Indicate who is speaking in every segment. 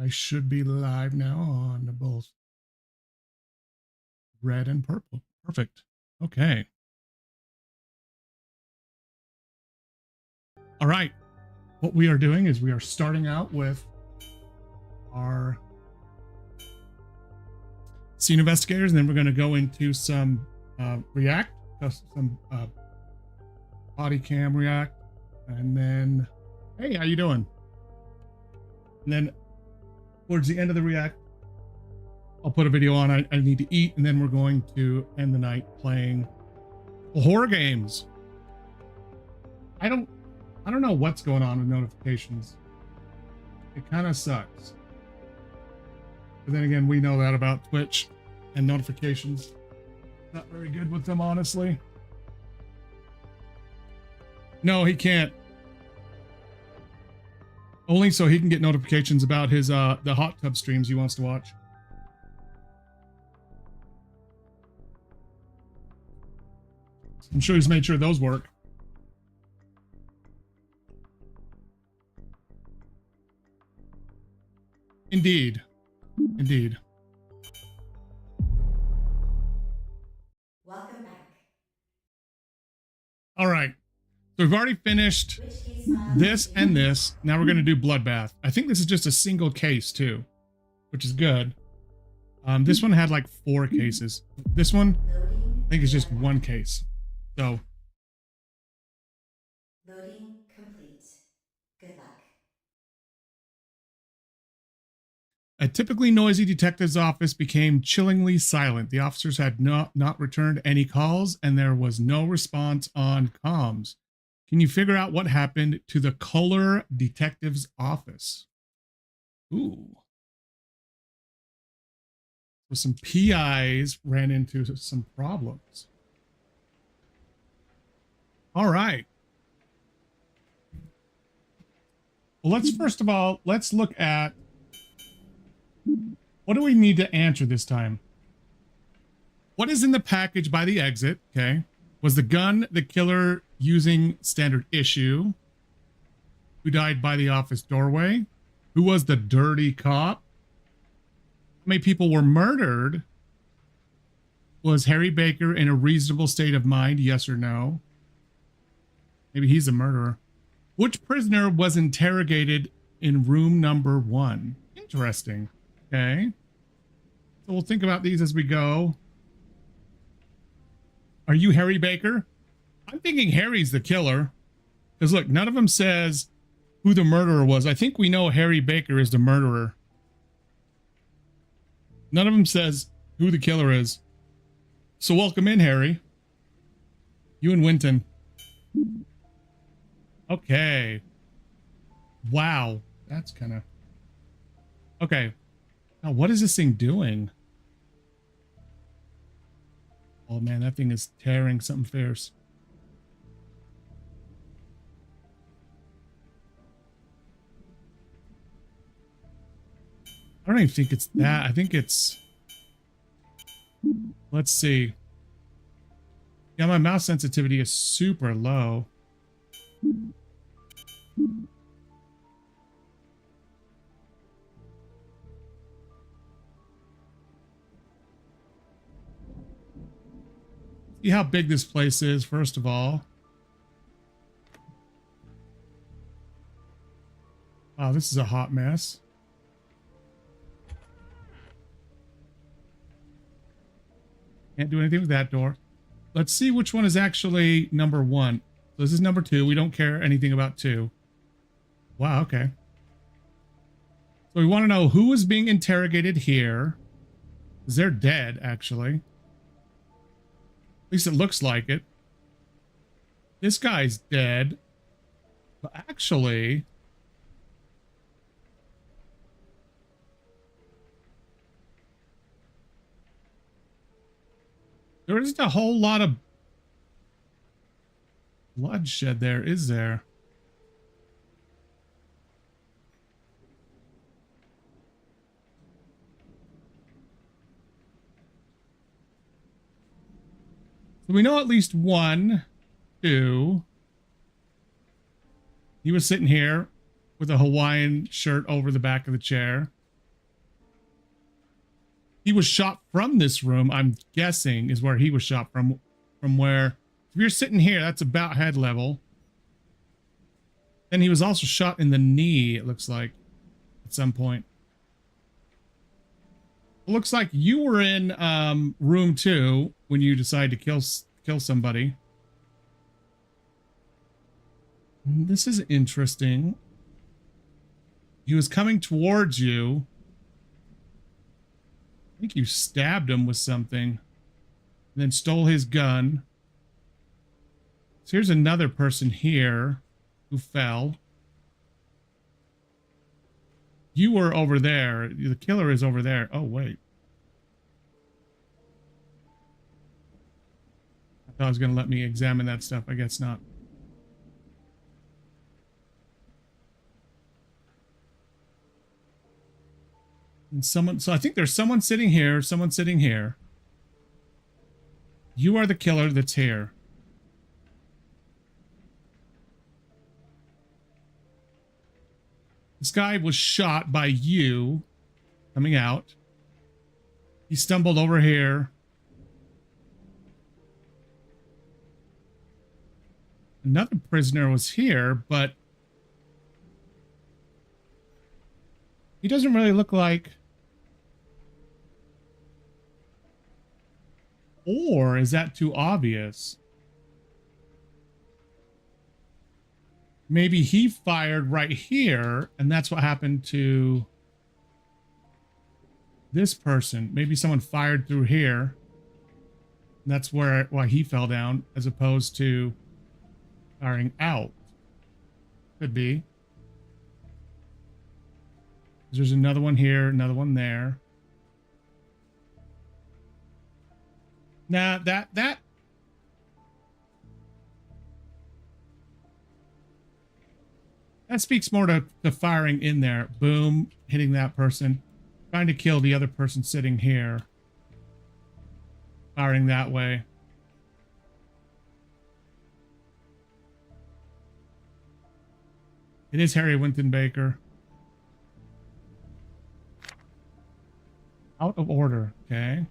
Speaker 1: I should be live now on both red and purple. Perfect. Okay. All right. What we are doing is we are starting out with our scene investigators, and then we're going to go into some React, some body cam React, and then, hey, how you doing? And then towards the end of the React, I'll put a video on. I need to eat, and then we're going to end the night playing horror games. I don't know what's going on with notifications. It kind of sucks. But then again, we know that about Twitch and notifications. Not very good with them, honestly. No, he can't. Only so he can get notifications about his the hot tub streams he wants to watch. I'm sure he's made sure those work. Indeed. Indeed.
Speaker 2: Welcome back.
Speaker 1: All right. So we've already finished this and this. Now we're going to do Bloodbath. I think this is just a single case too, which is good. This one had like 4 cases. This one, I think, is just 1 case. So.
Speaker 2: Loading complete. Good luck.
Speaker 1: A typically noisy detective's office became chillingly silent. The officers had not returned any calls, and there was no response on comms. Can you figure out what happened to the Kohler detective's office? Ooh. So some PIs ran into some problems. All right. Well, first of all, let's look at what do we need to answer this time? What is in the package by the exit? Okay. Was the gun the killer using standard issue? Who died by the office doorway? Who was the dirty cop? How many people were murdered? Was Harry Baker in a reasonable state of mind? Yes or no? Maybe he's a murderer. Which prisoner was interrogated in room number 1? Interesting. Okay. So we'll think about these as we go. Are you Harry Baker? I'm thinking Harry's the killer. Because look, none of them says who the murderer was. I think we know Harry Baker is the murderer. None of them says who the killer is. So welcome in, Harry. You and Winton. Okay. Wow. That's kind of... Okay. Now, what is this thing doing? Oh, man, that thing is tearing something fierce. I don't even think it's that. I think it's... Let's see. Yeah, my mouse sensitivity is super low. See how big this place is, first of all. Wow, this is a hot mess. Can't do anything with that door. Let's see which one is actually number 1. So this is number 2. We don't care anything about 2. Wow, okay. So we want to know who is being interrogated here. Because they're dead, actually. At least it looks like it. This guy's dead. But actually... there isn't a whole lot of bloodshed there, is there? So we know at least 1, 2. He was sitting here with a Hawaiian shirt over the back of the chair. He was shot from this room, I'm guessing, is where he was shot from. From where, if you're sitting here, that's about head level. And he was also shot in the knee, it looks like, at some point. It looks like you were in room 2 when you decided to kill somebody. This is interesting. He was coming towards you. I think you stabbed him with something and then stole his gun. So here's another person here who fell. You were over there. The killer is over there. Oh, wait. I thought it was going to let me examine that stuff. I guess not. And someone, so I think there's someone sitting here, someone sitting here. You are the killer that's here. This guy was shot by you coming out. He stumbled over here. Another prisoner was here, but he doesn't really look like... Or is that too obvious? Maybe he fired right here, and that's what happened to this person. Maybe someone fired through here. And that's why he fell down, as opposed to firing out. Could be. There's another one here, another one there. Nah, that speaks more to the firing in there. Boom, hitting that person. Trying to kill the other person sitting here. Firing that way. It is Harry Winton Baker. Out of order, okay.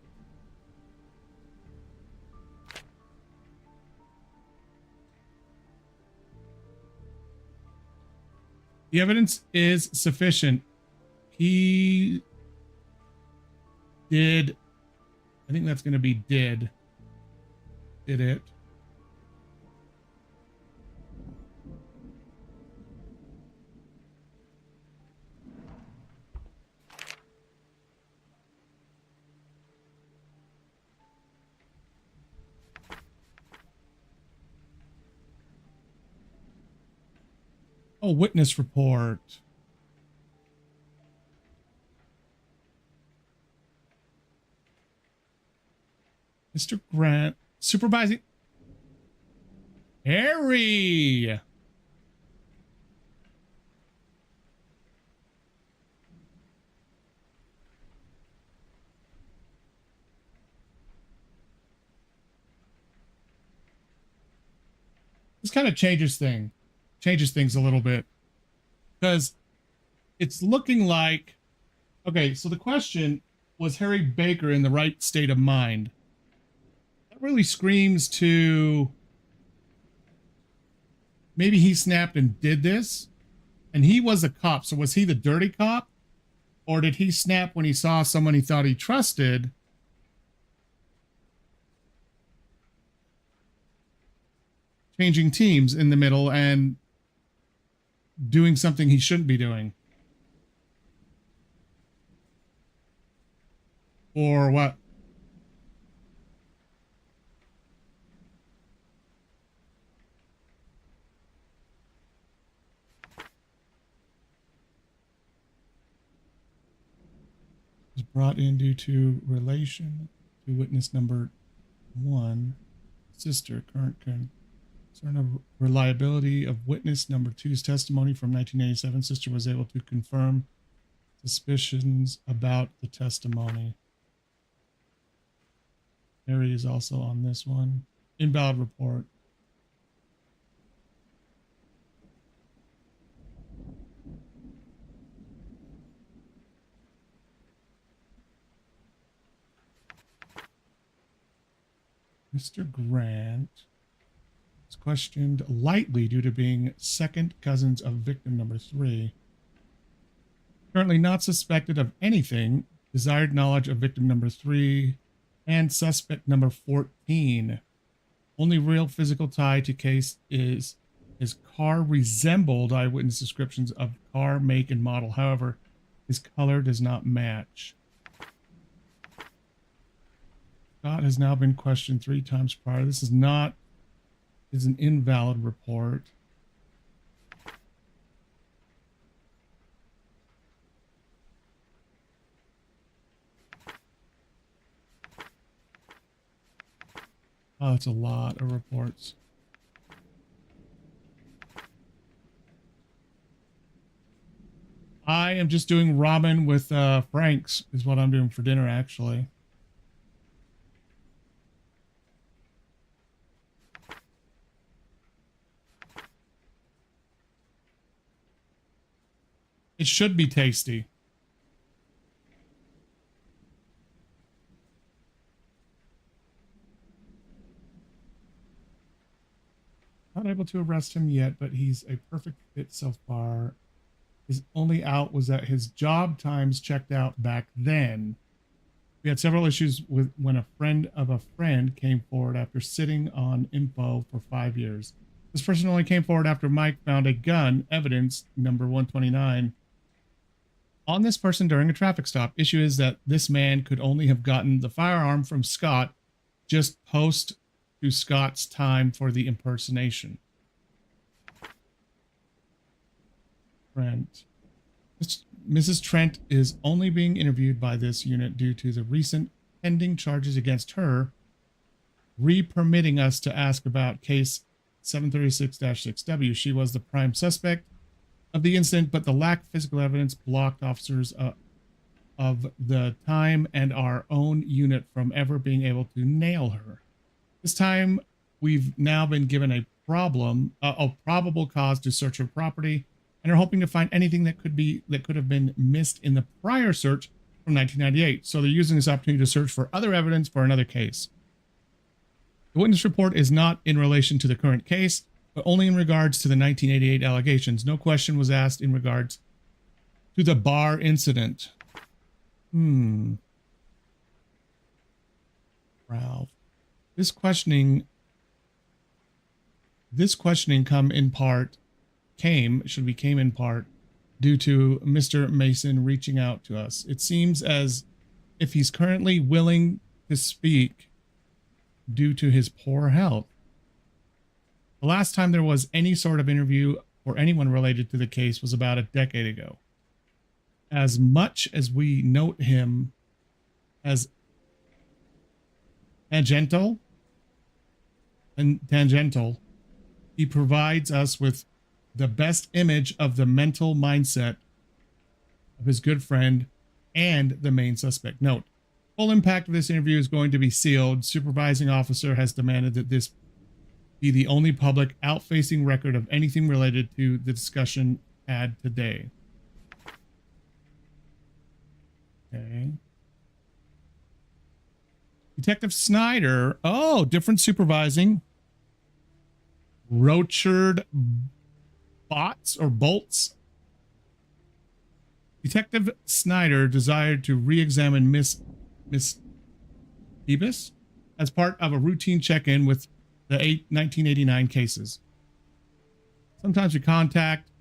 Speaker 1: The evidence is sufficient. He did, I think that's going to be did it. Oh, witness report. Mr. Grant, supervising. Harry. This kind of changes things a little bit, because it's looking like, okay, so the question was Harry Baker in the right state of mind? That really screams to maybe he snapped and did this, and he was a cop. So was he the dirty cop, or did he snap when he saw someone he thought he trusted? Changing teams in the middle and doing something he shouldn't be doing. Or what? Was brought in due to relation to witness number 1, sister, current concern of reliability of witness number 2's testimony from 1987. Sister was able to confirm suspicions about the testimony. Harry is also on this one. Invalid report. Mr. Grant was questioned lightly due to being second cousins of victim number 3. Currently not suspected of anything. Desired knowledge of victim number 3 and suspect number 14. Only real physical tie to case is his car resembled eyewitness descriptions of car make and model. However, his color does not match. Scott has now been questioned 3 times prior. This is an invalid report. Oh, that's a lot of reports. I am just doing ramen with Frank's is what I'm doing for dinner, actually. It should be tasty. Not able to arrest him yet, but he's a perfect fit so far. His only out was that his job times checked out back then. We had several issues with when a friend of a friend came forward after sitting on info for 5 years. This person only came forward after Mike found a gun, evidence number 129, on this person during a traffic stop. Issue is that this man could only have gotten the firearm from Scott just post to Scott's time for the impersonation. Trent. Mrs. Trent is only being interviewed by this unit due to the recent pending charges against her, re-permitting us to ask about case 736-6W. She was the prime suspect of the incident, but the lack of physical evidence blocked officers of the time and our own unit from ever being able to nail her. This time, we've now been given a probable cause to search her property, and are hoping to find anything that could have been missed in the prior search from 1998. So they're using this opportunity to search for other evidence for another case. The witness report is not in relation to the current case, but only in regards to the 1988 allegations. No question was asked in regards to the bar incident. Ralph. This questioning came in part due to Mr. Mason reaching out to us. It seems as if he's currently willing to speak due to his poor health. The last time there was any sort of interview or anyone related to the case was about a decade ago. As much as we note him as tangential, he provides us with the best image of the mental mindset of his good friend and the main suspect. Note, full impact of this interview is going to be sealed. Supervising officer has demanded that this be the only public out-facing record of anything related to the discussion had today. Okay. Detective Snyder. Oh, different supervising. Rochard Bots or Bolts. Detective Snyder desired to re-examine Miss Ebis as part of a routine check-in with the 1989 cases. Sometimes we contact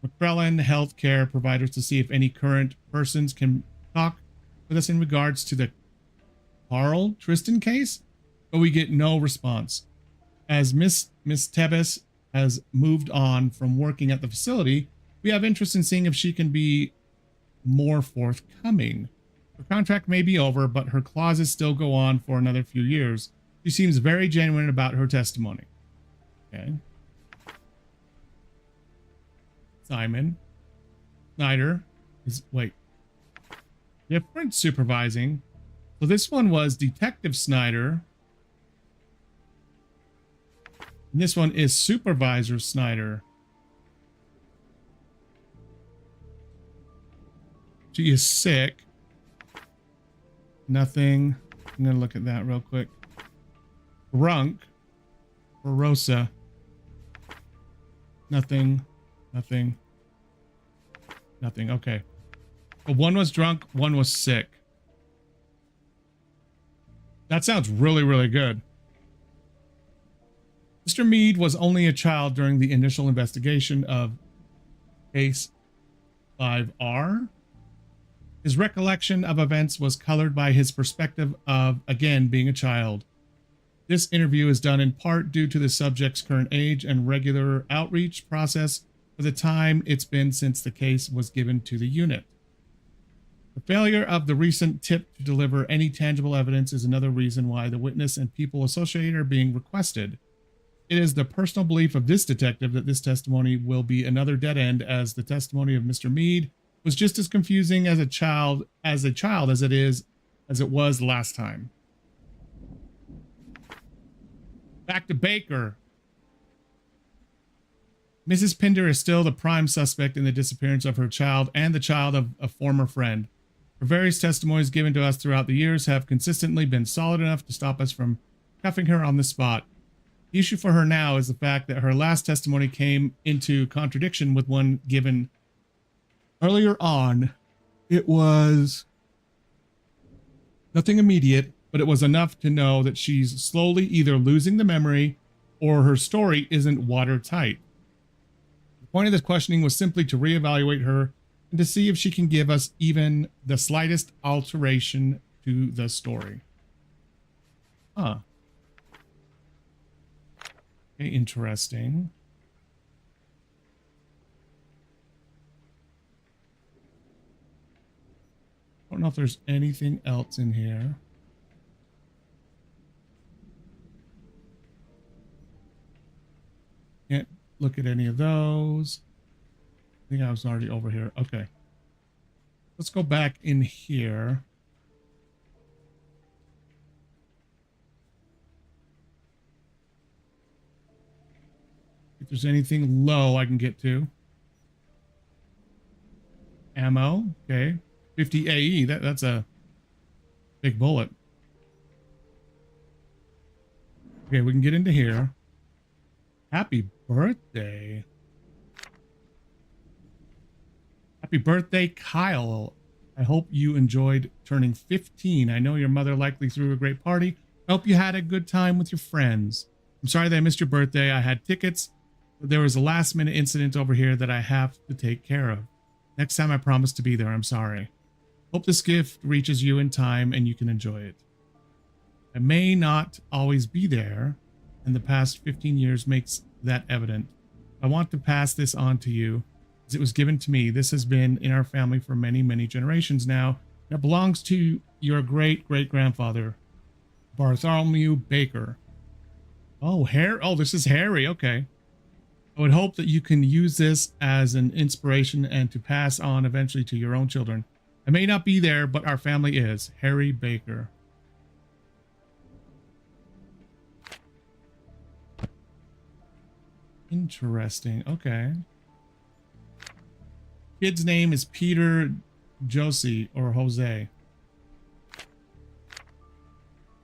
Speaker 1: McClellan healthcare providers to see if any current persons can talk with us in regards to the Carl Tristan case, but we get no response. As Miss Tebis has moved on from working at the facility, we have interest in seeing if she can be more forthcoming. Her contract may be over, but her clauses still go on for another few years. She seems very genuine about her testimony. Okay. Simon Snyder is, wait, different supervising. So this one was Detective Snyder. And this one is Supervisor Snyder. She is sick. Nothing. I'm going to look at that real quick. drunk for Rosa. Nothing. Nothing. Nothing. Okay. But one was drunk, one was sick. That sounds really, really good. Mr. Mead was only a child during the initial investigation of Case 5R. His recollection of events was colored by his perspective of, again, being a child. This interview is done in part due to the subject's current age and regular outreach process for the time it's been since the case was given to the unit. The failure of the recent tip to deliver any tangible evidence is another reason why the witness and people associated are being requested. It is the personal belief of this detective that this testimony will be another dead end, as the testimony of Mr. Mead was just as confusing as it was last time. Back to Baker. Mrs. Pinder is still the prime suspect in the disappearance of her child and the child of a former friend. Her various testimonies given to us throughout the years have consistently been solid enough to stop us from cuffing her on the spot. The issue for her now is the fact that her last testimony came into contradiction with one given earlier on. It was nothing immediate, but it was enough to know that she's slowly either losing the memory or her story isn't watertight. The point of this questioning was simply to reevaluate her and to see if she can give us even the slightest alteration to the story. Huh. Okay, interesting. I don't know if there's anything else in here. Can't look at any of those. I think I was already over here. Okay. Let's go back in here. If there's anything low I can get to. Ammo. Okay. 50 AE. That's a big bullet. Okay, we can get into here. Happy birthday. Happy birthday, Kyle. I hope you enjoyed turning 15. I know your mother likely threw a great party. I hope you had a good time with your friends. I'm sorry that I missed your birthday. I had tickets, but there was a last minute incident over here that I have to take care of. Next time I promise to be there. I'm sorry. Hope this gift reaches you in time and you can enjoy it. I may not always be there, and the past 15 years makes that evident. I want to pass this on to you, as it was given to me. This has been in our family for many, many generations now. It belongs to your great-great-grandfather, Bartholomew Baker. Oh, this is Harry. Okay. I would hope that you can use this as an inspiration and to pass on eventually to your own children. I may not be there, but our family is. Harry Baker. Interesting. Okay. Kid's name is Peter Josie or Jose.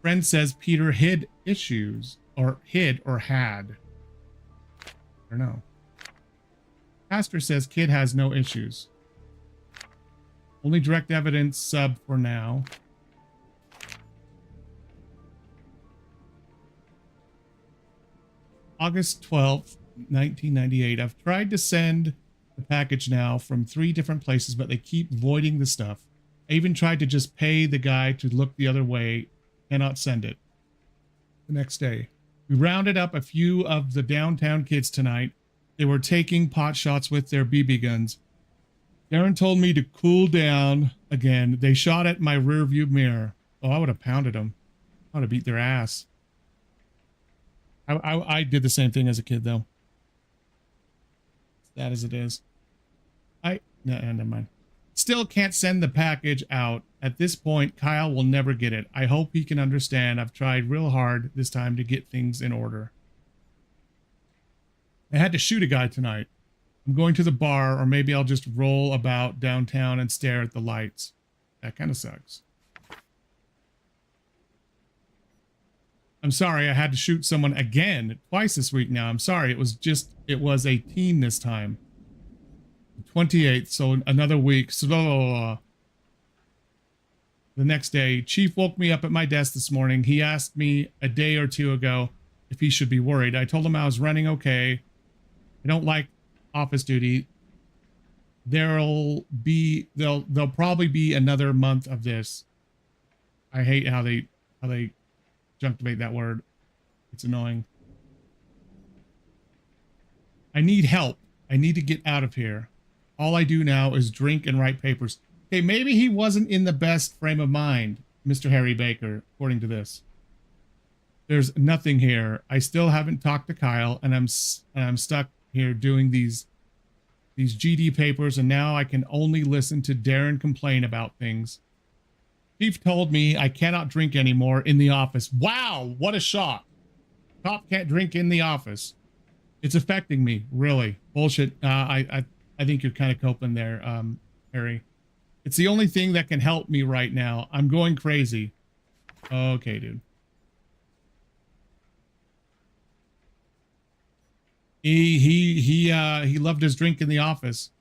Speaker 1: Friend says Peter hid issues or had. I don't know. Pastor says kid has no issues. Only direct evidence sub for now. August 12th, 1998. I've tried to send the package now from 3 different places, but they keep voiding the stuff. I even tried to just pay the guy to look the other way. Cannot send it. The next day, we rounded up a few of the downtown kids tonight. They were taking pot shots with their BB guns. Darren told me to cool down again. They shot at my rear view mirror. Oh, I would have pounded them. I would have beat their ass. I did the same thing as a kid, though. That as it is. No, never mind. Still can't send the package out. At this point, Kyle will never get it. I hope he can understand. I've tried real hard this time to get things in order. I had to shoot a guy tonight. I'm going to the bar, or maybe I'll just roll about downtown and stare at the lights. That kind of sucks. I'm sorry I had to shoot someone again twice this week now. I'm sorry. It was a teen this time. 28th, so another week. So the next day, Chief woke me up at my desk this morning. He asked me a day or two ago if he should be worried. I told him I was running okay. I don't like office duty. There'll probably be another month of this. I hate how they junctivate that word. It's annoying. I need help. I need to get out of here. All I do now is drink and write papers. Okay, maybe he wasn't in the best frame of mind, Mr. Harry Baker, according to this. There's nothing here. I still haven't talked to Kyle, and I'm stuck here doing these GD papers, and now I can only listen to Darren complain about things. Chief told me I cannot drink anymore in the office. Wow, what a shock. Cop can't drink in the office. It's affecting me, really. Bullshit. I think you're kind of coping there, Harry. It's the only thing that can help me right now. I'm going crazy. Okay, dude. He loved his drink in the office.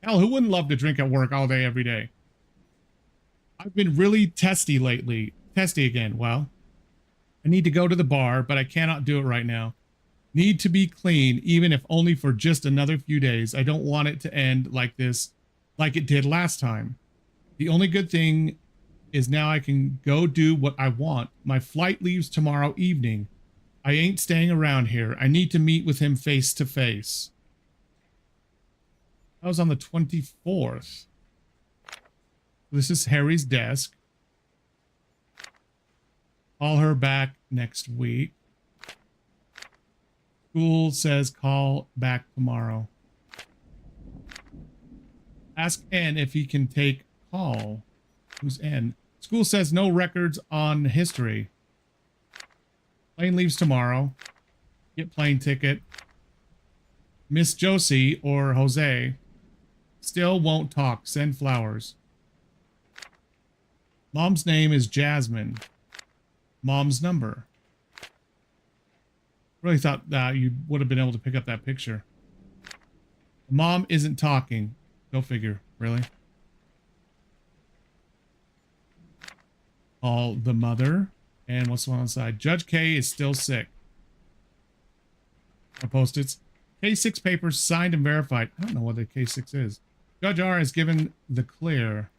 Speaker 1: Hell, who wouldn't love to drink at work all day, every day? I've been really testy lately. Testy again. Well, I need to go to the bar, but I cannot do it right now. Need to be clean, even if only for just another few days. I don't want it to end like this, like it did last time. The only good thing is now I can go do what I want. My flight leaves tomorrow evening. I ain't staying around here. I need to meet with him face to face. That was on the 24th. This is Harry's desk. Call her back next week. School says call back tomorrow. Ask N if he can take call. Who's N? School says no records on history. Plane leaves tomorrow. Get plane ticket. Miss Josie or Jose. Still won't talk. Send flowers. Mom's name is Jasmine. Mom's number. Really thought that you would have been able to pick up that picture. Mom isn't talking. Go figure. Really? Call the mother. And what's the one on the side? Judge K is still sick. Post-its. K6 papers signed and verified. I don't know what the K6 is. Judge R has given the clear.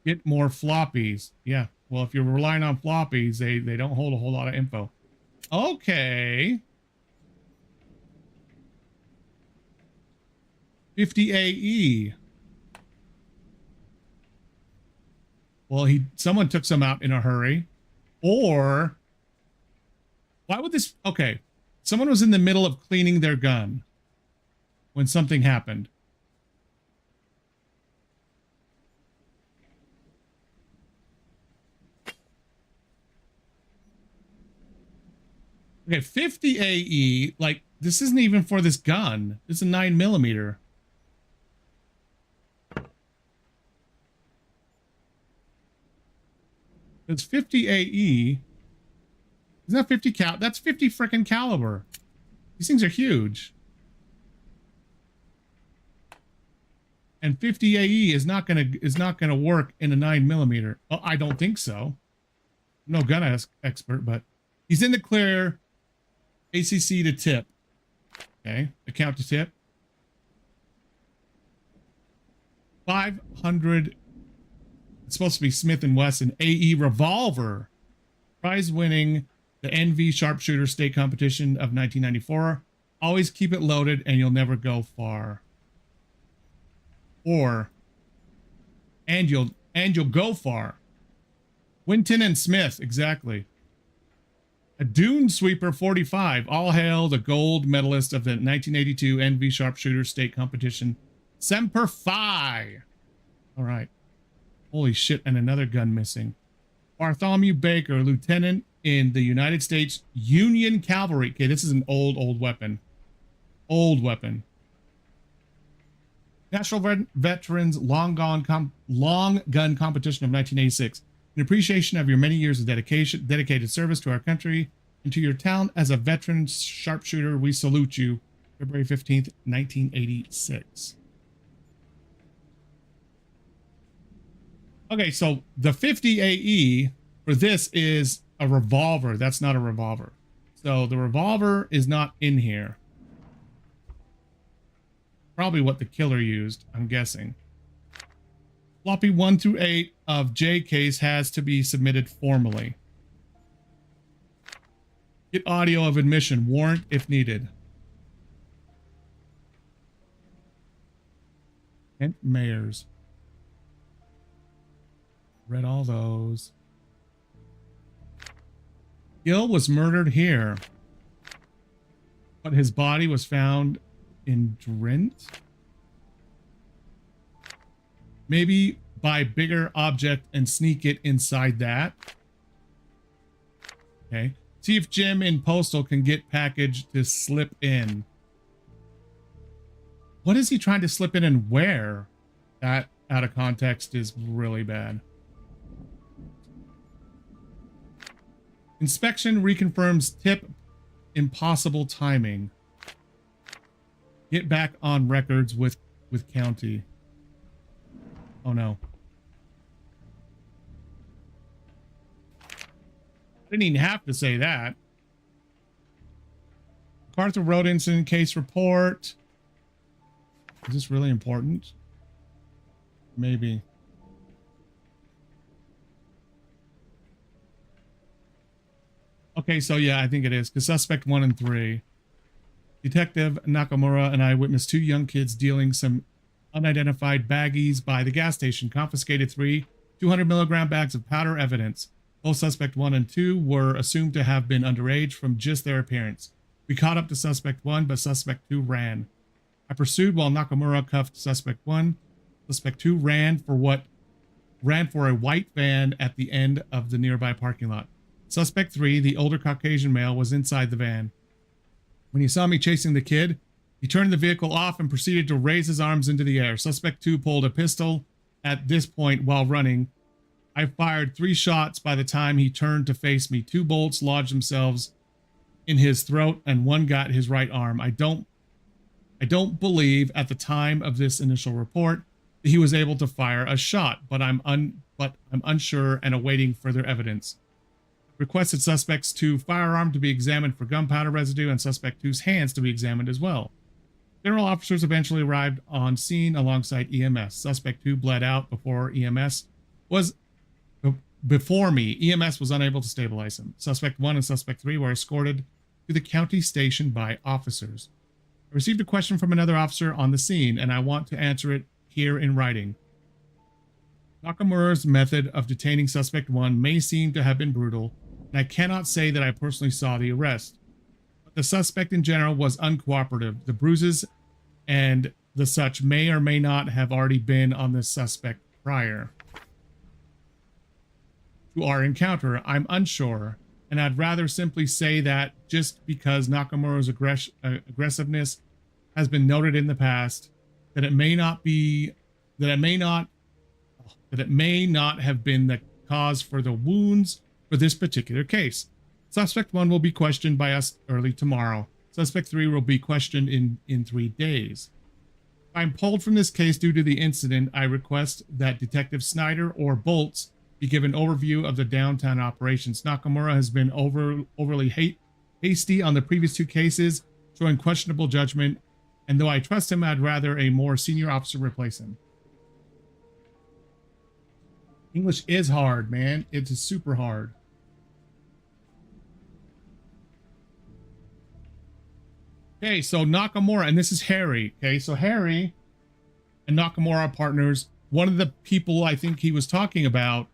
Speaker 1: Get more floppies. Yeah. Well, if you're relying on floppies, they don't hold a whole lot of info. Okay. 50 AE. Well, someone took some out in a hurry. Or why would this? Okay. Someone was in the middle of cleaning their gun when something happened. Okay, 50 AE, like, this isn't even for this gun. This is a 9mm. It's 50 AE. Isn't that 50 cal? That's 50 freaking caliber. These things are huge. And 50 AE is not gonna work in a 9mm. Oh, I don't think so. I'm no gun expert, but he's in the clear. ACC to tip. Okay, account to tip. 500. It's supposed to be Smith & Wesson AE revolver. Prize winning the NV sharpshooter state competition of 1994. Always keep it loaded and you'll never go far. And you'll go far. Winton and Smith, exactly. A Dune Sweeper 45. All hail the gold medalist of the 1982 NV Sharpshooter State Competition. Semper Fi. All right. Holy shit, and another gun missing. Bartholomew Baker, lieutenant in the United States Union Cavalry. Okay, this is an old weapon. Old weapon. National Veterans Long Gun Competition of 1986. In appreciation of your many years of dedicated service to our country and to your town as a veteran sharpshooter, we salute you. February 15th, 1986. Okay, so the 50 AE for this is a revolver. That's not a revolver. So the revolver is not in here. Probably what the killer used, I'm guessing. Floppy 1 through 8 of J case has to be submitted formally. Get audio of admission. Warrant if needed. Kent Mayers. Read all those. Gill was murdered here, but his body was found in Drent. Maybe buy bigger object and sneak it inside that. Okay. See if Jim in Postal can get package to slip in. What is he trying to slip in and where? That out of context is really bad. Inspection reconfirms tip impossible timing. Get back on records with county. Oh no. I didn't even have to say that. MacArthur Road incident case report. Is this really important? Maybe. Okay, so yeah, I think it is. Because suspect 1 and 3. Detective Nakamura and I witnessed 2 young kids dealing some unidentified baggies by the gas station. Confiscated 3 200-milligram bags of powder evidence. Both suspect 1 and 2 were assumed to have been underage from just their appearance. We caught up to suspect 1, but suspect 2 ran. I pursued while Nakamura cuffed suspect 1. Suspect 2 ran for a white van at the end of the nearby parking lot. Suspect 3, the older Caucasian male, was inside the van. When he saw me chasing the kid, he turned the vehicle off and proceeded to raise his arms into the air. Suspect 2 pulled a pistol at this point while running. I fired 3 shots by the time he turned to face me. 2 bullets lodged themselves in his throat and 1 got his right arm. I don't believe at the time of this initial report that he was able to fire a shot, but I'm unsure and awaiting further evidence. Requested suspect's 2 firearm to be examined for gunpowder residue and suspect 2's hands to be examined as well. General officers eventually arrived on scene alongside EMS. Suspect 2 bled out before me. EMS was unable to stabilize him. Suspect 1 and suspect 3 were escorted to the county station by officers. I received a question from another officer on the scene, and I want to answer it here in writing. Nakamura's method of detaining suspect 1 may seem to have been brutal, and I cannot say that I personally saw the arrest. But the suspect in general was uncooperative. The bruises and the such may or may not have already been on the suspect prior to our encounter. I'm unsure, and I'd rather simply say that just because Nakamura's aggressiveness has been noted in the past, that it may not have been the cause for the wounds for this particular case. Suspect 1 will be questioned by us early tomorrow. Suspect 3 will be questioned in 3 days. If I'm pulled from this case due to the incident, I request that Detective Snyder or Bolts be given overview of the downtown operations. Nakamura has been overly hasty on the previous 2 cases, showing questionable judgment, and though I trust him, I'd rather a more senior officer replace him. English is hard, man. It's super hard. Okay, so Nakamura, and this is Harry. Okay, so Harry and Nakamura are partners. One of the people I think he was talking about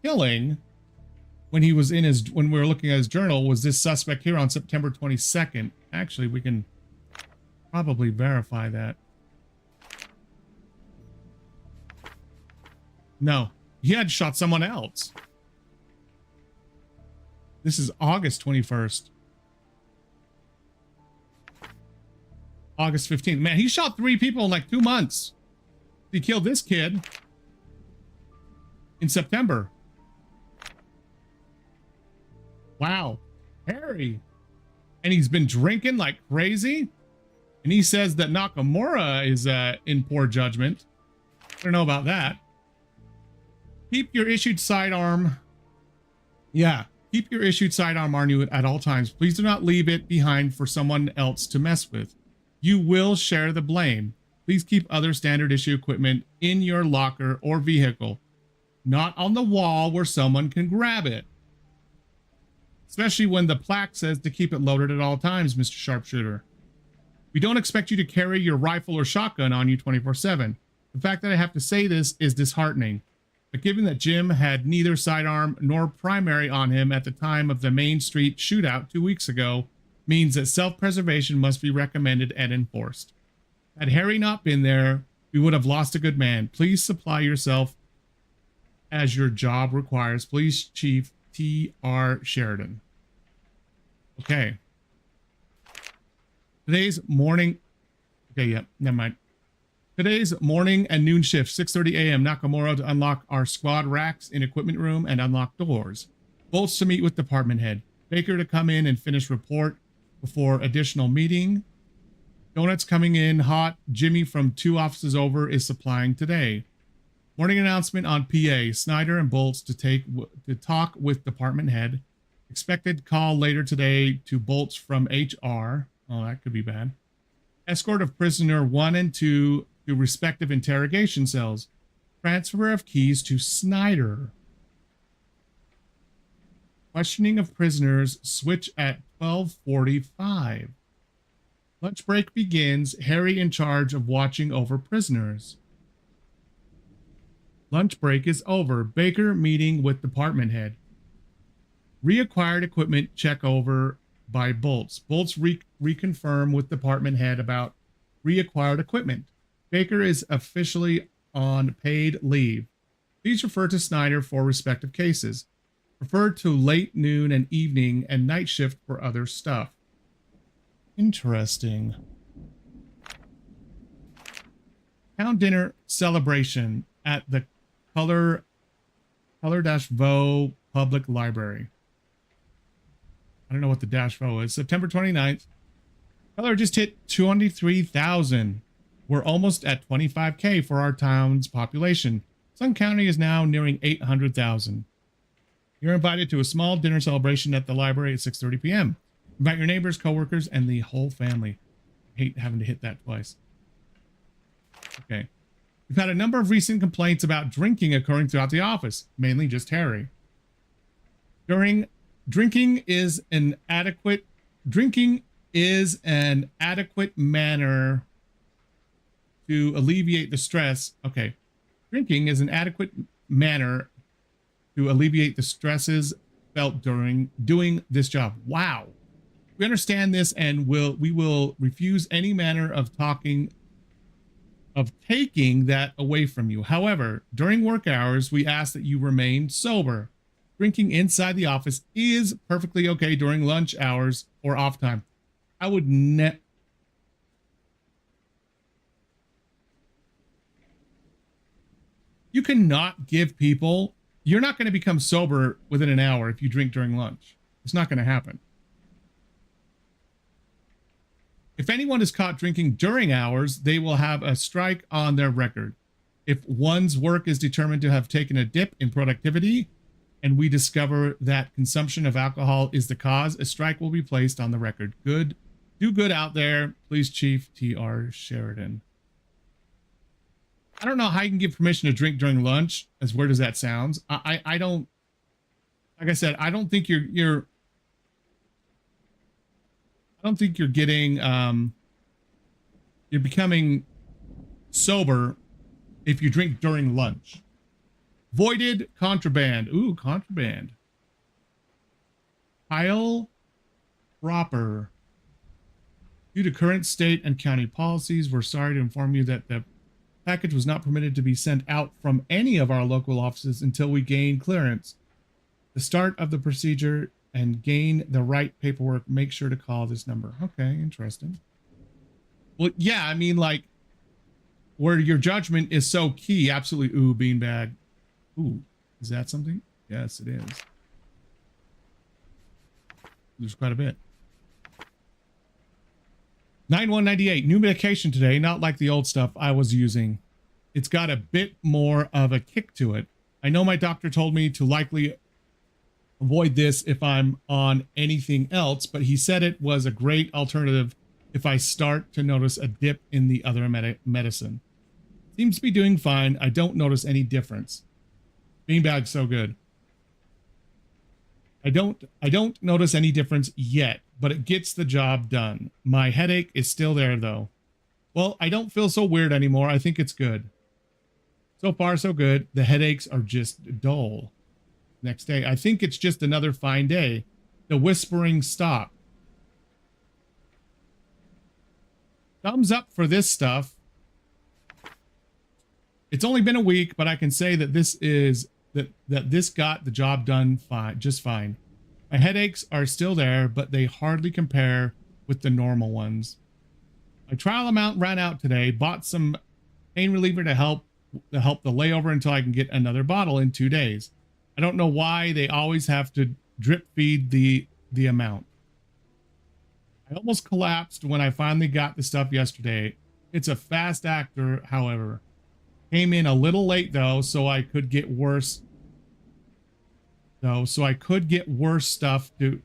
Speaker 1: killing when we were looking at his journal was this suspect here on September 22nd. Actually, we can probably verify that. No, he had shot someone else. This is August 21st. August 15th. Man, he shot 3 people in like 2 months. He killed this kid in September. Wow. Harry. And he's been drinking like crazy. And he says that Nakamura is in poor judgment. I don't know about that. Keep your issued sidearm. Yeah. Keep your issued sidearm on you at all times. Please do not leave it behind for someone else to mess with. You will share the blame. Please keep other standard issue equipment in your locker or vehicle, not on the wall where someone can grab it. Especially when the plaque says to keep it loaded at all times, Mr. Sharpshooter. We don't expect you to carry your rifle or shotgun on you 24/7. The fact that I have to say this is disheartening. But given that Jim had neither sidearm nor primary on him at the time of the Main Street shootout 2 weeks ago, means that self-preservation must be recommended and enforced. Had Harry not been there, we would have lost a good man. Please supply yourself as your job requires. Police Chief T.R. Sheridan. Okay. Today's morning. Okay, yeah, never mind. Today's morning and noon shift, 6:30 a.m. Nakamura to unlock our squad racks in equipment room and unlock doors. Bolts to meet with department head. Baker to come in and finish report before additional meeting. Donuts coming in hot. Jimmy from 2 offices over is supplying today. Morning announcement on PA. Snyder and Bolts to talk with department head. Expected call later today to Bolts from HR. Oh, that could be bad. Escort of prisoner 1 and 2 to respective interrogation cells. Transfer of keys to Snyder. Questioning of prisoners switch at 12:45. Lunch break begins. Harry in charge of watching over prisoners. Lunch break is over. Baker meeting with department head. Reacquired equipment check over by Bolts. Bolts reconfirm with department head about reacquired equipment. Baker is officially on paid leave. Please refer to Snyder for respective cases. Refer to late noon and evening and night shift for other stuff. Interesting. Town dinner celebration at the Color-Vo Public Library. I don't know what the -vo is. September 29th. Color just hit 23,000. We're almost at 25K for our town's population. Sun County is now nearing 800,000. You're invited to a small dinner celebration at the library at 6:30 p.m. Invite your neighbors, coworkers, and the whole family. I hate having to hit that twice. Okay. We've had a number of recent complaints about drinking occurring throughout the office, mainly just Harry. Drinking is an adequate manner to alleviate the stress. Okay. Drinking is an adequate manner to alleviate the stresses felt during doing this job. Wow. We understand this and we will refuse any manner of taking that away from you. However, during work hours, we ask that you remain sober. Drinking inside the office is perfectly okay during lunch hours or off time. I would You cannot give people, you're not going to become sober within an hour if you drink during lunch. It's not going to happen. If anyone is caught drinking during hours, they will have a strike on their record. If one's work is determined to have taken a dip in productivity, and we discover that consumption of alcohol is the cause, a strike will be placed on the record. Good. Do good out there. Police Chief T.R. Sheridan. I don't know how you can give permission to drink during lunch, as weird as that sounds. I don't, like I said, I don't think you're getting, you're becoming sober if you drink during lunch. Voided contraband. Ooh, contraband. Kyle Proper. Due to current state and county policies, we're sorry to inform you that the package was not permitted to be sent out from any of our local offices until we gain clearance. The start of the procedure and gain the right paperwork, make sure to call this number. Okay, interesting. Well, yeah, I mean, like, where your judgment is so key. Absolutely. Ooh, beanbag. Ooh, is that something? Yes, it is. There's quite a bit. 9198, new medication today, not like the old stuff I was using. It's got a bit more of a kick to it. I know my doctor told me to likely avoid this if I'm on anything else, but he said it was a great alternative if I start to notice a dip in the other medicine. Seems to be doing fine. I don't notice any difference. Beanbag's so good. I don't notice any difference yet, but it gets the job done. My headache is still there though. Well, I don't feel so weird anymore. I think it's good. So far, so good. The headaches are just dull. Next day, I think it's just another fine day. The whispering stopped. Thumbs up for this stuff. It's only been a week, but I can say that this got the job done fine, just fine. My headaches are still there, but they hardly compare with the normal ones. My trial amount ran out today. Bought some pain reliever to help the layover until I can get another bottle in 2 days. I don't know why they always have to drip feed the amount. I almost collapsed when I finally got the stuff yesterday. It's a fast actor, however. Came in a little late though, so I could get worse. Stuff to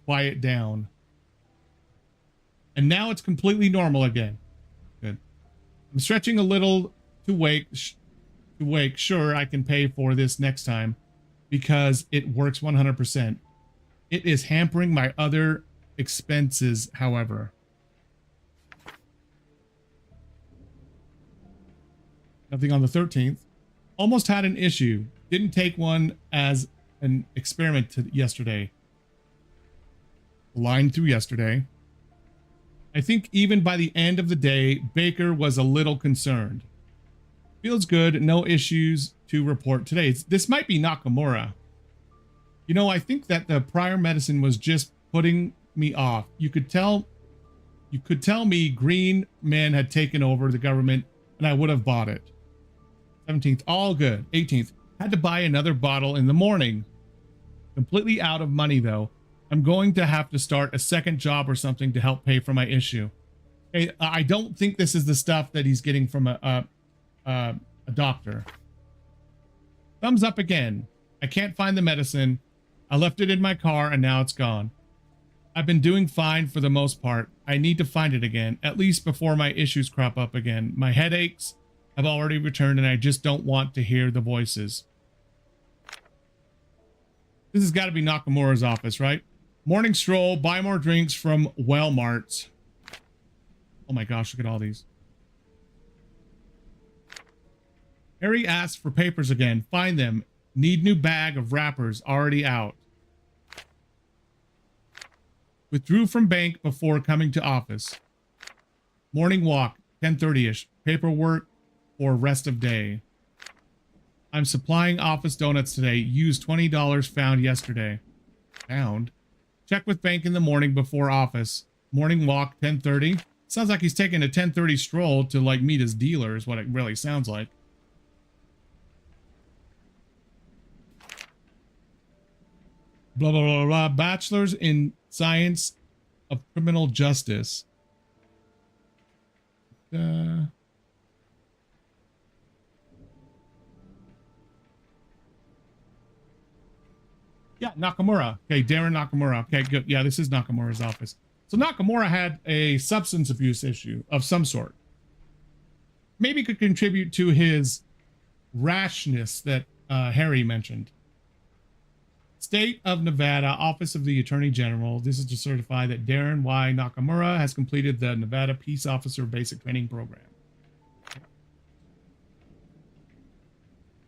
Speaker 1: quiet down. And now it's completely normal again. Good. I'm stretching a little to wake. Sure, I can pay for this next time because it works 100%. It is hampering my other expenses, however. Nothing on the 13th. Almost had an issue. Didn't take one as an experiment yesterday. Line through yesterday. I think even by the end of the day, Baker was a little concerned. Feels good. No issues to report today. This might be Nakamura. You know, I think that the prior medicine was just putting me off. You could tell me Green Man had taken over the government and I would have bought it. 17th, all good. 18th, had to buy another bottle in the morning. Completely out of money though. I'm going to have to start a second job or something to help pay for my issue. Hey, I don't think this is the stuff that he's getting from a doctor. Thumbs up again. I can't find the medicine. I left it in my car and now it's gone. I've been doing fine for the most part. I need to find it again, at least before my issues crop up again. My headaches have already returned and I just don't want to hear the voices. This has got to be Nakamura's office, right? Morning stroll, buy more drinks from Walmart. Oh my gosh, look at all these. Harry asked for papers again. Find them. Need new bag of wrappers already out. Withdrew from bank before coming to office. Morning walk, 10:30ish. Paperwork for rest of day. I'm supplying office donuts today. Used $20 found yesterday. Found. Check with bank in the morning before office. Morning walk, 10:30. Sounds like he's taking a 10:30 stroll to like meet his dealer is what it really sounds like. Blah, blah, blah, blah. Bachelor's in Science of Criminal Justice. Yeah, Nakamura. Okay, Darren Nakamura. Okay, good. Yeah, this is Nakamura's office. So Nakamura had a substance abuse issue of some sort. Maybe could contribute to his rashness that Harry mentioned. State of Nevada, Office of the Attorney General. This is to certify that Darren Y. Nakamura has completed the Nevada Peace Officer Basic Training Program.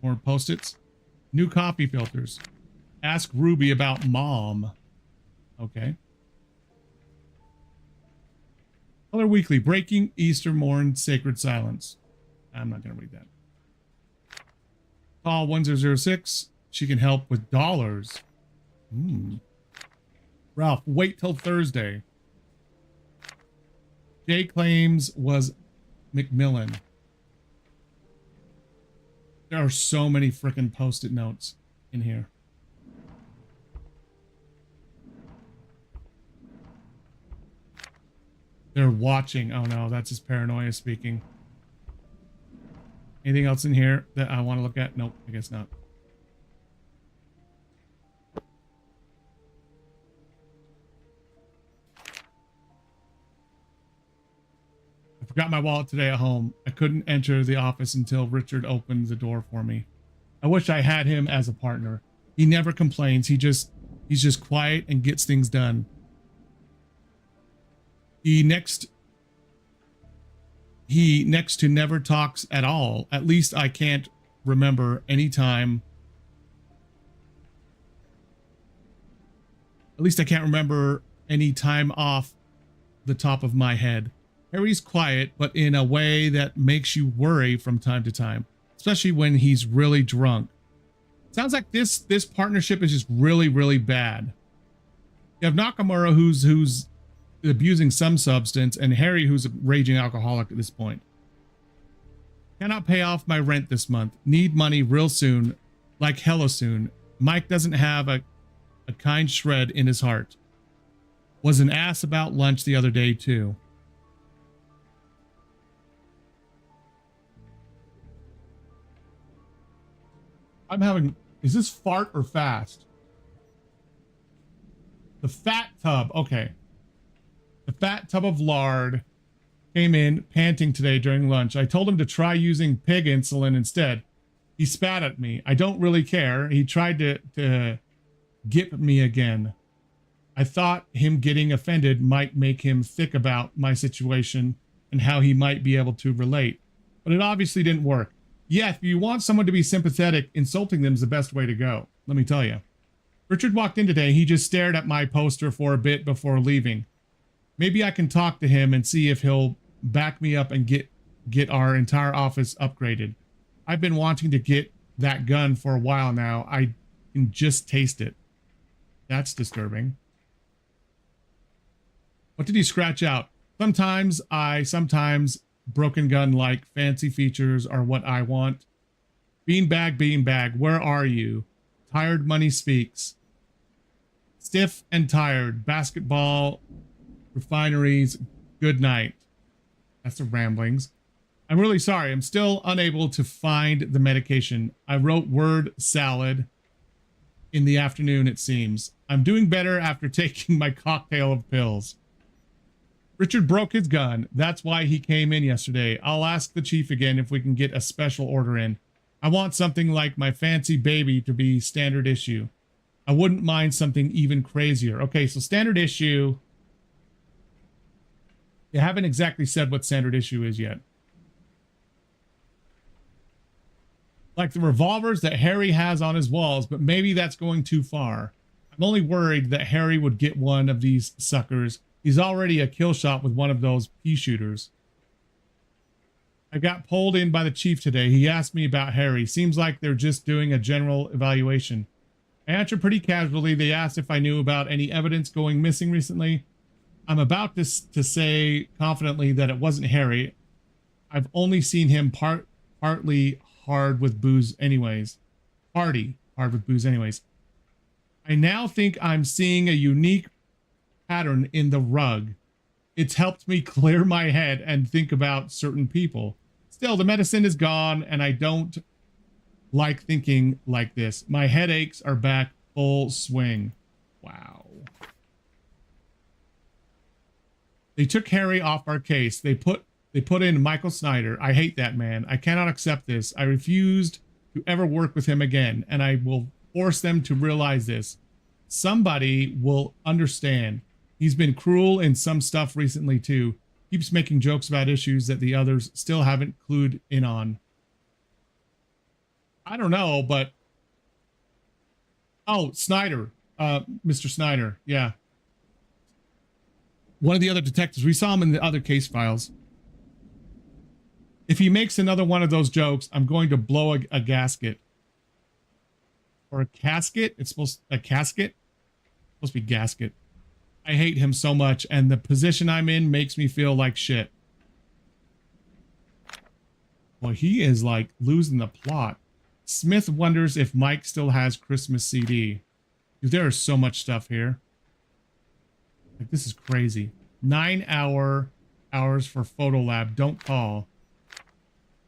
Speaker 1: More post-its. New coffee filters. Ask Ruby about mom. Okay. Color Weekly. Breaking Easter Morn Sacred Silence. I'm not going to read that. Call 1006. She can help with dollars. Ralph, wait till Thursday. Jay claims was McMillan. There are so many freaking post-it notes in here. They're watching. Oh no, that's his paranoia speaking. Anything else in here that I want to look at? Nope, I guess not. I forgot my wallet today at home. I couldn't enter the office until Richard opened the door for me. I wish I had him as a partner. He never complains. He's just quiet and gets things done. He next to never talks at all. At least I can't remember any time. At least I can't remember any time off the top of my head. Harry's quiet, but in a way that makes you worry from time to time, especially when he's really drunk. Sounds like this partnership is just really, really bad. You have Nakamura who's abusing some substance, and Harry who's a raging alcoholic at this point. Cannot pay off my rent this month. Need money real soon, like hella soon. Mike doesn't have a kind shred in his heart. Was an ass about lunch the other day too. Is this fart or fast? The fat tub, okay. The fat tub of lard came in panting today during lunch. I told him to try using pig insulin instead. He spat at me. I don't really care. He tried to gip me again. I thought him getting offended might make him think about my situation and how he might be able to relate. But it obviously didn't work. Yeah, if you want someone to be sympathetic, insulting them is the best way to go. Let me tell you. Richard walked in today. He just stared at my poster for a bit before leaving. Maybe I can talk to him and see if he'll back me up and get our entire office upgraded. I've been wanting to get that gun for a while now. I can just taste it. That's disturbing. What did he scratch out? Sometimes broken gun like fancy features are what I want. Beanbag, where are you? Tired money speaks. Stiff and tired. Basketball, refineries, good night. That's the ramblings. I'm really sorry. I'm still unable to find the medication. I wrote word salad in the afternoon, it seems. I'm doing better after taking my cocktail of pills. Richard broke his gun. That's why he came in yesterday. I'll ask the chief again if we can get a special order in. I want something like my fancy baby to be standard issue. I wouldn't mind something even crazier. Okay, so standard issue. You haven't exactly said what standard issue is yet. Like the revolvers that Harry has on his walls, but maybe that's going too far. I'm only worried that Harry would get one of these suckers. He's already a kill shot with one of those pea shooters. I got pulled in by the chief today. He asked me about Harry. Seems like they're just doing a general evaluation. I answered pretty casually. They asked if I knew about any evidence going missing recently. I'm about to say confidently that it wasn't Harry. I've only seen him partly hard with booze anyways. Party hard with booze anyways. I now think I'm seeing a unique pattern in the rug. It's helped me clear my head and think about certain people. Still, the medicine is gone and I don't like thinking like this. My headaches are back full swing. Wow. They took Harry off our case. They put in Michael Snyder. I hate that man. I cannot accept this. I refused to ever work with him again, and I will force them to realize this. Somebody will understand. He's been cruel in some stuff recently too. Keeps making jokes about issues that the others still haven't clued in on. I don't know, but... Oh, Snyder. Mr. Snyder. Yeah. One of the other detectives. We saw him in the other case files. If he makes another one of those jokes, I'm going to blow a gasket. Or a casket? It's supposed... A casket? It's supposed to be gasket. I hate him so much, and the position I'm in makes me feel like shit. Well, he is like losing the plot. Smith wonders if Mike still has Christmas CD. Dude, there is so much stuff here. Like, this is crazy. 9-hour hours for photo lab. Don't call.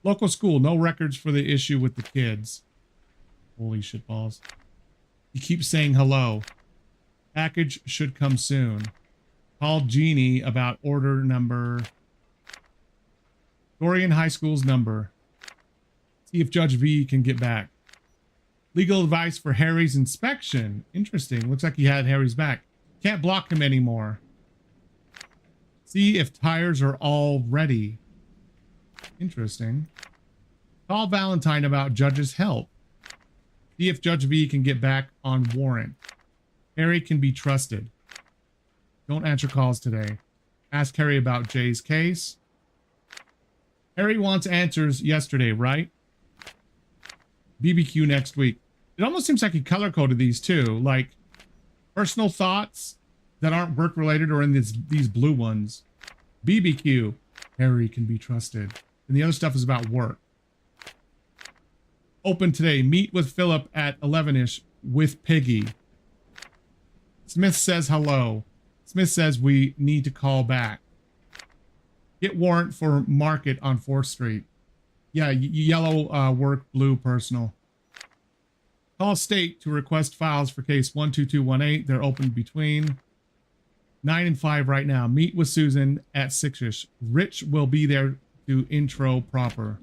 Speaker 1: Local school, no records for the issue with the kids. Holy shit balls. He keeps saying hello. Package should come soon. Call Jeannie about order number. Dorian High School's number. See if Judge V can get back. Legal advice for Harry's inspection. Interesting. Looks like he had Harry's back. Can't block him anymore. See if tires are all ready. Interesting. Call Valentine about Judge's help. See if Judge V can get back on warrant. Harry can be trusted. Don't answer calls today. Ask Harry about Jay's case. Harry wants answers yesterday, right? BBQ next week. It almost seems like he color-coded these too. Like personal thoughts that aren't work-related or in these blue ones. BBQ. Harry can be trusted. And the other stuff is about work. Open today. Meet with Philip at 11-ish with Piggy. Smith says hello. Smith says we need to call back. Get warrant for market on 4th Street. Yeah, yellow work, blue personal. Call state to request files for case 12218. They're open between 9 and 5 right now. Meet with Susan at 6-ish. Rich will be there to intro proper.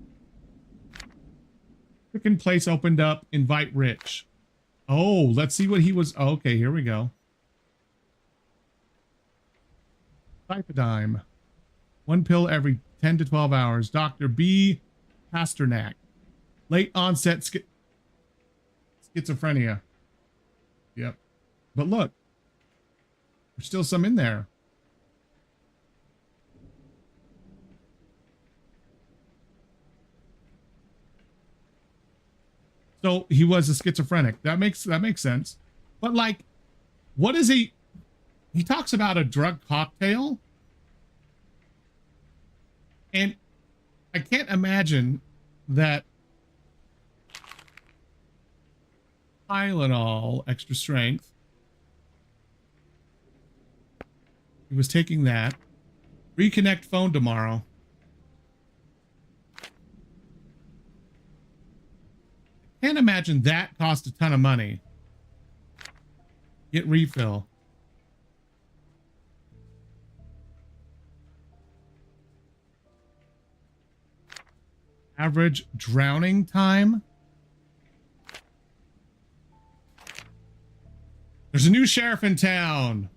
Speaker 1: Chicken place opened up. Invite Rich. Oh, let's see what he was. Oh, okay, here we go. Cypidime. 1 pill every 10 to 12 hours. Dr. B. Pasternak. Late onset schizophrenia. Yep. But look. There's still some in there. So he was a schizophrenic. That makes sense. But like, what is he? He talks about a drug cocktail. And I can't imagine that Tylenol extra strength. He was taking that. Reconnect phone tomorrow. Can't imagine that cost a ton of money. Get refill. Average drowning time. There's a new sheriff in town.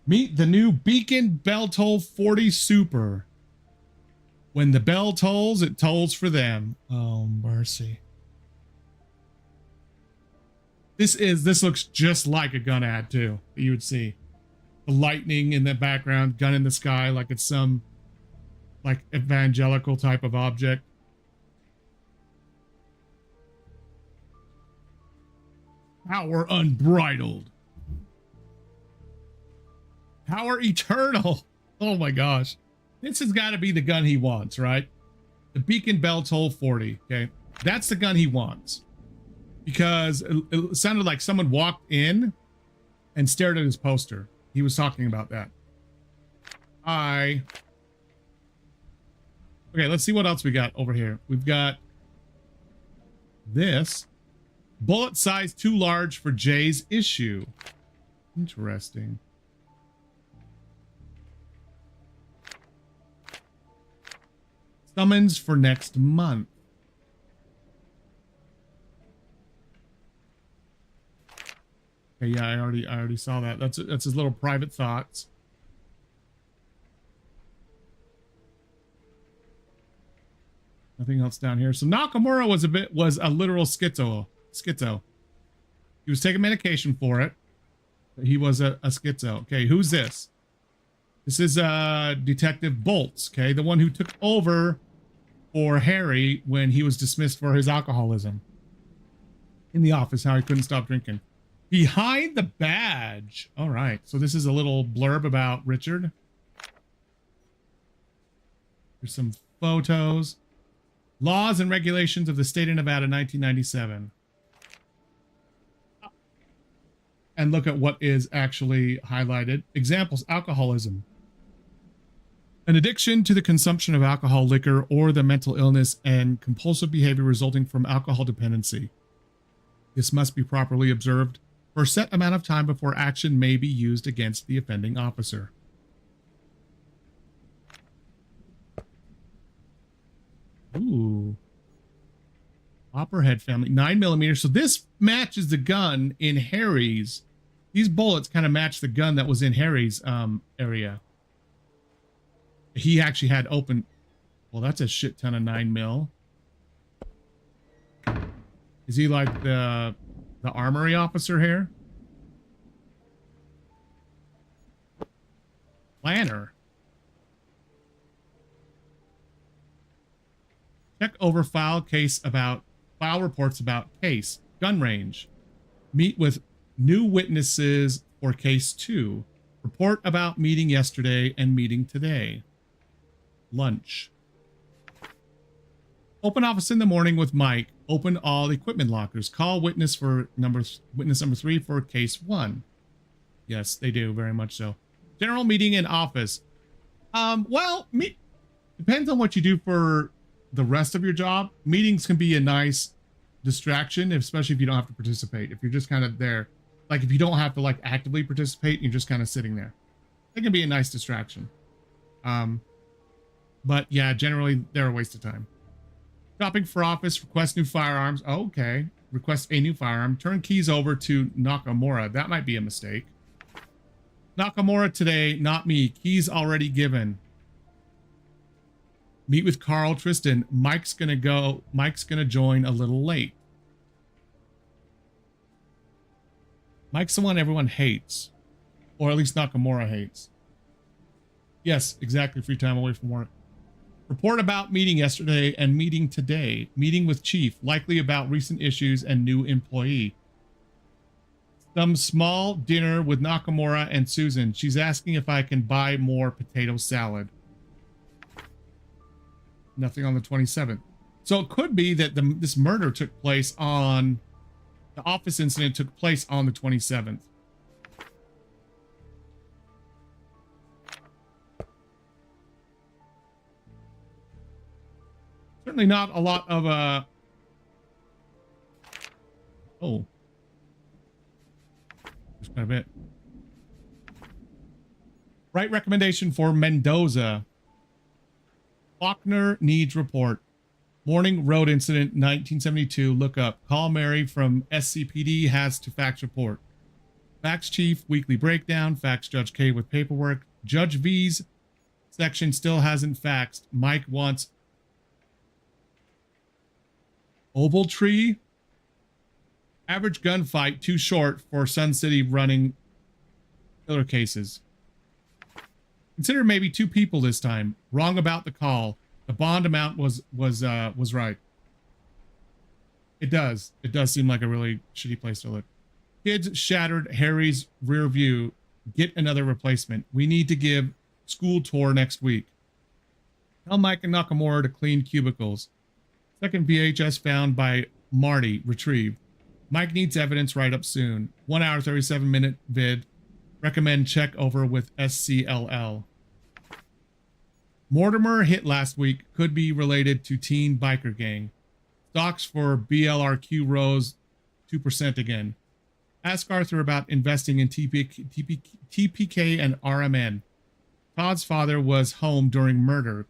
Speaker 1: Meet the new Beacon Bell Toll 40 Super. When the bell tolls, it tolls for them. Oh, mercy. This looks just like a gun ad too, that you would see. The lightning in the background, gun in the sky, like it's some like evangelical type of object. Power unbridled. Power eternal. Oh my gosh. This has got to be the gun he wants, right? The Beacon Bell Toll 40. Okay. That's the gun he wants. Because it sounded like someone walked in and stared at his poster. He was talking about that. Hi. Okay, let's see what else we got over here. We've got this. Bullet size too large for Jay's issue. Interesting. Summons for next month. Okay, yeah, I already saw that. That's his little private thoughts. Nothing else down here. So Nakamura was a literal schizo. He was taking medication for it. But he was a schizo. Okay, who's this? This is Detective Bolts, okay? The one who took over for Harry when he was dismissed for his alcoholism. In the office, how he couldn't stop drinking. Behind the badge. All right, so this is a little blurb about Richard. There's some photos. Laws and regulations of the state of Nevada, 1997. And look at what is actually highlighted. Examples: alcoholism. An addiction to the consumption of alcohol, liquor, or the mental illness and compulsive behavior resulting from alcohol dependency. This must be properly observed for a set amount of time before action may be used against the offending officer. Ooh. Copperhead family, 9mm. So this matches the gun in Harry's. These bullets kind of match the gun that was in Harry's area. He actually had open. Well, that's a shit ton of 9mm. Is he like the armory officer here? Planner. Check over file reports about case. Gun range. Meet with new witnesses for case 2. Report about meeting yesterday and meeting today. Lunch. Open office in the morning with Mike. Open all equipment lockers. Call witness number 3 for case 1. Yes, they do, very much so. General meeting in office. Well, depends on what you do for the rest of your job. Meetings can be a nice distraction, especially if you don't have to participate. If you're just kind of there, like if you don't have to like actively participate, you're just kind of sitting there. It can be a nice distraction. But yeah, generally they're a waste of time. Shopping for office, request new firearms. Oh, okay. Request a new firearm. Turn keys over to Nakamura. That might be a mistake. Nakamura today, not me. Keys already given. Meet with Carl Tristan. Mike's gonna join a little late. Mike's the one everyone hates. Or at least Nakamura hates. Yes, exactly. Free time away from work. Report about meeting yesterday and meeting today. Meeting with chief, likely about recent issues and new employee. Some small dinner with Nakamura and Susan. She's asking if I can buy more potato salad. Nothing on the 27th. So it could be that this murder took place on... The office incident took place on the 27th. Certainly not a lot of oh, just quite a bit. Right recommendation for Mendoza. Faulkner needs report. Morning road incident 1972. Look up. Call Mary from SCPD has to fax report. Fax chief weekly breakdown. Fax Judge K with paperwork. Judge V's section still hasn't faxed. Mike wants Oval Tree. Average gunfight too short for Sun City running killer cases. Consider maybe 2 people this time. Wrong about the call. The bond amount was right. It does seem like a really shitty place to look. Kids shattered Harry's rear view. Get another replacement. We need to give school tour next week. Tell Mike and Nakamura to clean cubicles. Second VHS found by Marty, retrieved. Mike needs evidence right up soon. 1 hour, 37-minute vid. Recommend check over with SCLL. Mortimer hit last week. Could be related to teen biker gang. Stocks for BLRQ rose 2% again. Ask Arthur about investing in TPK and RMN. Todd's father was home during murder, ?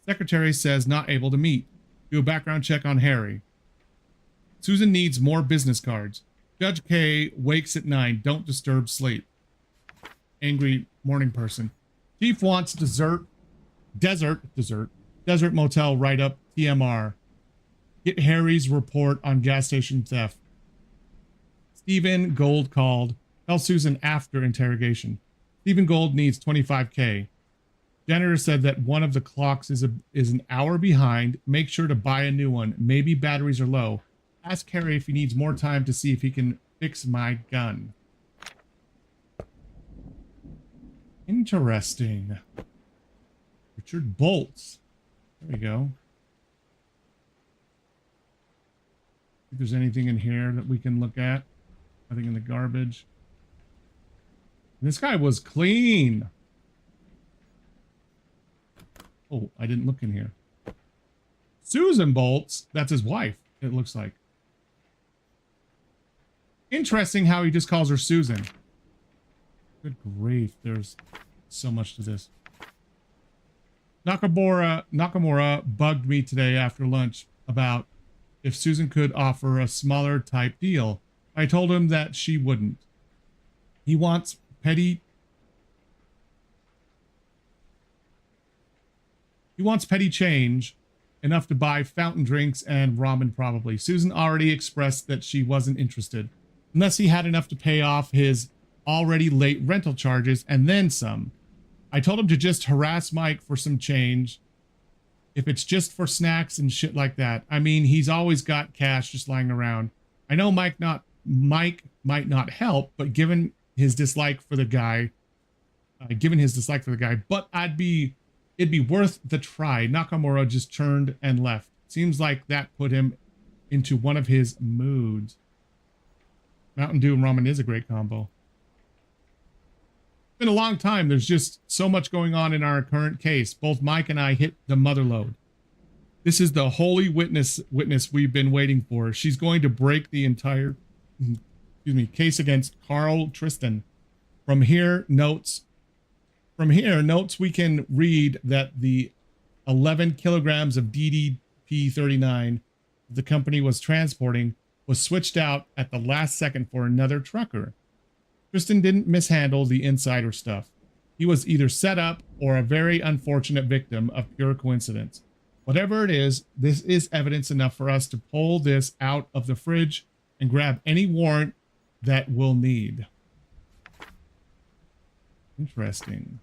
Speaker 1: Secretary says not able to meet. Do a background check on Harry. Susan needs more business cards. Judge K wakes at 9. Don't disturb sleep. Angry morning person. Chief wants desert motel write up TMR. Get Harry's report on gas station theft. Stephen Gold called. Tell Susan after interrogation. Stephen Gold needs 25K. Janitor said that one of the clocks is an hour behind. Make sure to buy a new one. Maybe batteries are low. Ask Harry if he needs more time to see if he can fix my gun. Interesting. Richard Bolts. There we go. If there's anything in here that we can look at. Nothing in the garbage. This guy was clean. Oh, I didn't look in here. Susan Bolts, that's his wife, it looks like. Interesting how he just calls her Susan. Good grief, there's so much to this. Nakamura bugged me today after lunch about if Susan could offer a smaller type deal. I told him that she wouldn't. He wants petty change, enough to buy fountain drinks and ramen probably. Susan already expressed that she wasn't interested, unless he had enough to pay off his already late rental charges and then some. I told him to just harass Mike for some change, if it's just for snacks and shit like that. I mean, he's always got cash just lying around. I know Mike might not help, but given his dislike for the guy, but it'd be worth the try. Nakamura just turned and left. Seems like that put him into one of his moods. Mountain Dew and ramen is a great combo. It's been a long time. There's just so much going on in our current case. Both Mike and I hit the mother lode. This is the holy witness we've been waiting for. She's going to break the entire case against Carl Tristan. From here, notes we can read that the 11 kilograms of DDP-39 the company was transporting was switched out at the last second for another trucker. Tristan didn't mishandle the insider stuff. He was either set up or a very unfortunate victim of pure coincidence. Whatever it is, this is evidence enough for us to pull this out of the fridge and grab any warrant that we'll need. Interesting.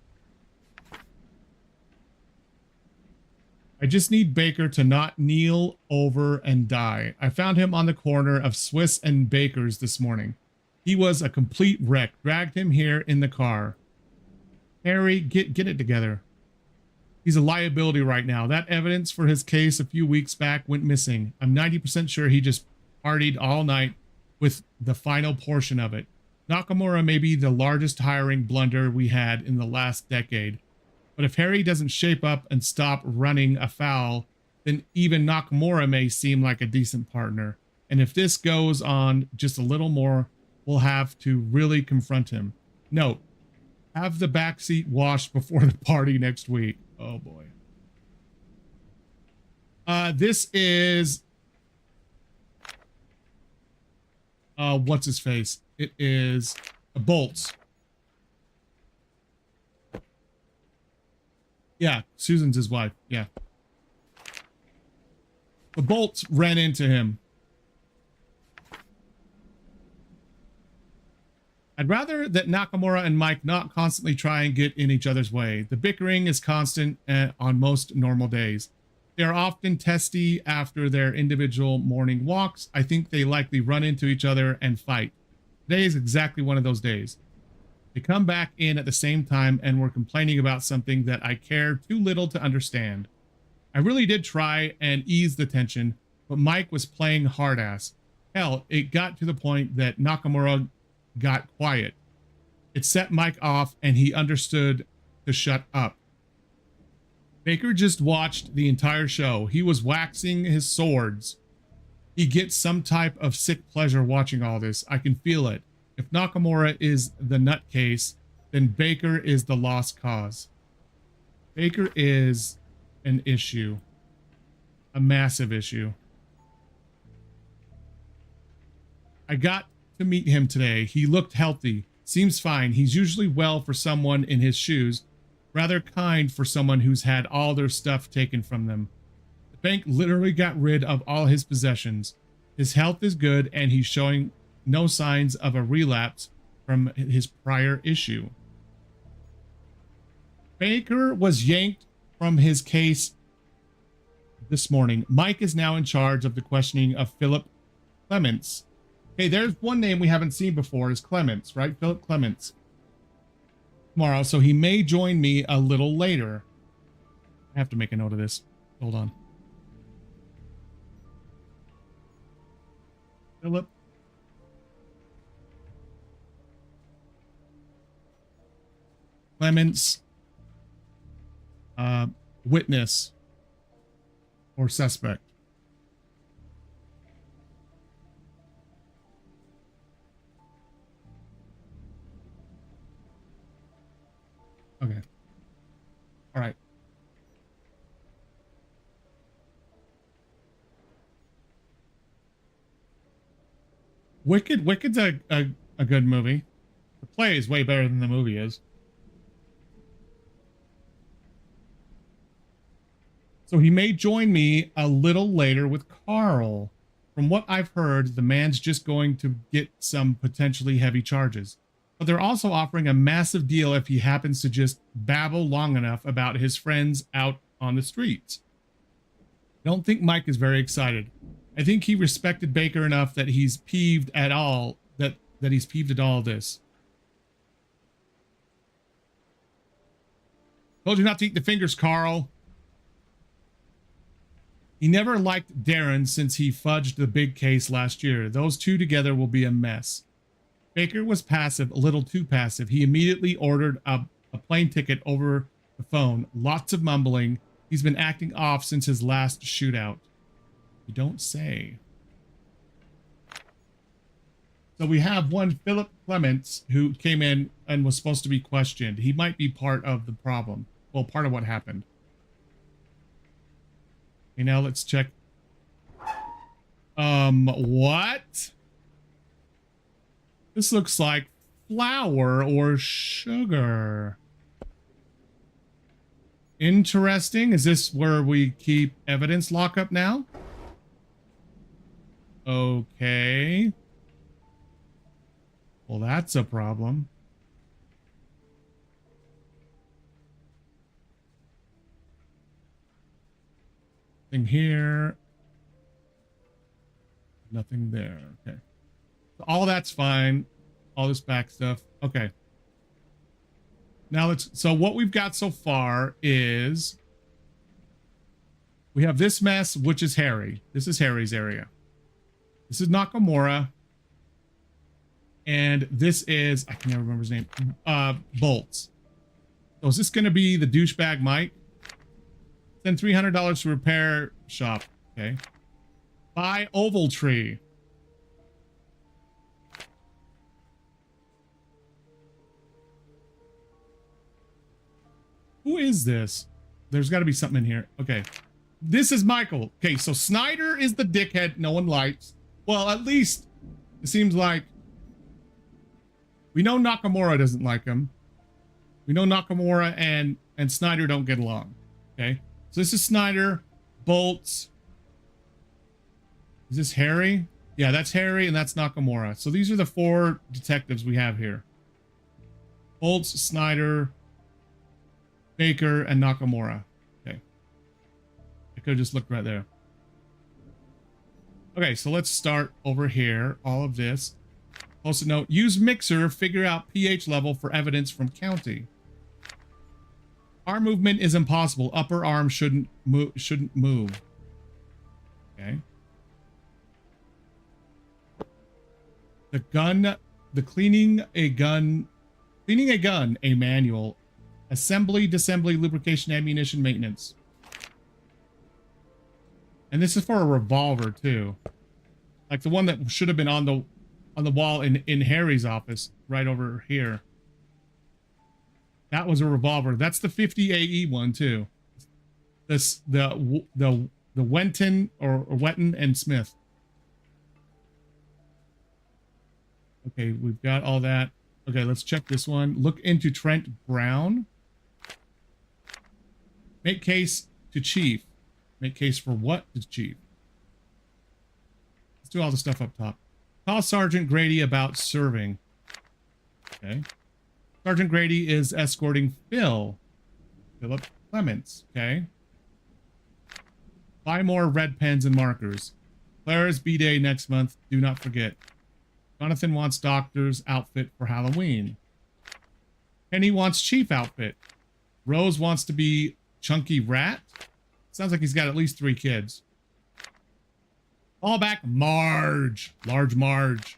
Speaker 1: I just need Baker to not kneel over and die. I found him on the corner of Swiss and Baker's this morning. He was a complete wreck. Dragged him here in the car. Harry, get it together. He's a liability right now. That evidence for his case a few weeks back went missing. I'm 90% sure he just partied all night with the final portion of it. Nakamura may be the largest hiring blunder we had in the last decade. But if Harry doesn't shape up and stop running afoul, then even Nakamura may seem like a decent partner. And if this goes on just a little more, we'll have to really confront him. Note, have the backseat washed before the party next week. Oh boy. This is what's his face? It is Bolts. Yeah, Susan's his wife. Yeah. The Bolts ran into him. I'd rather that Nakamura and Mike not constantly try and get in each other's way. The bickering is constant on most normal days. They are often testy after their individual morning walks. I think they likely run into each other and fight. Today is exactly one of those days. They come back in at the same time and were complaining about something that I care too little to understand. I really did try and ease the tension, but Mike was playing hard ass. Hell, it got to the point that Nakamura got quiet. It set Mike off and he understood to shut up. Baker just watched the entire show. He was waxing his swords. He gets some type of sick pleasure watching all this. I can feel it. If Nakamura is the nutcase, then Baker is the lost cause. Baker is an issue. A massive issue. I got to meet him today. He looked healthy. Seems fine. He's usually well for someone in his shoes. Rather kind for someone who's had all their stuff taken from them. The bank literally got rid of all his possessions. His health is good and he's showing no signs of a relapse from his prior issue. Baker was yanked from his case this morning. Mike is now in charge of the questioning of Philip Clements. Okay, there's one name we haven't seen before is Clements, right? Philip Clements. Tomorrow, so he may join me a little later. I have to make a note of this. Hold on. Philip Clements. witness or suspect. Okay. All right. Wicked's a good movie. The play is way better than the movie is. So he may join me a little later with Carl. From what I've heard, the man's just going to get some potentially heavy charges. But they're also offering a massive deal if he happens to just babble long enough about his friends out on the streets. Don't think Mike is very excited. I think he respected Baker enough that he's peeved at all that he's peeved at all this. Told you not to eat the fingers, Carl. He never liked Darren since he fudged the big case last year. Those two together will be a mess. Baker was passive, a little too passive. He immediately ordered a plane ticket over the phone. Lots of mumbling. He's been acting off since his last shootout. You don't say. So we have one Philip Clements who came in and was supposed to be questioned. He might be part of the problem. Well, part of what happened. Okay, now let's check. What? This looks like flour or sugar. Interesting. Is this where we keep evidence lockup now? Okay. Well, that's a problem. Nothing here. Nothing there. Okay. So all that's fine. All this back stuff. Okay. Now so what we've got so far is we have this mess, which is Harry. This is Harry's area. This is Nakamura. And this is, I can never remember his name, Bolts. So is this going to be the douchebag Mike? Send $300 to repair shop. Okay. Buy Oval Tree. Who is this? There's got to be something in here. Okay. This is Michael. Okay, so Snyder is the dickhead no one likes. Well, at least it seems like we know Nakamura doesn't like him. We know Nakamura and Snyder don't get along. Okay. So this is Snyder, Bolts. Is this Harry? Yeah, that's Harry and that's Nakamura. So these are the four detectives we have here. Bolts, Snyder, Baker, and Nakamura. Okay. I could have just looked right there. Okay, so let's start over here. All of this. Post-it note. Use mixer. Figure out pH level for evidence from county. Arm movement is impossible. Upper arm shouldn't move. Okay. Cleaning a gun, a manual. Assembly, disassembly, lubrication, ammunition, maintenance. And this is for a revolver too. Like the one that should have been on the wall in Harry's office right over here. That was a revolver. That's the 50 AE one too. This the Wenton or Wetton and Smith. Okay, we've got all that. Okay, let's check this one. Look into Trent Brown. Make case to chief. Make case for what to chief? Let's do all the stuff up top. Call Sergeant Grady about serving. Okay. Sergeant Grady is escorting Philip Clements. Okay. Buy more red pens and markers. Clara's B-Day next month. Do not forget. Jonathan wants doctor's outfit for Halloween. Penny wants chief outfit. Rose wants to be Chunky Rat. Sounds like he's got at least 3 kids. Call back Marge. Large Marge.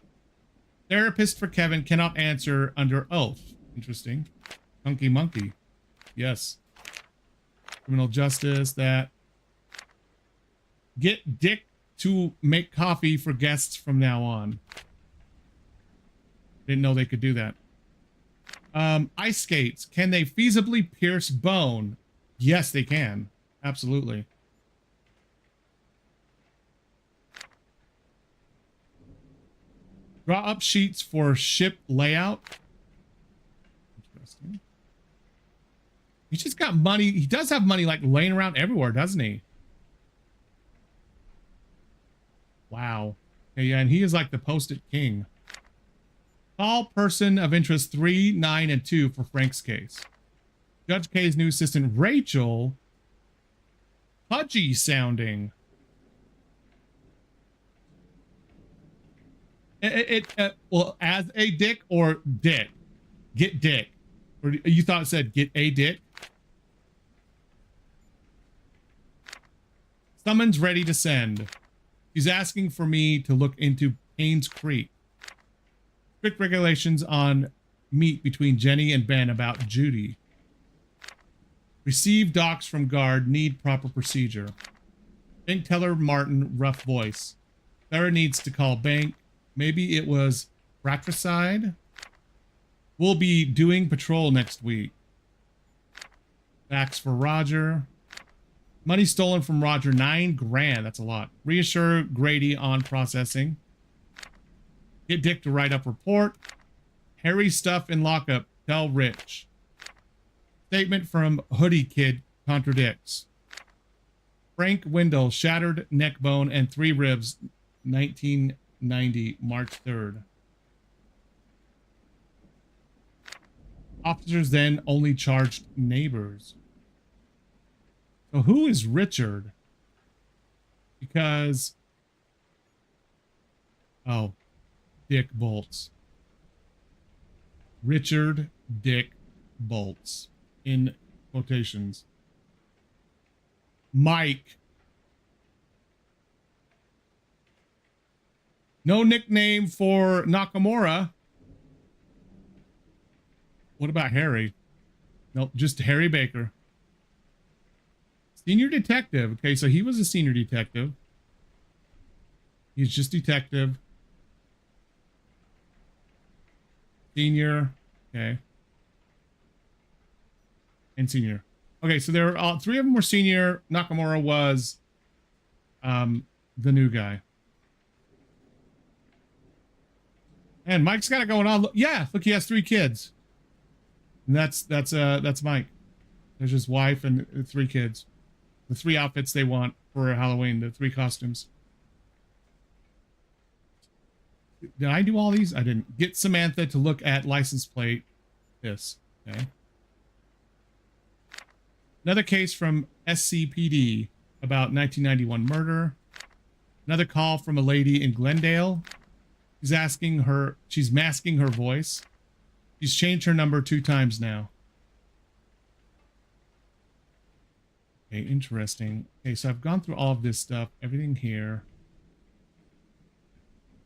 Speaker 1: Therapist for Kevin cannot answer under oath. Interesting. Chunky Monkey. Yes. Criminal justice, that. Get Dick to make coffee for guests from now on. Didn't know they could do that. Ice skates. Can they feasibly pierce bone? Yes, they can. Absolutely. Draw up sheets for ship layout. Interesting. He's just got money. He does have money like laying around everywhere, doesn't he? Wow. Okay, yeah, and he is like the post-it king. Call person of interest 3, 9, and 2 for Frank's case. Judge K's new assistant, Rachel. Pudgy sounding. Well, as a dick or dick? Get dick. Or you thought it said get a dick? Summons ready to send. She's asking for me to look into Payne's Creek. Strict regulations on meet between Jenny and Ben about Judy. Receive docs from guard. Need proper procedure. Bank teller Martin, rough voice. Sarah needs to call bank. Maybe it was fratricide. We'll be doing patrol next week. Facts for Roger. Money stolen from Roger, $9 grand. That's a lot. Reassure Grady on processing. Get Dick to write up report. Harry stuff in lockup. Tell Rich. Statement from Hoodie Kid contradicts. Frank Wendell, shattered neck bone and 3 ribs, 1990, March 3rd. Officers then only charged neighbors. So who is Richard? Because... oh. Dick Bolts. Richard Dick Bolts. In quotations. Mike. No nickname for Nakamura. What about Harry? Nope, just Harry Baker. Senior detective. Okay, so he was a senior detective. He's just detective. Senior. Okay. And senior. Okay, so there are 3 of them were senior. Nakamura was the new guy. And Mike's got it going on. Yeah, look, he has 3 kids. And that's Mike. There's his wife and 3 kids. The 3 outfits they want for Halloween, the 3 costumes. Did I do all these? I didn't. Get Samantha to look at license plate. This. Okay. Another case from SCPD about 1991 murder. Another call from a lady in Glendale. She's masking her voice. She's changed her number 2 times now. Okay, interesting. Okay, so I've gone through all of this stuff, everything here.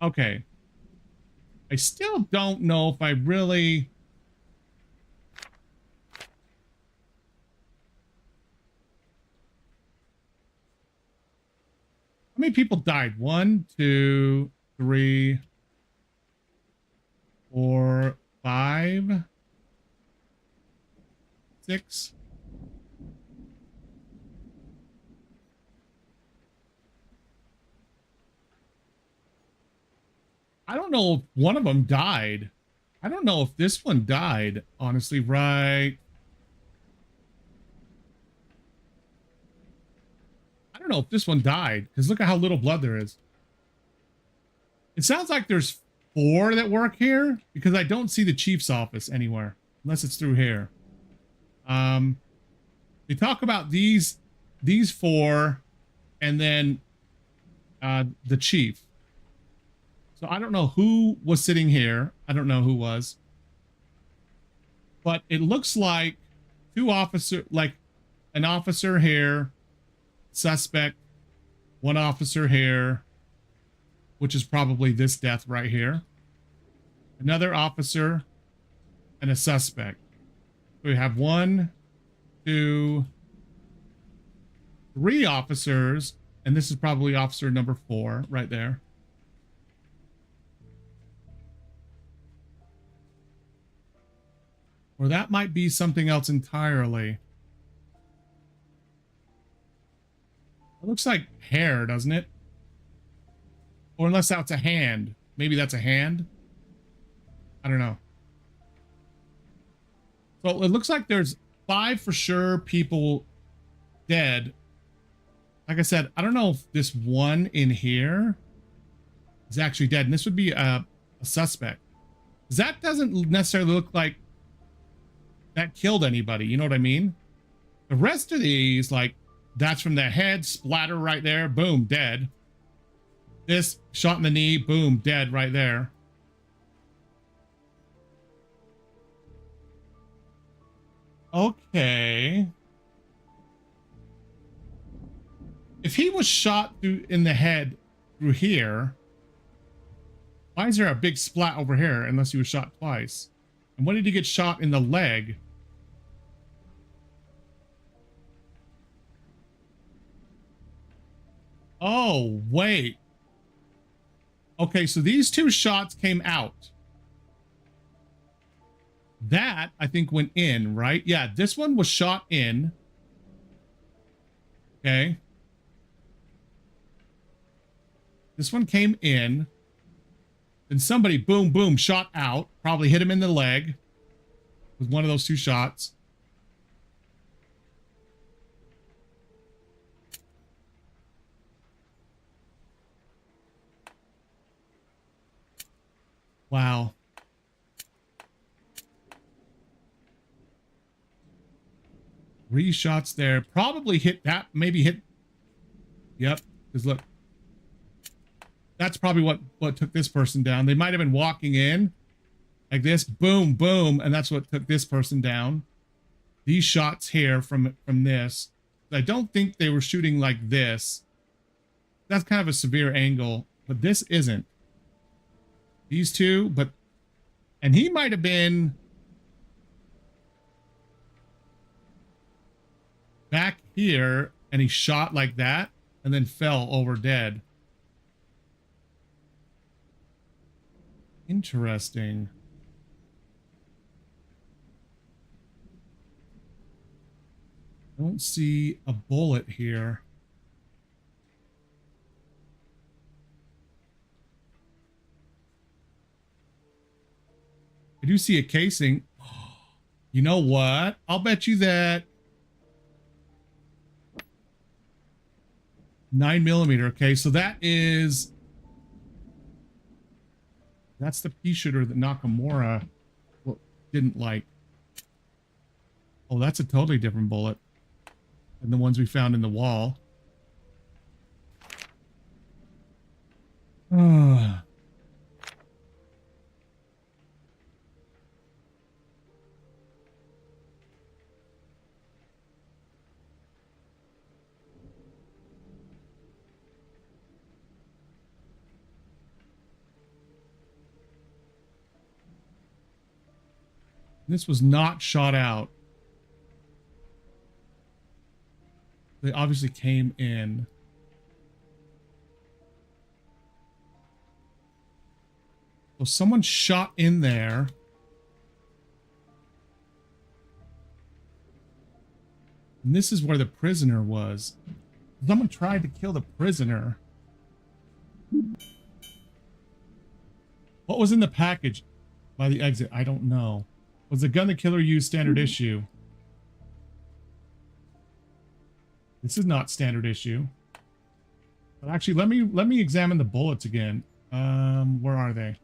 Speaker 1: Okay. I still don't know if I really... how many people died? 1, 2, 3, 4, 5, 6. I don't know if one of them died. I don't know if this one died, honestly, right? I don't know if this one died, because look at how little blood there is. It sounds like there's 4 that work here, because I don't see the chief's office anywhere, unless it's through here. They talk about these 4, and then the chief. So I don't know who was sitting here. I don't know who was. But it looks like 2 officers, like an officer here, suspect, 1 officer here, which is probably this death right here. Another officer and a suspect. So we have 1, 2, 3 officers, and this is probably officer number 4 right there. Or that might be something else entirely. It looks like hair, doesn't it? Or unless that's a hand. Maybe that's a hand. I don't know. So it looks like there's 5 for sure people dead. Like I said, I don't know if this one in here is actually dead. And this would be a suspect. That doesn't necessarily look like that killed anybody. You know what I mean? The rest of these, like, that's from the head, splatter right there. Boom, dead. This, shot in the knee. Boom, dead right there. Okay. If he was shot through in the head through here, why is there a big splat over here unless he was shot twice? And when did he get shot in the leg? Oh, wait. Okay, so these 2 shots came out. That, I think, went in, right? Yeah, this one was shot in. Okay. This one came in. Then somebody, boom, boom, shot out. Probably hit him in the leg with one of those 2 shots. Wow. Three shots there. Probably hit that. Maybe hit. Yep. Because look. That's probably what took this person down. They might have been walking in like this. Boom, boom. And that's what took this person down. These shots here from this. I don't think they were shooting like this. That's kind of a severe angle. But this isn't. These 2. But. And he might have been back here. And he shot like that. And then fell over dead. Interesting. Don't see a bullet here. I do see a casing. You know what? I'll bet you that 9mm. Okay, so that is... That's the pea shooter that Nakamura didn't like. Oh, that's a totally different bullet than the ones we found in the wall. This was not shot out. They obviously came in. So someone shot in there. And this is where the prisoner was. Someone tried to kill the prisoner. What was in the package by the exit? I don't know. Was the gun the killer used standard issue? This is not standard issue. But actually, let me examine the bullets again. Where are they?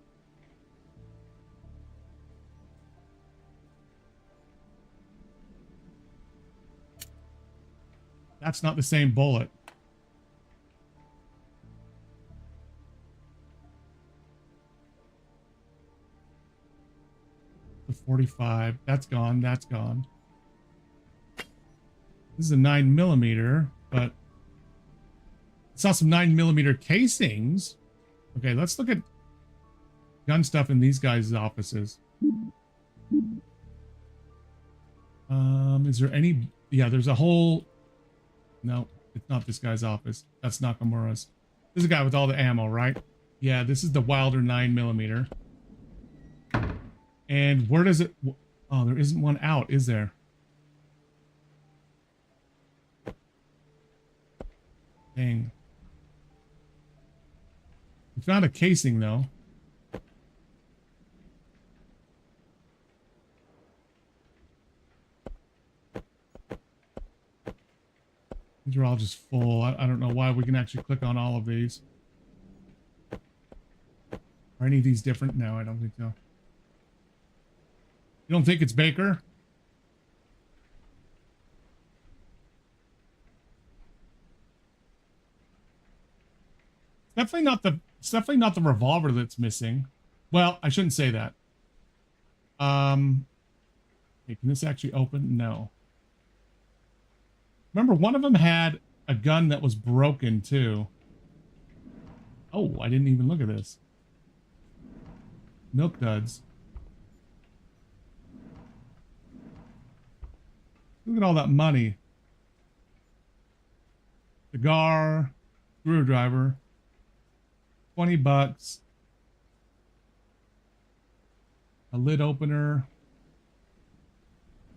Speaker 1: That's not the same bullet. The 45. That's gone. That's gone. This is a 9mm, but I saw some 9mm casings. Okay, let's look at gun stuff in these guys' offices. Is there any... Yeah, there's a whole... No, It's not this guy's office. That's Nakamura's. This is the guy with all the ammo, right? Yeah, this is the Wilder 9mm. And where does it... Oh, there isn't one out, is there? Dang. We found a casing, though. These are all just full. I don't know why we can actually click on all of these. Are any of these different? No, I don't think so. You don't think it's Baker? It's definitely not the revolver that's missing. Well, I shouldn't say that. Hey, can this actually open? No. Remember, one of them had a gun that was broken too. Oh, I didn't even look at this. Milk duds. Look at all that money. Cigar, screwdriver, $20. A lid opener.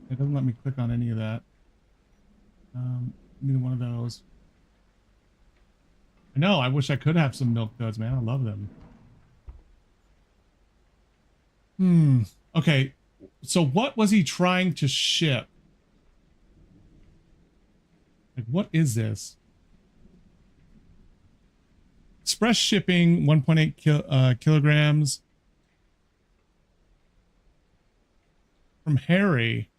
Speaker 1: It doesn't let me click on any of that. Neither one of those. I know, I wish I could have some milk duds, man. I love them. Okay. So what was he trying to ship? Like, what is this? Express shipping, 1.8 kilograms. From Harry.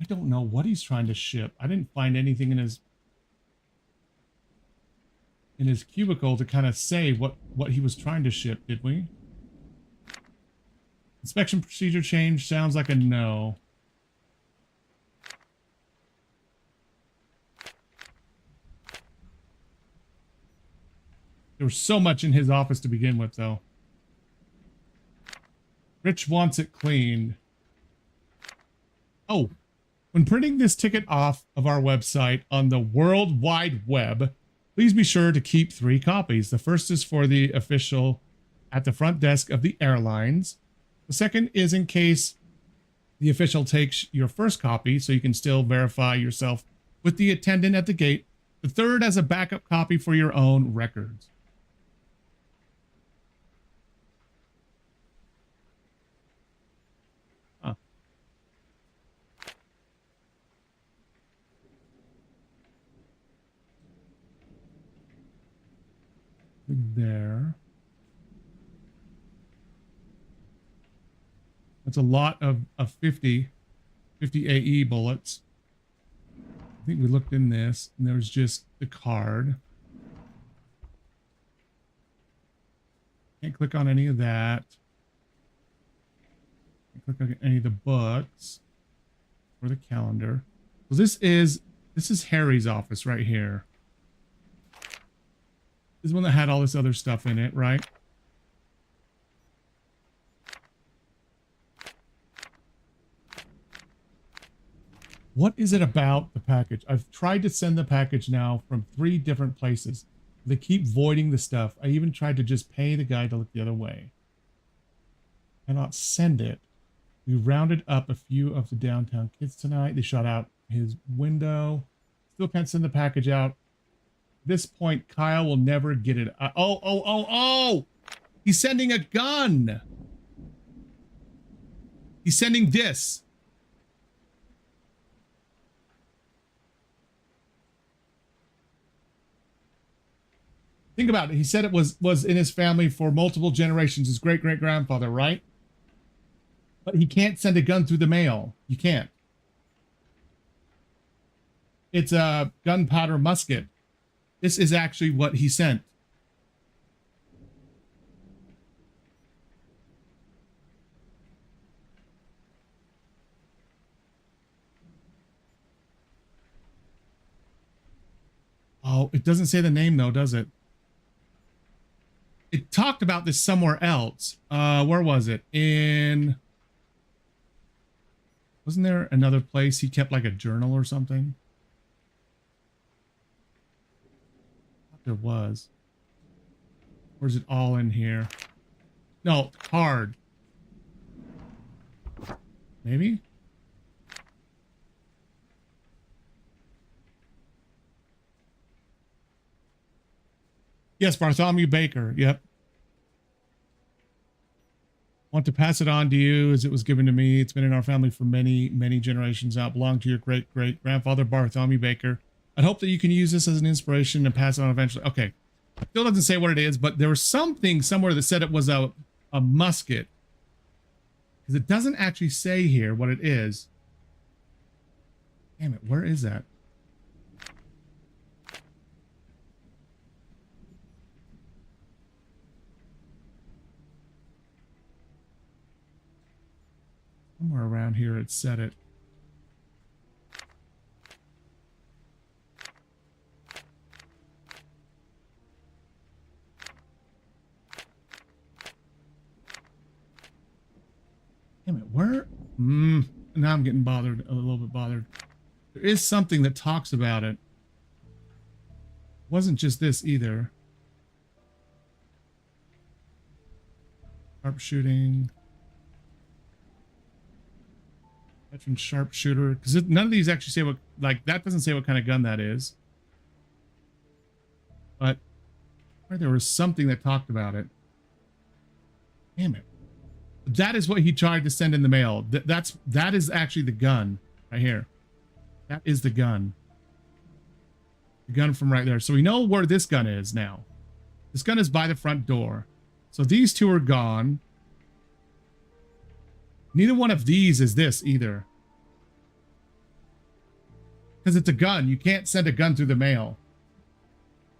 Speaker 1: I don't know what he's trying to ship. I didn't find anything in his cubicle to kind of say what he was trying to ship, did we? Inspection procedure change sounds like a no. There was so much in his office to begin with, though. Rich wants it cleaned. Oh, when printing this ticket off of our website on the World Wide Web, please be sure to keep 3 copies. The first is for the official at the front desk of the airlines. The second is in case the official takes your first copy, so you can still verify yourself with the attendant at the gate. The third as a backup copy for your own records. There. That's a lot of 50 AE bullets. I think we looked in this, and there was just the card. Can't click on any of that. Can't click on any of the books or the calendar. So this is Harry's office right here. This is one that had all this other stuff in it, right? What is it about the package? I've tried to send the package now from 3 different places. They keep voiding the stuff. I even tried to just pay the guy to look the other way. Cannot send it. We rounded up a few of the downtown kids tonight. They shot out his window. Still can't send the package out. At this point, Kyle will never get it. Oh! He's sending a gun. He's sending this. Think about it. He said it was in his family for multiple generations, his great-great-grandfather, right? But he can't send a gun through the mail. You can't. It's a gunpowder musket. This is actually what he sent. Oh, it doesn't say the name though, does it? It talked about this somewhere else. Where was it? In Wasn't there another place he kept like a journal or something? I thought there was. Or is it all in here? No, card. Maybe? Yes, Bartholomew Baker. Yep. Want to pass it on to you as it was given to me. It's been in our family for many, many generations now. It belonged to your great-great-grandfather, Bartholomew Baker. I hope that you can use this as an inspiration and pass it on eventually. Okay. Still doesn't say what it is, but there was something somewhere that said it was a musket. Because it doesn't actually say here what it is. Damn it, where is that? Somewhere around here it said it. Damn it, where? Now I'm getting bothered, a little bit bothered. There is something that talks about it. It wasn't just this either. Sharpshooting. Veteran sharpshooter. Because none of these actually say what, like, that doesn't say what kind of gun that is. But there was something that talked about it. Damn it. That is what he tried to send in the mail. That is actually the gun right here. That is the gun. The gun from right there. So we know where this gun is now. This gun is by the front door. So these two are gone. Neither one of these is this either. Because it's a gun. You can't send a gun through the mail.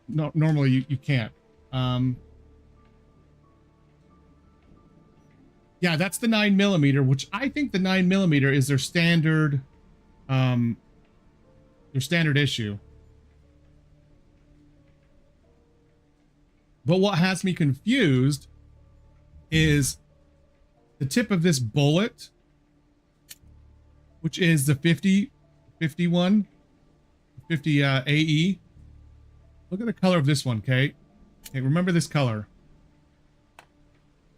Speaker 1: No, normally you can't. Yeah, that's the 9mm, which I think the 9mm is their standard issue. But what has me confused is the tip of this bullet, which is the 50 AE. Look at the color of this one, Kate. Okay, remember this color.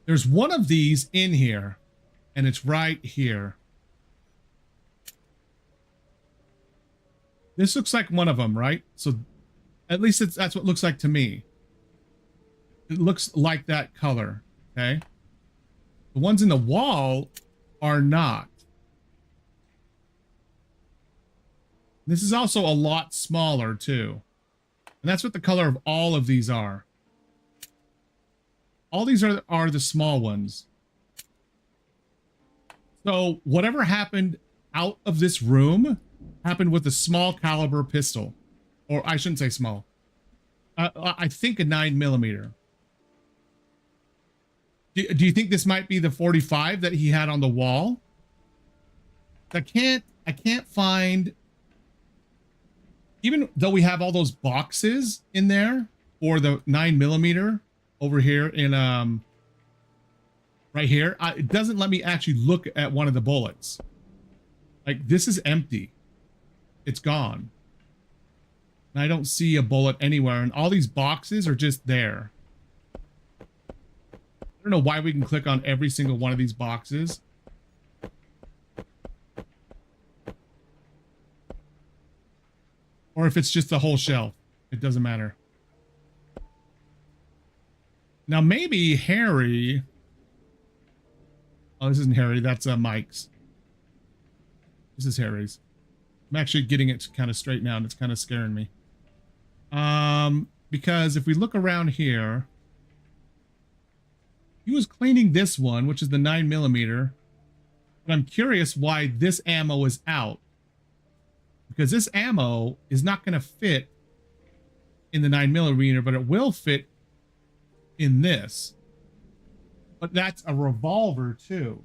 Speaker 1: There's one of these in here, and it's right here. This looks like one of them, right? So at least that's what it looks like to me. It looks like that color, okay? The ones in the wall are not. This is also a lot smaller, too. And that's what the color of all of these are. All these are the small ones. So whatever happened out of this room happened with a small caliber pistol. Or I shouldn't say small. I think a 9mm. Do you think this might be the 45 that he had on the wall? I can't find, even though we have all those boxes in there for the 9mm over here in right here, it doesn't let me actually look at one of the bullets. Like, this is empty. It's gone. And I don't see a bullet anywhere, and all these boxes are just there. I don't know why we can click on every single one of these boxes. Or if it's just the whole shelf. It doesn't matter. Now maybe Harry... Oh, this isn't Harry. That's Mike's. This is Harry's. I'm actually getting it kind of straight now, and it's kind of scaring me. Because if we look around here... He was cleaning this one, which is the 9mm. But I'm curious why this ammo is out. Because this ammo is not going to fit in the 9mm, but it will fit in this. But that's a revolver, too.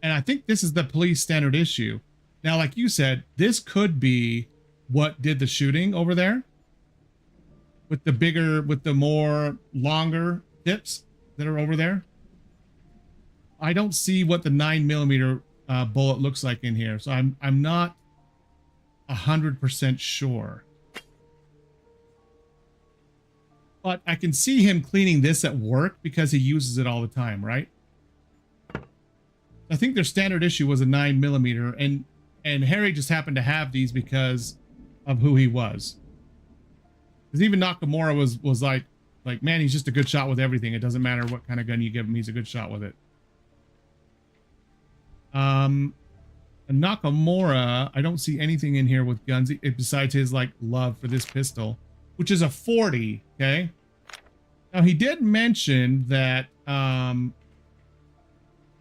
Speaker 1: And I think this is the police standard issue. Now, like you said, this could be what did the shooting over there. With the bigger, with the more longer tips that are over there. I don't see what the 9mm bullet looks like in here, so I'm not 100% sure. But I can see him cleaning this at work because he uses it all the time, right? I think their standard issue was a 9mm, and Harry just happened to have these because of who he was. Because even Nakamura was like, man, he's just a good shot with everything. It doesn't matter what kind of gun you give him, he's a good shot with it. And Nakamura, I don't see anything in here with guns besides his like love for this pistol, which is a 40. Okay. Now he did mention that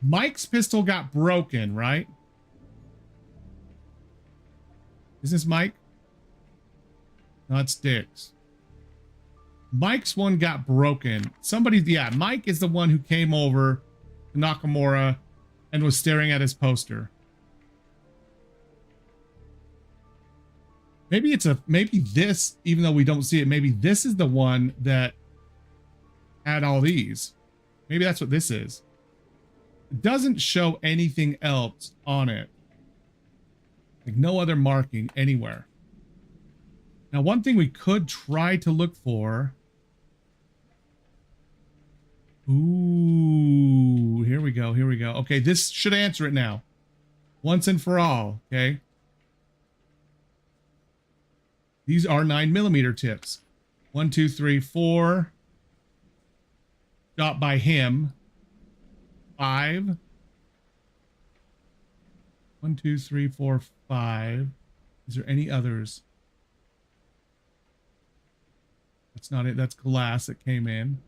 Speaker 1: Mike's pistol got broken, right? Is this Mike? No, it's Dick's. Mike's one got broken. Yeah, Mike is the one who came over to Nakamura and was staring at his poster. Maybe this, even though we don't see it, maybe this is the one that had all these. Maybe that's what this is. It doesn't show anything else on it. Like no other marking anywhere. Now, one thing we could try to look for. Ooh, here we go. Here we go. Okay, this should answer it now. Once and for all, okay? These are 9mm tips. 1, 2, 3, 4. Shot by him. 5. 1, 2, 3, 4, 5. Is there any others? That's not it. That's glass that came in.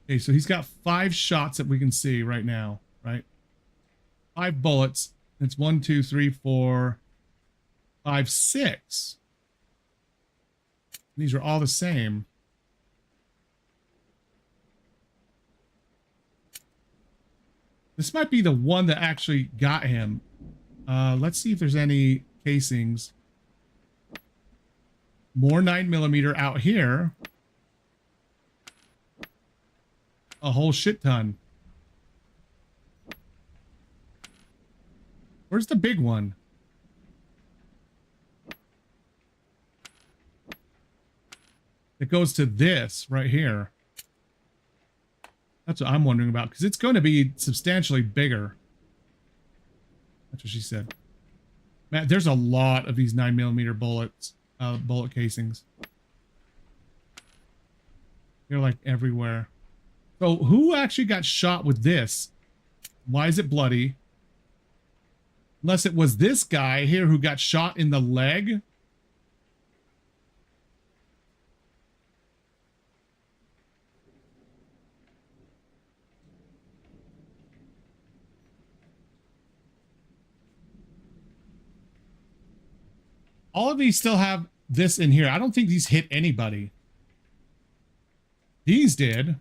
Speaker 1: Okay, so he's got 5 shots that we can see right now, right? 5 bullets. It's 1, 2, 3, 4, 5, 6. These are all the same. This might be the one that actually got him. Let's see if there's any casings. More 9mm out here. A whole shit ton. Where's the big one? It goes to this right here. That's what I'm wondering about, because it's going to be substantially bigger. That's what she said. Matt, there's a lot of these 9mm bullets, bullet casings. They're like everywhere. So who actually got shot with this? Why is it bloody? Unless it was this guy here who got shot in the leg. All of these still have this in here. I don't think these hit anybody. These did. At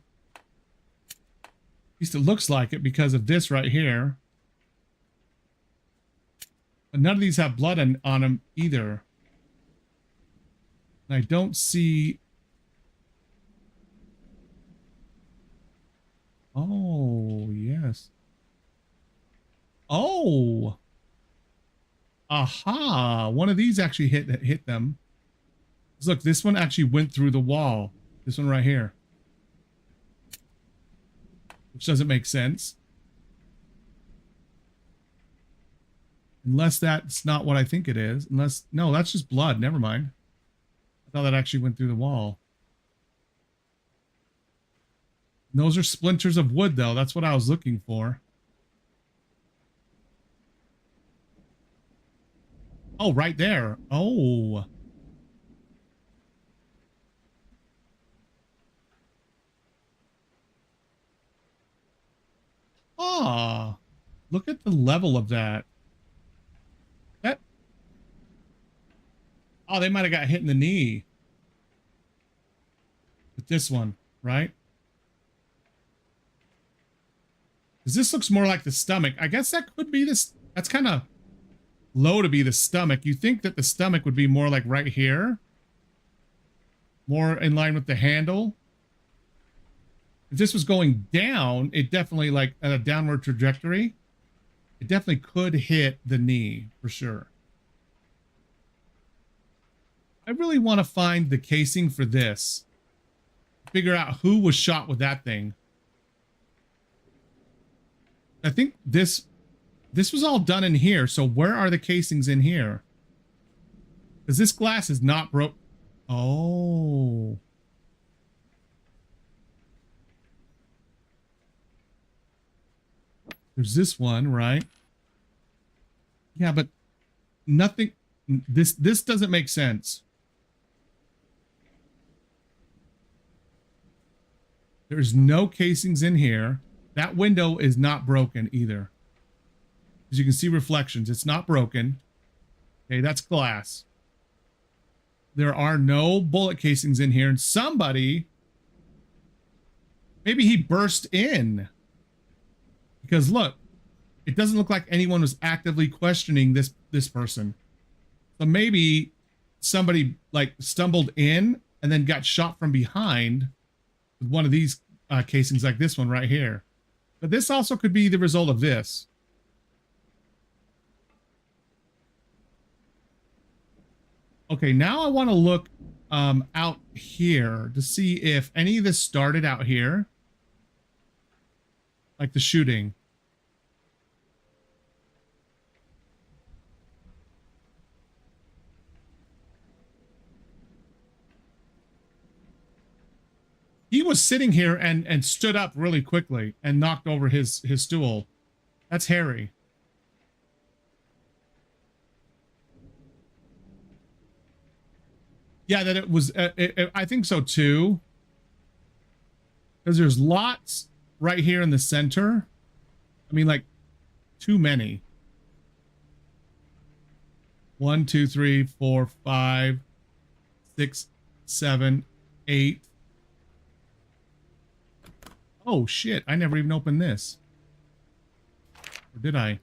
Speaker 1: least it looks like it because of this right here. But none of these have blood on them either. And I don't see... Oh, yes. Oh! Aha! One of these actually hit them. Look, this one actually went through the wall. This one right here. Which doesn't make sense. Unless that's not what I think it is. Unless... No, that's just blood. Never mind. I thought that actually went through the wall. And those are splinters of wood, though. That's what I was looking for. Oh, right there. Oh. Ah. Look at the level of that. Oh, they might have got hit in the knee. With this one, right? Because this looks more like the stomach. I guess that could be this. That's kind of low to be the stomach. You think that the stomach would be more like right here? more in line with the handle. If this was going down, it definitely, like at a downward trajectory, it definitely could hit the knee for sure. I really want to find the casing for this. Figure out who was shot with that thing. I think this was all done in here. So where are the casings in here? Because this glass is not broke. Oh. There's this one, right? Yeah, but nothing. This doesn't make sense. There's no casings in here. That window is not broken either. As you can see reflections, it's not broken. Okay, that's glass. There are no bullet casings in here. And somebody, maybe he burst in. Because look, it doesn't look like anyone was actively questioning this person. So maybe somebody like stumbled in and then got shot from behind with one of these casings like this one right here. But this also could be the result of this. Okay, now I want to look out here to see if any of this started out here. Like the shooting. He was sitting here and stood up really quickly and knocked over his stool. That's Harry. Yeah, that it was. I think so too. Because there's lots right here in the center. I mean, like, too many. 1, 2, 3, 4, 5, 6, 7, 8. Oh shit! I never even opened this. Or did I?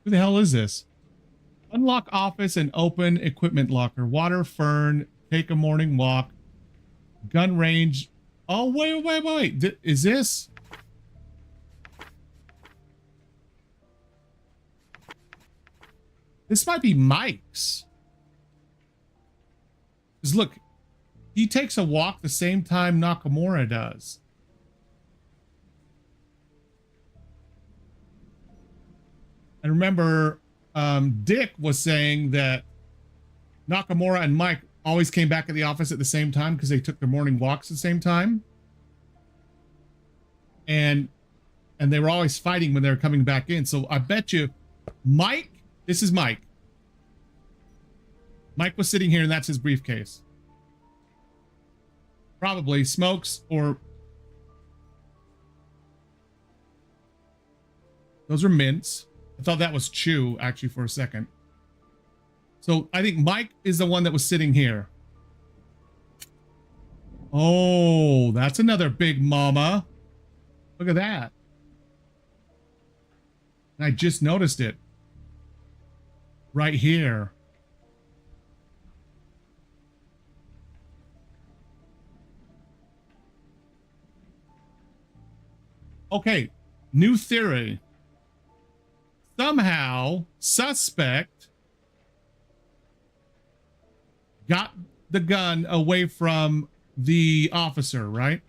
Speaker 1: Who the hell is this? Unlock office and open equipment locker. Water, fern, take a morning walk. Gun range. Oh, wait. Is this? This might be Mike's. Because look, he takes a walk the same time Nakamura does. And remember, Dick was saying that Nakamura and Mike always came back at the office at the same time because they took their morning walks at the same time. And they were always fighting when they were coming back in. So I bet you Mike, this is Mike. Mike was sitting here and that's his briefcase. Probably smokes or... Those are mints. I thought that was Chew, actually, for a second. So I think Mike is the one that was sitting here. Oh, that's another big mama. Look at that. And I just noticed it. Right here. Okay, new theory. Somehow, suspect got the gun away from the officer, right?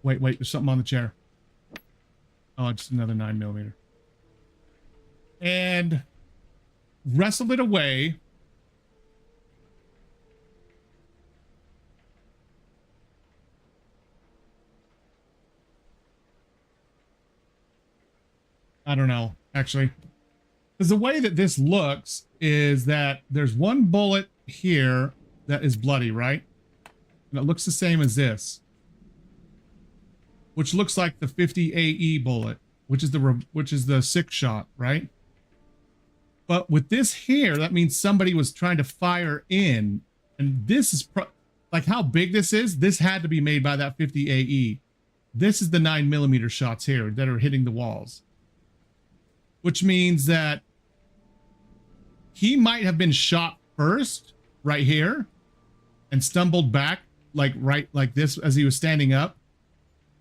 Speaker 1: Wait, there's something on the chair. Oh, just another 9mm. And wrestled it away. I don't know, actually. Because the way that this looks is that there's one bullet here that is bloody, right? And it looks the same as this. Which looks like the 50 AE bullet, which is the 6-shot, right? But with this here, that means somebody was trying to fire in. And this is, like how big this is, this had to be made by that 50 AE. This is the 9mm shots here that are hitting the walls. Which means that he might have been shot first, right here, and stumbled back like right like this as he was standing up,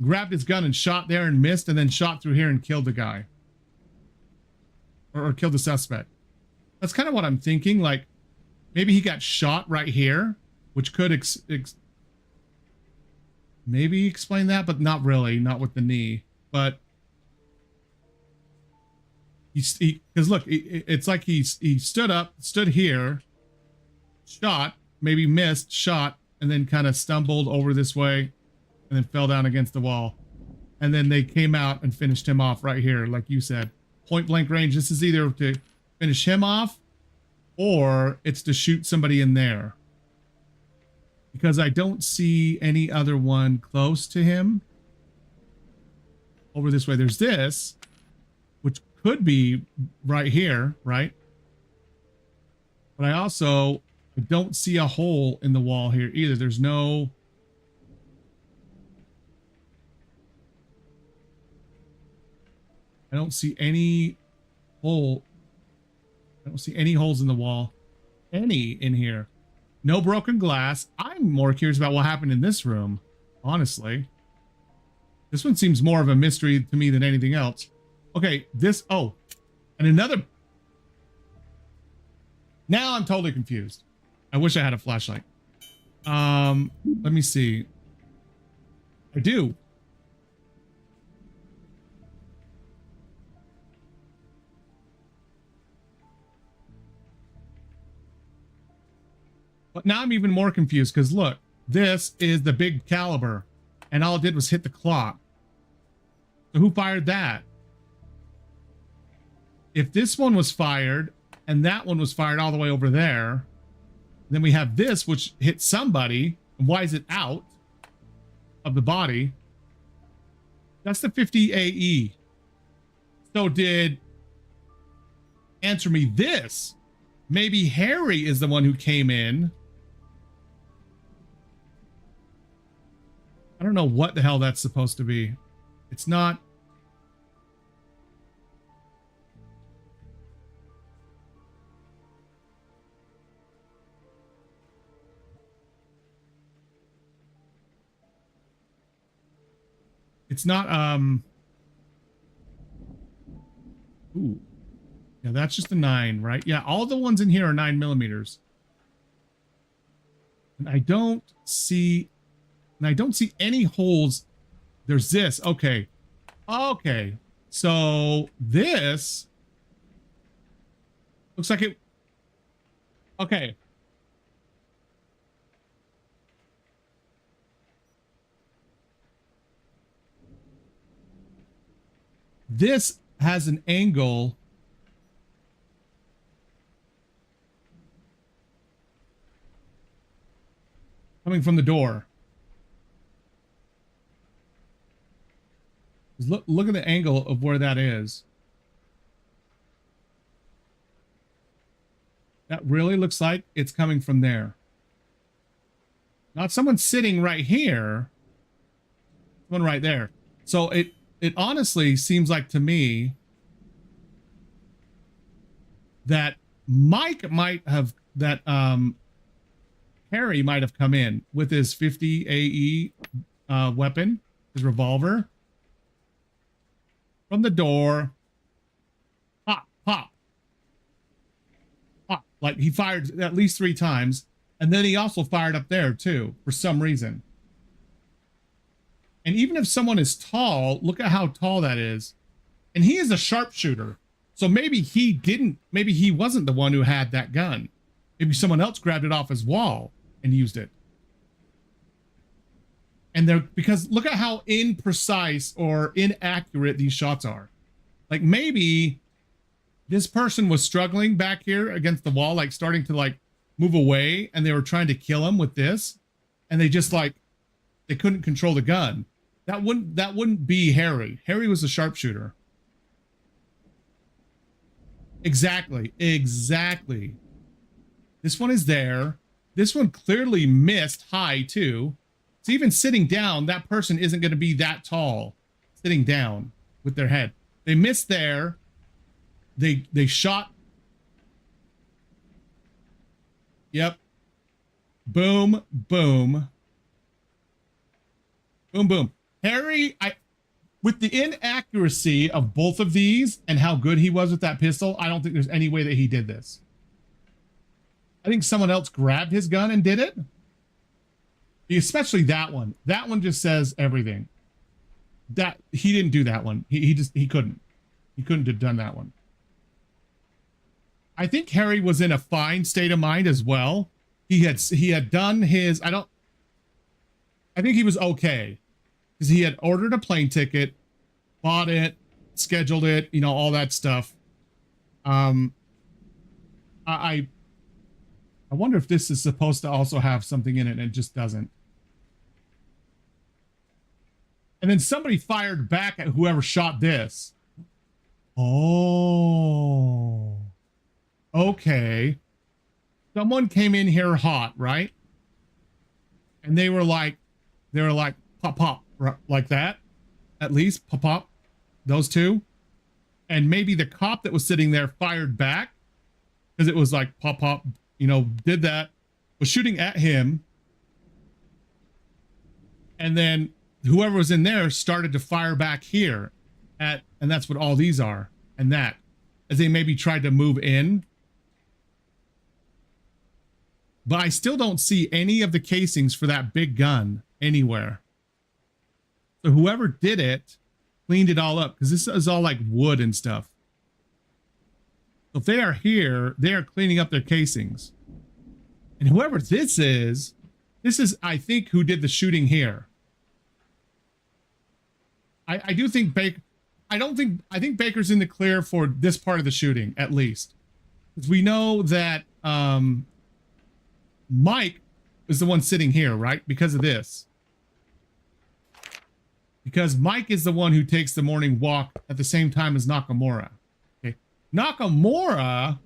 Speaker 1: grabbed his gun and shot there and missed, and then shot through here and killed the guy. Or killed the suspect. That's kind of what I'm thinking. Like, maybe he got shot right here, which could maybe explain that, but not really. Not with the knee. But because look, it's like he stood up, stood here, shot, maybe missed, shot, and then kind of stumbled over this way, and then fell down against the wall. And then they came out and finished him off right here, like you said. Point blank range. This is either to finish him off or it's to shoot somebody in there. Because I don't see any other one close to him. Over this way, there's this, which could be right here, right? But I don't see a hole in the wall here either. There's no... I don't see any hole. I don't see any holes in the wall. Any in here. No broken glass. I'm more curious about what happened in this room, honestly. This one seems more of a mystery to me than anything else. Okay, this... Oh, and another... Now I'm totally confused. I wish I had a flashlight. Let me see. I do. But now I'm even more confused because look, this is the big caliber and all it did was hit the clock. So who fired that? If this one was fired and that one was fired all the way over there, then we have this which hit somebody. And why is it out of the body? That's the 50 AE. So answer me this. Maybe Harry is the one who came in. I don't know what the hell that's supposed to be. It's not. It's not, ooh. Yeah, that's just a 9, right? Yeah, all the ones in here are 9mm. And I don't see any holes. There's this. Okay. Okay. So this looks like it. Okay. This has an angle coming from the door. Look at the angle of where that is. That really looks like it's coming from there. Not someone sitting right here. Someone right there. So it honestly seems like to me that Mike might have, that Harry might have come in with his 50 AE weapon, his revolver, from the door. Pop, pop, pop. Like he fired at least 3 times. And then he also fired up there too, for some reason. And even if someone is tall, look at how tall that is. And he is a sharpshooter. So maybe he wasn't the one who had that gun. Maybe someone else grabbed it off his wall and used it. And because look at how imprecise or inaccurate these shots are. Like maybe this person was struggling back here against the wall, like starting to like move away, and they were trying to kill him with this. And they just like, they couldn't control the gun. That wouldn't be Harry. Harry was a sharpshooter. Exactly. Exactly. This one is there. This one clearly missed high too. So even sitting down, that person isn't going to be that tall sitting down with their head. They missed there. They shot. Yep. Boom, boom. Boom, boom. Harry, with the inaccuracy of both of these and how good he was with that pistol, I don't think there's any way that he did this. I think someone else grabbed his gun and did it. Especially that one. That one just says everything. That he didn't do that one. He couldn't. He couldn't have done that one. I think Harry was in a fine state of mind as well. He had done his, I think he was okay. Because he had ordered a plane ticket, bought it, scheduled it, you know, all that stuff. I wonder if this is supposed to also have something in it and it just doesn't. And then somebody fired back at whoever shot this. Oh. Okay. Someone came in here hot, right? And they were like, pop, pop, like that. At least, pop, pop. Those two. And maybe the cop that was sitting there fired back. Because it was like, pop, pop, you know, did that. Was shooting at him. And then whoever was in there started to fire back here. And that's what all these are. And that. As they maybe tried to move in. But I still don't see any of the casings for that big gun anywhere. So whoever did it cleaned it all up, because this is all like wood and stuff. So if they are here, they are cleaning up their casings. And whoever this is, I think, who did the shooting here. I do think Baker, I think Baker's in the clear for this part of the shooting, at least. Because we know that Mike is the one sitting here, right? Because of this. Because Mike is the one who takes the morning walk at the same time as Nakamura. Okay. Nakamura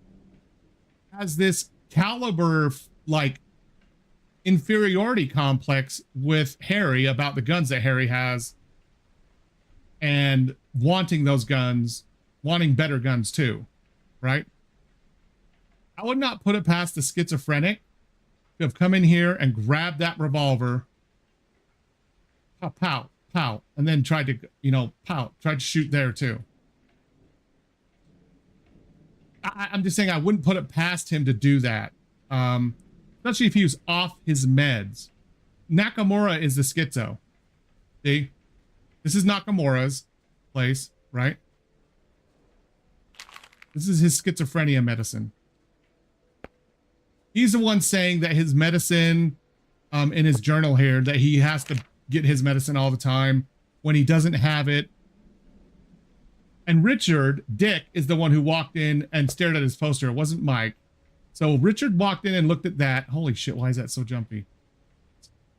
Speaker 1: has this caliber, like, inferiority complex with Harry about the guns that Harry has. And wanting those guns, wanting better guns too, right? I would not put it past the schizophrenic to have come in here and grabbed that revolver, pow, pow, pow, and then tried to, you know, pow, tried to shoot there too. I'm just saying I wouldn't put it past him to do that, especially if he was off his meds. Nakamura is the schizo. See? This is Nakamura's place, right? This is his schizophrenia medicine. He's the one saying that his medicine, in his journal here, that he has to get his medicine all the time. When he doesn't have it. And Richard, Dick, is the one who walked in and stared at his poster. It wasn't Mike. So Richard walked in and looked at that. Holy shit, why is that so jumpy?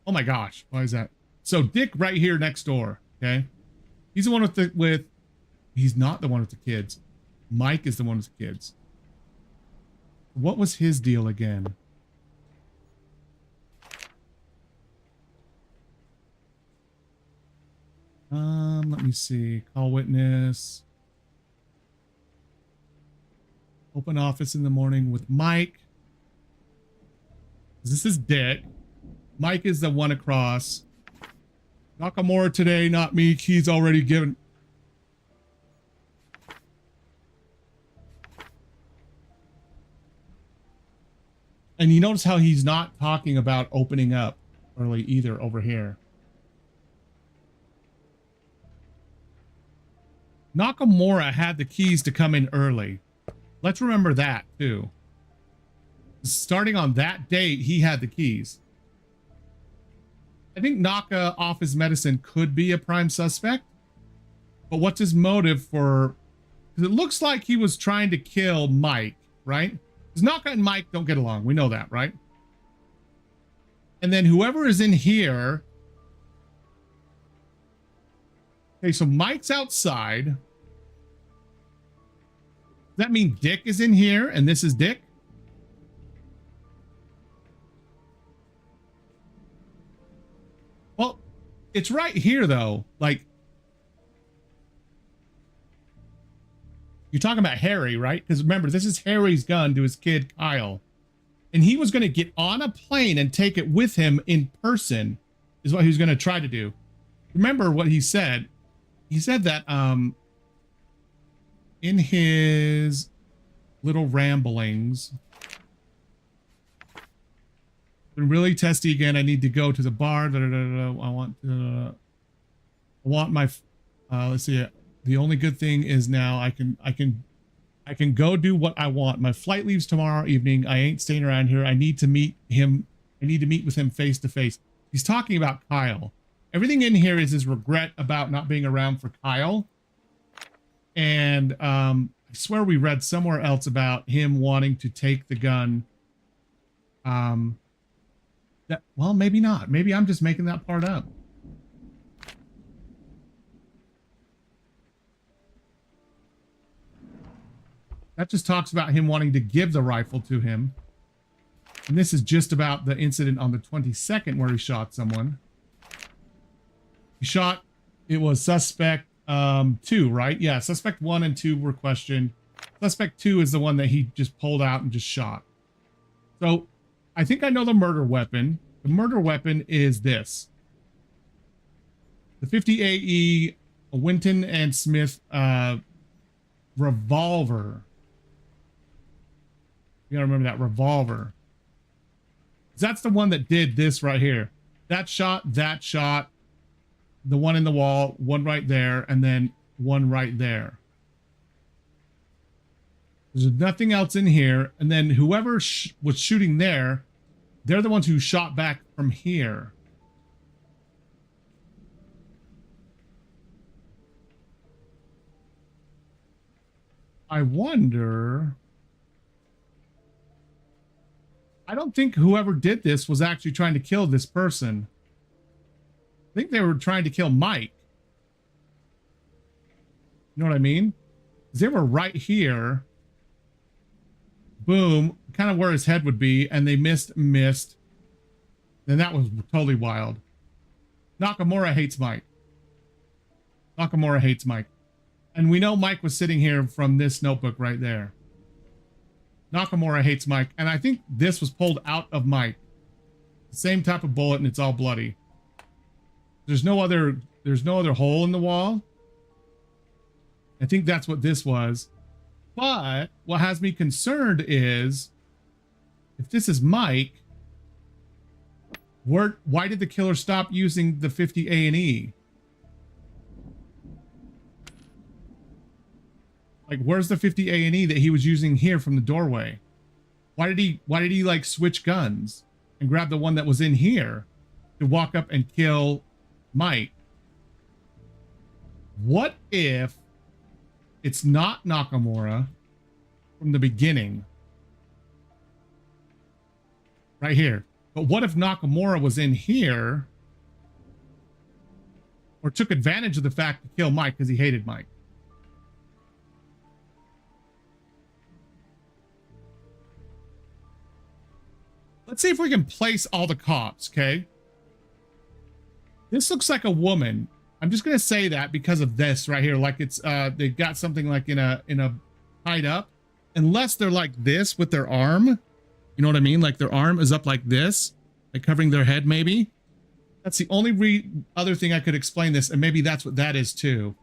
Speaker 1: Oh my gosh, why is that? So Dick right here next door. Okay, he's the one with he's not the one with the kids. Mike is the one with the kids. What was his deal again? Let me see. Call witness. Open office in the morning with Mike. This is Dick. Mike is the one across. Nakamura today, not me. Keys already given. And you notice how he's not talking about opening up early either over here. Nakamura had the keys to come in early. Let's remember that too. Starting on that date, he had the keys. I think Naka off his medicine could be a prime suspect. But what's his motive for... Because it looks like he was trying to kill Mike, right? Because Naka and Mike don't get along. We know that, right? And then whoever is in here... Okay, so Mike's outside. Does that mean Dick is in here and this is Dick? Well, it's right here though. Like, you're talking about Harry, right? Because remember, this is Harry's gun to his kid, Kyle. And he was going to get on a plane and take it with him in person, is what he was going to try to do. remember what he said. He said that in his little ramblings, been really testy again. I need to go to the bar. I want my let's see. The only good thing is now I can go do what I want. My flight leaves tomorrow evening. I ain't staying around here. I need to meet him. I need to meet with him face to face. He's talking about Kyle. Everything in here is his regret about not being around for Kyle. And I swear we read somewhere else about him wanting to take the gun. Well, maybe not. Maybe I'm just making that part up. That just talks about him wanting to give the rifle to him. And this is just about the incident on the 22nd where he shot someone. He shot, it was suspect 2, right? Yeah, suspect 1 and 2 were questioned. Suspect 2 is the one that he just pulled out and just shot. So I think I know the murder weapon. The murder weapon is this. The 50 AE Winton and Smith revolver. You gotta remember that revolver. That's the one that did this right here. That shot, the one in the wall, one right there, and then one right there. There's nothing else in here. And then whoever was shooting there, they're the ones who shot back from here. I wonder... I don't think whoever did this was actually trying to kill this person. I think they were trying to kill Mike. You know what I mean? They were right here. Boom. Kind of where his head would be. And they missed. Then that was totally wild. Nakamura hates Mike. Nakamura hates Mike. And we know Mike was sitting here from this notebook right there. Nakamura hates Mike, and I think this was pulled out of Mike. The same type of bullet, and it's all bloody. There's no other hole in the wall. I think that's what this was. But what has me concerned is, if this is Mike, why did the killer stop using the 50 A&E? Like, where's the 50 A&E that he was using here from the doorway? Why did he like switch guns and grab the one that was in here to walk up and kill Mike? What if it's not Nakamura from the beginning? Right here. But what if Nakamura was in here or took advantage of the fact to kill Mike because he hated Mike? Let's see if we can place all the cops, okay? This looks like a woman. I'm just gonna say that because of this right here. Like it's they got something like in a tied up. Unless they're like this with their arm. You know what I mean? Like their arm is up like this, like covering their head maybe. That's the only other thing I could explain this, and maybe that's what that is too.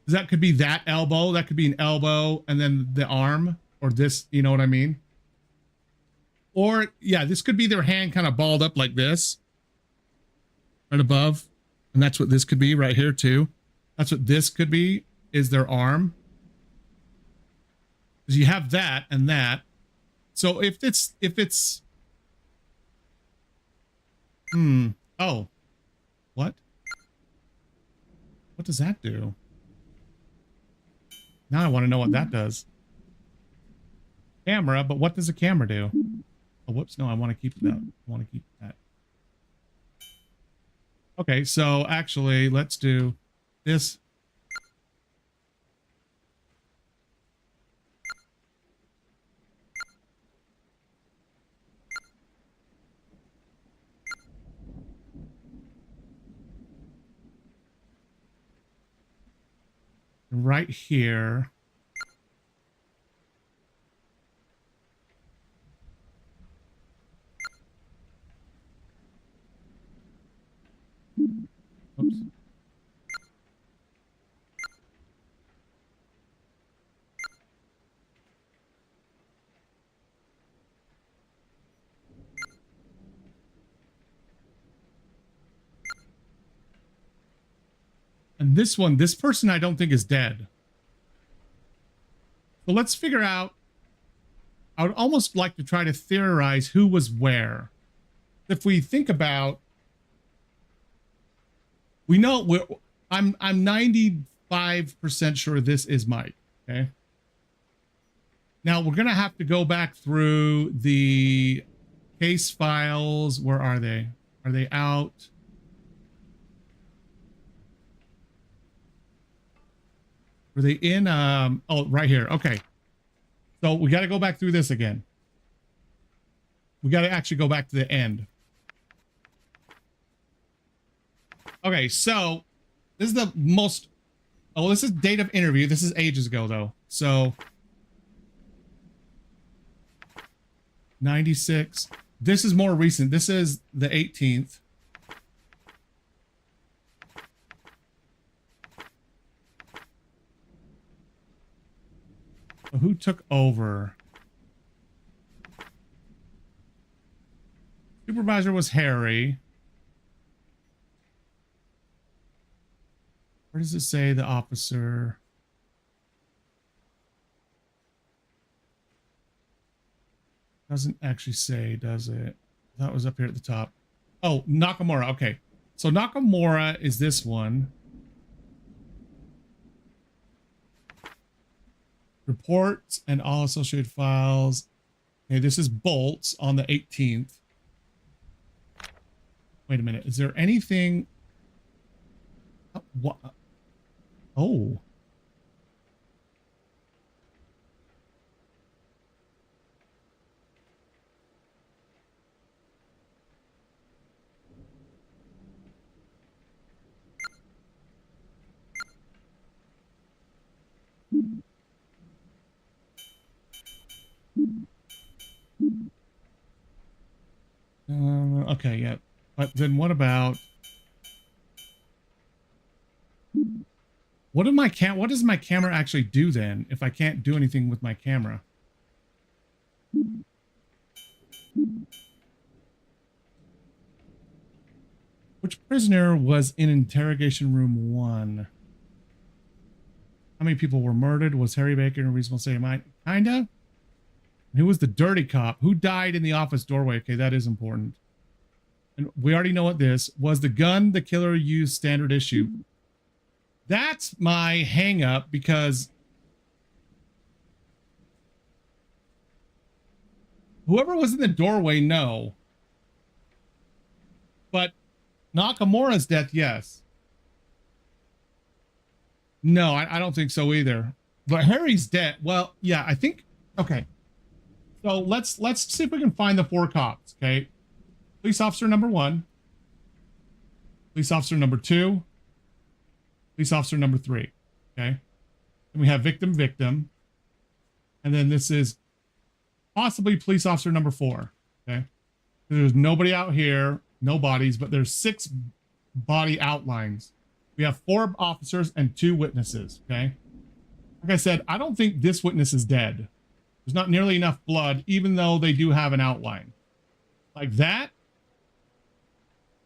Speaker 1: That could be that elbow. That could be an elbow and then the arm or this, you know what I mean? Or yeah, this could be their hand kind of balled up like this right above. And that's what this could be right here too. That's what this could be, is their arm. Because you have that and that. So if it's oh, what does that do? Now I want to know what that does. Camera, but what does a camera do? Oh, whoops, no, I want to keep that. I want to keep that. Okay, so actually, let's do this. Right here. And this person I don't think is dead. So let's figure out. I would almost like to try to theorize who was where. If we think about, we know I'm 95% sure this is Mike. Okay. Now we're gonna have to go back through the case files. Where are they? Are they out? Were they in? Oh, right here. Okay. So we got to go back through this again. We got to actually go back to the end. Okay, so this is the most... Oh, this is date of interview. This is ages ago, though. So... 96. This is more recent. This is the 18th. Who took over? Supervisor was Harry. Where does it say the officer? Doesn't actually say, does it? That was up here at the top. Oh, Nakamura. Okay. So Nakamura is this one. Reports and all associated files. Okay, this is Bolts on the 18th. Wait a minute. Is there anything? What? Oh. Okay, yeah. But then what about... What does my camera actually do then if I can't do anything with my camera? Which prisoner was in interrogation room 1? How many people were murdered? Was Harry Baker in a reasonable state of mind? Kinda. And who was the dirty cop? Who died in the office doorway? Okay, that is important. And we already know what this was. The gun the killer used standard issue. That's my hang up because whoever was in the doorway, no. But Nakamura's death, yes. No, I don't think so either. But Harry's dead. Well, yeah, I think. Okay. So let's see if we can find the 4 cops. Okay. Police officer number 1. Police officer number 2. Police officer number 3. Okay. And we have victim. And then this is possibly police officer number 4. Okay. There's nobody out here, no bodies, but there's 6 body outlines. We have 4 officers and 2 witnesses. Okay. Like I said, I don't think this witness is dead. There's not nearly enough blood, even though they do have an outline. Like that.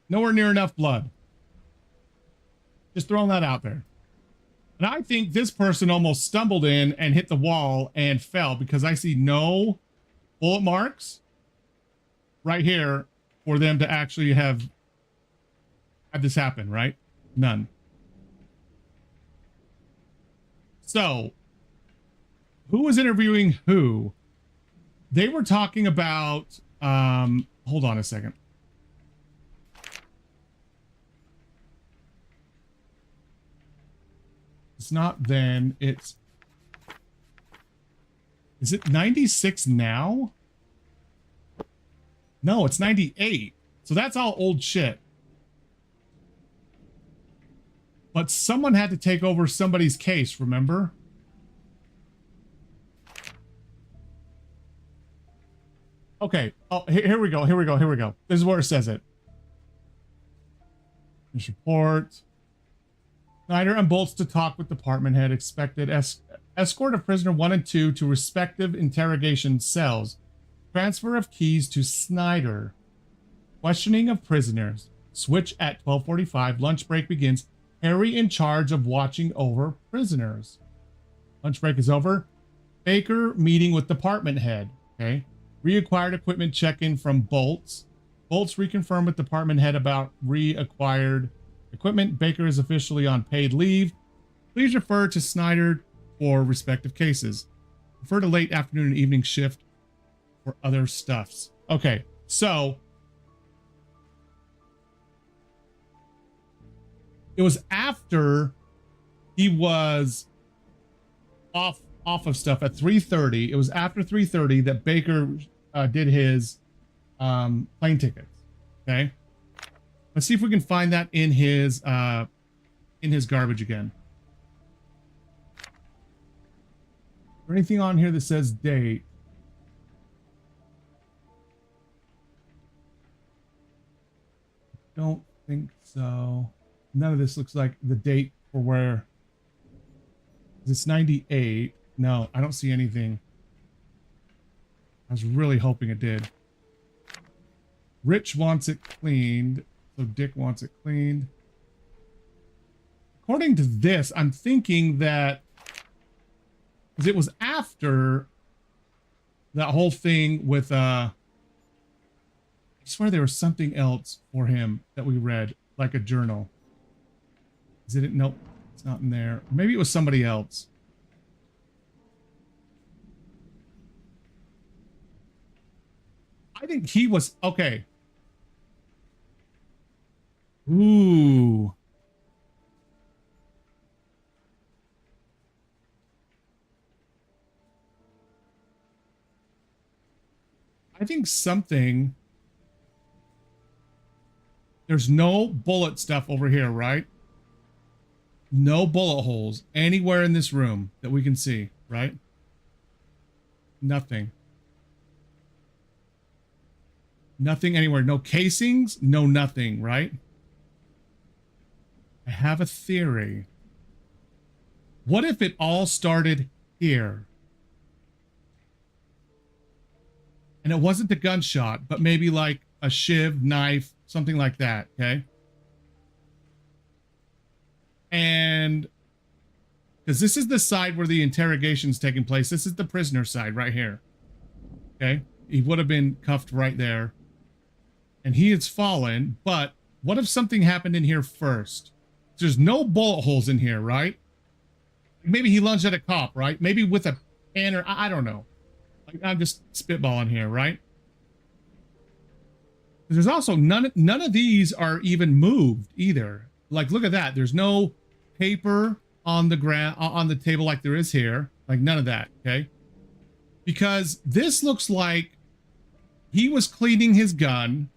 Speaker 1: Nowhere near enough blood. Just throwing that out there. And I think this person almost stumbled in and hit the wall and fell because I see no bullet marks right here for them to actually have had this happen, right? None. So, who was interviewing who? They were talking about, hold on a second. It's not then, it's... Is it 96 now? No, it's 98. So that's all old shit. But someone had to take over somebody's case, remember? Okay. Oh, here we go. This is where it says it. This report. Snyder and Bolts to talk with department head. Expected escort of prisoner 1 and 2 to respective interrogation cells. Transfer of keys to Snyder. Questioning of prisoners. Switch at 12:45. Lunch break begins. Harry in charge of watching over prisoners. Lunch break is over. Baker meeting with department head. Okay. Reacquired equipment check-in from Bolts. Bolts reconfirmed with department head about reacquired equipment. Baker is officially on paid leave. Please refer to Snyder for respective cases. Refer to late afternoon and evening shift for other stuffs. Okay, so it was after he was off of stuff at 3:30. It was after 3:30 that Baker did his plane tickets. Okay, let's see if we can find that in his garbage again. Is there anything on here that says date? Don't think so. None of this looks like the date for where. It's 98. No, I don't see anything. I was really hoping it did. Rich wants it cleaned, so Dick wants it cleaned. According to this, I'm thinking that because it was after that whole thing with I swear there was something else for him that we read, like a journal. Is it? Nope, it's not in there. Maybe it was somebody else. I think he was okay. Ooh. I think something. There's no bullet stuff over here, right? No bullet holes anywhere in this room that we can see, right? Nothing. Nothing anywhere. No casings, no nothing, right? I have a theory. What if it all started here? And it wasn't the gunshot, but maybe like a shiv, knife, something like that, okay? And because this is the side where the interrogation's taking place. This is the prisoner side right here, okay? He would have been cuffed right there. And he has fallen, but what if something happened in here first? There's no bullet holes in here, right? Maybe he lunged at a cop, right? Maybe with a pan or I don't know. Like, I'm just spitballing here, right? There's also none of these are even moved either. Like, look at that. There's no paper on the ground on the table like there is here. Like none of that, okay? Because this looks like he was cleaning his gun.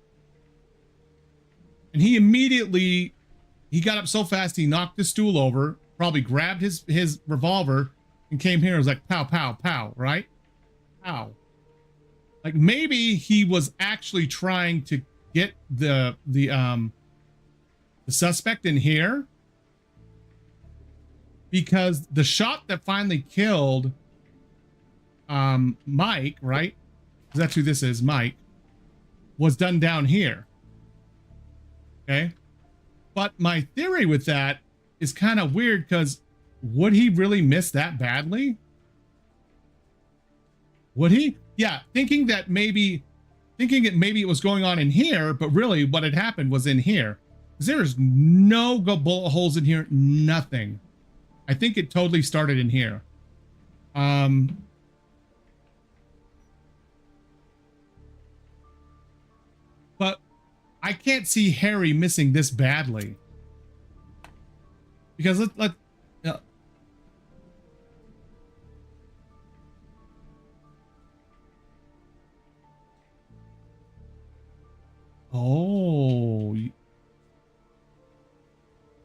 Speaker 1: And he immediately, he got up so fast, he knocked the stool over, probably grabbed his revolver and came here and was like, pow, pow, pow, right? Pow. Like maybe he was actually trying to get the suspect in here because the shot that finally killed Mike, right? That's who this is, Mike, was done down here. Okay, but my theory with that is kind of weird because would he really miss that badly? Would he? Yeah, thinking maybe it was going on in here, but really what had happened was in here. There's no bullet holes in here, nothing. I think it totally started in here. But I can't see Harry missing this badly. Because oh.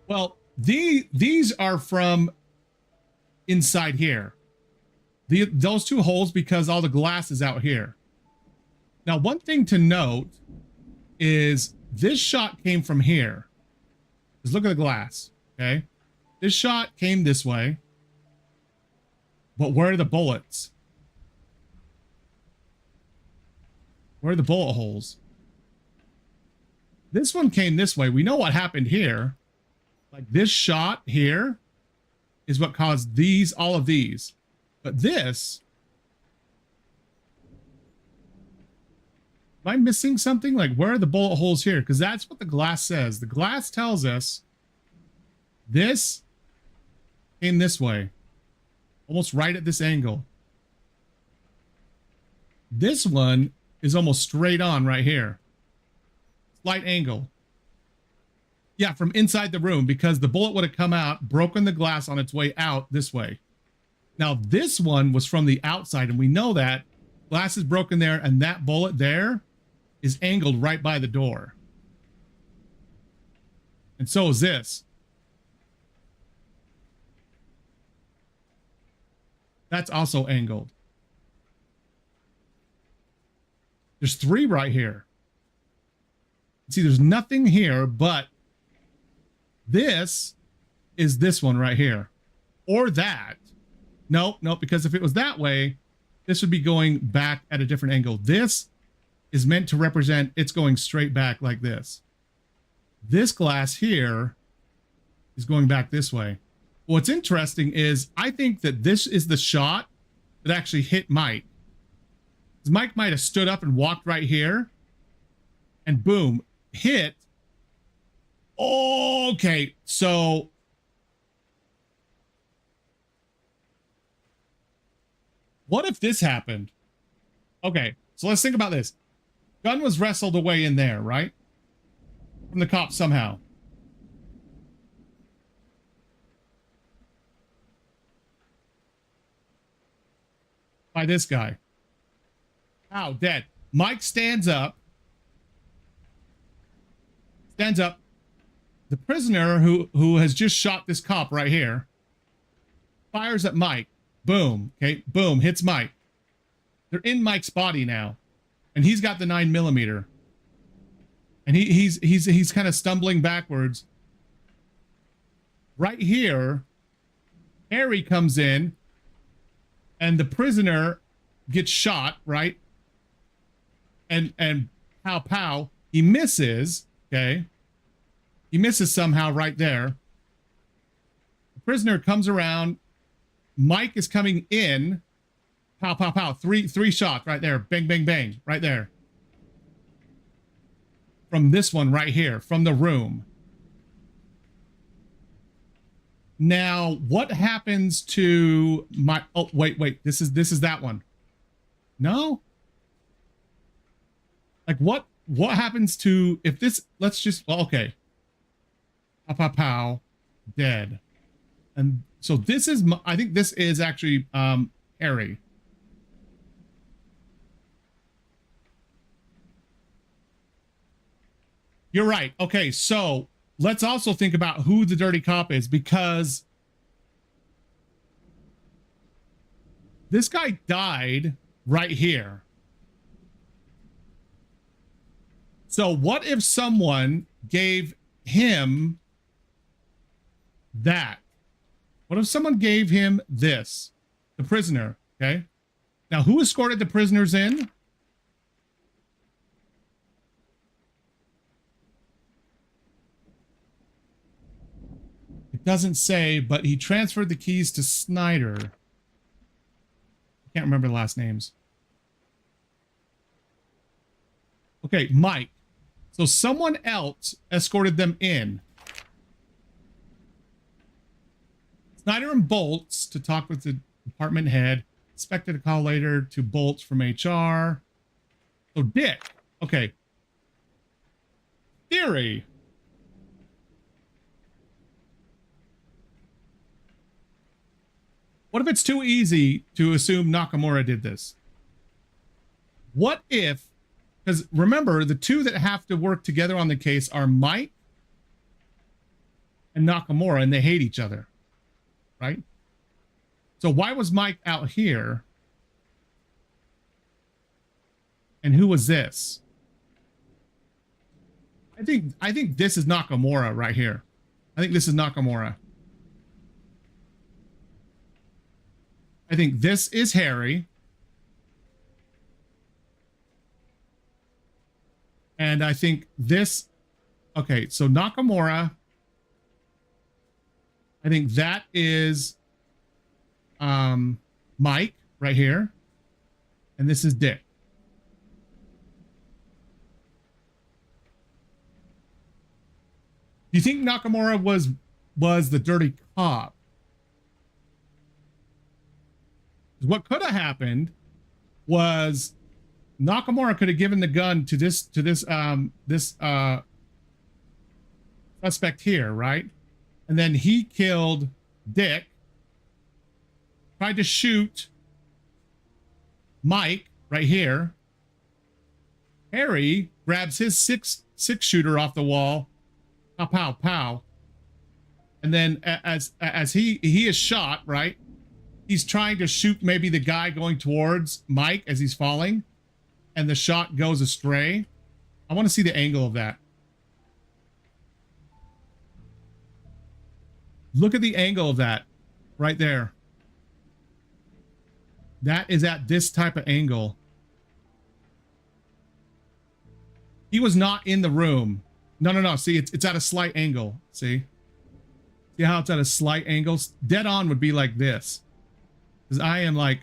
Speaker 1: Well, these are from inside here. Those two holes because all the glass is out here. Now, one thing to note is this shot came from here. Just look at the glass, okay? This shot came this way. But where are the bullets? Where are the bullet holes? This one came this way. We know what happened here. Like this shot here is what caused these, all of these. But this, am I missing something? Like, where are the bullet holes here? Because that's what the glass says. The glass tells us this came this way, almost right at this angle. This one is almost straight on right here. Slight angle. Yeah, from inside the room, because the bullet would have come out, broken the glass on its way out this way. Now, this one was from the outside, and we know that glass is broken there, and that bullet there is angled right by the door. And so is this. That's also angled. There's 3 right here. See, there's nothing here, but this is this one right here. Or that. Nope, because if it was that way, this would be going back at a different angle. This is meant to represent it's going straight back like this. This glass here is going back this way. What's interesting is I think that this is the shot that actually hit Mike. Mike might have stood up and walked right here and boom, hit. Okay, so what if this happened? Okay, so let's think about this. Gun was wrestled away in there, right? From the cop somehow. By this guy. Ow, dead. Mike stands up. Stands up. The prisoner who has just shot this cop right here fires at Mike. Boom. Okay. Boom. Hits Mike. They're in Mike's body now. And he's got the 9mm. And he's kind of stumbling backwards. Right here, Harry comes in and the prisoner gets shot, right? And pow pow, he misses, okay? He misses somehow right there. The prisoner comes around. Mike is coming in. Pow, pow, pow. Three shots right there. Bang, bang, bang. Right there. From this one right here. From the room. Now, what happens to my... Oh, wait. This is that one. No? Like, what happens to... If this... Let's just... Well, okay. Pow, pow, pow. Dead. And so this is... I think this is actually Harry. You're right. Okay, so let's also think about who the dirty cop is, because this guy died right here. So what if someone gave him that? What if someone gave him this? The prisoner, okay? Now, who escorted the prisoners in? It doesn't say, but he transferred the keys to Snyder. I can't remember the last names. Okay, Mike. So someone else escorted them in. Snyder and Bolts to talk with the department head. Expected a call later to Bolts from HR. So Dick. Okay. Theory. What if it's too easy to assume Nakamura did this? What if, because remember, the two that have to work together on the case are Mike and Nakamura, and they hate each other, right? So why was Mike out here? And who was this? I think this is Nakamura right here. I think this is Nakamura. I think this is Harry. And I think this... Okay, so Nakamura I think that is Mike right here. And this is Dick. Do you think Nakamura was the dirty cop? What could have happened was Nakamura could have given the gun to this suspect here, right? And then he killed Dick, tried to shoot Mike right here. Harry grabs his six shooter off the wall, pow pow pow, and then as he is shot, right? He's trying to shoot maybe the guy going towards Mike as he's falling, and the shot goes astray. I want to see the angle of that. Look at the angle of that right there. That is at this type of angle. He was not in the room. No. See, it's at a slight angle. See how it's at a slight angle? Dead on would be like this. Because I am like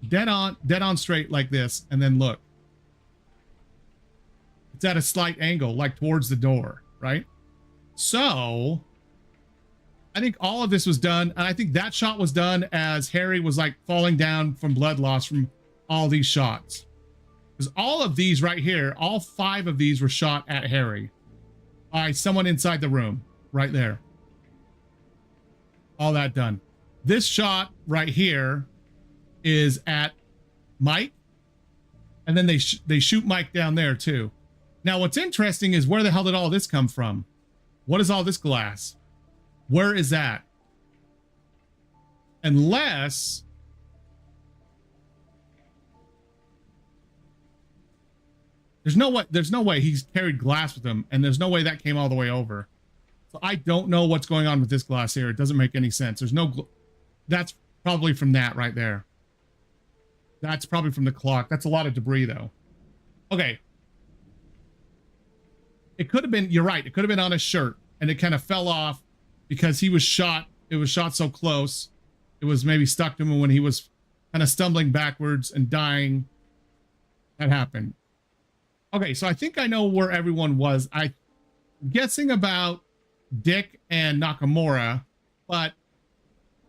Speaker 1: dead on straight like this. And then look. It's at a slight angle, like towards the door, right? So I think all of this was done. And I think that shot was done as Harry was like falling down from blood loss from all these shots. Because all of these right here, all 5 of these were shot at Harry by someone inside the room right there. All that done. This shot right here is at Mike. And then they shoot Mike down there too. Now, what's interesting is where the hell did all this come from? What is all this glass? Where is that? Unless there's no way he's carried glass with him, and there's no way that came all the way over. So I don't know what's going on with this glass here. It doesn't make any sense. There's no that's probably from that right there. That's probably from the clock. That's a lot of debris though. Okay. It could have been, you're right, it could have been on his shirt and it kind of fell off because he was shot. It was shot so close. It was maybe stuck to him when he was kind of stumbling backwards and dying. That happened. Okay, so I think I know where everyone was. I'm guessing about Dick and Nakamura, but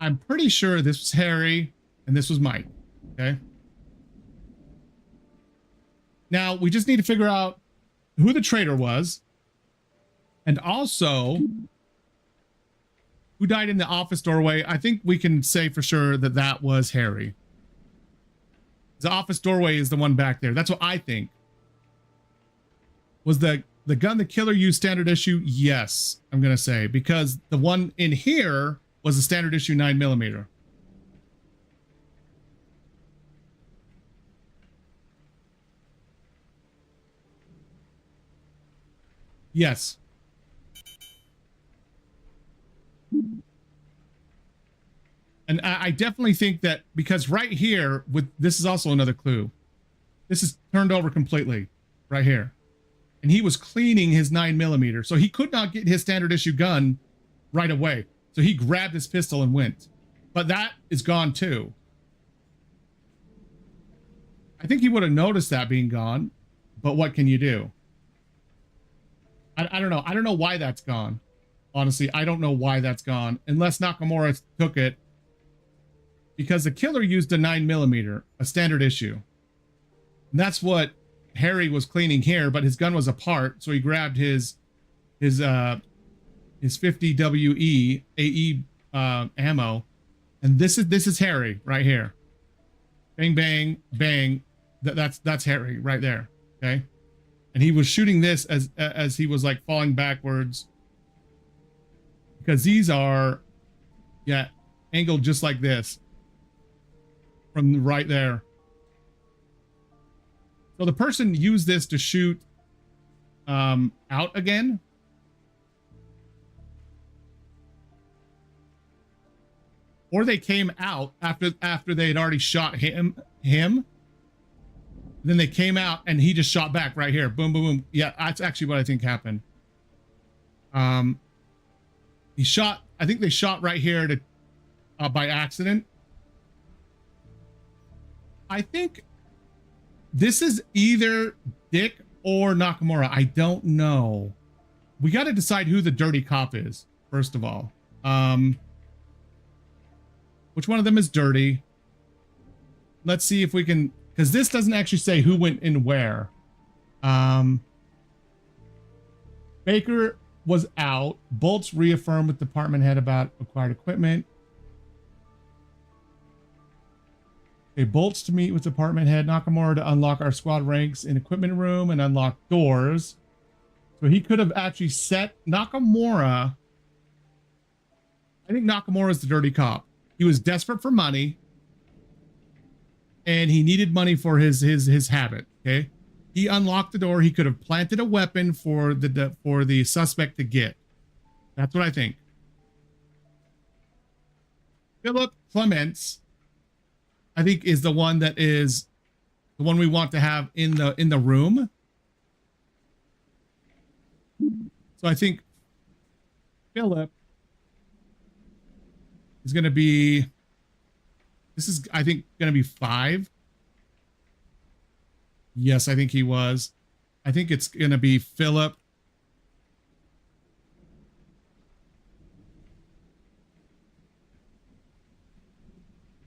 Speaker 1: I'm pretty sure this was Harry and this was Mike. Okay. Now we just need to figure out who the traitor was, and also who died in the office doorway. I think we can say for sure that that was Harry. The office doorway is the one back there. That's what I think. Was the gun the killer used standard issue? Yes, I'm going to say, because the one in here was a standard issue 9mm. Yes. And I definitely think that, because right here, with this is also another clue. This is turned over completely right here. And he was cleaning his 9mm. So he could not get his standard issue gun right away. So he grabbed his pistol and went. But that is gone too. I think he would have noticed that being gone. But what can you do? I don't know. I don't know why that's gone. Honestly, I don't know why that's gone. Unless Nakamura took it. Because the killer used a 9mm, a standard issue. And that's what Harry was cleaning here, but his gun was apart, so he grabbed his 50 WE AE ammo. And this is Harry right here. Bang bang bang. That's Harry right there. Okay? And he was shooting this as he was like falling backwards. Because these are, yeah, angled just like this. From right there. So the person used this to shoot out again. Or they came out after they had already shot him. Then they came out and he just shot back right here. Boom, boom, boom. Yeah, that's actually what I think happened. He shot I think they shot right here to by accident. I think this is either Dick or Nakamura. I don't know. We got to decide who the dirty cop is, first of all. Which one of them is dirty? Let's see if we can, because this doesn't actually say who went in where. Baker was out. Bolts reaffirmed with department head about acquired equipment. Okay, Bolts to meet with department head Nakamura to unlock our squad ranks in equipment room and unlock doors. So he could have actually set Nakamura. I think Nakamura is the dirty cop. He was desperate for money, and he needed money for his habit. Okay, he unlocked the door. He could have planted a weapon for the suspect to get. That's what I think. Philip Clements, I think, is the one that is the one we want to have in the room. So I think Philip is going to be, this is, I think, going to be 5. Yes, I think he was. I think it's going to be Philip.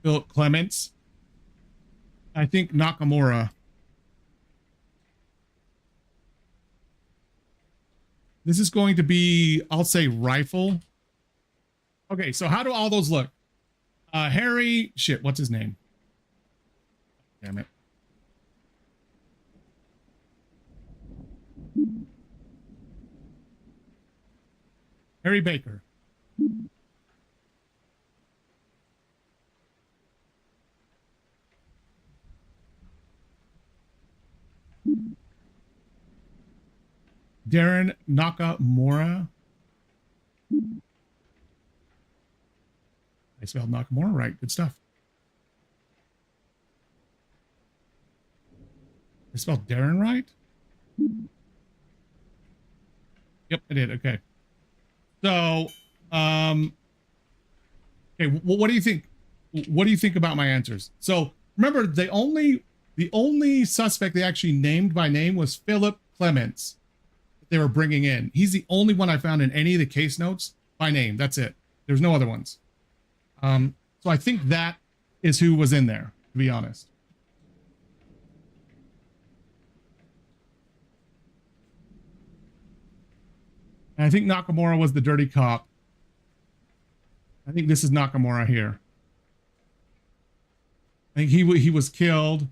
Speaker 1: Philip Clements. I think Nakamura. This is going to be, I'll say, rifle. Okay, so how do all those look? Harry, shit, what's his name? Damn it. Harry Baker. Darren Nakamura. I spelled Nakamura right. Good stuff. I spelled Darren right? Yep, I did. Okay. So, okay, what do you think? What do you think about my answers? So, remember, the only suspect they actually named by name was Philip Clements that they were bringing in. He's the only one I found in any of the case notes by name. That's it. There's no other ones. So I think that is who was in there, to be honest. And I think Nakamura was the dirty cop. I think this is Nakamura here. I think he was killed.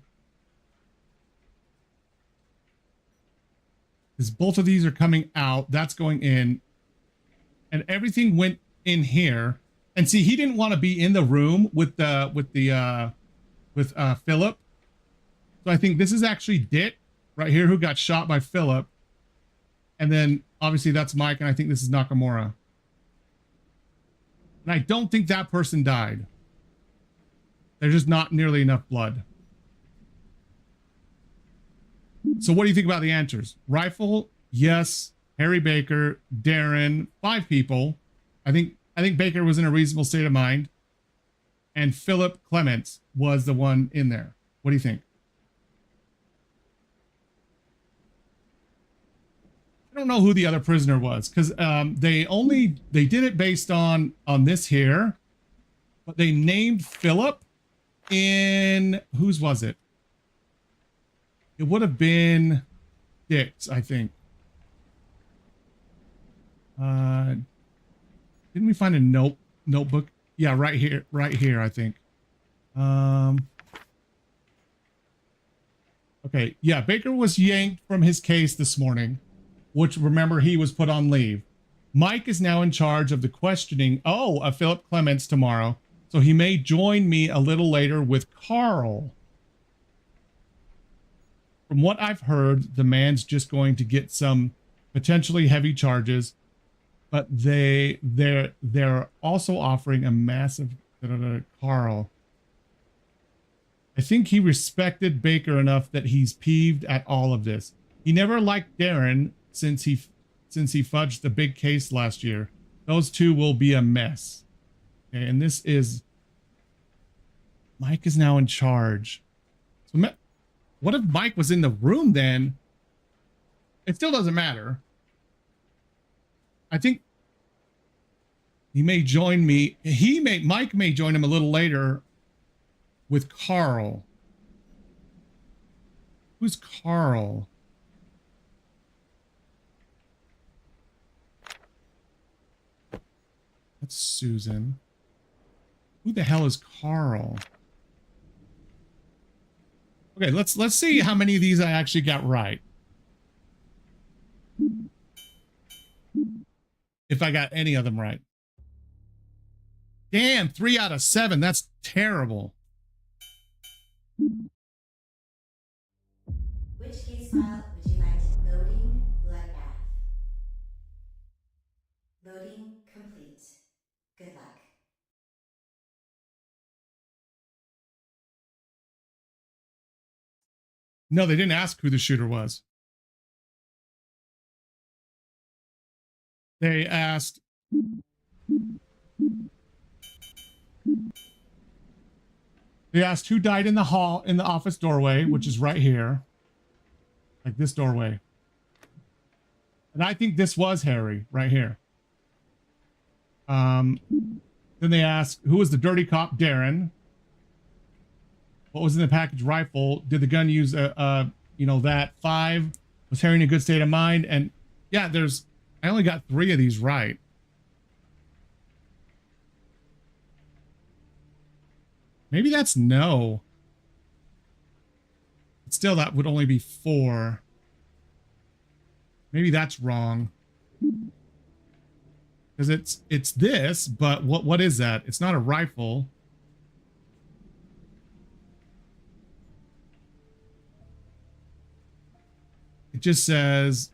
Speaker 1: Because both of these are coming out. That's going in. And everything went in here. And see, he didn't want to be in the room with Philip. So I think this is actually Dick right here, who got shot by Philip. And then obviously that's Mike, and I think this is Nakamura. And I don't think that person died. There's just not nearly enough blood. So what do you think about the answers? Rifle, yes. Harry Baker, Darren, 5 people. I think Baker was in a reasonable state of mind. And Philip Clements was the one in there. What do you think? I don't know who the other prisoner was, because they did it based on this here, but they named Philip in, whose was it? It would have been Dick's, I think. Didn't we find a notebook? Yeah, right here, I think. Okay, yeah, Baker was yanked from his case this morning, which, remember, he was put on leave. Mike is now in charge of the questioning, of Philip Clements tomorrow, so he may join me a little later with Carl. From what I've heard, the man's just going to get some potentially heavy charges, but they're also offering a massive Carl. I think he respected Baker enough that he's peeved at all of this. He never liked Darren since he fudged the big case last year. Those two will be a mess. Okay, and this is... Mike is now in charge. So what if Mike was in the room then? It still doesn't matter. I think he may join me. Mike may join him a little later with Carl. Who's Carl? That's Susan. Who the hell is Carl? Okay, let's see how many of these I actually got right. If I got any of them right. Damn, 3 out of 7. That's terrible.
Speaker 2: Which case file would you like to loading bloodbath? Loading complete. Good luck.
Speaker 1: No, they didn't ask who the shooter was. They asked... They asked who died in the hall, in the office doorway, which is right here. Like this doorway. And I think this was Harry, right here. Then they asked, who was the dirty cop? Darren. What was in the package rifle? Did the gun use that 5? Was Harry in a good state of mind? And yeah, I only got 3 of these right. Maybe that's no. But still, that would only be 4. Maybe that's wrong. Because it's this, but what is that? It's not a rifle. It just says...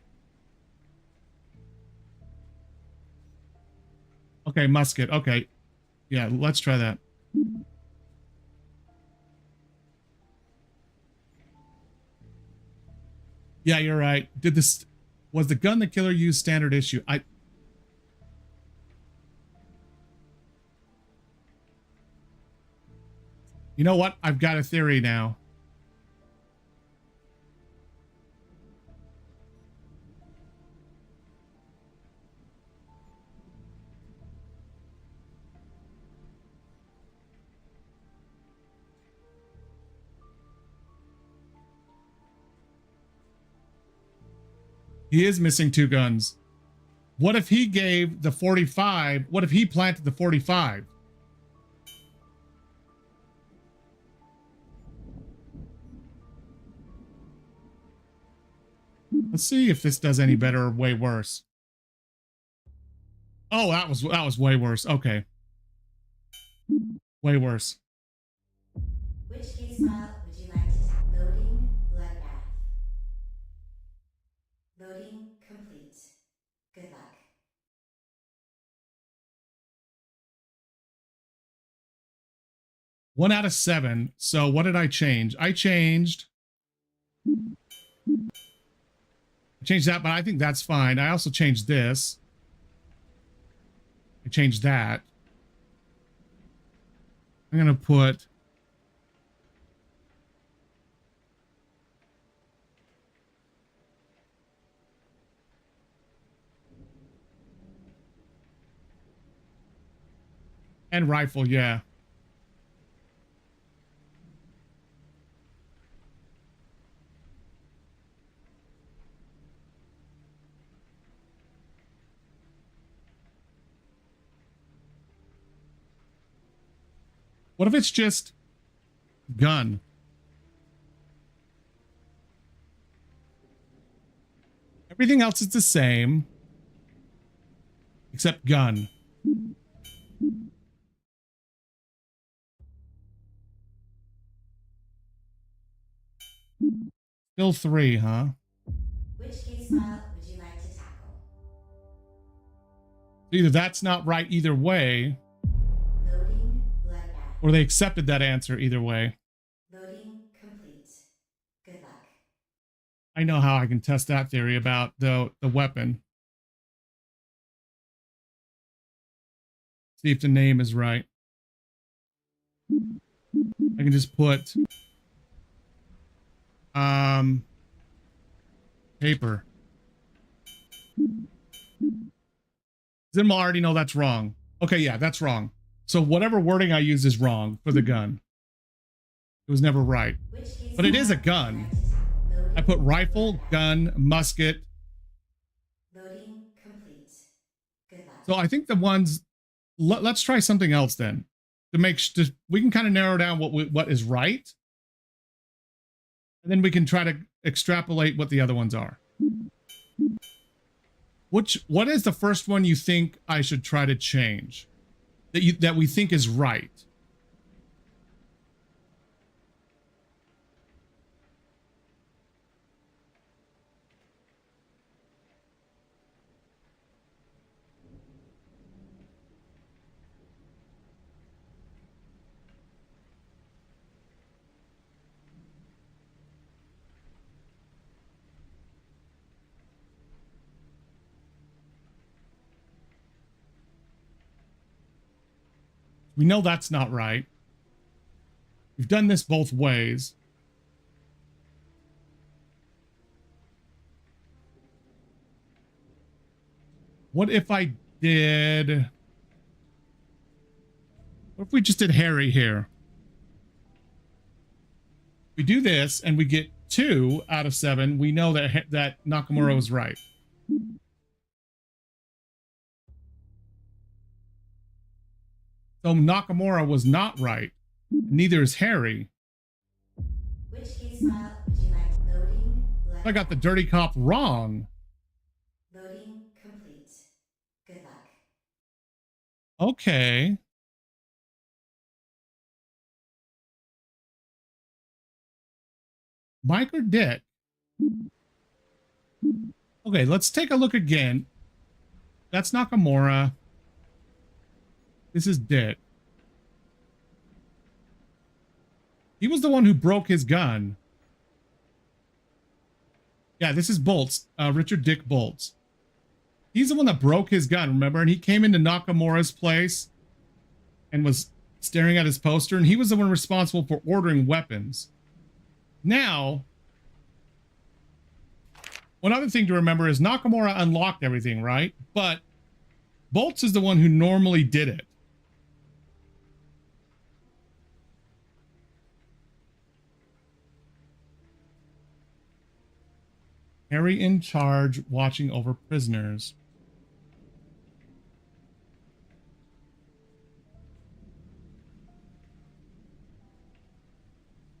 Speaker 1: Okay, musket. Okay. Yeah, let's try that. Yeah, you're right. Was the gun the killer used standard issue? You know what? I've got a theory now. He is missing 2 guns. What if he gave the 45? What if he planted the 45? Let's see if this does any better or way worse. Oh, that was way worse. Okay. Way worse.
Speaker 2: Which case file would you like to tap? Loading bloodbath. Loading complete. Good luck.
Speaker 1: One out of 7. So what did I change? I changed that, but I think that's fine. I also changed this. I changed that. I'm going to put... And rifle, yeah. What if it's just gun? Everything else is the same, except gun. Still 3, huh?
Speaker 2: Which case file would you like to tackle?
Speaker 1: Either that's not right either way,
Speaker 2: Loading bloodbath.
Speaker 1: or they accepted that answer either way.
Speaker 2: Loading complete. Good luck.
Speaker 1: I know how I can test that theory about the weapon. See if the name is right. I can just put paper. Then we'll already know that's wrong. Okay, yeah, that's wrong. So whatever wording I use is wrong for the gun. It was never right. But it is a gun. I put rifle, gun, musket.
Speaker 2: Loading complete. Good luck.
Speaker 1: So I think the ones, let's try something else then. To make sure we can kind of narrow down what is right. And then we can try to extrapolate what the other ones are. What is the first one you think I should try to change? That we think is right? We know that's not right. We've done this both ways. What if I did... What if we just did Harry here? We do this and we get 2 out of 7. We know that Nakamura was right. So Nakamura was not right. Neither is Harry.
Speaker 2: Which case file would you like? Loading.
Speaker 1: I got the dirty cop wrong.
Speaker 2: Loading complete. Good luck.
Speaker 1: Okay. Mike or Dick? Okay, let's take a look again. That's Nakamura. This is Dick. He was the one who broke his gun. Yeah, this is Bolts. Richard Dick Bolts. He's the one that broke his gun, remember? And he came into Nakamura's place and was staring at his poster. And he was the one responsible for ordering weapons. Now, one other thing to remember is Nakamura unlocked everything, right? But Bolts is the one who normally did it. Harry in charge, watching over prisoners.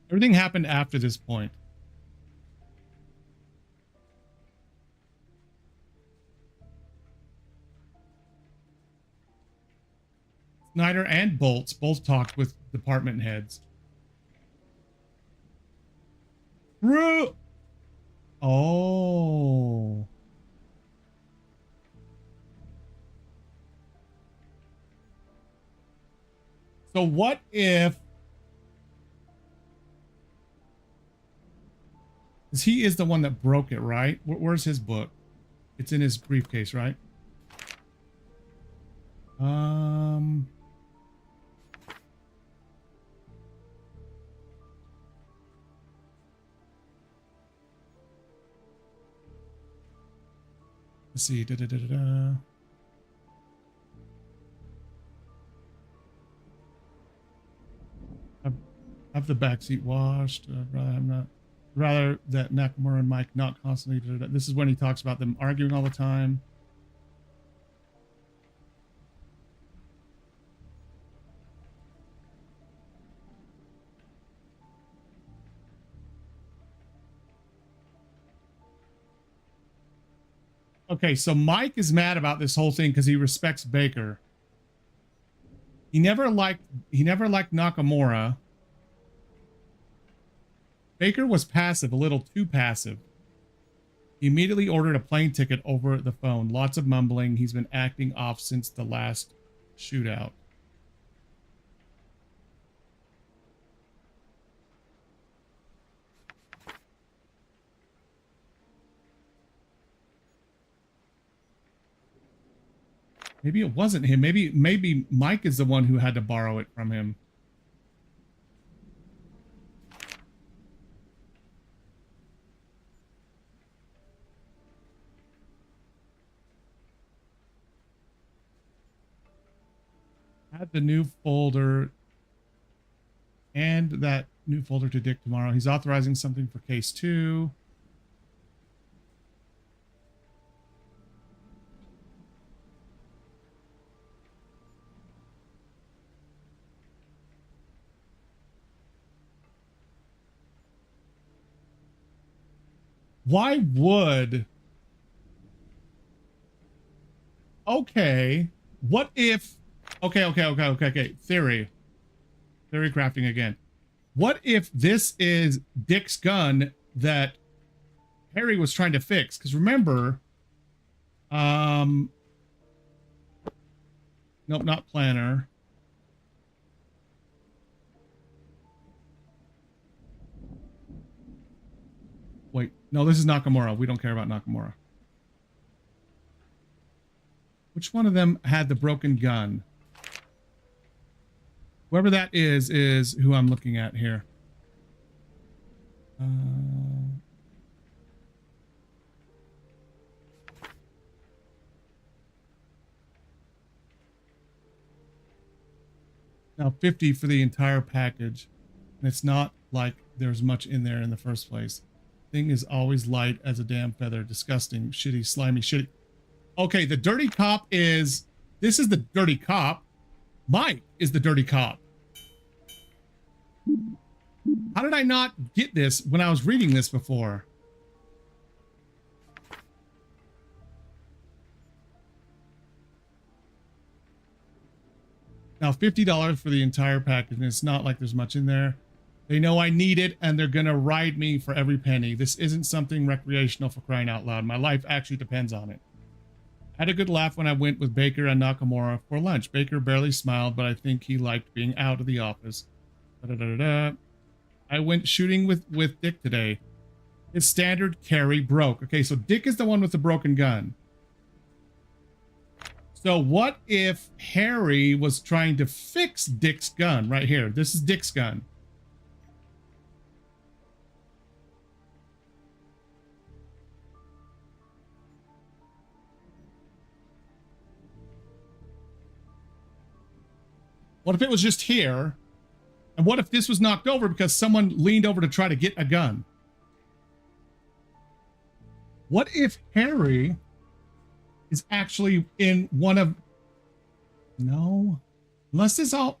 Speaker 1: Everything happened after this point. Snyder and Bolts both talked with department heads. Oh. So what if... Because he is the one that broke it, right? Where's his book? It's in his briefcase, right? Let's see. Have the backseat washed. Rather that Nakamura and Mike not constantly. This is when he talks about them arguing all the time. Okay, so Mike is mad about this whole thing because he respects Baker. He never liked Nakamura. Baker was passive, a little too passive. He immediately ordered a plane ticket over the phone. Lots of mumbling. He's been acting off since the last shootout. Maybe it wasn't him. Maybe Mike is the one who had to borrow it from him. Add the new folder and that new folder to Dick tomorrow. He's authorizing something for case 2. Why would... Okay. What if... Okay. Theory crafting again. What if this is Dick's gun that Harry was trying to fix? Because remember... Nope, not planner. Wait, no, this is Nakamura. We don't care about Nakamura. Which one of them had the broken gun? Whoever that is who I'm looking at here. Now 50 for the entire package. And it's not like there's much in there in the first place. Thing is always light as a damn feather. Disgusting, shitty, slimy, shitty. Okay, the dirty cop is... This is the dirty cop. Mike is the dirty cop. How did I not get this when I was reading this before? Now, $50 for the entire package, and it's not like there's much in there. They know I need it, and they're going to ride me for every penny. This isn't something recreational, for crying out loud. My life actually depends on it. I had a good laugh when I went with Baker and Nakamura for lunch. Baker barely smiled, but I think he liked being out of the office. I went shooting with Dick today. His standard carry broke. Okay, so Dick is the one with the broken gun. So what if Harry was trying to fix Dick's gun right here? This is Dick's gun. What if it was just here? And what if this was knocked over because someone leaned over to try to get a gun? What if Harry is actually in one of... No. Unless this all...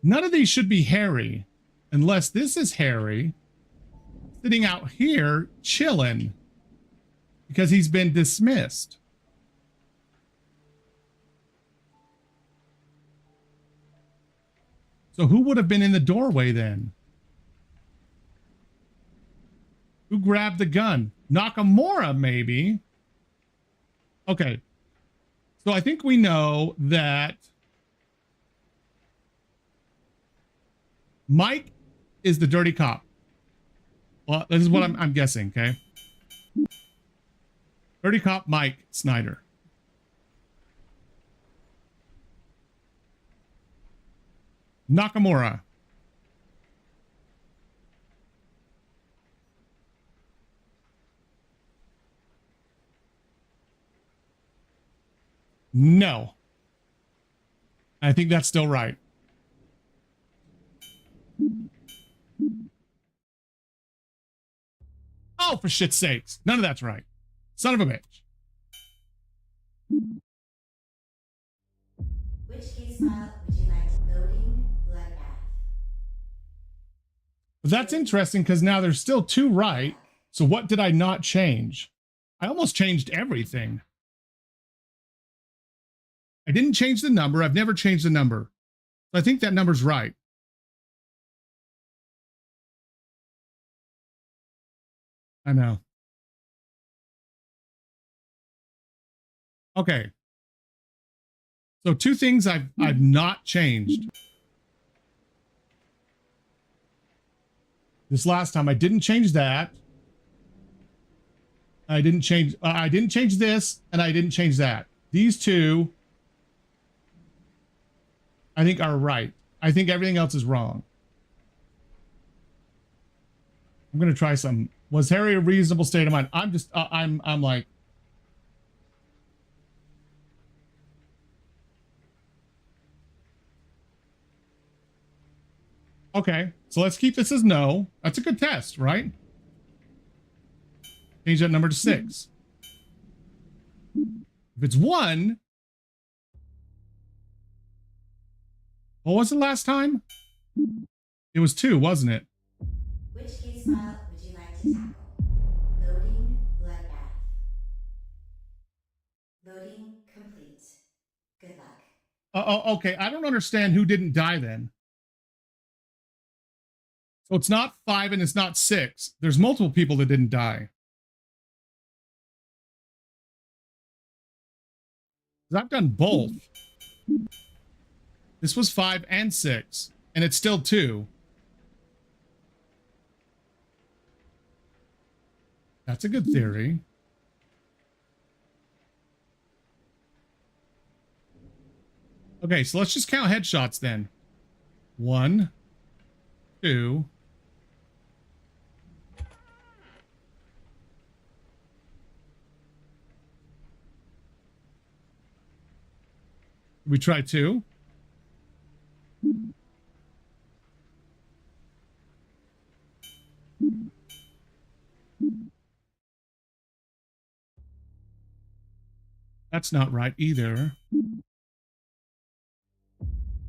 Speaker 1: None of these should be Harry. Unless this is Harry sitting out here chilling because he's been dismissed. So who would have been in the doorway then? Who grabbed the gun? Nakamura, maybe. Okay. So I think we know that Mike is the dirty cop. Well, this is what I'm guessing, okay? Dirty cop Mike Snyder. Nakamura. No. I think that's still right. Oh, for shit's sakes. None of that's right. Son of a bitch.
Speaker 2: Which case file would you like? Loading bloodbath.
Speaker 1: But that's interesting because now there's still 2 right. So what did I not change? I almost changed everything. I didn't change the number. I've never changed the number. So I think that number's right. I know. Okay. So 2 things I've not changed. This last time I didn't change that. I didn't change. I didn't change this, and I didn't change that. These two, I think, are right. I think everything else is wrong. I'm gonna try some. Was Harry a reasonable state of mind? I'm just. I'm like. Okay, so let's keep this as no. That's a good test, right? Change that number to 6. If it's 1, what was it last time? It was 2, wasn't it?
Speaker 2: Which case file would you like to tackle? Loading bloodbath. Loading complete. Good luck.
Speaker 1: Okay, I don't understand who didn't die then. So it's not 5 and it's not 6. There's multiple people that didn't die. I've done both. This was 5 and 6, and it's still 2. That's a good theory. Okay, so let's just count headshots then. 1, 2. We try 2. That's not right either.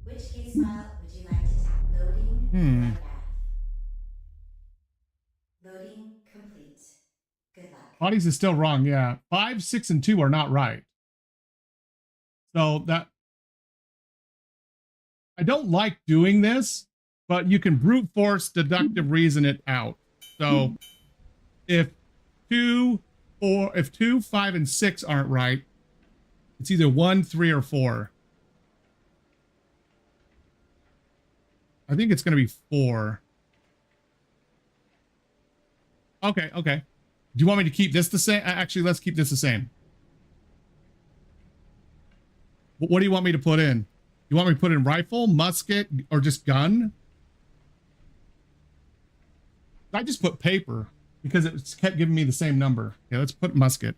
Speaker 2: Which case file would you like to tackle? Loading bloodbath. Loading complete. Good luck.
Speaker 1: Bodies is still wrong, yeah. 5, 6, and 2 are not right. So that... I don't like doing this, but you can brute force deductive reason it out. So if 2, 5, and 6 aren't right, it's either 1, 3, or 4. I think it's going to be 4. Okay. Do you want me to keep this the same? Actually, let's keep this the same. What do you want me to put in? You want me to put in rifle, musket, or just gun? I just put paper because it kept giving me the same number. Yeah, let's put musket.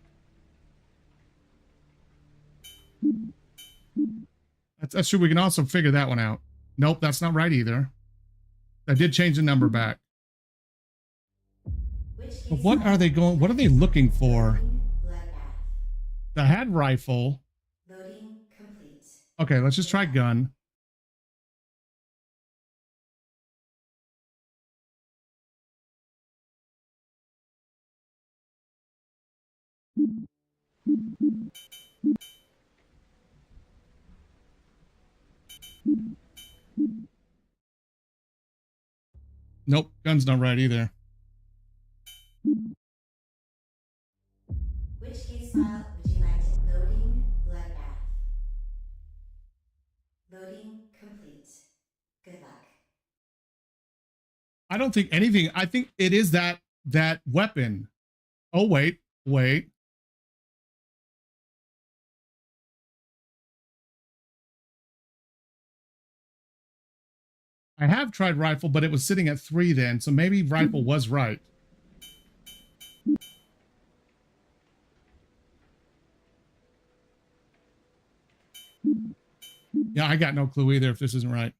Speaker 1: That's true. We can also figure that one out. Nope, that's not right either. I did change the number back. But what are they going? What are they looking for? I had rifle.
Speaker 2: Loading complete.
Speaker 1: Okay, let's just try gun. Nope, gun's not right either.
Speaker 2: Which case file would you like to loading bloodbath? Loading complete. Good luck.
Speaker 1: I don't think anything. I think it is that weapon. Oh, wait. I have tried rifle, but it was sitting at 3 then, so maybe rifle was right. Yeah, I got no clue either if this isn't right.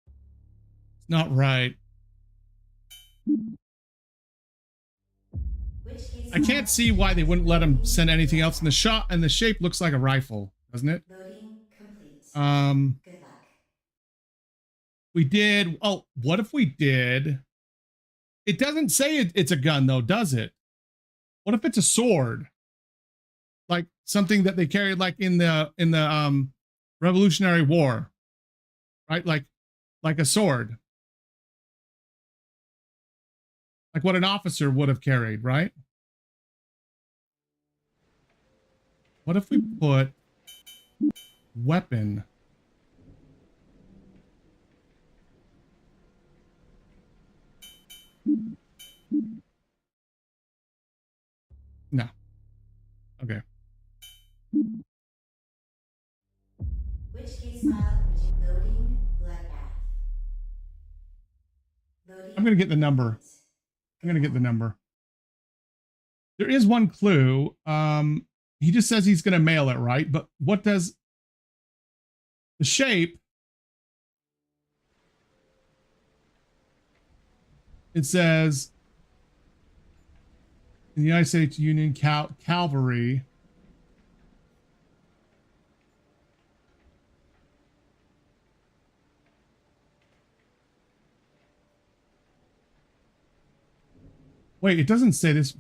Speaker 1: It's not right. I can't see why they wouldn't let him send anything else in the shot, and the shape looks like a rifle, doesn't it?
Speaker 2: Loading complete. Good luck.
Speaker 1: We did. Oh, what if we did? It doesn't say it's a gun though, does it? What if it's a sword? Like something that they carried like in the Revolutionary War, right? Like a sword. Like what an officer would have carried, right? What if we put weapon? No. Okay.
Speaker 2: Which case file would you loading bloodbath? Loading.
Speaker 1: I'm gonna get the number. I'm gonna get the number. There is one clue. He just says he's gonna mail it, right? But what does the shape? It says in the United States Union Cavalry. Wait, it doesn't say this.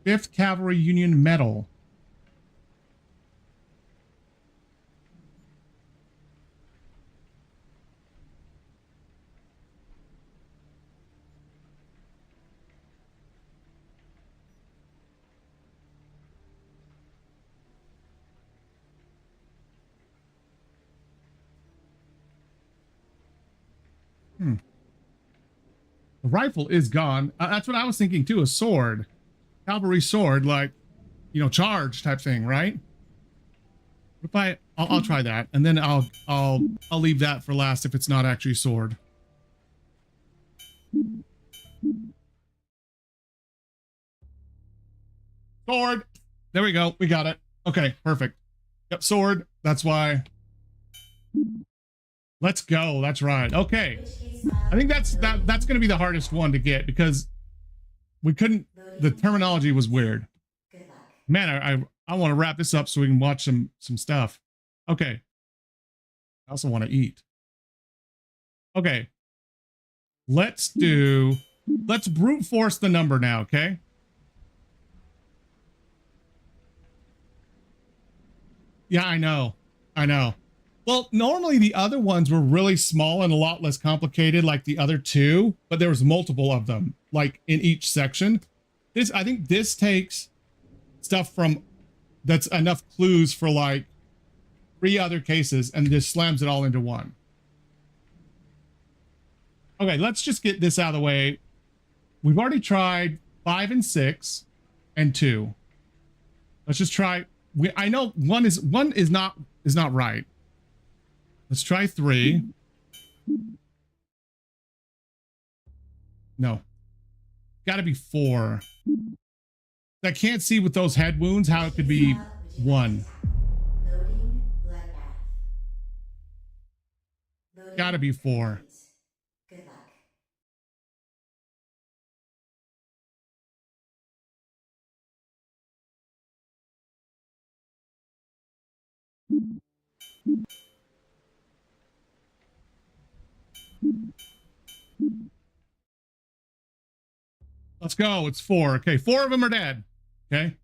Speaker 1: 5th Cavalry Union Medal. The rifle is gone. That's what I was thinking too. A sword, cavalry sword, like, you know, charge type thing, right? What if I'll try that, and then I'll leave that for last if it's not actually sword. Sword. There we go. We got it. Okay, perfect. Yep, sword. That's why. Let's go. That's right. Okay. I think that's going to be the hardest one to get because we couldn't. The terminology was weird. Man, I want to wrap this up so we can watch some stuff. Okay. I also want to eat. Okay. Let's brute force the number now. Okay. Yeah, I know. Well, normally the other ones were really small and a lot less complicated like the other two, but there was multiple of them, like in each section. I think this takes stuff from that's enough clues for like 3 other cases and just slams it all into one. Okay, let's just get this out of the way. We've already tried 5 and 6 and 2. Let's just try. I know one is not right. Let's try 3. No. Got to be 4. I can't see with those head wounds how it could be 1. Got to be 4.
Speaker 2: Good luck.
Speaker 1: Let's go. It's 4. Okay, 4 of them are dead. Okay.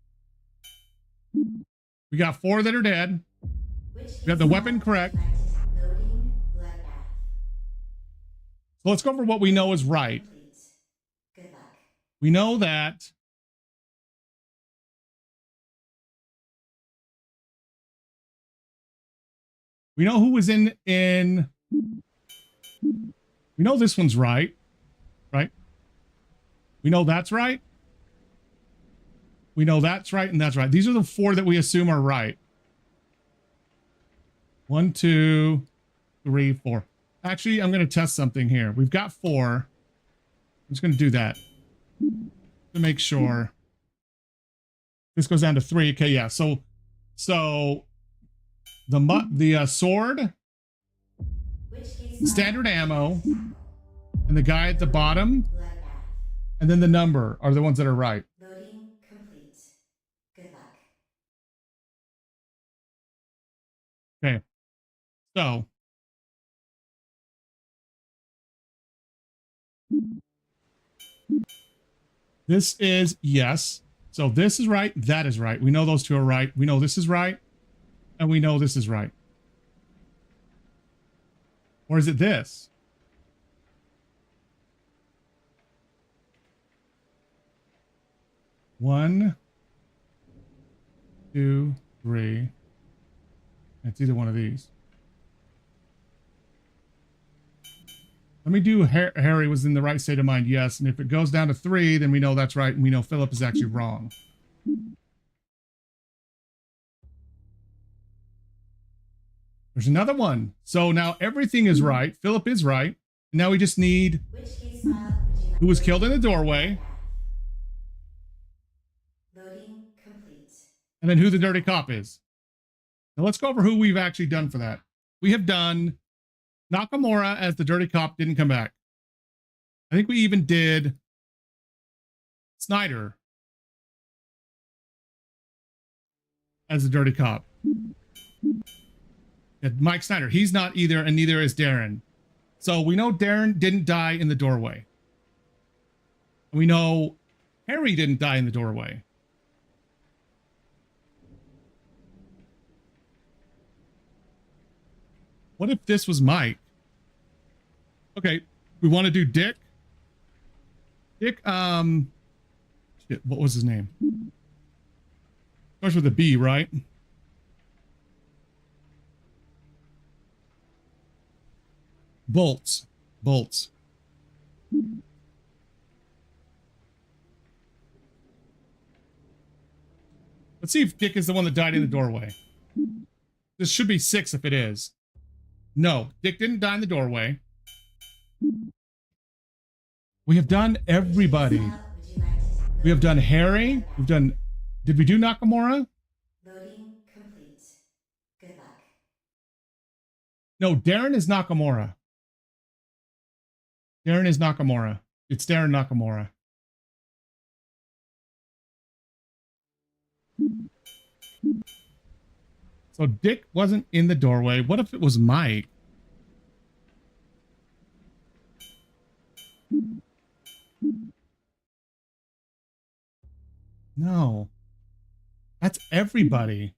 Speaker 1: We got 4 that are dead. We got the weapon correct. So let's go over what we know is right.
Speaker 2: Good luck.
Speaker 1: We know that we know who was in we know this one's right. Right? We know that's right. We know that's right and that's right. These are the 4 that we assume are right. 1, 2, 3, 4. Actually, I'm going to test something here. We've got 4. I'm just going to do that to make sure. This goes down to 3. Okay, yeah. So the sword, standard ammo, and the guy at the bottom, and then the number are the ones that are right.
Speaker 2: Loading complete. Good luck.
Speaker 1: Okay. So this is yes. So this is right. That is right. We know those 2 are right. We know this is right. And we know this is right. Or is it this? One, 2, 3. It's either one of these. Let me do Harry was in the right state of mind. Yes. And if it goes down to 3, then we know that's right. And we know Philip is actually wrong. There's another one. So now everything is right. Philip is right. Now we just need
Speaker 2: Which case file would you like?
Speaker 1: who was killed in the doorway,
Speaker 2: Loading complete.
Speaker 1: and then who the dirty cop is. Now let's go over who we've actually done for that. We have done Nakamura as the dirty cop, didn't come back. I think we even did Snyder as the dirty cop. Yeah, Mike Snyder, he's not either, and neither is Darren. So we know Darren didn't die in the doorway. And we know Harry didn't die in the doorway. What if this was Mike? Okay, we want to do Dick. Dick, shit, what was his name? Starts with a B, right? Bolts. Let's see if Dick is the one that died in the doorway. This should be 6 if it is. No, Dick didn't die in the doorway. We have done everybody. We have done Harry. We've done... Did we do Nakamura?
Speaker 2: Loading complete. Good luck.
Speaker 1: No, Darren is Nakamura. Darren is Nakamura. It's Darren Nakamura. So Dick wasn't in the doorway. What if it was Mike? No. That's everybody.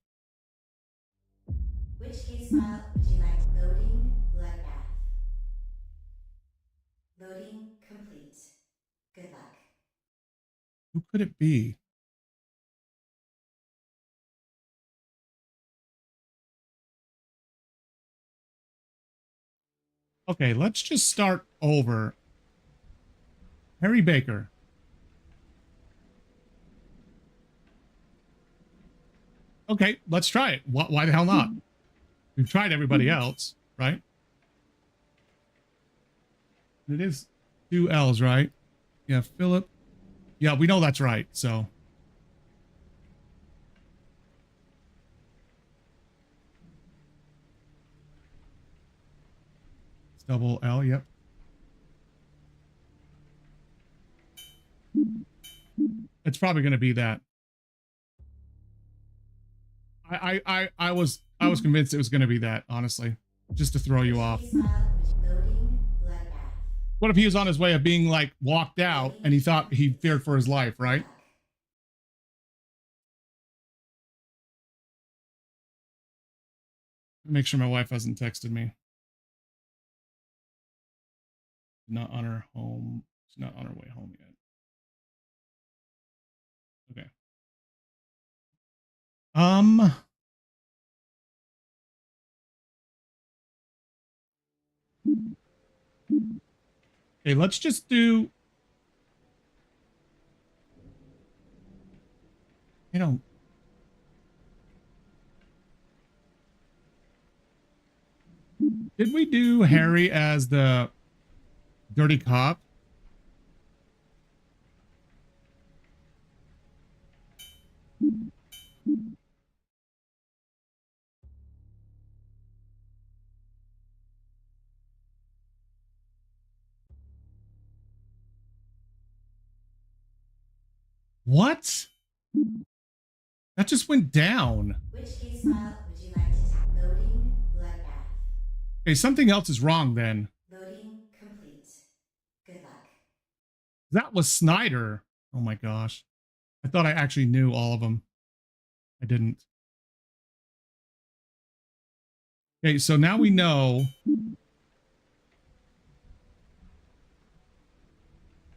Speaker 2: Which case file would you like? Loading bloodbath. Loading complete. Good luck.
Speaker 1: Who could it be? Okay, let's just start over. Harry Baker. Okay, let's try it. Why the hell not? We've tried everybody else, right? It is 2 L's, right? Yeah, Philip. Yeah, we know that's right, so. It's double L, yep. It's probably going to be that. I was convinced it was going to be that, honestly, just to throw you off. What if he was on his way of being like walked out and he thought he feared for his life, right? Make sure my wife hasn't texted me. Not on her home. She's not on her way home yet. Okay. Okay, let's just do. You know. Did we do Harry as the dirty cop? What? That just went down.
Speaker 2: Which case file would you like to tap? Loading bloodbath.
Speaker 1: Okay, something else is wrong then.
Speaker 2: Loading complete. Good luck.
Speaker 1: That was Snyder. Oh my gosh. I thought I actually knew all of them. I didn't. Okay, so now we know.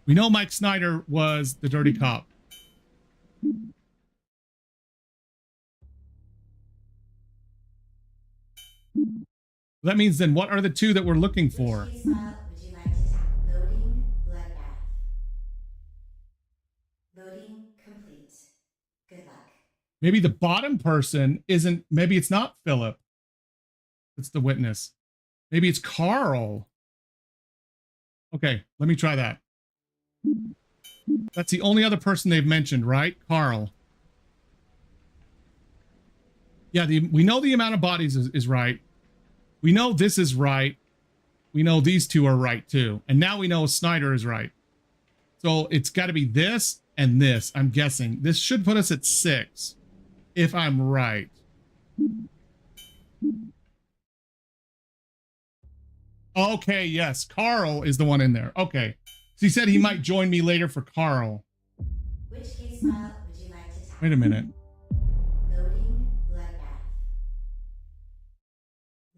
Speaker 1: We know Mike Snyder was the dirty cop. That means then what are the 2 that we're looking for?
Speaker 2: Which case file would you like to tap? Loading bloodbath. Loading complete. Good luck.
Speaker 1: Maybe the bottom person isn't, maybe it's not Philip. It's the witness. Maybe it's Carl. Okay, let me try that. That's the only other person they've mentioned, right? Carl. Yeah, we know the amount of bodies is right. We know this is right. We know these two are right too. And now we know Snyder is right. So it's got to be this and this, I'm guessing. This should put us at 6, if I'm right. Okay, yes. Carl is the one in there. Okay. So he said he might join me later for Carl.
Speaker 2: Which case file would you like to tackle?
Speaker 1: Wait a minute.
Speaker 2: Loading bloodbath.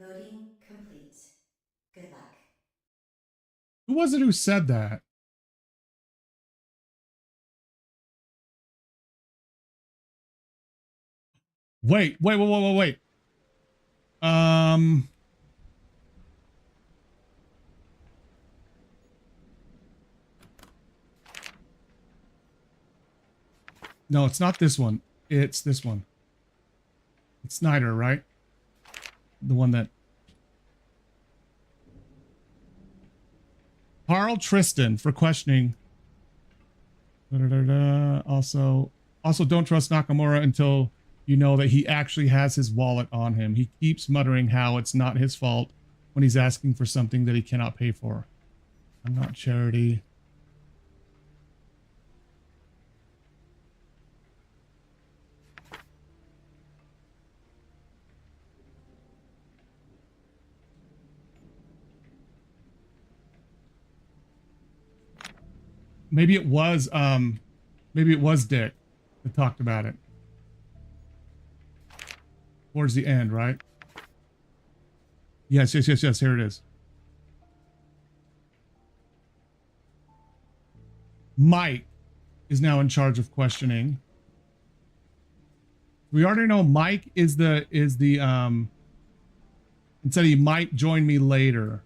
Speaker 2: Loading complete. Good luck.
Speaker 1: Who was it who said that? Wait. No, it's not this one. It's this one. It's Snyder, right? The one that... Carl Tristan for questioning. Also, don't trust Nakamura until you know that he actually has his wallet on him. He keeps muttering how it's not his fault when he's asking for something that he cannot pay for. I'm not Charity. Maybe it was Dick that talked about it. Towards the end, right? Yes, here it is. Mike is now in charge of questioning. We already know Mike is the and said he might join me later.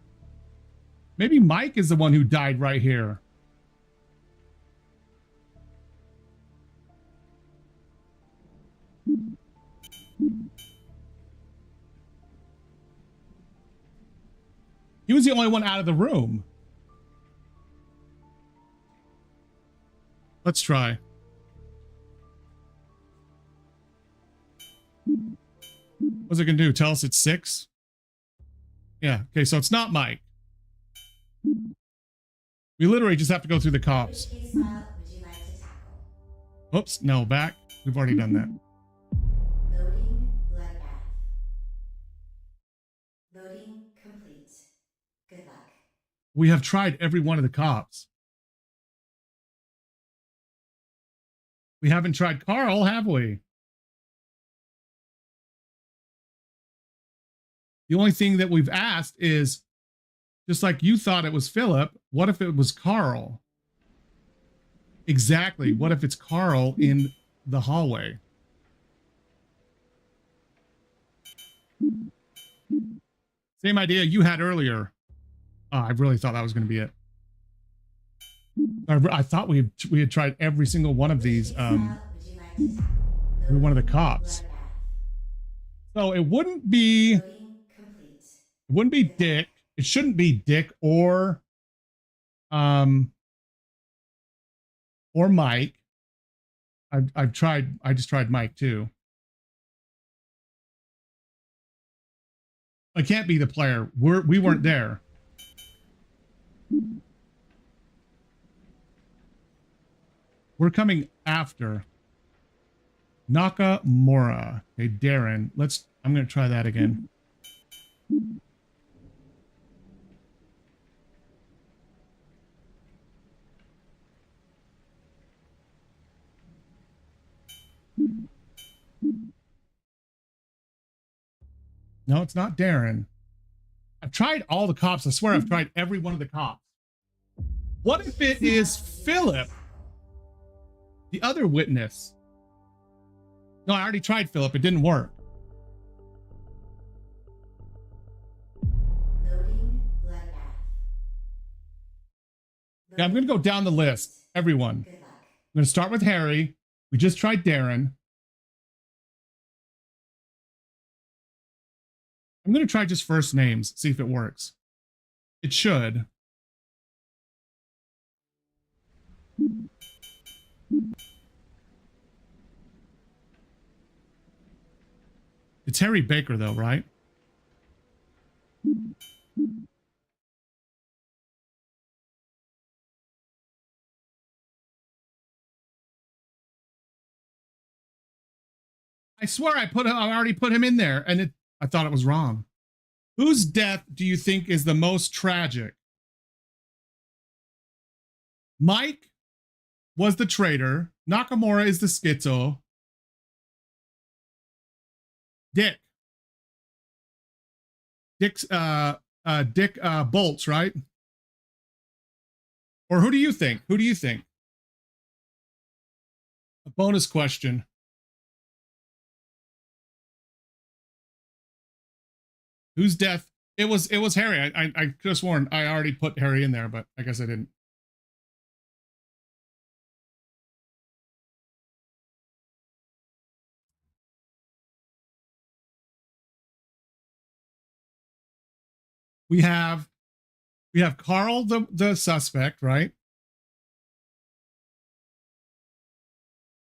Speaker 1: Maybe Mike is the one who died right here. He was the only one out of the room. Let's try. What's it gonna do? Tell us it's 6? Yeah, okay, so it's not Mike. We literally just have to go through the cops.
Speaker 2: Which case file would you like to tackle?
Speaker 1: Oops, no, back. We've already done that.
Speaker 2: Loading bloodbath. Loading complete. Good luck.
Speaker 1: We have tried every one of the cops. We haven't tried Carl, have we? The only thing that we've asked is, just like you thought it was Philip, what if it was Carl? Exactly. What if it's Carl in the hallway? Same idea you had earlier. Oh, I really thought that was going to be it. I thought we had tried every single one of these. Every one of the cops. So it wouldn't be Dick. It shouldn't be Dick or Mike. I just tried Mike too. It can't be the player. We weren't there. We're coming after Nakamura. Okay, Darren. I'm going to try that again. No, it's not Darren. I've tried all the cops. I swear I've tried every one of the cops. What if it is Philip? The other witness. No, I already tried Philip. It didn't work.
Speaker 2: Loading bloodbath.
Speaker 1: Yeah, I'm going to go down the list. Everyone.
Speaker 2: Good luck.
Speaker 1: I'm going to start with Harry. We just tried Darren. I'm going to try just first names, see if it works. It should. It's Harry Baker, though, right? I swear I already put him in there, and I thought it was wrong. Whose death do you think is the most tragic? Mike was the traitor. Nakamura is the schizo. Dick. Dick Bolts, right? Or who do you think? Who do you think? A bonus question. Whose death? It was Harry. I could have sworn I already put Harry in there, but I guess I didn't. We have Carl, the suspect, right?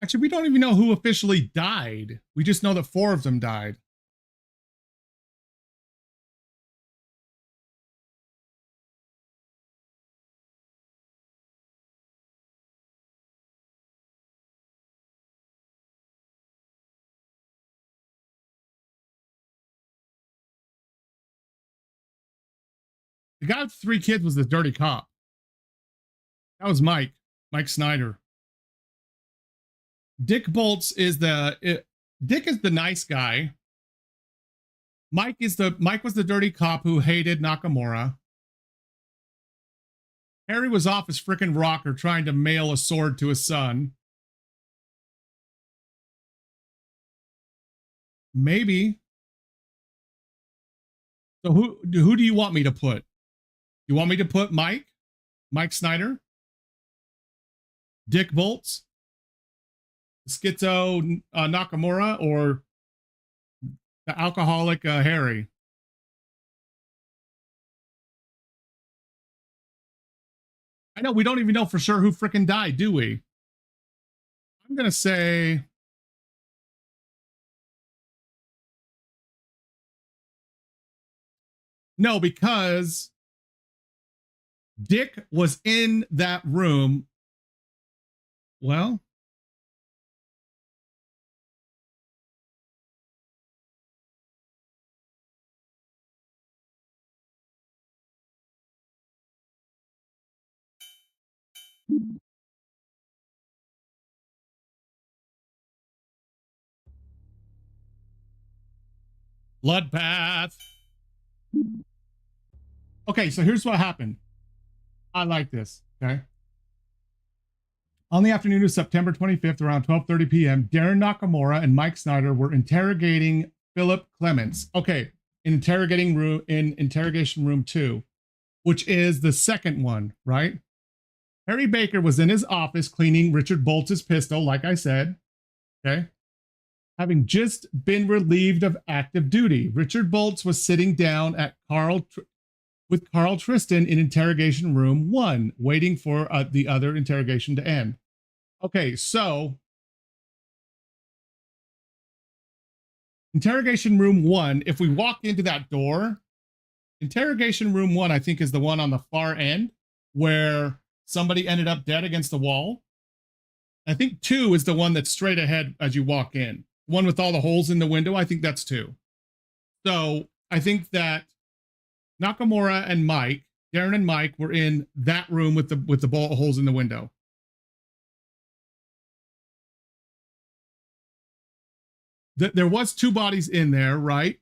Speaker 1: Actually, we don't even know who officially died. We just know that 4 of them died. The guy with 3 kids was the dirty cop. That was Mike Snyder. Dick Bolts is Dick is the nice guy. Mike was the dirty cop who hated Nakamura. Harry was off his frickin' rocker trying to mail a sword to his son. Maybe. So who do you want me to put? You want me to put Mike Snyder, Dick Bolts, Schizo Nakamura, or the alcoholic Harry? I know we don't even know for sure who frickin' died, do we? I'm gonna say no, because Dick was in that room. Well, bloodbath. Okay, so here's what happened. I like this. Okay. On the afternoon of September 25th, around 12:30 p.m., Darren Nakamura and Mike Snyder were interrogating Philip Clements. Okay, in interrogation room 2, which is the second one, right? Harry Baker was in his office cleaning Richard Bolts' pistol, like I said. Okay. Having just been relieved of active duty, Richard Bolts was sitting down at with Carl Tristan in interrogation room 1, waiting for the other interrogation to end. Okay, so interrogation room 1, if we walk into that door, interrogation room 1, I think, is the one on the far end where somebody ended up dead against the wall. I think 2 is the one that's straight ahead as you walk in. One with all the holes in the window, I think that's 2. So I think that Nakamura and Mike, Darren and Mike, were in that room with the bullet holes in the window. There was 2 bodies in there, right?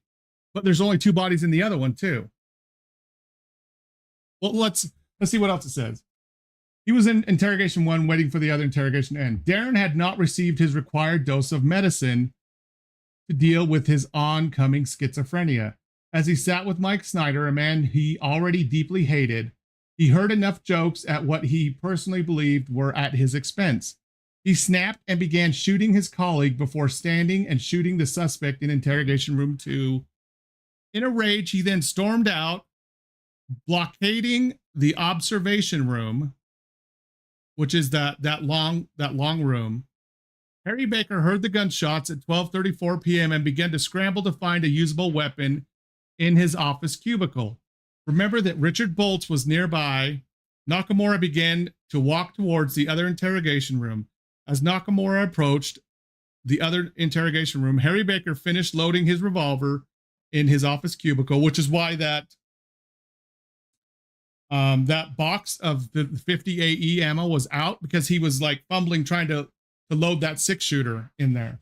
Speaker 1: But there's only 2 bodies in the other one too. Well, let's see what else it says. He was in interrogation 1, waiting for the other interrogation to end. Darren had not received his required dose of medicine to deal with his oncoming schizophrenia. As he sat with Mike Snyder, a man he already deeply hated, he heard enough jokes at what he personally believed were at his expense. He snapped and began shooting his colleague before standing and shooting the suspect in interrogation room 2 In a rage, he then stormed out, blockading the observation room, which is that long room. Harry Baker heard the gunshots at 12:34 p.m. and began to scramble to find a usable weapon in his office cubicle. Remember that Richard Boltz was nearby. Nakamura began to walk towards the other interrogation room. As Nakamura approached the other interrogation room, Harry Baker finished loading his revolver in his office cubicle, which is why that box of the 50 AE ammo was out, because he was like fumbling trying to load that 6-shooter in there.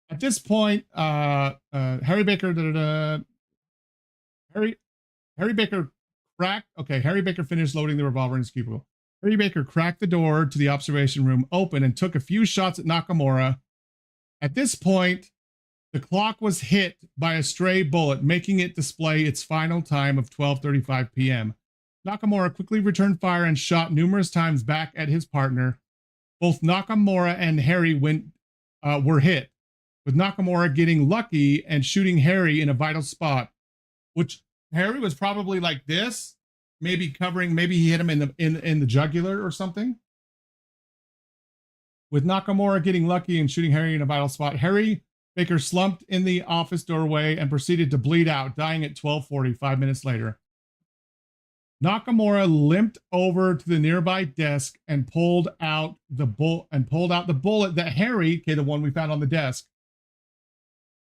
Speaker 1: At this point, Harry Baker cracked. Okay, Harry Baker finished loading the revolver in his cubicle. Harry Baker cracked the door to the observation room open and took a few shots at Nakamura. At this point, the clock was hit by a stray bullet, making it display its final time of 12:35 p.m. Nakamura quickly returned fire and shot numerous times back at his partner. Both Nakamura and Harry were hit, with Nakamura getting lucky and shooting Harry in a vital spot, which Harry was probably like this, maybe he hit him in the jugular or something. With Nakamura getting lucky and shooting Harry in a vital spot, Harry Baker slumped in the office doorway and proceeded to bleed out, dying at 12:40, 5 minutes later. Nakamura limped over to the nearby desk and pulled out the bullet that Harry, the one we found on the desk,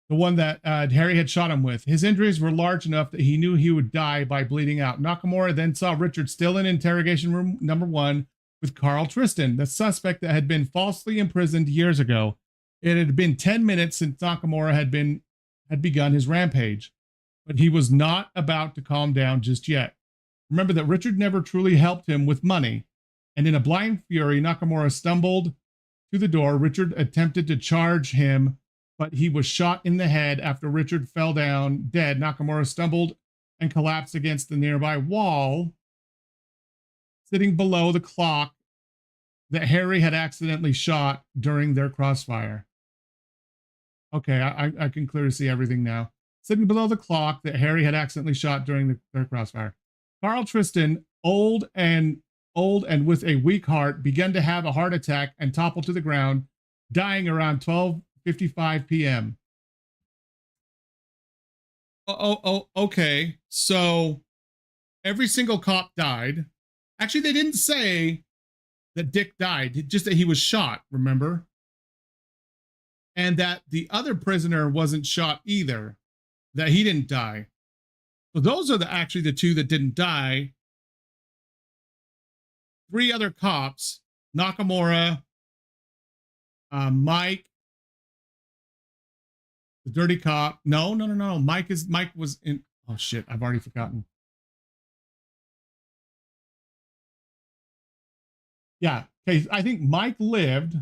Speaker 1: the one that Harry had shot him with. His injuries were large enough that he knew he would die by bleeding out. Nakamura then saw Richard still in interrogation room number 1 with Carl Tristan, the suspect that had been falsely imprisoned years ago. It had been 10 minutes since Nakamura had begun his rampage, but he was not about to calm down just yet. Remember that Richard never truly helped him with money, and in a blind fury, Nakamura stumbled to the door. Richard attempted to charge him, but he was shot in the head. After Richard fell down dead, Nakamura stumbled and collapsed against the nearby wall, sitting below the clock that Harry had accidentally shot during their crossfire. Okay, I can clearly see everything now. Sitting below the clock that Harry had accidentally shot during their crossfire. Carl Tristan, old and with a weak heart, began to have a heart attack and toppled to the ground, dying around 12:55 p.m. Okay. So every single cop died. Actually, they didn't say that Dick died, just that he was shot, remember? And that the other prisoner wasn't shot either, that he didn't die. So those are actually the two that didn't die. 3 other cops, Nakamura, Mike, the dirty cop. No. Mike was in. Oh shit, I've already forgotten. Yeah. Okay. I think Mike lived.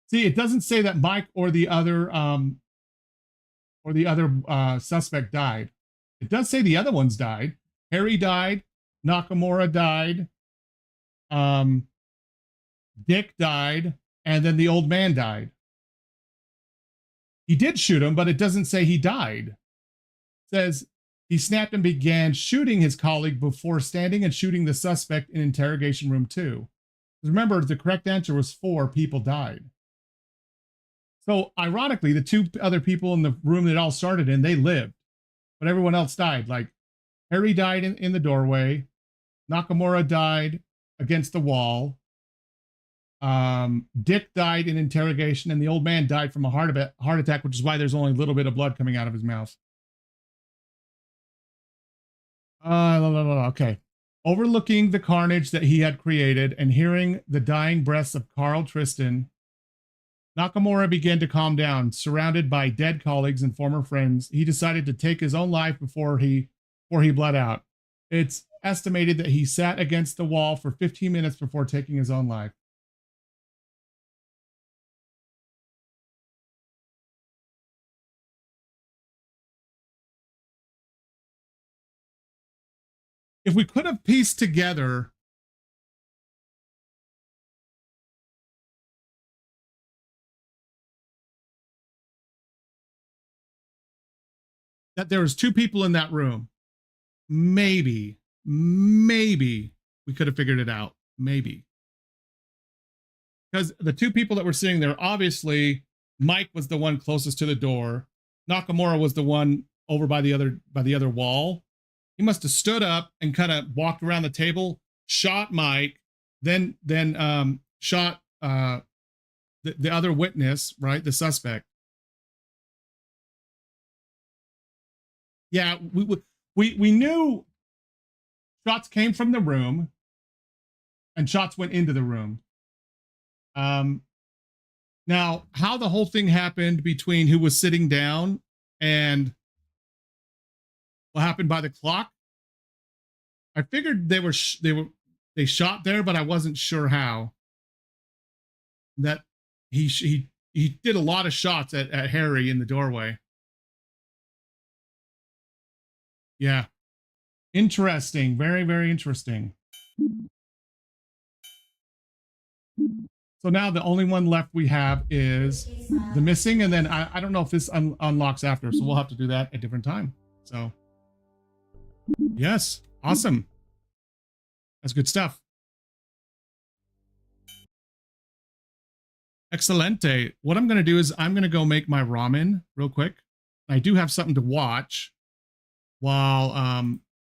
Speaker 1: See, it doesn't say that Mike or the other suspect died. It does say the other ones died. Harry died. Nakamura died. Dick died, and then the old man died. He did shoot him, but it doesn't say he died. It says he snapped and began shooting his colleague before standing and shooting the suspect in interrogation room 2. Remember, the correct answer was 4 people died. So ironically, the 2 other people in the room that it all started in, they lived, but everyone else died. Like Harry died in the doorway. Nakamura died against the wall. Dick died in interrogation, and the old man died from a heart attack, which is why there's only a little bit of blood coming out of his mouth. Okay. Overlooking the carnage that he had created and hearing the dying breaths of Carl Tristan, Nakamura began to calm down. Surrounded by dead colleagues and former friends, he decided to take his own life before he bled out. It's estimated that he sat against the wall for 15 minutes before taking his own life. If we could have pieced together that there was 2 people in that room. Maybe we could have figured it out. Maybe. Because the 2 people that were sitting there, obviously, Mike was the one closest to the door. Nakamura was the one over by the other wall. He must have stood up and kind of walked around the table, shot Mike, then shot the other witness, right? The suspect. Yeah, we knew shots came from the room and shots went into the room. Now, how the whole thing happened between who was sitting down and what happened by the clock, I figured they shot there, but I wasn't sure how. That he did a lot of shots at Harry in the doorway. Yeah. Interesting. Very, very interesting. So now the only one left we have is the missing, and then I don't know if this unlocks after, so we'll have to do that at a different time. So, yes, awesome. That's good stuff. Excelente. What I'm going to do is I'm going to go make my ramen real quick. I do have something to watch while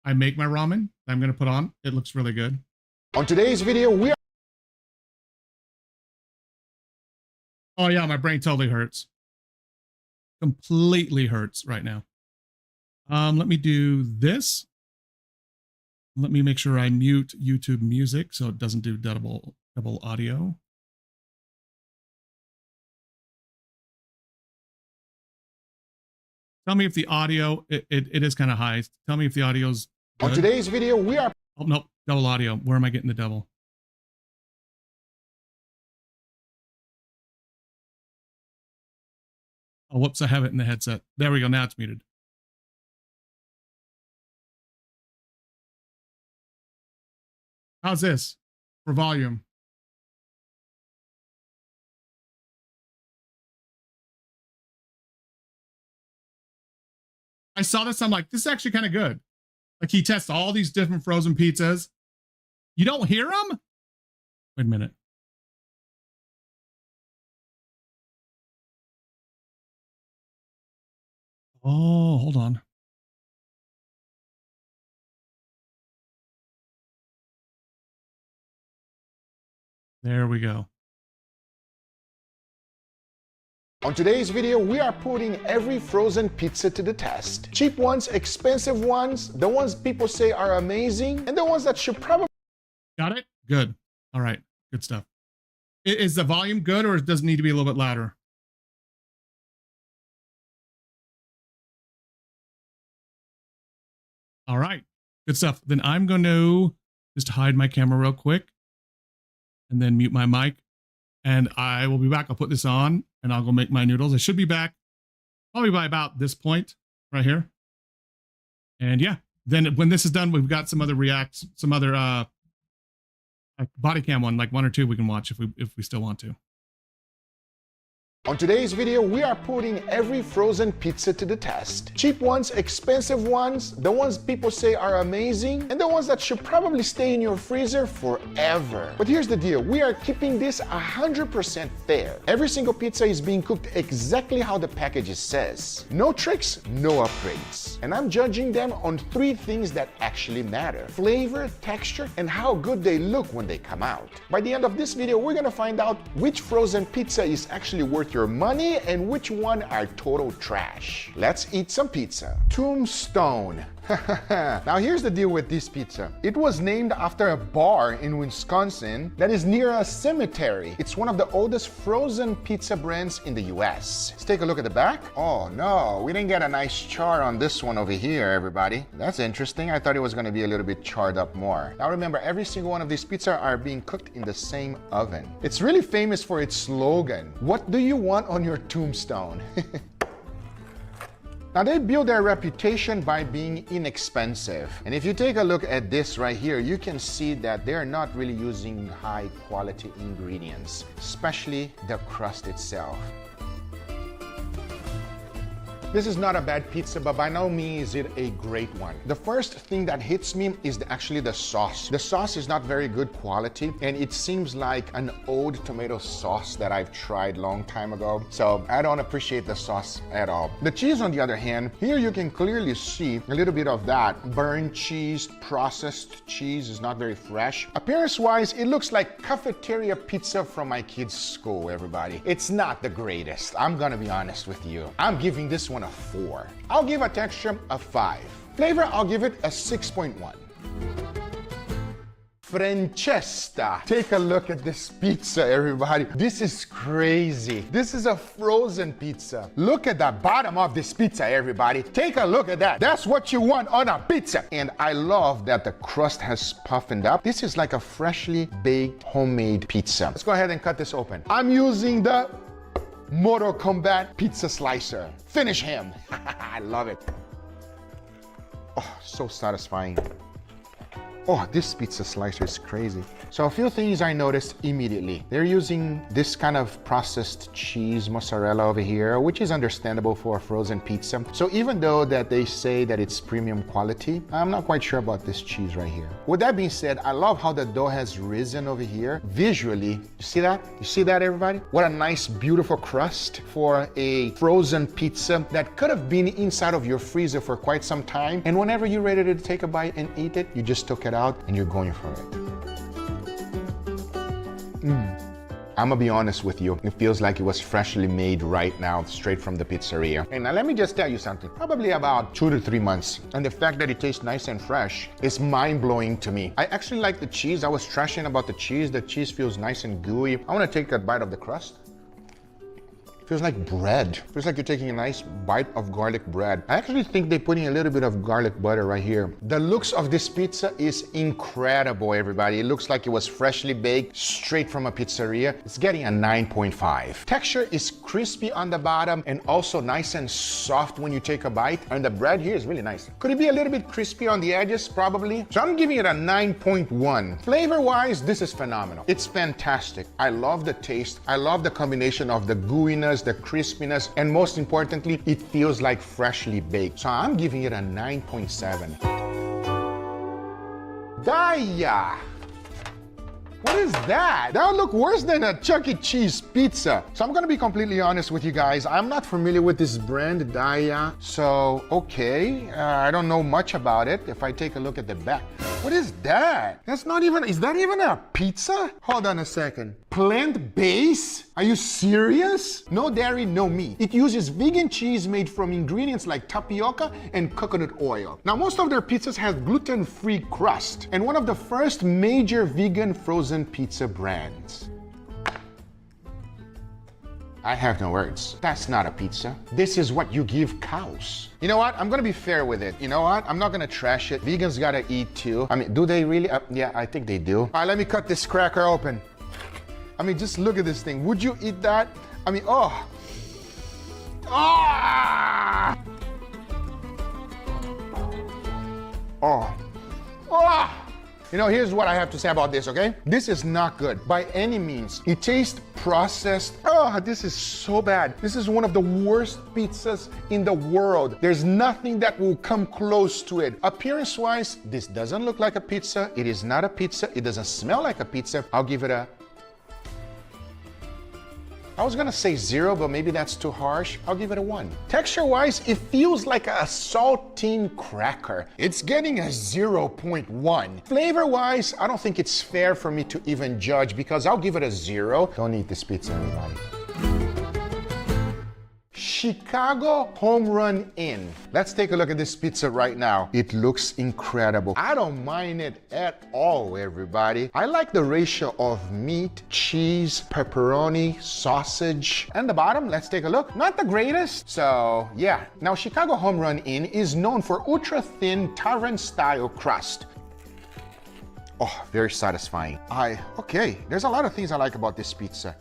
Speaker 1: I make my ramen. I'm going to put on. It looks really good.
Speaker 3: On today's video, we are...
Speaker 1: Oh yeah, my brain totally hurts. Completely hurts right now. Let me do this. Let me make sure I mute YouTube music so it doesn't do double audio. Tell me if the audio, it is kind of high. Tell me if the audio's good.
Speaker 3: On today's video, we are...
Speaker 1: Oh, nope, double audio. Where am I getting the double? Oh, whoops, I have it in the headset. There we go, now it's muted. How's this for volume? I saw this, I'm like, this is actually kind of good. Like he tests all these different frozen pizzas. You don't hear them? Wait a minute. Oh, hold on. There we go.
Speaker 3: On today's video, we are putting every frozen pizza to the test. Cheap ones, expensive ones, the ones people say are amazing, and the ones that should probably...
Speaker 1: Got it? Good. All right. Good stuff. Is the volume good, or does it need to be a little bit louder? All right. Good stuff. Then I'm going to just hide my camera real quick and then mute my mic. And I will be back. I'll put this on and I'll go make my noodles. I should be back probably by about this point right here. And yeah, then when this is done, we've got some other like body cam one, like 1 or 2 we can watch if we still want to.
Speaker 3: On today's video, we are putting every frozen pizza to the test. Cheap ones, expensive ones, the ones people say are amazing, and the ones that should probably stay in your freezer forever. But here's the deal, we are keeping this 100% fair. Every single pizza is being cooked exactly how the package says. No tricks, no upgrades. And I'm judging them on 3 things that actually matter: flavor, texture, and how good they look when they come out. By the end of this video, we're gonna find out which frozen pizza is actually worth your money and which one are total trash. Let's eat some pizza. Tombstone. Now here's the deal with this pizza. It was named after a bar in Wisconsin that is near a cemetery. It's one of the oldest frozen pizza brands in the US. Let's take a look at the back. Oh no, we didn't get a nice char on this one over here, everybody. That's interesting. I thought it was going to be a little bit charred up more. Now remember, every single one of these pizzas are being cooked in the same oven. It's really famous for its slogan, "What do you want on your tombstone?" Now they build their reputation by being inexpensive. And if you take a look at this right here, you can see that they're not really using high quality ingredients, especially the crust itself. This is not a bad pizza, but by no means is it a great one. The first thing that hits me is actually the sauce. The sauce is not very good quality, and it seems like an old tomato sauce that I've tried long time ago. So I don't appreciate the sauce at all. The cheese, on the other hand, here you can clearly see a little bit of that. Burnt cheese, processed cheese is not very fresh. Appearance-wise, it looks like cafeteria pizza from my kids' school, everybody. It's not the greatest. I'm gonna be honest with you. I'm giving this one a 4. I'll give a texture a 5. Flavor, I'll give it a 6.1. Francesca. Take a look at this pizza, everybody. This is crazy. This is a frozen pizza. Look at the bottom of this pizza, everybody. Take a look at that. That's what you want on a pizza. And I love that the crust has puffened up. This is like a freshly baked homemade pizza. Let's go ahead and cut this open. I'm using the Mortal Kombat pizza slicer. Finish him. I love it. Oh, so satisfying. Oh, this pizza slicer is crazy. So a few things I noticed immediately. They're using this kind of processed cheese mozzarella over here, which is understandable for a frozen pizza. So even though that they say that it's premium quality, I'm not quite sure about this cheese right here. With that being said, I love how the dough has risen over here. Visually, you see that? You see that, everybody? What a nice, beautiful crust for a frozen pizza that could have been inside of your freezer for quite some time. And whenever you're ready to take a bite and eat it, you just took it out and you're going for it. I'm gonna be honest with you, it feels like it was freshly made right now, straight from the pizzeria. And now let me just tell you something, probably about 2 to 3 months. And the fact that it tastes nice and fresh is mind-blowing to me. I actually like the cheese. I was trashing about the cheese. The cheese feels nice and gooey. I wanna take a bite of the crust. Feels like bread. Feels like you're taking a nice bite of garlic bread. I actually think they're putting a little bit of garlic butter right here. The looks of this pizza is incredible, everybody. It looks like it was freshly baked straight from a pizzeria. It's getting a 9.5. Texture is crispy on the bottom and also nice and soft when you take a bite. And the bread here is really nice. Could it be a little bit crispy on the edges? Probably. So I'm giving it a 9.1. Flavor-wise, this is phenomenal. It's fantastic. I love the taste. I love the combination of the gooiness, the crispiness, and most importantly, it feels like freshly baked. So I'm giving it a 9.7. Daya! What is that? That would look worse than a Chuck E. Cheese pizza. So I'm gonna be completely honest with you guys. I'm not familiar with this brand, Daya. So, okay, I don't know much about it. If I take a look at the back. What is that? That's not even, is that even a pizza? Hold on a second. Plant-based? Are you serious? No dairy, no meat. It uses vegan cheese made from ingredients like tapioca and coconut oil. Now, most of their pizzas have gluten-free crust and one of the first major vegan frozen pizza brands. I have no words. That's not a pizza. This is what you give cows. You know what? I'm gonna be fair with it. You know what? I'm not gonna trash it. Vegans gotta eat too. I mean, do they really? Yeah, I think they do. All right, let me cut this cracker open. I mean, just look at this thing. Would you eat that? I mean, oh. Ah! Oh. Oh! You know, here's what I have to say about this, okay? This is not good by any means. It tastes processed. Oh, this is so bad. This is one of the worst pizzas in the world. There's nothing that will come close to it. Appearance-wise, this doesn't look like a pizza. It is not a pizza. It doesn't smell like a pizza. I'll give it a... I was gonna say 0, but maybe that's too harsh. I'll give it a 1. Texture-wise, it feels like a saltine cracker. It's getting a 0.1. Flavor-wise, I don't think it's fair for me to even judge because I'll give it a 0. Don't eat this pizza, everybody. Chicago Home Run Inn. Let's take a look at this pizza right now. It looks incredible. I don't mind it at all, everybody. I like the ratio of meat, cheese, pepperoni, sausage. And the bottom, let's take a look. Not the greatest. So yeah. Now Chicago Home Run Inn is known for ultra-thin tavern-style crust. Oh, very satisfying. Okay, there's a lot of things I like about this pizza.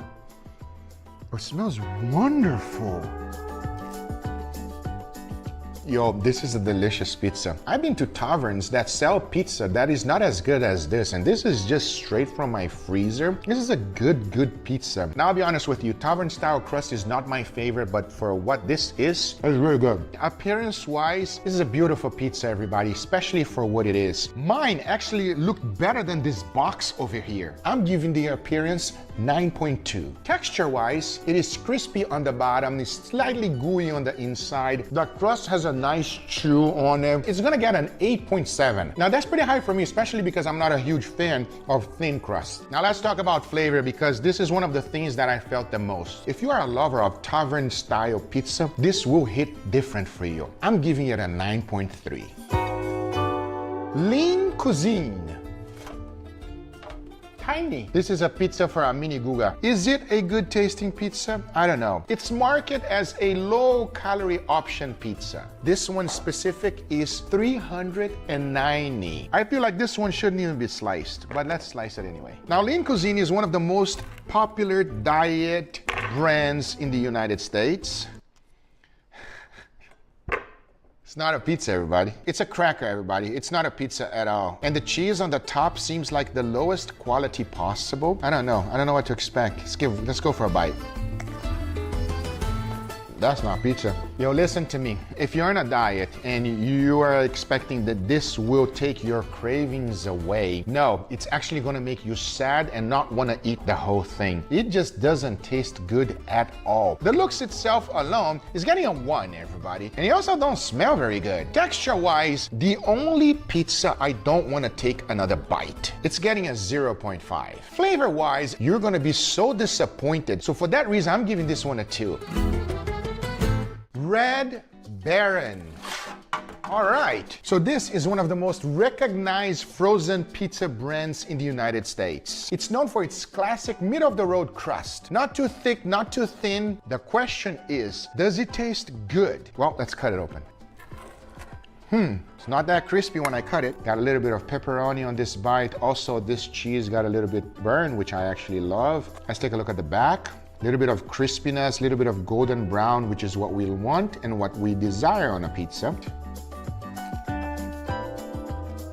Speaker 3: It smells wonderful. Yo, this is a delicious pizza. I've been to taverns that sell pizza that is not as good as this, and this is just straight from my freezer. This is a good pizza. Now, I'll be honest with you, tavern style crust is not my favorite, but for what this is, it's really good. Appearance-wise, this is a beautiful pizza, everybody, especially for what it is. Mine actually looked better than this box over here. I'm giving the appearance 9.2. Texture-wise, it is crispy on the bottom, it's slightly gooey on the inside. The crust has a nice chew on it. It's gonna get an 8.7. Now that's pretty high for me, especially because I'm not a huge fan of thin crust. Now let's talk about flavor, because this is one of the things that I felt the most. If you are a lover of tavern style pizza, this will hit different for you. I'm giving it a 9.3. Lean Cuisine. Tiny. This is a pizza for a mini Guga. Is it a good tasting pizza? I don't know. It's marketed as a low calorie option pizza. This one specific is 390. I feel like this one shouldn't even be sliced, but let's slice it anyway. Now, Lean Cuisine is one of the most popular diet brands in the United States. It's not a pizza, everybody. It's a cracker, everybody. It's not a pizza at all. And the cheese on the top seems like the lowest quality possible. I don't know. I don't know what to expect. Let's go for a bite. That's not pizza. Yo, listen to me. If you're on a diet and you are expecting that this will take your cravings away, no, it's actually gonna make you sad and not wanna eat the whole thing. It just doesn't taste good at all. The looks itself alone is getting a 1, everybody. And it also don't smell very good. Texture-wise, the only pizza I don't wanna take another bite. It's getting a 0.5. Flavor-wise, you're gonna be so disappointed. So for that reason, I'm giving this one a 2. Red Baron. All right, so this is one of the most recognized frozen pizza brands in the United States. It's known for its classic middle-of-the-road crust. Not too thick, not too thin. The question is, does it taste good? Well, let's cut it open. It's not that crispy when I cut it. Got a little bit of pepperoni on this bite. Also, this cheese got a little bit burned, which I actually love. Let's take a look at the back. A little bit of crispiness, a little bit of golden brown, which is what we want and what we desire on a pizza.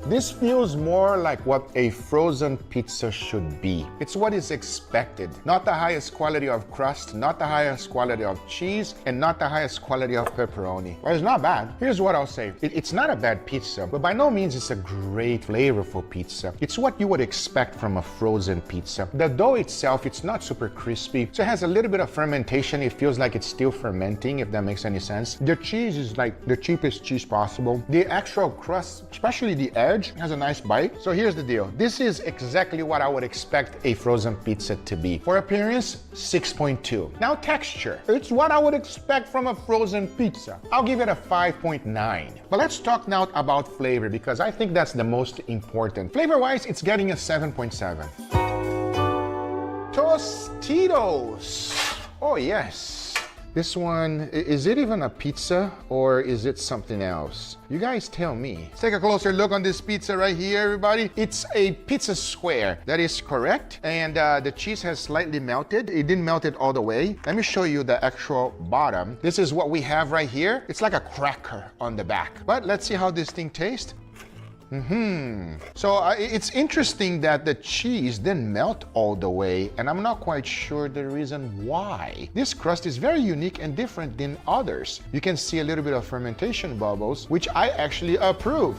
Speaker 3: This feels more like what a frozen pizza should be. It's what is expected. Not the highest quality of crust, not the highest quality of cheese, and not the highest quality of pepperoni. But it's not bad. Here's what I'll say. It's not a bad pizza, but by no means it's a great flavorful pizza. It's what you would expect from a frozen pizza. The dough itself, it's not super crispy, so it has a little bit of fermentation. It feels like it's still fermenting, if that makes any sense. The cheese is like the cheapest cheese possible. The actual crust, especially the edge, has a nice bite. So here's the deal. This is exactly what I would expect a frozen pizza to be. For appearance, 6.2. Now texture. It's what I would expect from a frozen pizza. I'll give it a 5.9. But let's talk now about flavor, because I think that's the most important. Flavor-wise, it's getting a 7.7. Tostitos. Oh yes. This one, is it even a pizza or is it something else? You guys tell me. Let's take a closer look on this pizza right here, everybody. It's a pizza square. That is correct. And the cheese has slightly melted. It didn't melt it all the way. Let me show you the actual bottom. This is what we have right here. It's like a cracker on the back. But let's see how this thing tastes. So it's interesting that the cheese didn't melt all the way, and I'm not quite sure the reason why. This crust is very unique and different than others. You can see a little bit of fermentation bubbles, which I actually approve.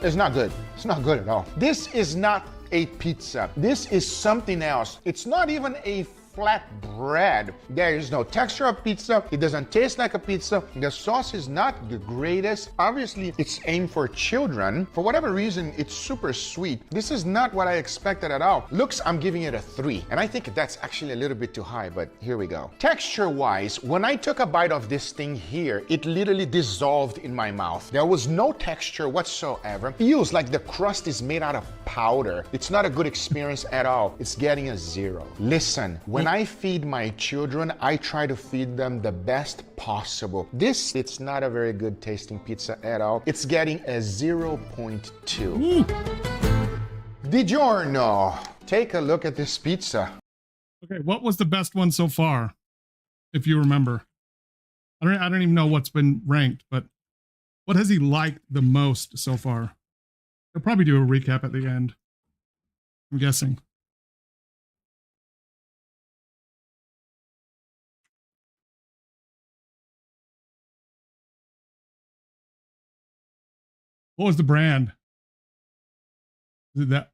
Speaker 3: It's not good. It's not good at all. This is not a pizza. This is something else. It's not even a flat bread. There is no texture of pizza. It doesn't taste like a pizza. The sauce is not the greatest. Obviously, it's aimed for children. For whatever reason, it's super sweet. This is not what I expected at all. Looks, I'm giving it a 3. And I think that's actually a little bit too high, but here we go. Texture-wise, when I took a bite of this thing here, it literally dissolved in my mouth. There was no texture whatsoever. Feels like the crust is made out of powder. It's not a good experience at all. It's getting a 0. Listen, when I feed my children, I try to feed them the best possible. It's not a very good tasting pizza at all. It's getting a 0.2. DiGiorno. Take a look at this pizza.
Speaker 1: Okay, what was the best one so far, if you remember? I don't even know what's been ranked, but what has he liked the most so far? He'll probably do a recap at the end, I'm guessing. What was the brand? Is it that?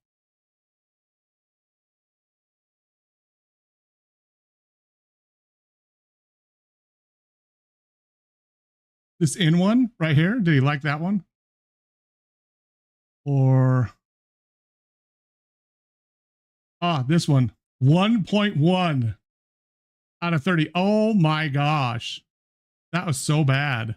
Speaker 1: This in one right here? Did he like that one? Or this one. 1.1 out of 30. Oh my gosh. That was so bad.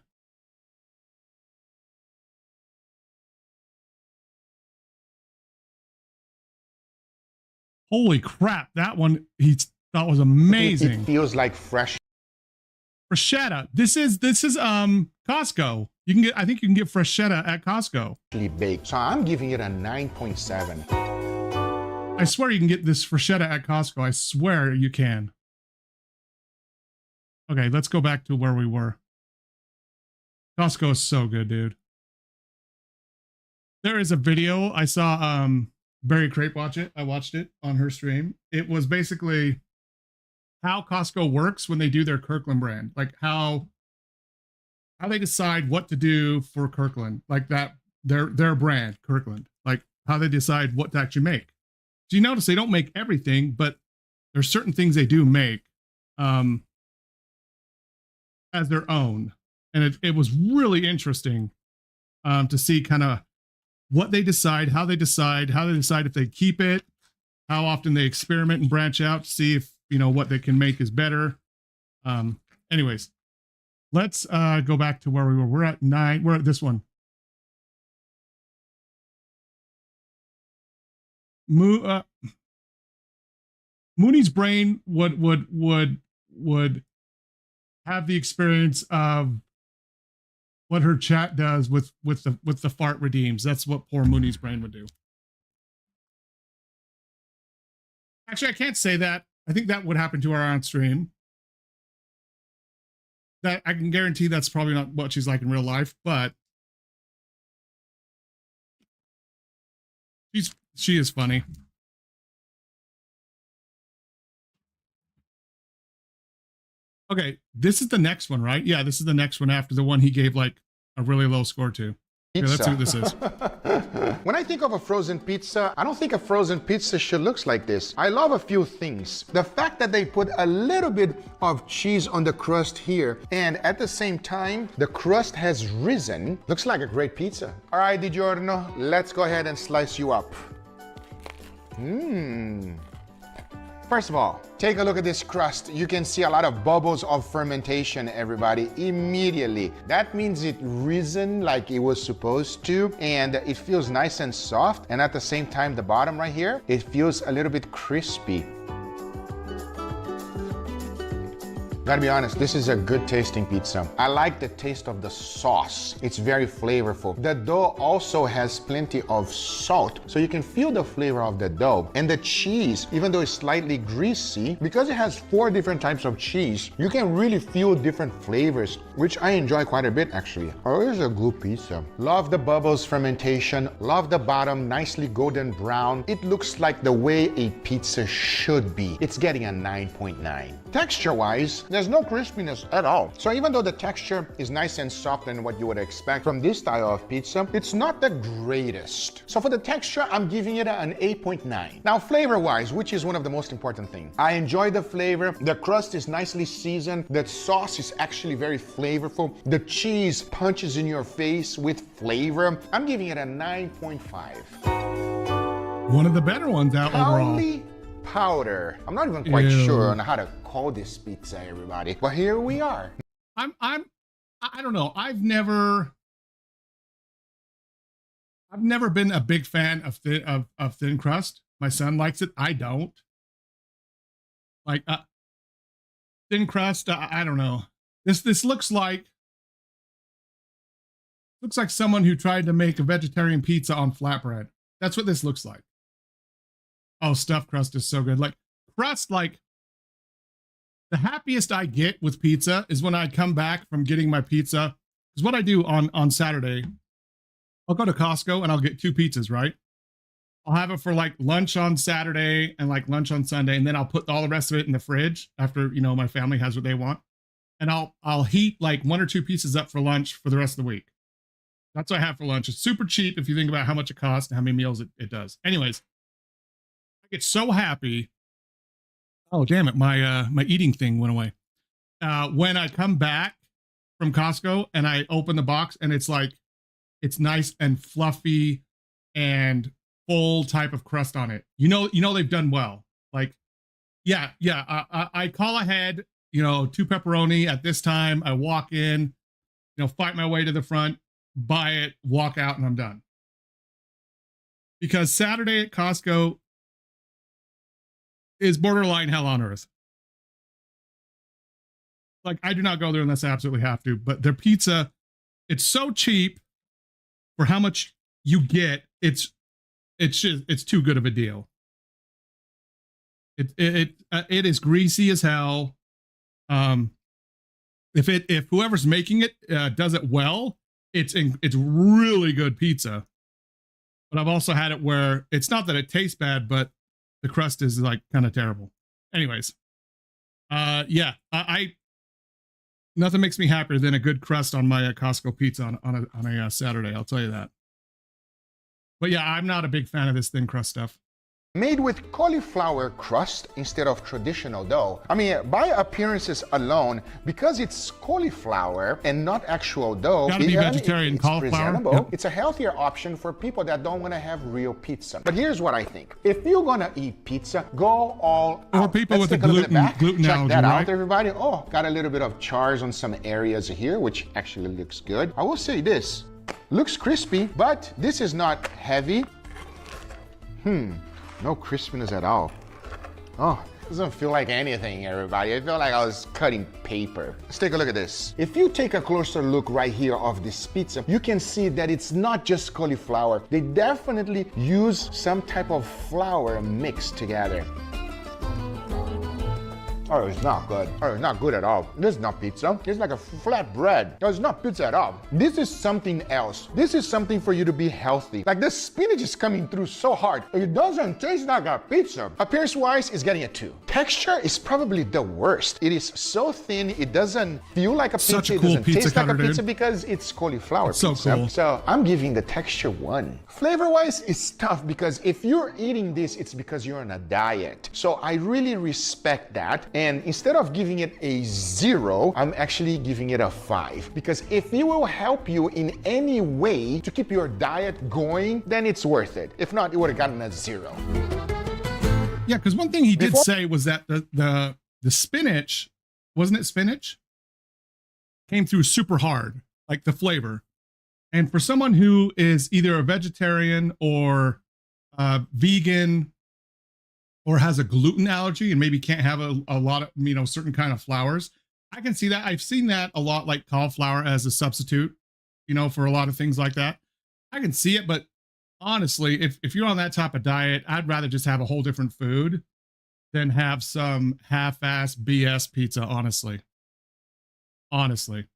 Speaker 1: Holy crap. That one he thought was amazing.
Speaker 3: It feels like fresh.
Speaker 1: Freschetta. This is Costco. You can get, I think you can get freschetta at Costco.
Speaker 3: Baked. So I'm giving it a 9.7.
Speaker 1: I swear you can get this freschetta at Costco. I swear you can. Okay, let's go back to where we were. Costco is so good, dude. There is a video I saw Barry Crepe watch it. I watched it on her stream. It was basically how Costco works when they do their Kirkland brand, like how they decide what to do for Kirkland, like that their brand Kirkland, like how they decide what to actually make. So you notice they don't make everything, but there's certain things they do make as their own, and it was really interesting to see kind of what they decide, how they decide if they keep it, how often they experiment and branch out to see if what they can make is better. Anyways, let's go back to where we were. We're at 9. We're at this one. Mooney's brain would have the experience of what her chat does with the fart redeems. That's what poor Mooney's brain would do. Actually, I can't say that. I think that would happen to her on stream. That I can guarantee that's probably not what she's like in real life, but she is funny. Okay, this is the next one, right? Yeah, this is the next one after the one he gave like a really low score to. Okay, let's see what this is.
Speaker 3: When I think of a frozen pizza, I don't think a frozen pizza should look like this. I love a few things. The fact that they put a little bit of cheese on the crust here, and at the same time, the crust has risen. Looks like a great pizza. All right, DiGiorno, let's go ahead and slice you up. First of all, take a look at this crust. You can see a lot of bubbles of fermentation, everybody, immediately. That means it risen like it was supposed to, and it feels nice and soft. And at the same time, the bottom right here, it feels a little bit crispy. Gotta be honest, this is a good tasting pizza. I like the taste of the sauce. It's very flavorful. The dough also has plenty of salt, so you can feel the flavor of the dough. And the cheese, even though it's slightly greasy, because it has 4 different types of cheese, you can really feel different flavors, which I enjoy quite a bit actually. Oh, it's a good pizza. Love the bubbles fermentation. Love the bottom, nicely golden brown. It looks like the way a pizza should be. It's getting a 9.9. Texture-wise, there's no crispiness at all. So even though the texture is nice and soft than what you would expect from this style of pizza, it's not the greatest. So for the texture, I'm giving it an 8.9. Now flavor-wise, which is one of the most important things, I enjoy the flavor. The crust is nicely seasoned. The sauce is actually very flavorful. The cheese punches in your face with flavor. I'm giving it a 9.5.
Speaker 1: One of the better ones out overall.
Speaker 3: Powder. I'm not even quite sure on how to call this pizza, everybody, but here we are.
Speaker 1: I don't know. I've never been a big fan of thin crust. My son likes it. I don't. Like thin crust. I don't know. This looks like someone who tried to make a vegetarian pizza on flatbread. That's what this looks like. Oh, stuffed crust is so good. Like crust, like The happiest I get with pizza is when I come back from getting my pizza. Because what I do on Saturday, I'll go to Costco and I'll get 2 pizzas, right? I'll have it for like lunch on Saturday and like lunch on Sunday, and then I'll put all the rest of it in the fridge after, you know, my family has what they want. And I'll heat like 1 or 2 pieces up for lunch for the rest of the week. That's what I have for lunch. It's super cheap if you think about how much it costs and how many meals it does. Anyways, I get so happy. Oh, damn it. My eating thing went away. When I come back from Costco and I open the box and it's like, it's nice and fluffy and full type of crust on it. You know, they've done well. Like, yeah. I call ahead, you know, 2 pepperoni at this time. I walk in, you know, fight my way to the front, buy it, walk out, and I'm done. Because Saturday at Costco is borderline hell on earth. Like, I do not go there unless I absolutely have to, but their pizza, it's so cheap for how much you get. It's too good of a deal. It is greasy as hell. If whoever's making it does it well, it's really good pizza. But I've also had it where it's not that it tastes bad, but the crust is like kind of terrible. Anyways, yeah, I nothing makes me happier than a good crust on my Costco pizza on a Saturday. I'll tell you that. But yeah, I'm not a big fan of this thin crust stuff.
Speaker 3: Made with cauliflower crust instead of traditional dough. I mean, by appearances alone, because it's cauliflower and not actual dough,
Speaker 1: Gotta be vegetarian
Speaker 3: it's
Speaker 1: cauliflower.
Speaker 3: presentable.
Speaker 1: Yep.
Speaker 3: It's a healthier option for people that don't want to have real pizza. But here's what I think. If you're gonna eat pizza, go all out.
Speaker 1: Or people
Speaker 3: Let's
Speaker 1: with a
Speaker 3: take look at the back.
Speaker 1: gluten
Speaker 3: Check
Speaker 1: allergy,
Speaker 3: that
Speaker 1: right?
Speaker 3: out, everybody. Oh, got a little bit of chars on some areas here, which actually looks good. I will say this. Looks crispy, but this is not heavy. No crispiness at all. Oh, doesn't feel like anything, everybody. I feel like I was cutting paper. Let's take a look at this. If you take a closer look right here of this pizza, you can see that it's not just cauliflower. They definitely use some type of flour mixed together. Oh, it's not good. Oh, it's not good at all. This is not pizza. It's like a flat bread. No, it's not pizza at all. This is something else. This is something for you to be healthy. Like the spinach is coming through so hard. It doesn't taste like a pizza. Appearance-wise, it's getting a 2. Texture is probably the worst. It is so thin, it doesn't feel like a pizza.
Speaker 1: Such a
Speaker 3: It
Speaker 1: cool
Speaker 3: doesn't
Speaker 1: pizza
Speaker 3: taste like a
Speaker 1: cutter,
Speaker 3: pizza
Speaker 1: dude.
Speaker 3: because it's cauliflower
Speaker 1: It's so
Speaker 3: pizza.
Speaker 1: cool.
Speaker 3: So I'm giving the texture 1. Flavor-wise, it's tough because if you're eating this, it's because you're on a diet. So I really respect that. And instead of giving it a 0, I'm actually giving it a 5. Because if it will help you in any way to keep your diet going, then it's worth it. If not, it would have gotten a 0.
Speaker 1: Yeah, because one thing he did say was that the spinach, wasn't it spinach? Came through super hard, like the flavor. And for someone who is either a vegetarian or vegan or has a gluten allergy and maybe can't have a lot of, you know, certain kind of flours, I can see that. I've seen that a lot, like cauliflower as a substitute, you know, for a lot of things like that. I can see it, but honestly, if you're on that type of diet, I'd rather just have a whole different food than have some half-ass BS pizza, honestly. Honestly.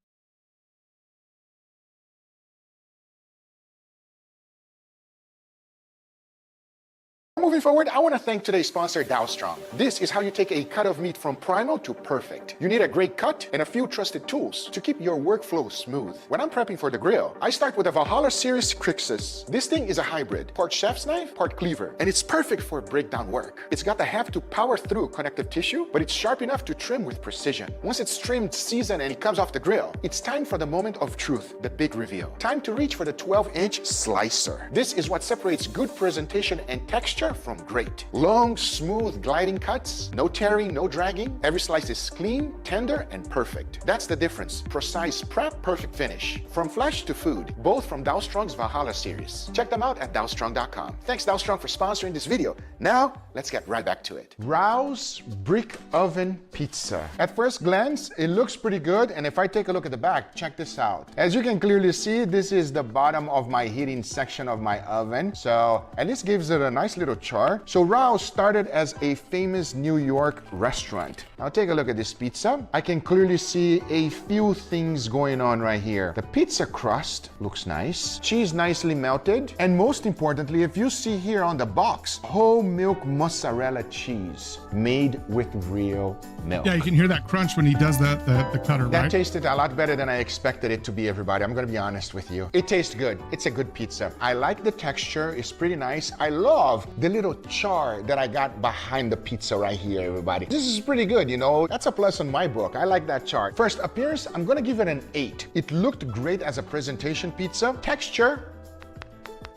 Speaker 3: Moving forward, I want to thank today's sponsor, Strong. This is how you take a cut of meat from primal to perfect. You need a great cut and a few trusted tools to keep your workflow smooth. When I'm prepping for the grill, I start with a Valhalla Series Crixus. This thing is a hybrid, part chef's knife, part cleaver, and it's perfect for breakdown work. It's got the heft to power through connective tissue, but it's sharp enough to trim with precision. Once it's trimmed, seasoned, and it comes off the grill, it's time for the moment of truth, the big reveal. Time to reach for the 12-inch slicer. This is what separates good presentation and texture from great. Long, smooth, gliding cuts, no tearing, no dragging. Every slice is clean, tender, and perfect. That's the difference. Precise prep, perfect finish. From flesh to food, both from Strong's Valhalla series. Check them out at dowstrong.com. Thanks Strong for sponsoring this video. Now, let's get right back to it. Rouse brick oven pizza. At first glance, it looks pretty good, and if I take a look at the back, check this out. As you can clearly see, this is the bottom of my heating section of my oven. So, and this gives it a nice little charge char. So Rao started as a famous New York restaurant. Now take a look at this pizza. I can clearly see a few things going on right here. The pizza crust looks nice. Cheese nicely melted. And most importantly, if you see here on the box, whole milk mozzarella cheese made with real milk.
Speaker 1: Yeah, you can hear that crunch when he does the cutter,
Speaker 3: That
Speaker 1: right?
Speaker 3: tasted a lot better than I expected it to be, everybody. I'm gonna be honest with you. It tastes good. It's a good pizza. I like the texture. It's pretty nice. I love the little char that I got behind the pizza right here, everybody. This is pretty good, you know. That's a plus on my book. I like that char. First appearance, I'm gonna give it an 8. It looked great as a presentation pizza. Texture,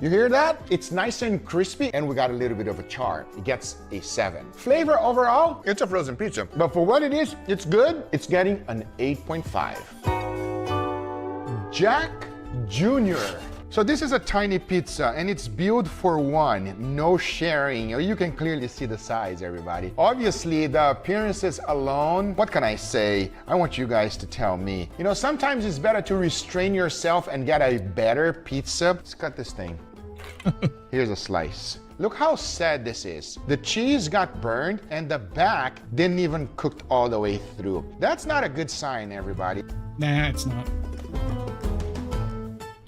Speaker 3: you hear that? It's nice and crispy, and we got a little bit of a char. It gets a 7. Flavor overall, it's a frozen pizza. But for what it is, it's good. It's getting an 8.5. Jack Jr. So this is a tiny pizza, and it's built for one, no sharing. You can clearly see the size, everybody. Obviously, the appearances alone, what can I say? I want you guys to tell me. You know, sometimes it's better to restrain yourself and get a better pizza. Let's cut this thing. Here's a slice. Look how sad this is. The cheese got burned, and the back didn't even cook all the way through. That's not a good sign, everybody.
Speaker 1: Nah, it's not.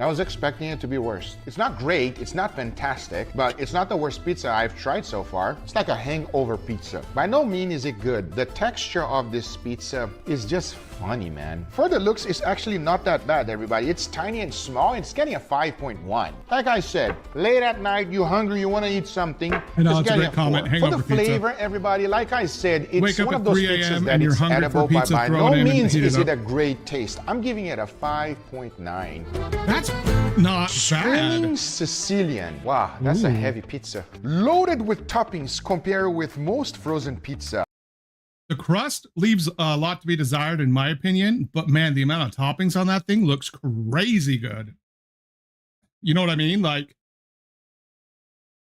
Speaker 3: I was expecting it to be worse. It's not great, it's not fantastic, but it's not the worst pizza I've tried so far. It's like a hangover pizza. By no means is it good. The texture of this pizza is just funny, man. For the looks, it's actually not that bad, everybody. It's tiny and small. It's getting a 5.1. Like I said, late at night, you're hungry, you want to eat something.
Speaker 1: I know, it's a great comment.
Speaker 3: For the
Speaker 1: Hangover pizza.
Speaker 3: flavor, everybody, like I said, it's
Speaker 1: Wake up
Speaker 3: one
Speaker 1: at
Speaker 3: of those
Speaker 1: 3
Speaker 3: pizzas
Speaker 1: a.m.
Speaker 3: that
Speaker 1: and you're
Speaker 3: it's
Speaker 1: hungry
Speaker 3: edible,
Speaker 1: for pizza,
Speaker 3: but by
Speaker 1: throw
Speaker 3: no
Speaker 1: it in and
Speaker 3: means
Speaker 1: heat it
Speaker 3: is it
Speaker 1: up.
Speaker 3: a great taste. I'm giving it a 5.9.
Speaker 1: That's not
Speaker 3: Screaming
Speaker 1: bad.
Speaker 3: Sicilian. Wow, that's a heavy pizza. Loaded with toppings compared with most frozen pizza.
Speaker 1: The crust leaves a lot to be desired, in my opinion, but man, the amount of toppings on that thing looks crazy good. You know what I mean? Like,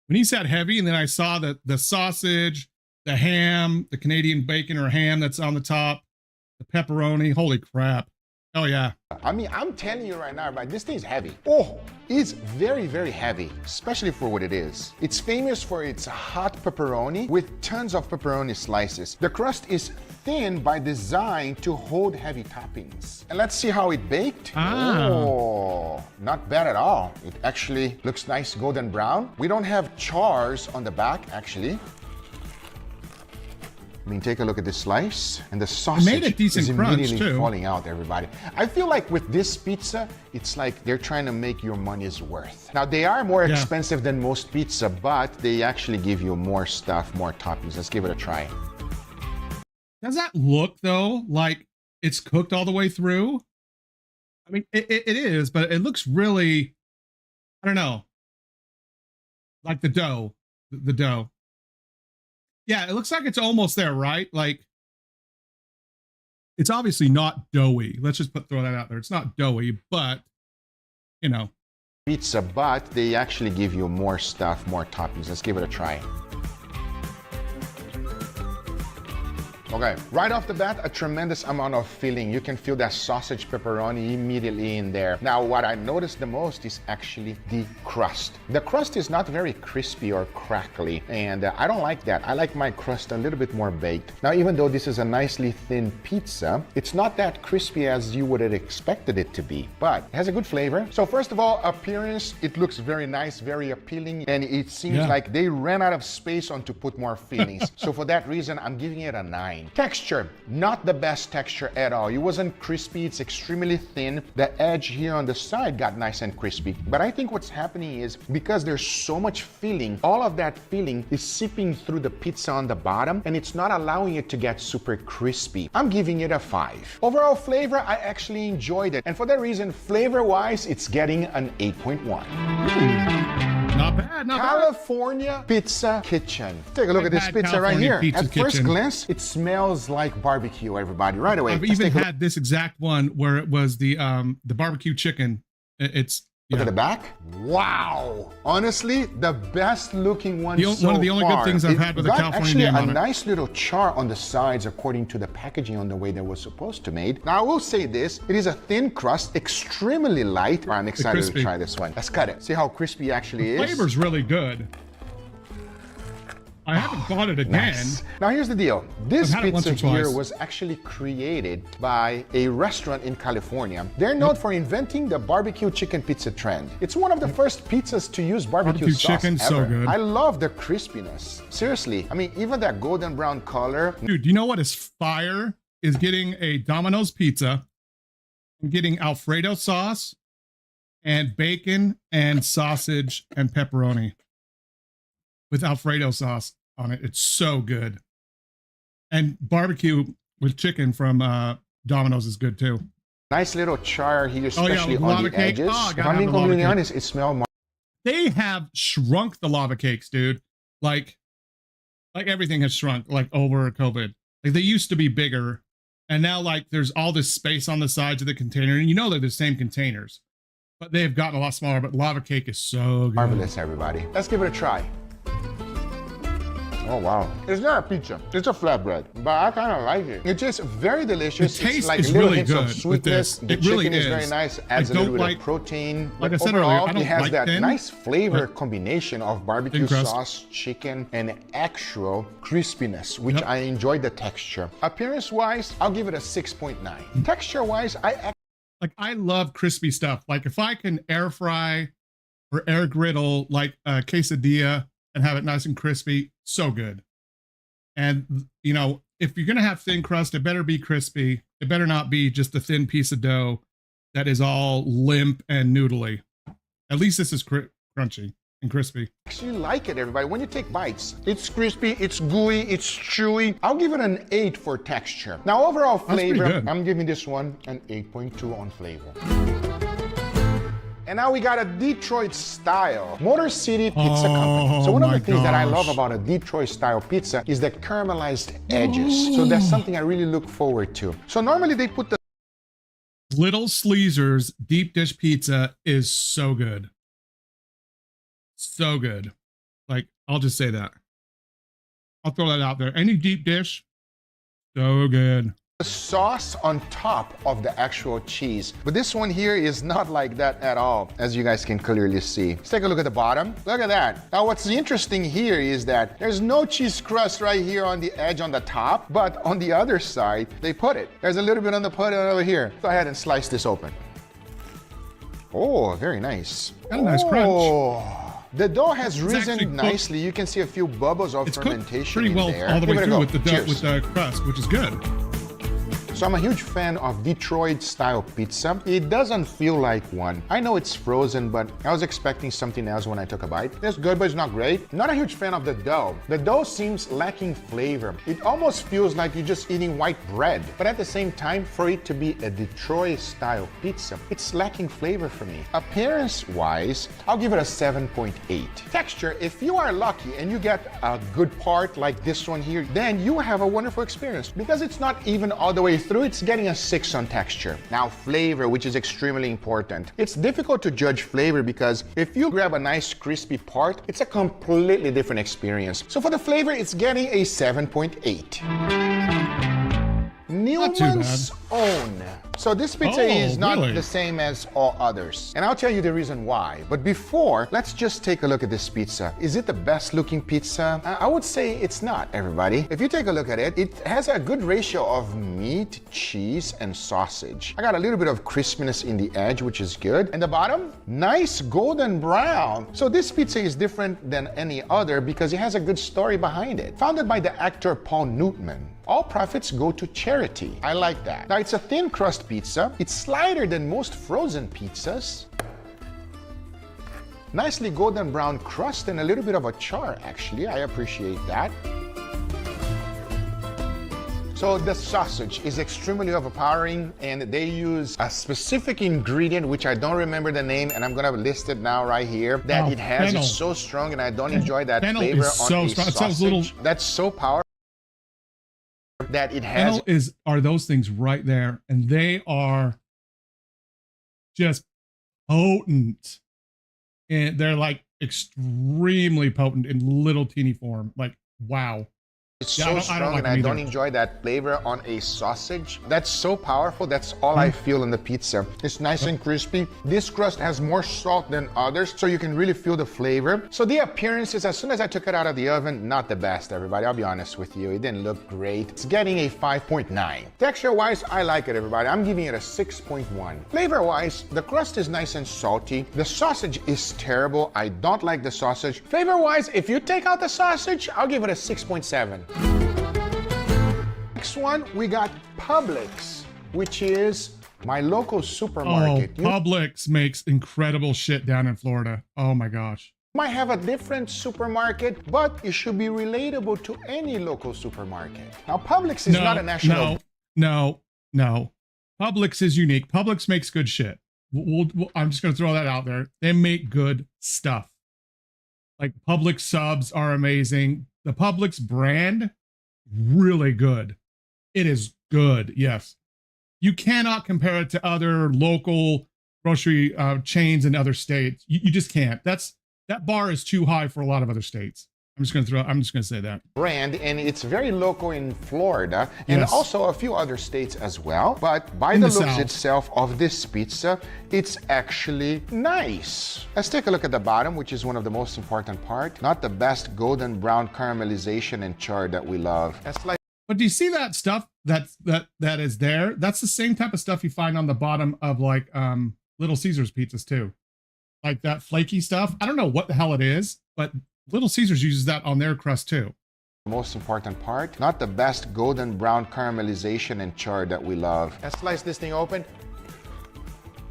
Speaker 1: when he said heavy, and then I saw the sausage, the ham, the Canadian bacon or ham that's on the top, the pepperoni, holy crap. Oh yeah.
Speaker 3: I mean, I'm telling you right now, this thing's heavy. Oh, it's very, very heavy, especially for what it is. It's famous for its hot pepperoni with tons of pepperoni slices. The crust is thin by design to hold heavy toppings. And let's see how it baked. Oh, not bad at all. It actually looks nice golden brown. We don't have chars on the back, actually. I mean, take a look at this slice, and the sausage
Speaker 1: made a decent
Speaker 3: is
Speaker 1: crunch,
Speaker 3: immediately
Speaker 1: too.
Speaker 3: falling out, everybody. I feel like with this pizza, it's like they're trying to make your money's worth. Now, they are more expensive than most pizza, but they actually give you more stuff, more toppings. Let's give it a try.
Speaker 1: Does that look, though, like it's cooked all the way through? I mean, it is, but it looks really, I don't know, like the dough. The dough. Yeah, it looks like it's almost there, right? Like, it's obviously not doughy. Let's just throw that out there. It's not doughy, but, you know.
Speaker 3: Pizza, but they actually give you more stuff, more toppings. Let's give it a try. Okay, right off the bat, a tremendous amount of filling. You can feel that sausage pepperoni immediately in there. Now, what I noticed the most is actually the crust. The crust is not very crispy or crackly, and I don't like that. I like my crust a little bit more baked. Now, even though this is a nicely thin pizza, it's not that crispy as you would have expected it to be, but it has a good flavor. So first of all, appearance, it looks very nice, very appealing, and it seems like they ran out of space on to put more fillings. So for that reason, I'm giving it a 9. Texture, not the best texture at all. It wasn't crispy, it's extremely thin. The edge here on the side got nice and crispy. But I think what's happening is because there's so much filling, all of that filling is seeping through the pizza on the bottom, and it's not allowing it to get super crispy. I'm giving it a 5. Overall flavor, I actually enjoyed it. And for that reason, flavor-wise, it's getting an 8.1.
Speaker 1: Not bad, not
Speaker 3: California Pizza Kitchen. Take a look at this pizza right here. At first glance, it smells like barbecue, everybody, right away.
Speaker 1: I've even had this exact one where it was the barbecue chicken. It's
Speaker 3: Look at the back. Wow. Honestly, the best looking one so far.
Speaker 1: One of the only good things I've had with the California name on it.
Speaker 3: Actually, a nice little char on the sides according to the packaging on the way that was supposed to made. Now, I will say this. It is a thin crust, extremely light. I'm excited to try this one. Let's cut it. See how crispy it actually is.
Speaker 1: The flavor's really good. I haven't bought it again.
Speaker 3: Nice. Now here's the deal. This
Speaker 1: I've had it once
Speaker 3: pizza
Speaker 1: or
Speaker 3: here
Speaker 1: twice.
Speaker 3: was actually created by a restaurant in California. They're known for inventing the barbecue chicken pizza trend. It's one of the first pizzas to use barbecue sauce
Speaker 1: chicken,
Speaker 3: ever.
Speaker 1: so good.
Speaker 3: I love the crispiness. Seriously, I mean, even that golden brown color.
Speaker 1: Dude, you know what is fire? Is getting a Domino's pizza and getting Alfredo sauce and bacon and sausage and pepperoni with Alfredo sauce on it. It's so good. And barbecue with chicken from Domino's is good too.
Speaker 3: Nice little char here, especially
Speaker 1: with
Speaker 3: on
Speaker 1: lava
Speaker 3: the
Speaker 1: cake.
Speaker 3: edges.
Speaker 1: Oh,
Speaker 3: If I'm being completely honest, it smells.
Speaker 1: They have shrunk the lava cakes, dude. Like everything has shrunk like over COVID. Like they used to be bigger, and now like there's all this space on the sides of the container, and you know they're the same containers, but they've gotten a lot smaller. But lava cake is so good.
Speaker 3: Marvelous, everybody. Let's give it a try. Oh wow. It's not a pizza, it's a flatbread, but I kind of like it. It's just very delicious.
Speaker 1: The taste
Speaker 3: it's like
Speaker 1: is
Speaker 3: little
Speaker 1: really
Speaker 3: hints
Speaker 1: good
Speaker 3: of sweetness.
Speaker 1: with
Speaker 3: The
Speaker 1: this. It really
Speaker 3: chicken is
Speaker 1: is.
Speaker 3: very nice, adds a little bit of protein.
Speaker 1: Like
Speaker 3: but
Speaker 1: I said
Speaker 3: overall,
Speaker 1: earlier, I don't
Speaker 3: it has
Speaker 1: like
Speaker 3: that
Speaker 1: thin,
Speaker 3: nice flavor
Speaker 1: but
Speaker 3: combination of barbecue
Speaker 1: thin crust.
Speaker 3: sauce, chicken, and actual crispiness, which I enjoy the texture. Appearance-wise, I'll give it a 6.9. Texture-wise,
Speaker 1: I love crispy stuff. Like if I can air fry or air griddle like a quesadilla and have it nice and crispy, so good. And you know, if you're gonna have thin crust, it better be crispy. It better not be just a thin piece of dough that is all limp and noodly. At least this is crunchy and crispy.
Speaker 3: actually like it, everybody. When you take bites, it's crispy, it's gooey, it's chewy. I'll give it an 8 for texture. Now, overall flavor, I'm giving this one an 8.2 on flavor. And now we got a Detroit style Motor City Pizza Company. So one of the things that I love about a Detroit style pizza is the caramelized edges. So that's something I really look forward to. So normally they put the
Speaker 1: Little Sleezer's deep dish pizza is so good. So good. Like, I'll just say that. I'll throw that out there. Any deep dish, so good.
Speaker 3: sauce on top of the actual cheese. But this one here is not like that at all, as you guys can clearly see. Let's take a look at the bottom. Look at that. Now what's interesting here is that there's no cheese crust right here on the edge on the top, but on the other side, they put it. There's a little bit on the put over here. Go ahead and slice this open. Oh, very nice.
Speaker 1: Got a nice crunch.
Speaker 3: The dough has risen nicely. You can see a few bubbles of fermentation
Speaker 1: pretty well
Speaker 3: in there.
Speaker 1: all the way
Speaker 3: Give it a
Speaker 1: through
Speaker 3: go.
Speaker 1: with the dough,
Speaker 3: Cheers.
Speaker 1: with the crust, which is good.
Speaker 3: So I'm a huge fan of Detroit style pizza. It doesn't feel like one. I know it's frozen, but I was expecting something else when I took a bite. It's good, but it's not great. Not a huge fan of the dough. The dough seems lacking flavor. It almost feels like you're just eating white bread. But at the same time, for it to be a Detroit style pizza, it's lacking flavor for me. Appearance-wise, I'll give it a 7.8. Texture, if you are lucky and you get a good part like this one here, then you have a wonderful experience because it's not even all the way through. It's getting a 6 on texture. Now flavor, which is extremely important. It's difficult to judge flavor because if you grab a nice crispy part, it's a completely different experience. So for the flavor, it's getting a 7.8. Newman's Own. So this pizza is not the same as all others. And I'll tell you the reason why. But before, let's just take a look at this pizza. Is it the best looking pizza? I would say it's not, everybody. If you take a look at it, it has a good ratio of meat, cheese, and sausage. I got a little bit of crispiness in the edge, which is good. And the bottom, nice golden brown. So this pizza is different than any other because it has a good story behind it. Founded by the actor Paul Newman. All profits go to charity. I like that. Now, it's a thin crust pizza. It's lighter than most frozen pizzas. Nicely golden brown crust and a little bit of a char, actually. I appreciate that. So the sausage is extremely overpowering and they use a specific ingredient, which I don't remember the name, and I'm gonna list it now right here, that it has. It's so strong and I don't enjoy that flavor on a sausage. That's so powerful. That it has
Speaker 1: are those things right there, and they are just potent, and they're like extremely potent in little teeny form. Like, wow.
Speaker 3: It's
Speaker 1: Yeah,
Speaker 3: so
Speaker 1: I don't
Speaker 3: strong,
Speaker 1: like
Speaker 3: and I
Speaker 1: them
Speaker 3: don't
Speaker 1: either.
Speaker 3: enjoy that flavor on a sausage. That's so powerful. That's all I feel in the pizza. It's nice and crispy. This crust has more salt than others, so you can really feel the flavor. So the appearances, as soon as I took it out of the oven, not the best, everybody. I'll be honest with you. It didn't look great. It's getting a 5.9. Texture-wise, I like it, everybody. I'm giving it a 6.1. Flavor-wise, the crust is nice and salty. The sausage is terrible. I don't like the sausage. Flavor-wise, if you take out the sausage, I'll give it a 6.7. Next one, we got Publix, which is my local supermarket.
Speaker 1: Oh, Publix makes incredible shit down in Florida. Oh my gosh.
Speaker 3: You might have a different supermarket, but it should be relatable to any local supermarket. Now, Publix is not a national...
Speaker 1: No. Publix is unique. Publix makes good shit. I'm just going to throw that out there. They make good stuff. Like Publix subs are amazing. The Publix brand, really good. It is good, yes. You cannot compare it to other local grocery chains in other states. You just can't. That bar is too high for a lot of other states. I'm just gonna say that.
Speaker 3: Brand, and it's very local in Florida and
Speaker 1: Yes.
Speaker 3: also a few other states as well. But by the looks itself of this pizza, it's actually nice. Let's take a look at the bottom, which is one of the most important part. Not the best golden brown caramelization and char that we love. That's like...
Speaker 1: But do you see that stuff that is there? That's the same type of stuff you find on the bottom of like Little Caesars pizzas too. Like that flaky stuff. I don't know what the hell it is, but Little Caesars uses that on their crust too.
Speaker 3: The most important part, not the best golden brown caramelization and char that we love. Let's slice this thing open.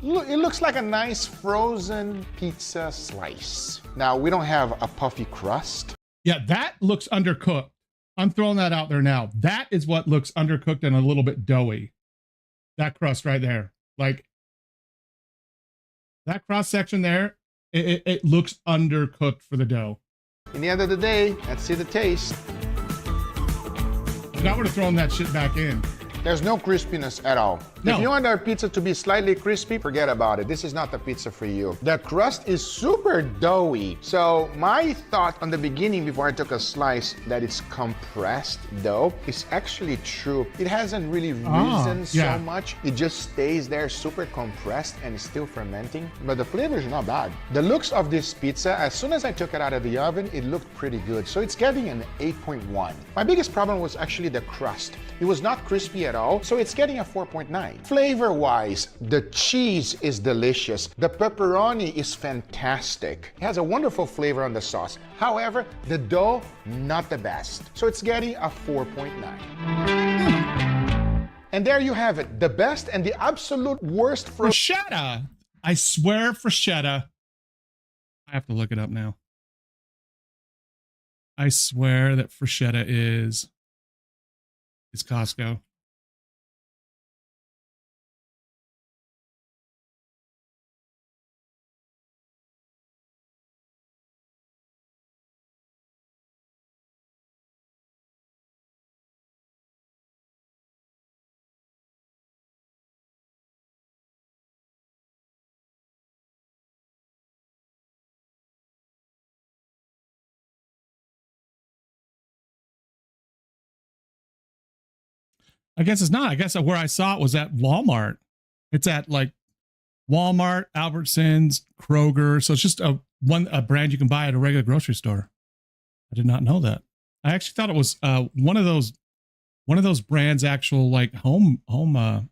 Speaker 3: Look, it looks like a nice frozen pizza slice. Now, we don't have a puffy crust.
Speaker 1: Yeah, that looks undercooked. I'm throwing that out there now. That is what looks undercooked and a little bit doughy. That crust right there. Like, that cross section there, it looks undercooked for the dough.
Speaker 3: In the end of the day, let's see the taste.
Speaker 1: If I would have thrown that shit back in.
Speaker 3: There's no crispiness at all.
Speaker 1: No.
Speaker 3: If you want our pizza to be slightly crispy, forget about it. This is not the pizza for you. The crust is super doughy. So my thought on the beginning before I took a slice that it's compressed dough is actually true. It hasn't really risen so much. It just stays there super compressed and is still fermenting. But the flavor is not bad. The looks of this pizza, as soon as I took it out of the oven, it looked pretty good. So it's getting an 8.1. My biggest problem was actually the crust. It was not crispy at all, so it's getting a 4.9. Flavor-wise, the cheese is delicious. The pepperoni is fantastic. It has a wonderful flavor on the sauce. However, the dough, not the best. So it's getting a 4.9. And there you have it, the best and the absolute worst
Speaker 1: Freshetta. I swear freshetta. I have to look it up now. I swear that freshetta is Costco. I guess it's not. I guess where I saw it was at Walmart. It's at like Walmart, Albertsons, Kroger. So it's just a brand you can buy at a regular grocery store. I did not know that. I actually thought it was one of those brands' actual like home one,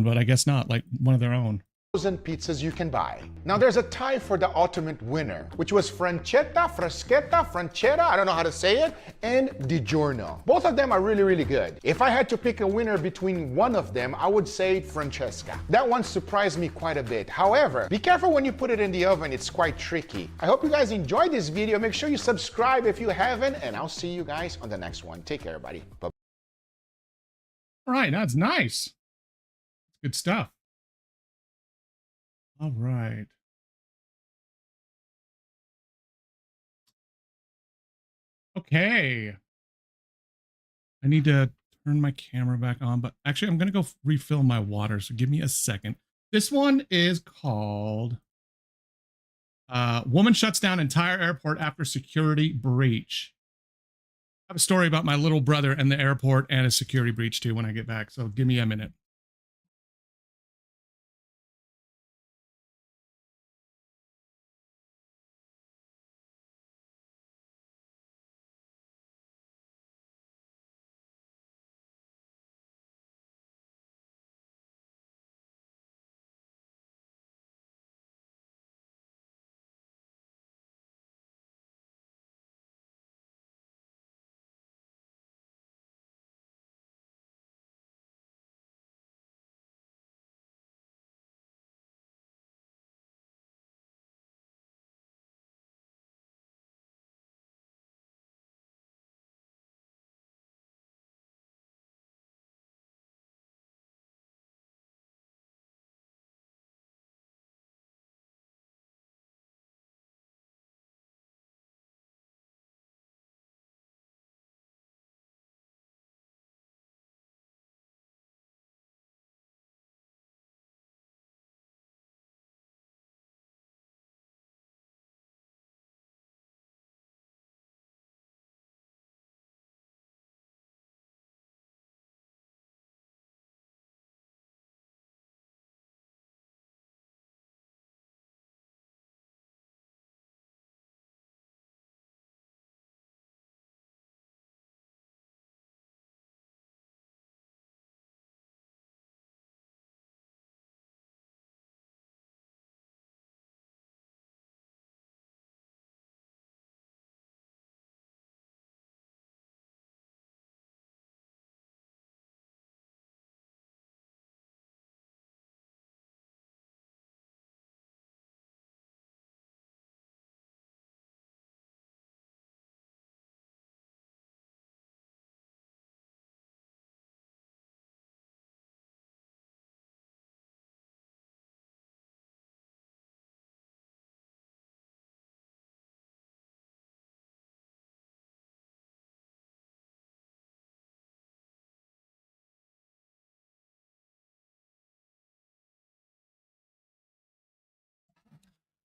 Speaker 1: but I guess not. Like one of their own.
Speaker 3: frozen pizzas you can buy. Now there's a tie for the ultimate winner, which was Francetta, I don't know how to say it, and DiGiorno. Both of them are really, really good. If I had to pick a winner between one of them, I would say Francesca. That one surprised me quite a bit. However, be careful when you put it in the oven, it's quite tricky. I hope you guys enjoyed this video. Make sure you subscribe if you haven't, and I'll see you guys on the next one. Take care, everybody. Bye.
Speaker 1: All right, that's nice. Good stuff. All right. Okay. I need to turn my camera back on, but actually I'm going to go refill my water. So give me a second. This one is called Woman Shuts Down Entire Airport After Security Breach. have a story about my little brother and the airport and a security breach too when I get back. So give me a minute.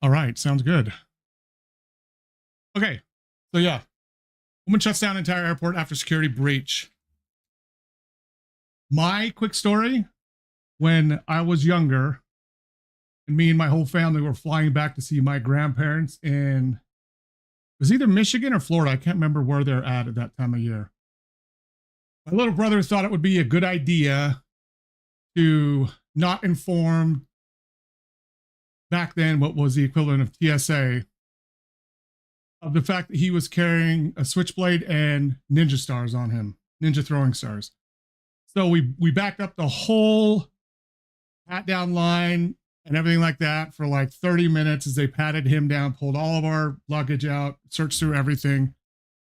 Speaker 1: All right, sounds good. Okay, so yeah, woman shuts down entire airport after security breach. My quick story: when I was younger, and me and my whole family were flying back to see my grandparents in, it was either Michigan or Florida. I can't remember where they're at that time of year. My little brother thought it would be a good idea to not inform back then what was the equivalent of TSA of the fact that he was carrying a switchblade and ninja stars on him, ninja throwing stars. So we backed up the whole pat down line and everything like that for like 30 minutes as they patted him down, pulled all of our luggage out, searched through everything,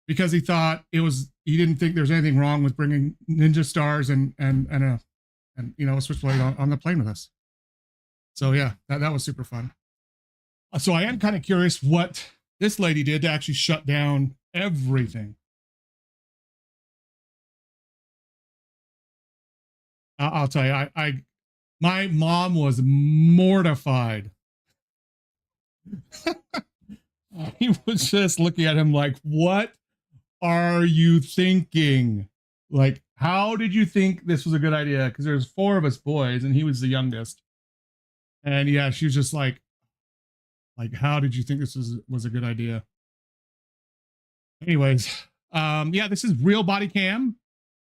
Speaker 1: because he thought he didn't think there was anything wrong with bringing ninja stars and a switchblade on the plane with us. So yeah, that was super fun. So I am kind of curious what this lady did to actually shut down everything. I'll tell you, my mom was mortified. He was just looking at him like, what are you thinking? Like, how did you think this was a good idea? Because there's 4 of us boys and he was the youngest. And yeah, she was just like, how did you think this was a good idea? Anyways, yeah, this is real body cam.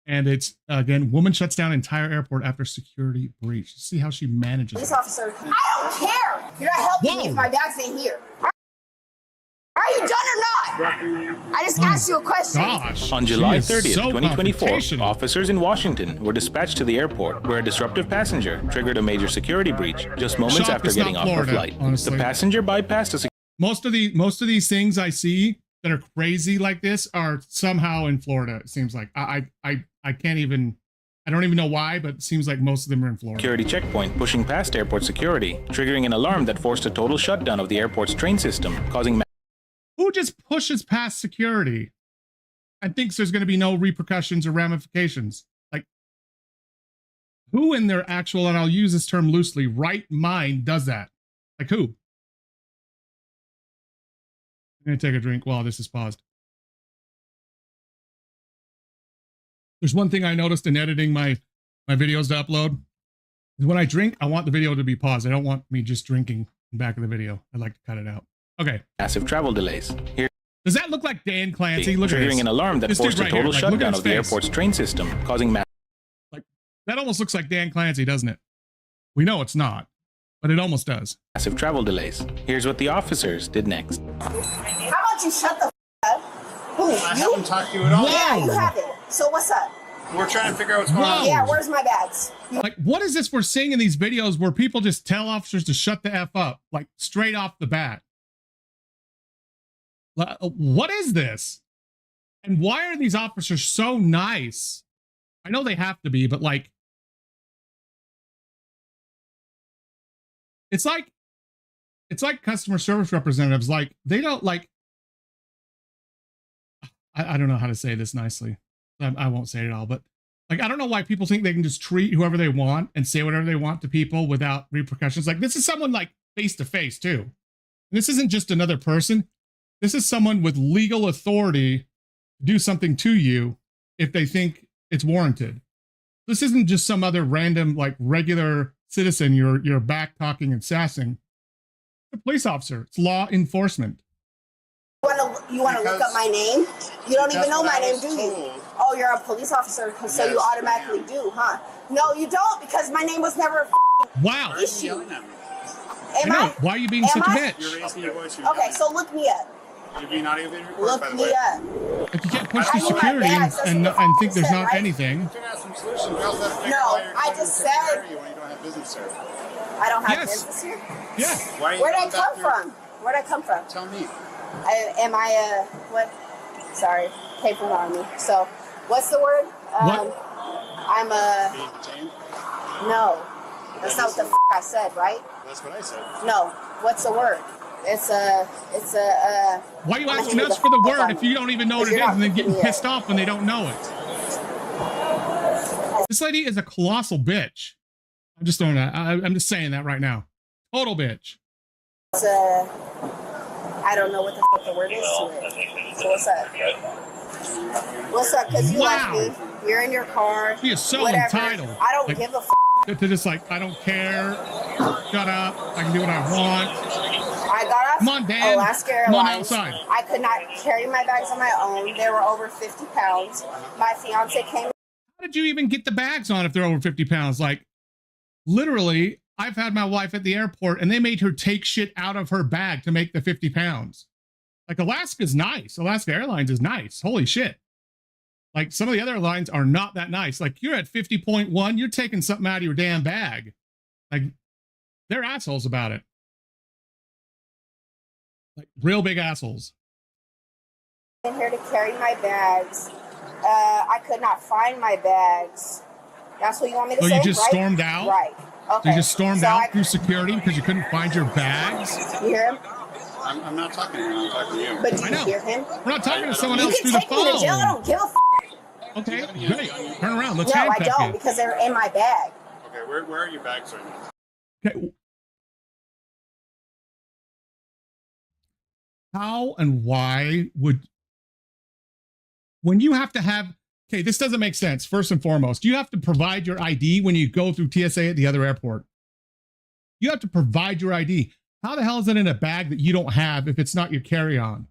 Speaker 1: And it's, again, woman shuts down entire airport after security breach. See how she manages.
Speaker 4: Police officer, I don't care. You're not helping me if my dad's ain't here. Are you done or not? I just asked you a question.
Speaker 1: Gosh,
Speaker 5: on July 30th, 2024, officers in Washington were dispatched to the airport where a disruptive passenger triggered a major security breach just moments after getting off her flight. Honestly. The passenger bypassed a
Speaker 1: most of these things I see that are crazy like this are somehow in Florida. It seems like I can't even. I don't even know why, but it seems like most of them are in Florida.
Speaker 5: Security checkpoint pushing past airport security, triggering an alarm that forced a total shutdown of the airport's train system, causing.
Speaker 1: Who just pushes past security and thinks there's going to be no repercussions or ramifications? Like, who in their actual, and I'll use this term loosely, right mind does that? Like, who? I'm going to take a drink while this is paused. There's one thing I noticed in editing my videos to upload. When I drink, I want the video to be paused. I don't want me just drinking in the back of the video. I'd like to cut it out. Okay.
Speaker 5: Massive travel delays. Here.
Speaker 1: Does that look like Dan Clancy? Look at this.
Speaker 5: Triggering an alarm that forced a total shutdown of the airport's train system, causing massive.
Speaker 1: Like, that almost looks like Dan Clancy, doesn't it? We know it's not, but it almost does.
Speaker 5: Massive travel delays. Here's what the officers did next.
Speaker 4: How about you shut the f up? Who?
Speaker 6: I haven't talked to you at all.
Speaker 4: Yeah, you haven't. So what's up?
Speaker 6: We're trying to figure out what's going on.
Speaker 4: Yeah, where's my bags?
Speaker 1: Like, what is this we're seeing in these videos where people just tell officers to shut the F up, like straight off the bat? What is this? And why are these officers so nice? I know they have to be, but like, it's like customer service representatives. Like, they don't like, I don't know how to say this nicely. I won't say it all, but like, I don't know why people think they can just treat whoever they want and say whatever they want to people without repercussions. Like, this is someone like face to face too. And this isn't just another person. This is someone with legal authority to do something to you if they think it's warranted. This isn't just some other random, like, regular citizen you're back talking and sassing. It's a police officer. It's law enforcement.
Speaker 4: You want to look up my name? You don't even know my name, do you? Oh, you're a police officer, so you automatically do, huh? No, you don't, because my name was never a
Speaker 1: wow.
Speaker 4: issue.
Speaker 1: Am I? Why are you being such a bitch?
Speaker 6: You're raising your voice.
Speaker 4: Okay, so look me up.
Speaker 6: You're being audio being recorded, by the way.
Speaker 4: Look me up.
Speaker 1: If you can't push through security and think there's not anything.
Speaker 6: Figure out some solution. We also have to figure
Speaker 4: No,
Speaker 6: out why you're
Speaker 4: I just said
Speaker 6: when you don't have business here.
Speaker 4: I don't have
Speaker 1: Yes.
Speaker 4: business here.
Speaker 1: Yeah.
Speaker 6: Why are you
Speaker 4: Where'd I
Speaker 6: going
Speaker 4: come
Speaker 6: back there?
Speaker 4: from? Where'd I come from?
Speaker 6: Tell me.
Speaker 4: Am I what? Sorry, paper on me. So, what's the word?
Speaker 1: What?
Speaker 4: I'm a
Speaker 6: Being detained?
Speaker 4: no. That's not what the I said, right?
Speaker 6: That's what I said.
Speaker 4: No. What's the word? It's a.
Speaker 1: Why are you
Speaker 4: I'm gonna
Speaker 1: asking
Speaker 4: hit
Speaker 1: us
Speaker 4: the
Speaker 1: for the
Speaker 4: f-
Speaker 1: word
Speaker 4: on
Speaker 1: if
Speaker 4: you.
Speaker 1: you don't even know what it
Speaker 4: Because
Speaker 1: is
Speaker 4: you're
Speaker 1: and then
Speaker 4: not
Speaker 1: getting
Speaker 4: picking me
Speaker 1: pissed off when they don't know it? This lady is a colossal bitch. I'm just throwing that. I'm just saying that right now. Total bitch.
Speaker 4: It's a. I don't know what the fuck the word is to it. So what's up? What's up? Because you
Speaker 1: Wow.
Speaker 4: like me. You're in your car.
Speaker 1: She is so
Speaker 4: whatever.
Speaker 1: entitled.
Speaker 4: I don't
Speaker 1: Like,
Speaker 4: give a f.
Speaker 1: To just like, I don't care. Shut up. I can do what I want.
Speaker 4: I got off
Speaker 1: Come on, Dan.
Speaker 4: Alaska
Speaker 1: Come on
Speaker 4: Airlines.
Speaker 1: outside.
Speaker 4: I could not carry my bags on my own. They were over 50 pounds. My fiance came.
Speaker 1: How did you even get the bags on if they're over 50 pounds? Like, literally, I've had my wife at the airport and they made her take shit out of her bag to make the 50 pounds. Like, Alaska's nice. Alaska Airlines is nice. Holy shit. Like, some of the other airlines are not that nice. Like, you're at 50.1, you're taking something out of your damn bag. Like, they're assholes about it. Like, real big assholes.
Speaker 4: In here to carry my bags. I could not find my bags. That's what you want me to
Speaker 1: So
Speaker 4: say,
Speaker 1: you just
Speaker 4: right?
Speaker 1: stormed out?
Speaker 4: Right. Okay.
Speaker 1: So you just stormed
Speaker 4: So
Speaker 1: out through security because you couldn't find your bags?
Speaker 4: You hear him?
Speaker 6: I'm not talking to you. I'm talking to you.
Speaker 4: But do
Speaker 1: I
Speaker 4: you
Speaker 1: know.
Speaker 4: hear him?
Speaker 1: We're not talking to someone
Speaker 4: You
Speaker 1: else
Speaker 4: can
Speaker 1: through the
Speaker 4: take me to jail. I
Speaker 1: phone.
Speaker 4: don't give a f.
Speaker 1: Okay, great. Turn around. Let's
Speaker 4: No, I
Speaker 1: handcuff
Speaker 4: don't
Speaker 1: you.
Speaker 4: because they're in my bag.
Speaker 6: Okay, where are your bags right now?
Speaker 1: Okay. How and why would, when you have to have, okay, this doesn't make sense. First and foremost, you have to provide your ID when you go through TSA at the other airport. You have to provide your ID. How the hell is it in a bag that you don't have if it's not your carry-on?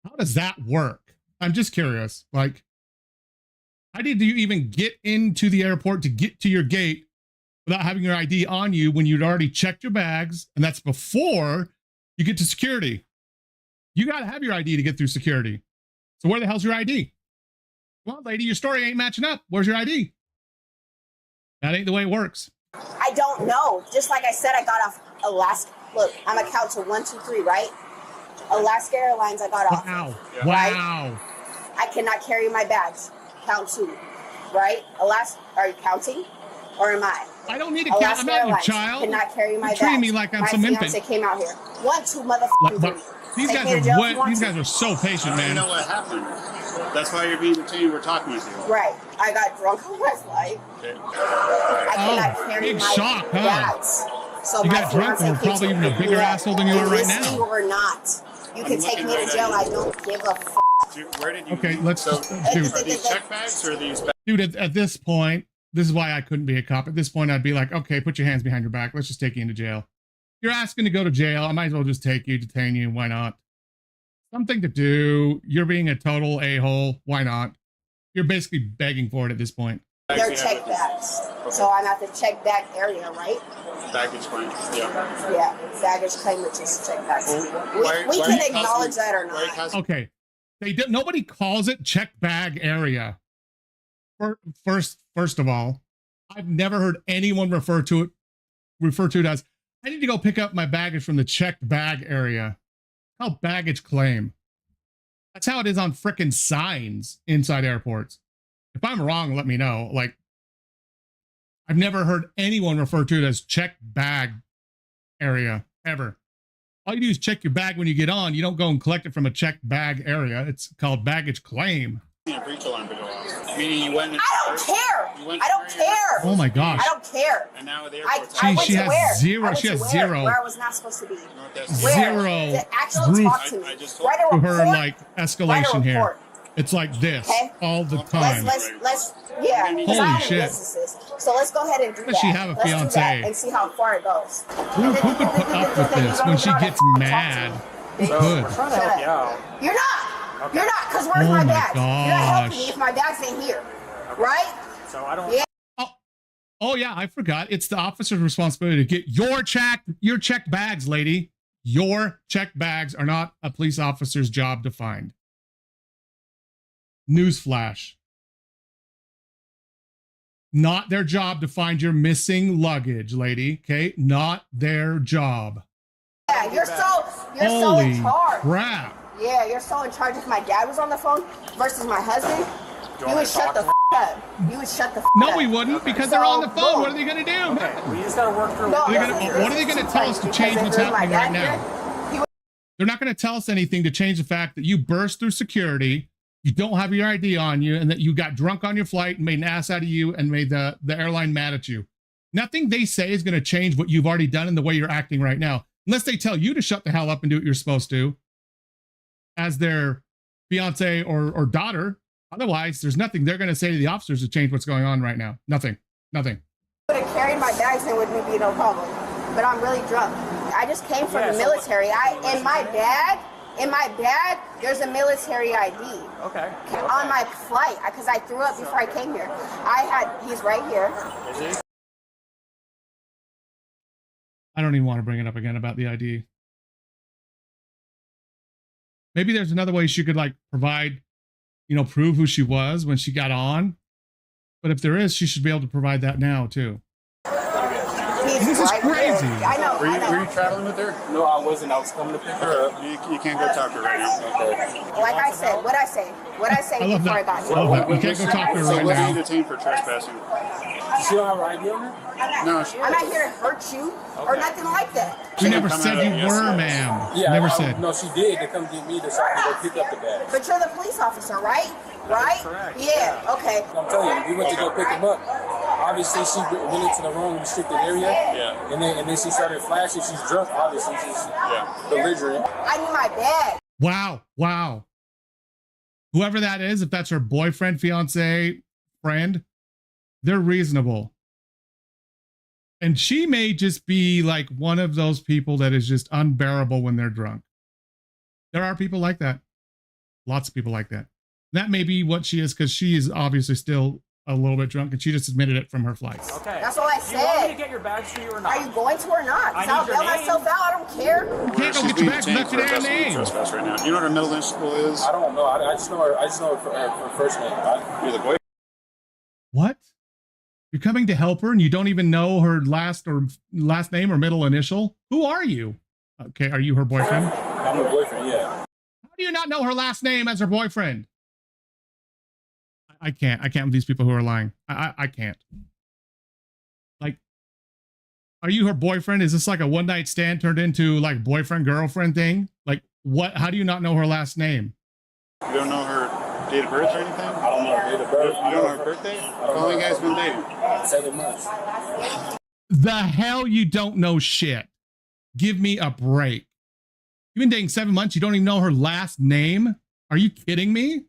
Speaker 1: How does that work? I'm just curious. Like, how did you even get into the airport to get to your gate without having your ID on you when you'd already checked your bags? And that's before you get to security. You got to have your ID to get through security. So where the hell's your ID? Well, lady, your story ain't matching up. Where's your ID? That ain't the way it works.
Speaker 4: I don't know. Just like I said, I got off Alaska. Look, I'm a count to 1, 2, 3, right? Alaska Airlines, I got off.
Speaker 1: Wow.
Speaker 6: Yeah.
Speaker 1: Wow.
Speaker 4: I cannot carry my bags. Count 2, right? Alaska, are you counting? Or am I?
Speaker 1: I don't need to count. I'm not your
Speaker 4: Airlines
Speaker 1: child.
Speaker 4: cannot carry my
Speaker 1: You're
Speaker 4: bags.
Speaker 1: treating me like I'm
Speaker 4: my
Speaker 1: some
Speaker 4: fiance
Speaker 1: infant.
Speaker 4: came out here. 1, 2,
Speaker 1: Like,
Speaker 4: motherfucking
Speaker 1: but
Speaker 4: 3.
Speaker 1: these
Speaker 4: Take
Speaker 1: guys
Speaker 4: me to
Speaker 1: are
Speaker 4: jail if you want
Speaker 1: these
Speaker 4: to.
Speaker 1: guys are so patient,
Speaker 6: I don't
Speaker 1: man.
Speaker 6: know what happened. That's why you're being detained. We're talking with you.
Speaker 4: Right. I got drunk on my flight.
Speaker 6: Okay.
Speaker 4: I cannot carry
Speaker 1: big
Speaker 4: my
Speaker 1: shock, huh?
Speaker 4: bags. So
Speaker 1: You
Speaker 4: my
Speaker 1: got drunk and
Speaker 4: fiance
Speaker 1: were probably
Speaker 4: came
Speaker 1: even a
Speaker 4: to pick
Speaker 1: bigger
Speaker 4: me up.
Speaker 1: asshole than you are right
Speaker 4: Enlist me
Speaker 1: now.
Speaker 4: or not. You can take me to jail. I don't give a f.
Speaker 6: Where did you?
Speaker 1: Okay, let's just, dude.
Speaker 6: Are these check bags or these?
Speaker 1: Dude, at this point, this is why I couldn't be a cop. At this point, I'd be like, okay, put your hands behind your back. Let's just take you into jail. You're asking to go to jail. I might as well just take you, detain you. Why not? Something to do. You're being a total a-hole. Why not? You're basically begging for it at this point.
Speaker 4: They're check bags. So I'm at the check bag area, right?
Speaker 6: Baggage claim. Yeah.
Speaker 4: Yeah, baggage claim, which is check bags. We can acknowledge that or not.
Speaker 1: Okay. Nobody calls it check bag area. First of all, I've never heard anyone refer to it as, I need to go pick up my baggage from the checked bag area. It's called baggage claim. That's how it is on frickin' signs inside airports. If I'm wrong, let me know. Like, I've never heard anyone refer to it as checked bag area ever. All you do is check your bag when you get on. You don't go and collect it from a checked bag area. It's called baggage claim.
Speaker 6: Breach alarm to go off. Meaning you went.
Speaker 4: I don't care. I don't care.
Speaker 1: Oh my gosh.
Speaker 4: I don't care.
Speaker 6: And now the
Speaker 1: she has zero. She has zero.
Speaker 4: Where I was not supposed to be.
Speaker 1: Zero
Speaker 4: actually talk to me. Write a report.
Speaker 1: Her like escalation here. It's like this all the time.
Speaker 4: Let's yeah.
Speaker 1: Holy shit.
Speaker 4: So let's go ahead and do that.
Speaker 1: Does she have a
Speaker 4: let's
Speaker 1: fiance?
Speaker 4: Do that and see how far it goes.
Speaker 1: Who could put up with this when she gets mad? Who could?
Speaker 4: You're not. Okay. You're not, because where's my bags? You're not helping me if my bags ain't here. Okay. Right?
Speaker 7: So I don't.
Speaker 4: Yeah.
Speaker 1: Oh yeah, I forgot. It's the officer's responsibility to get your checked bags, lady. Your checked bags are not a police officer's job to find. Newsflash. Not their job to find your missing luggage, lady. Okay? Not their job.
Speaker 4: Yeah, you're so in charge.
Speaker 1: Crap.
Speaker 4: Yeah, you're so in charge. If my dad was on the phone versus my husband, you would shut the up. You would shut the up.
Speaker 1: No, we wouldn't, because they're on the phone. What are they going to do?
Speaker 7: Okay, we just got to work through.
Speaker 1: What are they going to tell us to change what's happening right now? They're not going to tell us anything to change the fact that you burst through security, you don't have your ID on you, and that you got drunk on your flight and made an ass out of you and made the airline mad at you. Nothing they say is going to change what you've already done and the way you're acting right now, unless they tell you to shut the hell up and do what you're supposed to as their fiance or daughter. Otherwise, there's nothing they're going to say to the officers to change what's going on right now. Nothing.
Speaker 4: I would have carried my bags in with me, be no problem. But I'm really drunk. I just came from the military. In my bag, there's a military ID.
Speaker 7: Okay.
Speaker 4: On my flight, because I threw up before I came here. He's right here.
Speaker 7: Is he?
Speaker 1: I don't even want to bring it up again about the ID. Maybe there's another way she could like provide, prove who she was when she got on. But if there is, she should be able to provide that now too. This is crazy.
Speaker 4: I know.
Speaker 6: Were you traveling with her?
Speaker 7: No, I wasn't. I was coming to pick her up.
Speaker 6: You can't go talk to her right now. Okay.
Speaker 4: Like I said, what I say before I got here.
Speaker 1: I love that. You can't go talk to her right
Speaker 6: What are you
Speaker 1: now.
Speaker 6: detained for trespassing?
Speaker 7: She don't have her ID on her?
Speaker 6: No.
Speaker 4: I'm not here to hurt you or nothing like that.
Speaker 1: We never said you were, ma'am.
Speaker 7: Yeah,
Speaker 1: never said.
Speaker 7: No, she did. They come get me to go pick up the bag.
Speaker 4: But you're the police officer, right? Right?
Speaker 7: Correct.
Speaker 4: Yeah. Okay.
Speaker 7: I'm telling you, we went to go pick him up. Obviously, she went into the wrong restricted area.
Speaker 6: Yeah.
Speaker 7: And then she started flashing. She's drunk. Obviously, she's belligerent.
Speaker 4: I need my bag.
Speaker 1: Wow. Whoever that is, if that's her boyfriend, fiance, friend, they're reasonable. And she may just be like one of those people that is just unbearable when they're drunk. There are people like that. Lots of people like that. That may be what she is, because she is obviously still a little bit drunk, and she just admitted it from her flights.
Speaker 7: Okay.
Speaker 4: That's all I said.
Speaker 7: You want me to get your bags for you or not?
Speaker 4: Are you going to or not?
Speaker 7: I
Speaker 4: I'll
Speaker 7: need your
Speaker 4: bail
Speaker 7: name.
Speaker 4: myself out. I don't care.
Speaker 1: You can't go get your bags without your damn name.
Speaker 6: Right now. You know what her middle school is?
Speaker 7: I don't know. I just know her for first name.
Speaker 6: You're the boy.
Speaker 1: What? You're coming to help her and you don't even know her last name or middle initial? Who are you? Okay, are you her boyfriend?
Speaker 7: I'm her boyfriend, yeah.
Speaker 1: How do you not know her last name as her boyfriend? I can't with these people who are lying. I can't. Like, are you her boyfriend? Is this like a one night stand turned into like boyfriend girlfriend thing? Like, what? How do you not know her last name?
Speaker 6: You don't know her date of birth or anything?
Speaker 7: I don't know her date of birth.
Speaker 6: You don't know her birthday? How long you guys been dating?
Speaker 7: 7 months.
Speaker 1: The hell you don't know shit. Give me a break. You've been dating 7 months. You don't even know her last name. Are you kidding me?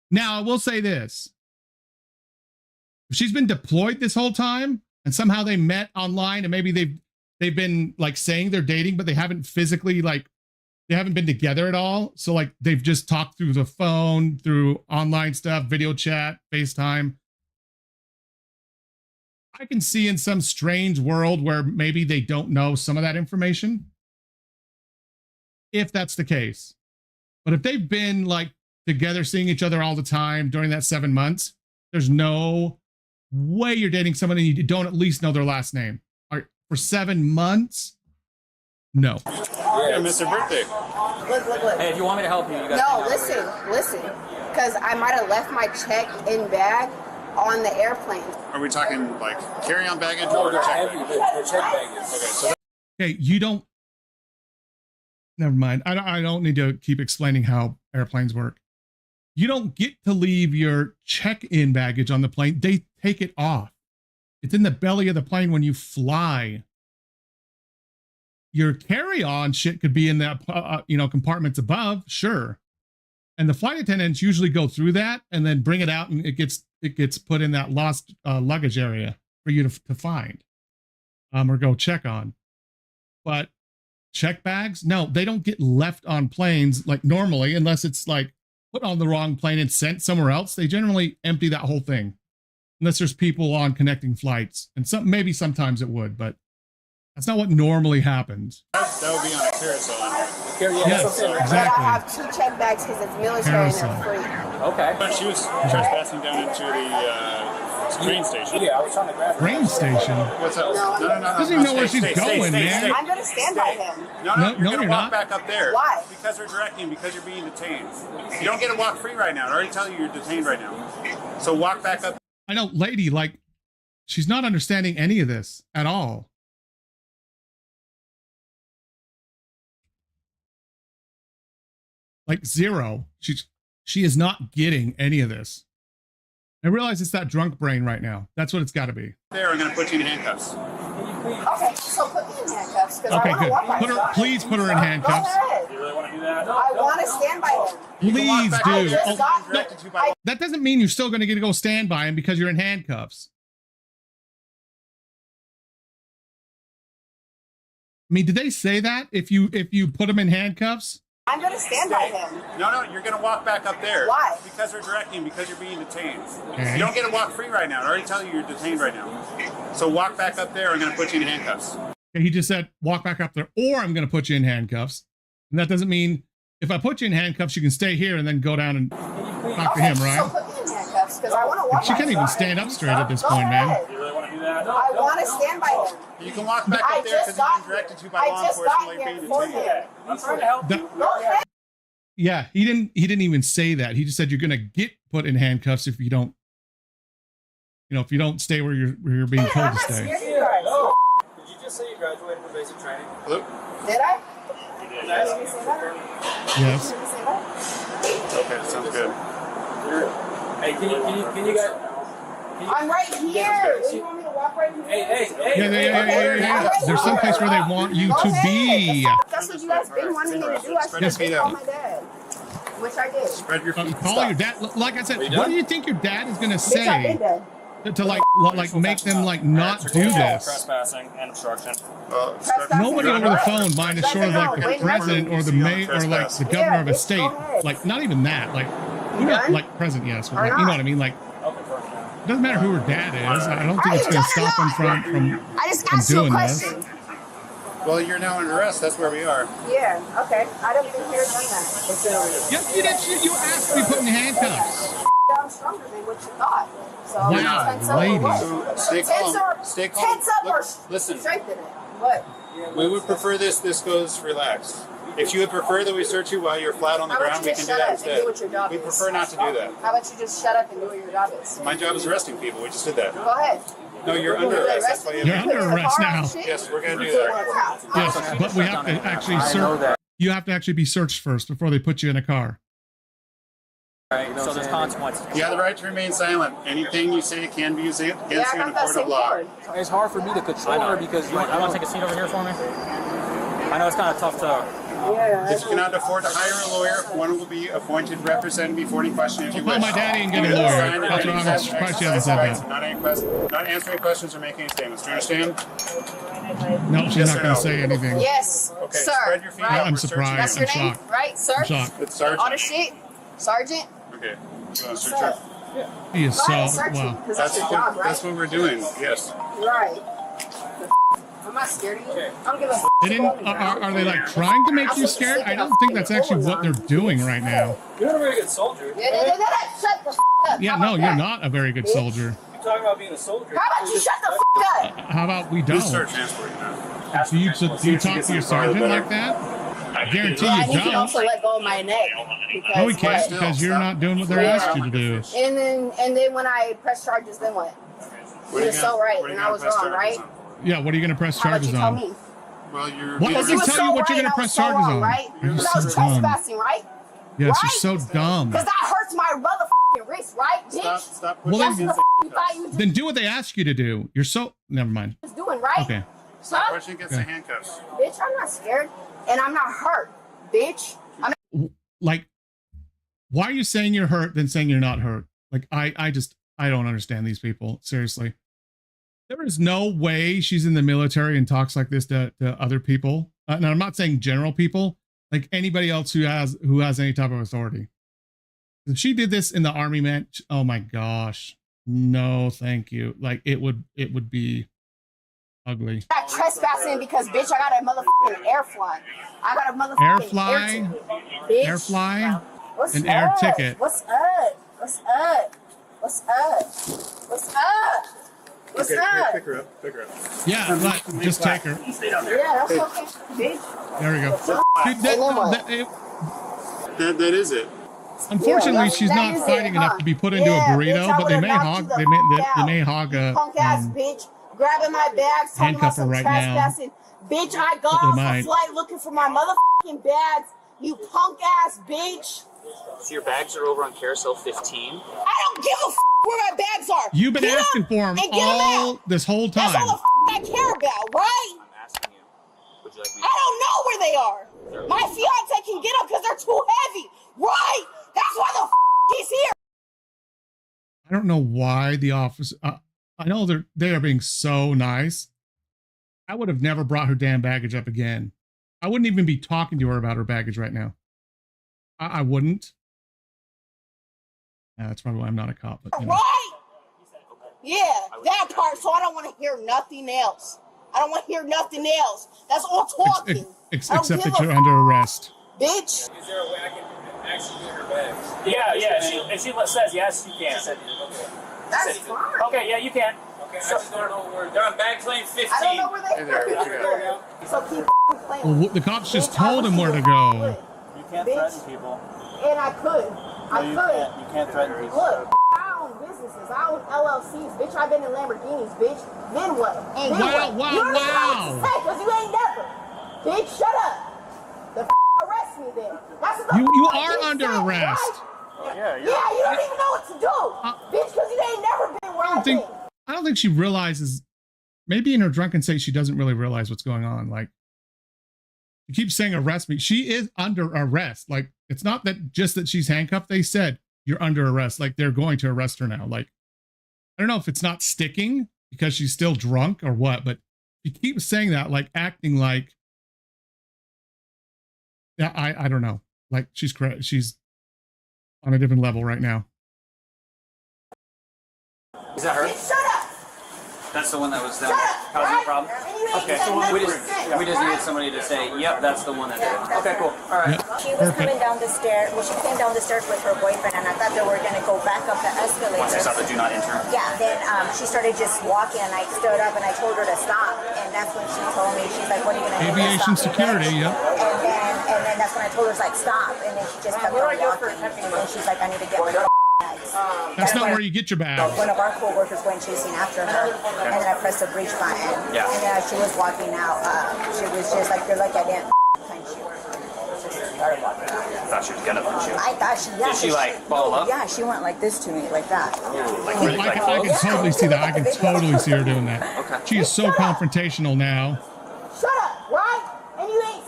Speaker 1: Now, I will say this. If she's been deployed this whole time and somehow they met online and maybe they've been like saying they're dating, but they haven't physically they haven't been together at all. So like they've just talked through the phone, through online stuff, video chat, FaceTime. I can see in some strange world where maybe they don't know some of that information. If that's the case. But if they've been like together, seeing each other all the time during that 7 months, there's no way you're dating someone and you don't at least know their last name. All right, for 7 months? No.
Speaker 6: Yeah, Mr. Birthday.
Speaker 4: Look.
Speaker 8: Hey, if you want me to help you, you got
Speaker 4: No, listen. Because I might have left my check-in bag on the airplane.
Speaker 6: Are we talking like carry-on baggage
Speaker 7: No,
Speaker 6: or
Speaker 7: they're
Speaker 6: check
Speaker 7: heavy.
Speaker 6: baggage?
Speaker 7: They're check baggage.
Speaker 6: Okay, so
Speaker 1: Okay, you don't. Never mind. I don't need to keep explaining how airplanes work. You don't get to leave your check-in baggage on the plane. They take it off. It's in the belly of the plane when you fly. Your carry-on shit could be in the compartments above, sure. And the flight attendants usually go through that and then bring it out, and it gets put in that lost luggage area for you to find or go check on. But check bags, no, they don't get left on planes like normally, unless it's like put on the wrong plane and sent somewhere else. They generally empty that whole thing, unless there's people on connecting flights, and maybe sometimes it would, but that's not what normally happens.
Speaker 6: that would be on a carousel.
Speaker 1: Yes,
Speaker 4: But
Speaker 1: exactly.
Speaker 4: I have 2 check bags because it's military and they're free.
Speaker 8: Okay.
Speaker 6: But she was trespassing down into the train station.
Speaker 7: Yeah, I was trying to grab it.
Speaker 1: Train station.
Speaker 6: What's up? No.
Speaker 1: Doesn't even know where she's going, man.
Speaker 4: I'm going to stand by him.
Speaker 6: No,
Speaker 1: No,
Speaker 6: you're
Speaker 1: no,
Speaker 6: gonna
Speaker 1: you're
Speaker 6: walk
Speaker 1: not.
Speaker 6: back up there.
Speaker 4: Why?
Speaker 6: Because they're directing, because you're being detained. You don't get to walk free right now. I already tell you you're detained right now. So walk back up.
Speaker 1: I know, lady, like, she's not understanding any of this at all. Like zero. She is not getting any of this. I realize it's that drunk brain right now. That's what it's got to be.
Speaker 6: There, I'm going to put you in handcuffs.
Speaker 4: Okay, so put me in handcuffs because
Speaker 1: Okay,
Speaker 4: I want to
Speaker 1: good.
Speaker 4: walk by
Speaker 1: Please put her in handcuffs.
Speaker 4: Go ahead.
Speaker 6: You really want to do that?
Speaker 4: I want to stand by him.
Speaker 1: Please
Speaker 6: back
Speaker 1: do.
Speaker 6: up there.
Speaker 1: Oh,
Speaker 4: got-
Speaker 6: Directed to by
Speaker 1: that doesn't mean you're still going to get to go stand by him because you're in handcuffs. I mean, did they say that if you put him in handcuffs?
Speaker 4: I'm going to stand by him.
Speaker 6: No, you're going to walk back up there.
Speaker 4: Why?
Speaker 6: Because they're directing, because you're being detained.
Speaker 1: Okay.
Speaker 6: You don't get to walk free right now. I already tell you you're detained right now. So walk back up there. I'm going to put you in handcuffs.
Speaker 1: Okay, he just said, walk back up there, or I'm going to put you in handcuffs. And that doesn't mean if I put you in handcuffs, you can stay here and then go down and talk to him,
Speaker 4: So
Speaker 1: right?
Speaker 4: put me in handcuffs because I want to walk
Speaker 1: She
Speaker 4: by
Speaker 1: can't
Speaker 4: him.
Speaker 1: even stand up straight at this
Speaker 4: Go
Speaker 1: point, man.
Speaker 4: ahead.
Speaker 6: You really want to do that?
Speaker 4: I want to stand by him.
Speaker 6: You can walk back
Speaker 4: I
Speaker 6: up there
Speaker 4: just
Speaker 6: because
Speaker 4: got
Speaker 6: you've been directed to
Speaker 4: here.
Speaker 6: by
Speaker 4: I
Speaker 6: law
Speaker 4: just
Speaker 6: enforcement
Speaker 4: got
Speaker 6: while
Speaker 4: here
Speaker 6: you're being
Speaker 4: for
Speaker 6: detained.
Speaker 4: him.
Speaker 7: I'm trying to help you.
Speaker 4: Go ahead.
Speaker 1: Yeah, he didn't even say that. He just said you're going to get put in handcuffs if you don't, if you don't stay where you're being told
Speaker 4: I'm
Speaker 1: to
Speaker 4: not
Speaker 1: stay.
Speaker 4: scared of you guys.
Speaker 7: Did you just say you graduated from basic training?
Speaker 6: Hello?
Speaker 4: Did I?
Speaker 6: You did.
Speaker 4: Did I say that?
Speaker 1: Yes.
Speaker 4: Did I say that?
Speaker 6: Okay, sounds good.
Speaker 7: Hey, can you guys?
Speaker 4: I'm right here. Do you want me to walk right here?
Speaker 7: Hey.
Speaker 1: Yeah. There's some place where they want you
Speaker 4: Go
Speaker 1: to
Speaker 4: ahead.
Speaker 1: be.
Speaker 4: That's what you guys been wanting me to do. I should
Speaker 1: Yes.
Speaker 4: have called my dad. Which I did.
Speaker 6: Spread your feet.
Speaker 1: Call your dad. Like I said, what do you think your dad is going to
Speaker 4: Bitch, I've been
Speaker 1: say
Speaker 4: dead.
Speaker 1: to make them not do this?
Speaker 6: Trespassing and obstruction.
Speaker 1: Nobody over the phone, minus short of like the president or the mayor or like the governor of a state. Like not even that. Like like president, yes. But like, you know what I mean? Like it doesn't matter who her dad is. I don't think it's going to stop him from
Speaker 4: I just asked you a
Speaker 1: doing this.
Speaker 4: question.
Speaker 6: Well, you're now under arrest. That's where we are.
Speaker 4: Yeah, okay. I don't think they're done that.
Speaker 1: Yeah, you asked to be put in handcuffs.
Speaker 4: I'm stronger than what you thought. So
Speaker 1: Wow,
Speaker 4: tense up
Speaker 1: lady.
Speaker 4: or what?
Speaker 6: So stay calm. Stay calm.
Speaker 4: Tense up or
Speaker 6: Listen.
Speaker 4: strengthen it. What?
Speaker 6: We would prefer this goes relaxed. If you would prefer that we search you while you're flat on the
Speaker 4: How about
Speaker 6: ground,
Speaker 4: you
Speaker 6: we can
Speaker 4: just
Speaker 6: do
Speaker 4: shut
Speaker 6: that
Speaker 4: up and
Speaker 6: instead.
Speaker 4: do what your job
Speaker 6: We
Speaker 4: is?
Speaker 6: prefer not to do that.
Speaker 4: How about you just shut up and do what your job is?
Speaker 6: My job is arresting people. We just did that.
Speaker 4: Go ahead.
Speaker 6: No, you're under arrest. That's why you
Speaker 1: You're
Speaker 6: have
Speaker 1: under arrest now.
Speaker 6: Yes, we're going to do that.
Speaker 1: Yes, but we have to actually search. You have to actually be searched first before they put you in a car.
Speaker 8: Right, so there's consequences.
Speaker 6: You have the right to remain silent. Anything you say can be used against you in a court of law.
Speaker 7: It's hard for me to control her because
Speaker 8: I want to take a seat over here for me. I know it's kind of tough to.
Speaker 6: If you cannot afford to hire a lawyer, one will be appointed representing before any question if you wish.
Speaker 1: Call my daddy and get a lawyer. That's what I'm surprised she hasn't said that.
Speaker 6: Not answering questions or making any statements. Do you understand?
Speaker 1: No, she's not going to say anything.
Speaker 4: Yes,
Speaker 6: Okay,
Speaker 4: sir.
Speaker 6: spread your feet
Speaker 4: Right.
Speaker 6: out.
Speaker 1: I'm
Speaker 6: We're searching
Speaker 1: surprised.
Speaker 6: you.
Speaker 4: That's your
Speaker 1: I'm
Speaker 4: name,
Speaker 1: shocked.
Speaker 4: right, sir?
Speaker 1: I'm shocked.
Speaker 6: It's Sergeant.
Speaker 4: All the shit, Sergeant.
Speaker 6: Okay.
Speaker 4: Yes,
Speaker 6: Search
Speaker 4: sir.
Speaker 6: her.
Speaker 1: He is
Speaker 4: Go ahead,
Speaker 1: so,
Speaker 4: search me,
Speaker 1: wow.
Speaker 4: 'cause that's your job, right?
Speaker 6: That's what we're doing. Yes.
Speaker 4: Right. I'm not scared of you. I don't give a f.
Speaker 1: They didn't, are they like trying to make you scared? I don't think that's actually what they're doing right now.
Speaker 7: You're not a very good soldier.
Speaker 4: Shut the f up.
Speaker 1: Yeah,
Speaker 4: How
Speaker 1: no,
Speaker 4: about
Speaker 1: you're
Speaker 4: that?
Speaker 1: not a very good soldier.
Speaker 7: You're talking about being a soldier.
Speaker 4: How about you shut the f up?
Speaker 1: How about we
Speaker 6: Who's
Speaker 1: don't?
Speaker 6: transport now?
Speaker 1: Do you talk to your sergeant like that? I guarantee
Speaker 4: Yeah,
Speaker 1: you
Speaker 4: and he can
Speaker 1: don't.
Speaker 4: also let go of my neck.
Speaker 1: No, he
Speaker 4: Because
Speaker 1: can't
Speaker 4: what?
Speaker 1: because you're not doing what they're asking you to do.
Speaker 4: And then when I press charges, then what?
Speaker 6: What are
Speaker 4: You're
Speaker 6: you
Speaker 4: so
Speaker 6: gonna-
Speaker 4: right,
Speaker 6: what are you
Speaker 4: and I
Speaker 6: gonna
Speaker 4: was
Speaker 6: press
Speaker 4: wrong,
Speaker 6: charges
Speaker 4: right?
Speaker 6: on?
Speaker 1: Yeah, what are you going to press
Speaker 4: How about
Speaker 1: charges
Speaker 4: you tell
Speaker 1: on?
Speaker 4: me?
Speaker 6: Well, you're
Speaker 1: What
Speaker 6: being
Speaker 1: does
Speaker 4: Because you
Speaker 1: it
Speaker 4: were
Speaker 1: tell
Speaker 4: so
Speaker 1: you what you're
Speaker 4: right,
Speaker 1: gonna
Speaker 4: I
Speaker 1: press
Speaker 4: was so
Speaker 1: charges
Speaker 4: wrong,
Speaker 1: on?
Speaker 4: right?
Speaker 1: You're
Speaker 4: Because I was
Speaker 1: so dumb.
Speaker 4: trespassing, right?
Speaker 1: Yes,
Speaker 4: Right?
Speaker 1: you're so dumb.
Speaker 4: Because that hurts my motherfucking wrist, right, bitch?
Speaker 6: Stop
Speaker 1: Well,
Speaker 6: pushing
Speaker 1: then-
Speaker 6: against
Speaker 4: You thought you was
Speaker 1: Then do what they ask you to do. You're so... Never mind.
Speaker 4: just doing, right?
Speaker 1: Okay.
Speaker 4: Son,
Speaker 6: pushing against the handcuffs.
Speaker 4: bitch, I'm not scared, and I'm not hurt, bitch. I'm
Speaker 1: Like, why are you saying you're hurt then saying you're not hurt? Like, I don't understand these people. Seriously. There is no way she's in the military and talks like this to other people. Now, I'm not saying general people, like anybody else who has any type of authority. If she did this in the army, man, oh my gosh. No, thank you. Like, it would be ugly.
Speaker 4: not trespassing because, bitch, I got a motherfucking air fly. I got a motherfucking
Speaker 1: Air fly?
Speaker 4: ticket, bitch.
Speaker 1: Air fly?
Speaker 4: What's
Speaker 1: An
Speaker 4: up?
Speaker 1: air ticket.
Speaker 4: What's up? What's up? What's up? What's up? What's
Speaker 6: Okay,
Speaker 4: up?
Speaker 6: pick her up. Pick her up.
Speaker 1: Yeah, but just take her.
Speaker 6: Stay down there.
Speaker 4: Yeah, that's okay, bitch.
Speaker 1: There we go. Dude,
Speaker 6: That is it.
Speaker 1: unfortunately,
Speaker 4: Yeah,
Speaker 1: she's
Speaker 4: that
Speaker 1: not
Speaker 4: is
Speaker 1: fighting
Speaker 4: it,
Speaker 1: enough
Speaker 4: huh?
Speaker 1: to be put into a
Speaker 4: Yeah,
Speaker 1: burrito,
Speaker 4: bitch, I
Speaker 1: but they
Speaker 4: would've
Speaker 1: may
Speaker 4: knocked
Speaker 1: hog.
Speaker 4: you the
Speaker 1: They
Speaker 4: fuck
Speaker 1: may
Speaker 4: out.
Speaker 1: hog a.
Speaker 4: Punk ass bitch, grabbing my bags, talking
Speaker 1: handcuff
Speaker 4: about
Speaker 1: her
Speaker 4: some
Speaker 1: right now.
Speaker 4: trespassing. Bitch, I got
Speaker 1: They
Speaker 4: off
Speaker 1: might.
Speaker 4: a flight looking for my motherfucking bags. You punk ass bitch.
Speaker 8: So your bags are over on carousel 15.
Speaker 4: I don't give a where my bags are.
Speaker 1: You've been
Speaker 4: Get
Speaker 1: asking
Speaker 4: 'em
Speaker 1: for them
Speaker 4: and get 'em
Speaker 1: all
Speaker 4: out.
Speaker 1: this whole
Speaker 4: That's all
Speaker 1: time.
Speaker 4: the I care about, right?
Speaker 8: I'm asking you. Would you like me
Speaker 4: I don't know where they are. My fiance can get them because they're too heavy, right? That's why the he's here.
Speaker 1: I don't know why the office. I know they are being so nice. I would have never brought her damn baggage up again. I wouldn't even be talking to her about her baggage right now. I wouldn't. Yeah, that's probably why I'm not a cop. But, you know.
Speaker 4: Right? Yeah, that part. So I don't want to hear nothing else. I don't want to hear nothing else. That's all talking. I don't
Speaker 1: Except
Speaker 4: give
Speaker 1: that
Speaker 4: a
Speaker 1: you're under arrest.
Speaker 4: bitch.
Speaker 7: Is there a way I can actually get her bags?
Speaker 8: Yeah. If she says yes, you can.
Speaker 4: That's fine.
Speaker 8: Okay, yeah, you can.
Speaker 7: Okay, I just don't know where they're on bag lane 15.
Speaker 4: I don't know where they
Speaker 6: Hey there, what you
Speaker 4: are. So keep playing.
Speaker 1: Well,
Speaker 4: with me.
Speaker 1: the cops just
Speaker 4: Bitch, I
Speaker 1: told
Speaker 4: wish
Speaker 1: him
Speaker 4: you
Speaker 1: where to
Speaker 4: would.
Speaker 1: go.
Speaker 8: You can't
Speaker 4: Bitch.
Speaker 8: threaten people.
Speaker 4: And I could. I could.
Speaker 8: You can't threaten people.
Speaker 4: Look, I own businesses. I own LLCs. Bitch, I've been in Lamborghinis, bitch. Then what?
Speaker 1: Oh,
Speaker 4: Then
Speaker 1: wow,
Speaker 4: what?
Speaker 1: wow,
Speaker 4: You don't even know what
Speaker 1: wow.
Speaker 4: to say because you ain't never. Bitch, shut up. The arrest me then. That's what the
Speaker 1: You
Speaker 4: I
Speaker 1: are
Speaker 4: did
Speaker 1: under
Speaker 4: say,
Speaker 1: arrest.
Speaker 4: right?
Speaker 8: Yeah,
Speaker 4: Yeah, you don't even know what to do. Bitch, because you ain't never been where I've been.
Speaker 1: I don't think she realizes. Maybe in her drunken state, she doesn't really realize what's going on. Like, you keep saying arrest me. She is under arrest. Like, it's not that just that she's handcuffed. They said you're under arrest. Like, they're going to arrest her now. Like, I don't know if it's not sticking because she's still drunk or what, but she keeps saying that, like acting like, yeah, I don't know. Like, she's on a different level right now.
Speaker 8: Is that her?
Speaker 4: Bitch, shut up.
Speaker 8: That's the one that was
Speaker 4: Shut up.
Speaker 8: causing
Speaker 4: right?
Speaker 8: the problem?
Speaker 4: And you ain't
Speaker 8: Okay,
Speaker 4: said
Speaker 8: we
Speaker 4: nothing
Speaker 8: just
Speaker 4: since,
Speaker 8: needed
Speaker 4: right?
Speaker 8: somebody to say, yep, that's the one that did it. Okay, cool. All right.
Speaker 1: Yep.
Speaker 9: She was
Speaker 1: Perfect.
Speaker 9: coming down the stairs. Well, she came down the stairs with her boyfriend, and I thought they were gonna go back up the escalator.
Speaker 8: Once I saw the do not enter.
Speaker 9: Yeah. Then she started just walking, and I stood up and I told her to stop. And that's when she told me, she's like, "What are you gonna do?"
Speaker 1: Aviation
Speaker 9: Stop me,
Speaker 1: security,
Speaker 9: bitch?"
Speaker 1: yep.
Speaker 9: And then that's when I told her, like, stop. And then she just kept on walking. And then she's like, "I need to get my bags."
Speaker 1: That's not where you get your bags.
Speaker 9: One of our co-workers went chasing after her, and then I pressed the breach button.
Speaker 8: Yeah.
Speaker 9: And then as she was walking out, she was just like, "You're lucky I didn't punch you." Just started walking out.
Speaker 8: I thought she was gonna punch you.
Speaker 9: I thought she, yeah.
Speaker 8: Did she, like, ball up?
Speaker 9: Yeah, she went like this to me, like that.
Speaker 8: Like really
Speaker 1: I
Speaker 8: like
Speaker 1: can totally see that. I can totally see her doing that.
Speaker 8: Okay.
Speaker 1: She is so confrontational now.
Speaker 4: Shut up, right? And you ain't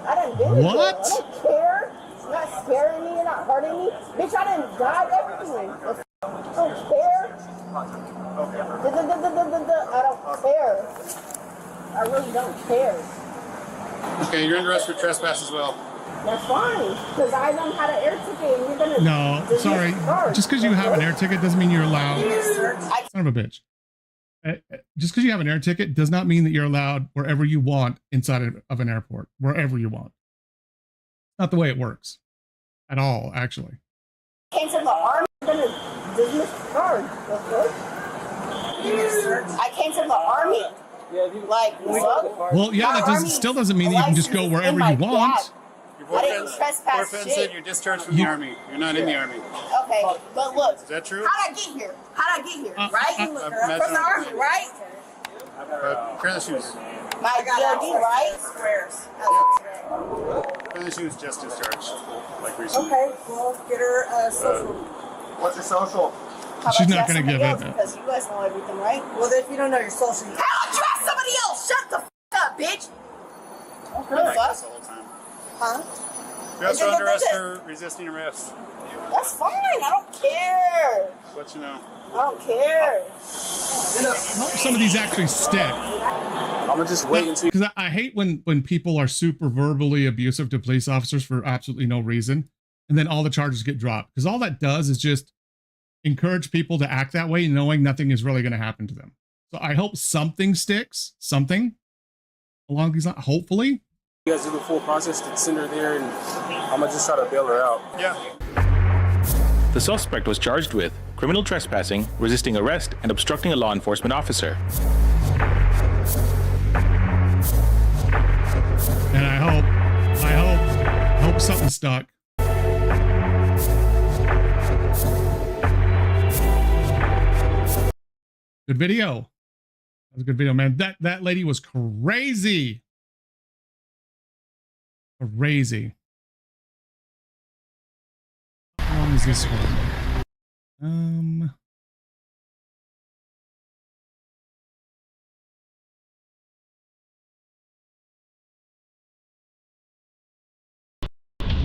Speaker 4: I done been in
Speaker 1: What?
Speaker 4: jail. I don't care. You're not scaring me. You're not hurting me. Bitch, I done died everything. I don't care. I don't care. I really don't care.
Speaker 6: Okay, you're under arrest for trespass as well.
Speaker 4: That's fine, because I don't have an air ticket and you're gonna...
Speaker 1: No, sorry. Just because you have an air ticket doesn't mean you're allowed. Son of a bitch. Just because you have an air ticket does not mean that you're allowed wherever you want inside of an airport, wherever you want. Not the way it works at all, actually.
Speaker 4: Came from the army, I'm gonna dismiss the card. I came from the army. Like, fuck?
Speaker 1: Well, yeah, that still doesn't mean that you can just go wherever you want.
Speaker 4: I didn't trespass
Speaker 6: Boyfriend
Speaker 4: shit.
Speaker 6: said you're discharged from the army. You're not in the army.
Speaker 4: Okay, but look.
Speaker 6: Is that true?
Speaker 4: How'd I get here? How'd I get here? Right? From the army, right?
Speaker 6: Pair the shoes.
Speaker 4: My DOD, right?
Speaker 6: Pair the shoes just discharged. Like recently.
Speaker 4: Okay, well, get her social.
Speaker 6: What's your social?
Speaker 1: She's not going to give it.
Speaker 4: Because you guys know everything, right? Well, if you don't know your social... How about you ask somebody else? Shut the up, bitch!
Speaker 6: Like this all the time.
Speaker 4: Huh?
Speaker 6: You're also under arrest for resisting arrest.
Speaker 4: That's fine. I don't care.
Speaker 6: Let you know.
Speaker 4: I don't care.
Speaker 1: Some of these actually stick.
Speaker 7: I'm gonna just wait and see.
Speaker 1: Because I hate when people are super verbally abusive to police officers for absolutely no reason, and then all the charges get dropped. Because all that does is just encourage people to act that way, knowing nothing is really going to happen to them. So I hope something sticks, something along these lines. Hopefully.
Speaker 7: You guys do the full process to send her there, and I'm gonna just try to bail her out.
Speaker 6: Yeah.
Speaker 5: The suspect was charged with criminal trespassing, resisting arrest, and obstructing a law enforcement officer.
Speaker 1: And I hope something stuck. Good video. That was a good video, man. That lady was crazy. Crazy. How long is this one?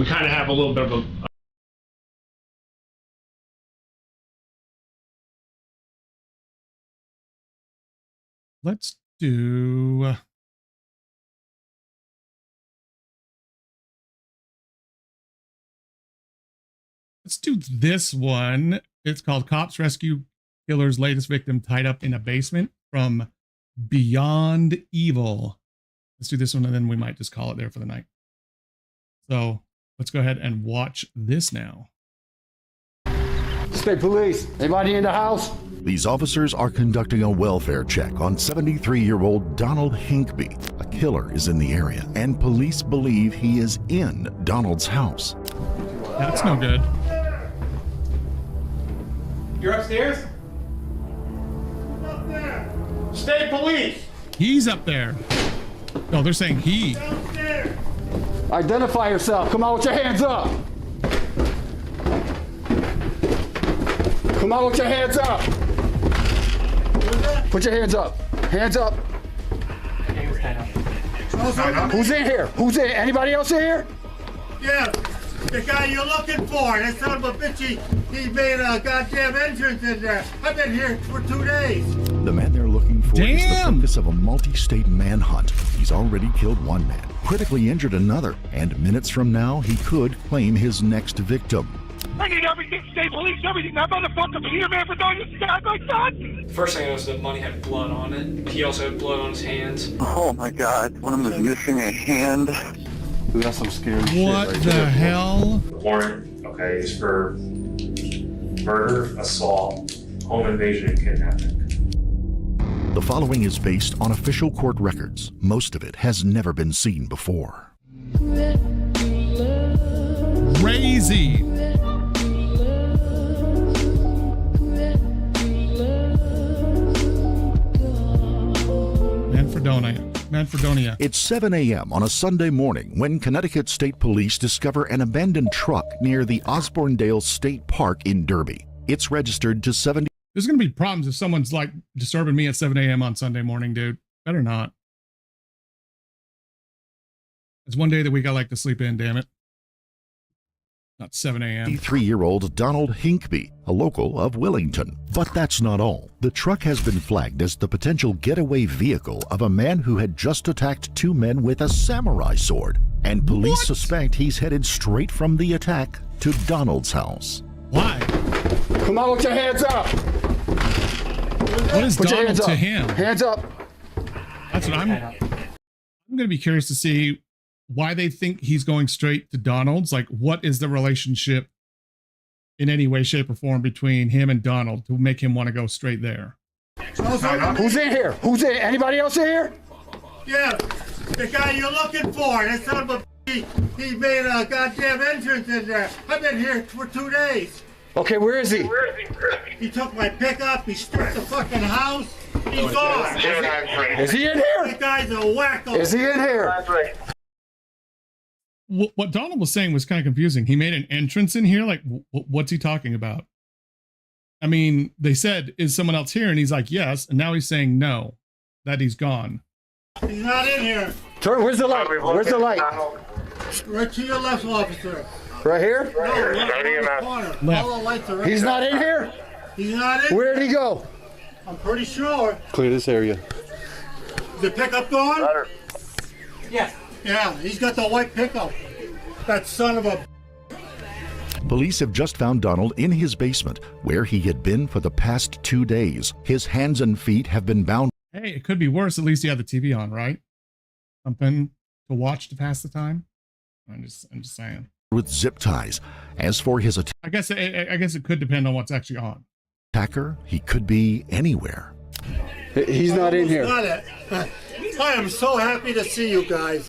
Speaker 10: We kind of have a little bit of a
Speaker 1: let's do this one. It's called Cops Rescue Killer's Latest Victim Tied Up in a Basement from Beyond Evil. Let's do this one and then we might just call it there for the night. So let's go ahead and watch this now.
Speaker 11: State Police, anybody in the house?
Speaker 12: These officers are conducting a welfare check on 73-year-old Donald Hinkby. A killer is in the area, and police believe he is in Donald's house.
Speaker 1: That's no good.
Speaker 10: You're upstairs? Who's up there? State Police!
Speaker 1: He's up there. No, they're saying he.
Speaker 10: Downstairs!
Speaker 11: Identify yourself. Come on with your hands up. Come on with your hands up. Put your hands up. Hands up. Who's in here? Who's in? Anybody else in here?
Speaker 10: Yeah, the guy you're looking for. That son of a bitch, he made a goddamn entrance in there. I've been here for 2 days.
Speaker 12: The man they're looking for is the focus of a multi-state manhunt. He's already killed one man, critically injured another, and minutes from now, he could claim his next victim.
Speaker 10: I need everything, state police, everything. That motherfucker here, man, for throwing this guy like that.
Speaker 13: First thing I noticed, the money had blood on it. He also had blood on his hands.
Speaker 14: Oh my God, one of them is missing a hand.
Speaker 11: Dude, that's some scary
Speaker 1: shit. What
Speaker 11: right
Speaker 1: the
Speaker 11: there.
Speaker 1: hell?
Speaker 15: The warrant, okay, is for murder, assault, home invasion, and kidnapping.
Speaker 12: The following is based on official court records. Most of it has never been seen before.
Speaker 1: Crazy. Manfredonia.
Speaker 12: It's 7 a.m. on a Sunday morning when Connecticut State Police discover an abandoned truck near the Osborndale State Park in Derby. It's registered to 70.
Speaker 1: There's going to be problems if someone's like disturbing me at 7 a.m. on Sunday morning, dude. Better not. It's one day that week I like to sleep in, damn it. Not 7 a.m.
Speaker 12: 3-year-old Donald Hinkby, a local of Willington. But that's not all. The truck has been flagged as the potential getaway vehicle of a man who had just attacked 2 men with a samurai sword. And police suspect he's headed straight from the attack to Donald's house.
Speaker 1: Why?
Speaker 11: Come on with your hands up.
Speaker 1: What is
Speaker 11: Put your
Speaker 1: Donald
Speaker 11: hands
Speaker 1: to
Speaker 11: up.
Speaker 1: him?
Speaker 11: Hands up.
Speaker 1: That's what I'm going to be curious to see why they think he's going straight to Donald's. Like, what is the relationship in any way, shape, or form between him and Donald to make him want to go straight there?
Speaker 11: Who's in here? Who's in? Anybody else in here?
Speaker 10: Yeah, the guy you're looking for. That son of a he made a goddamn entrance in there. I've been here for 2 days.
Speaker 11: Okay, where is he?
Speaker 10: He took my pickup. He stripped the fucking house. He's gone.
Speaker 11: Is he in here?
Speaker 10: That guy's a wacko.
Speaker 11: Is he in here?
Speaker 1: What Donald was saying was kind of confusing. He made an entrance in here. Like, what's he talking about? I mean, they said, is someone else here? And he's like, yes. And now he's saying no, that he's gone.
Speaker 10: He's not in here.
Speaker 11: Turn, where's the light? Where's the light?
Speaker 10: Right to your left, officer.
Speaker 11: Right here?
Speaker 10: No, left corner.
Speaker 1: Left.
Speaker 10: All the lights are right.
Speaker 11: He's not in here?
Speaker 10: He's not in.
Speaker 11: Where'd he go?
Speaker 10: I'm pretty sure.
Speaker 11: Clear this area.
Speaker 10: The pickup gone?
Speaker 13: Yeah.
Speaker 10: Yeah, he's got the white pickup. That son of a...
Speaker 12: Police have just found Donald in his basement, where he had been for the past 2 days. His hands and feet have been bound.
Speaker 1: Hey, it could be worse. At least he had the TV on, right? Something to watch to pass the time. I'm just saying.
Speaker 12: With zip ties. As for his
Speaker 1: I guess it could depend on what's actually on.
Speaker 12: attacker, he could be anywhere.
Speaker 11: He's not in here.
Speaker 10: Got it. I am so happy to see you guys.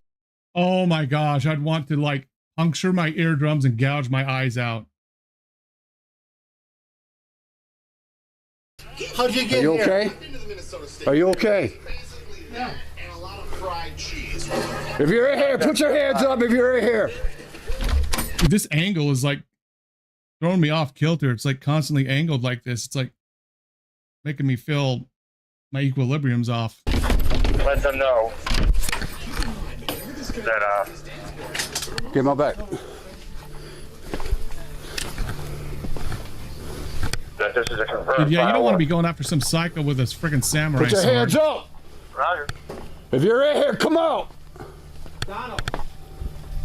Speaker 1: Oh my gosh, I'd want to like puncture my eardrums and gouge my eyes out.
Speaker 10: How'd you get
Speaker 11: Are you
Speaker 10: here?
Speaker 11: okay? Are you okay?
Speaker 10: Yeah.
Speaker 11: If you're in here, put your hands up if you're in here.
Speaker 1: This angle is like throwing me off kilter. It's like constantly angled like this. It's like making me feel my equilibrium's off.
Speaker 15: Let them know that
Speaker 11: Get my back.
Speaker 15: that this is a confirmed.
Speaker 1: Dude, yeah, you don't want to be going after some psycho with this freaking samurai
Speaker 11: Put your
Speaker 1: sword.
Speaker 11: hands up.
Speaker 15: Roger.
Speaker 11: If you're in here, come out.
Speaker 13: Donald.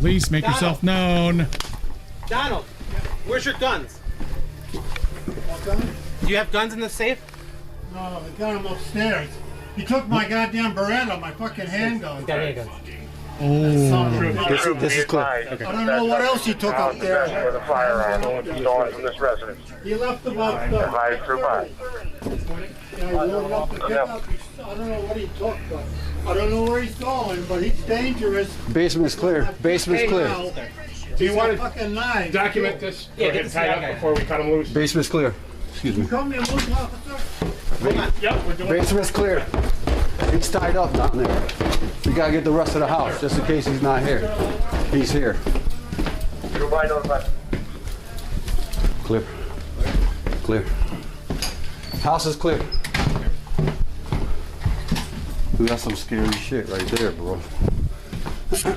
Speaker 1: Please make yourself known.
Speaker 13: Donald, where's your guns?
Speaker 10: What gun?
Speaker 13: Do you have guns in the safe?
Speaker 10: No, I got him upstairs. He took my goddamn Beretta, my fucking handgun.
Speaker 13: Got handguns.
Speaker 1: Oh.
Speaker 11: This is clear.
Speaker 10: Okay. I don't know what else he took up there.
Speaker 15: With a firearm stolen from this residence.
Speaker 10: He left about
Speaker 15: Advise true by.
Speaker 10: I loaded up the pickup. I don't know what he took, but I don't know where he's going, but he's dangerous.
Speaker 11: Basement's clear. Basement's clear.
Speaker 10: Do you want to fucking knife?
Speaker 15: Document this.
Speaker 13: Yeah, get tied up
Speaker 15: before we cut him loose.
Speaker 11: Basement's clear. Excuse me.
Speaker 10: You call me a loose officer?
Speaker 15: Yep, we're doing
Speaker 11: Basement's clear. He's tied up down there. We gotta get the rest of the house just in case he's not here. He's here.
Speaker 15: true by notified.
Speaker 11: Clear. Clear. House is clear. We got some scary shit right there, bro.
Speaker 16: So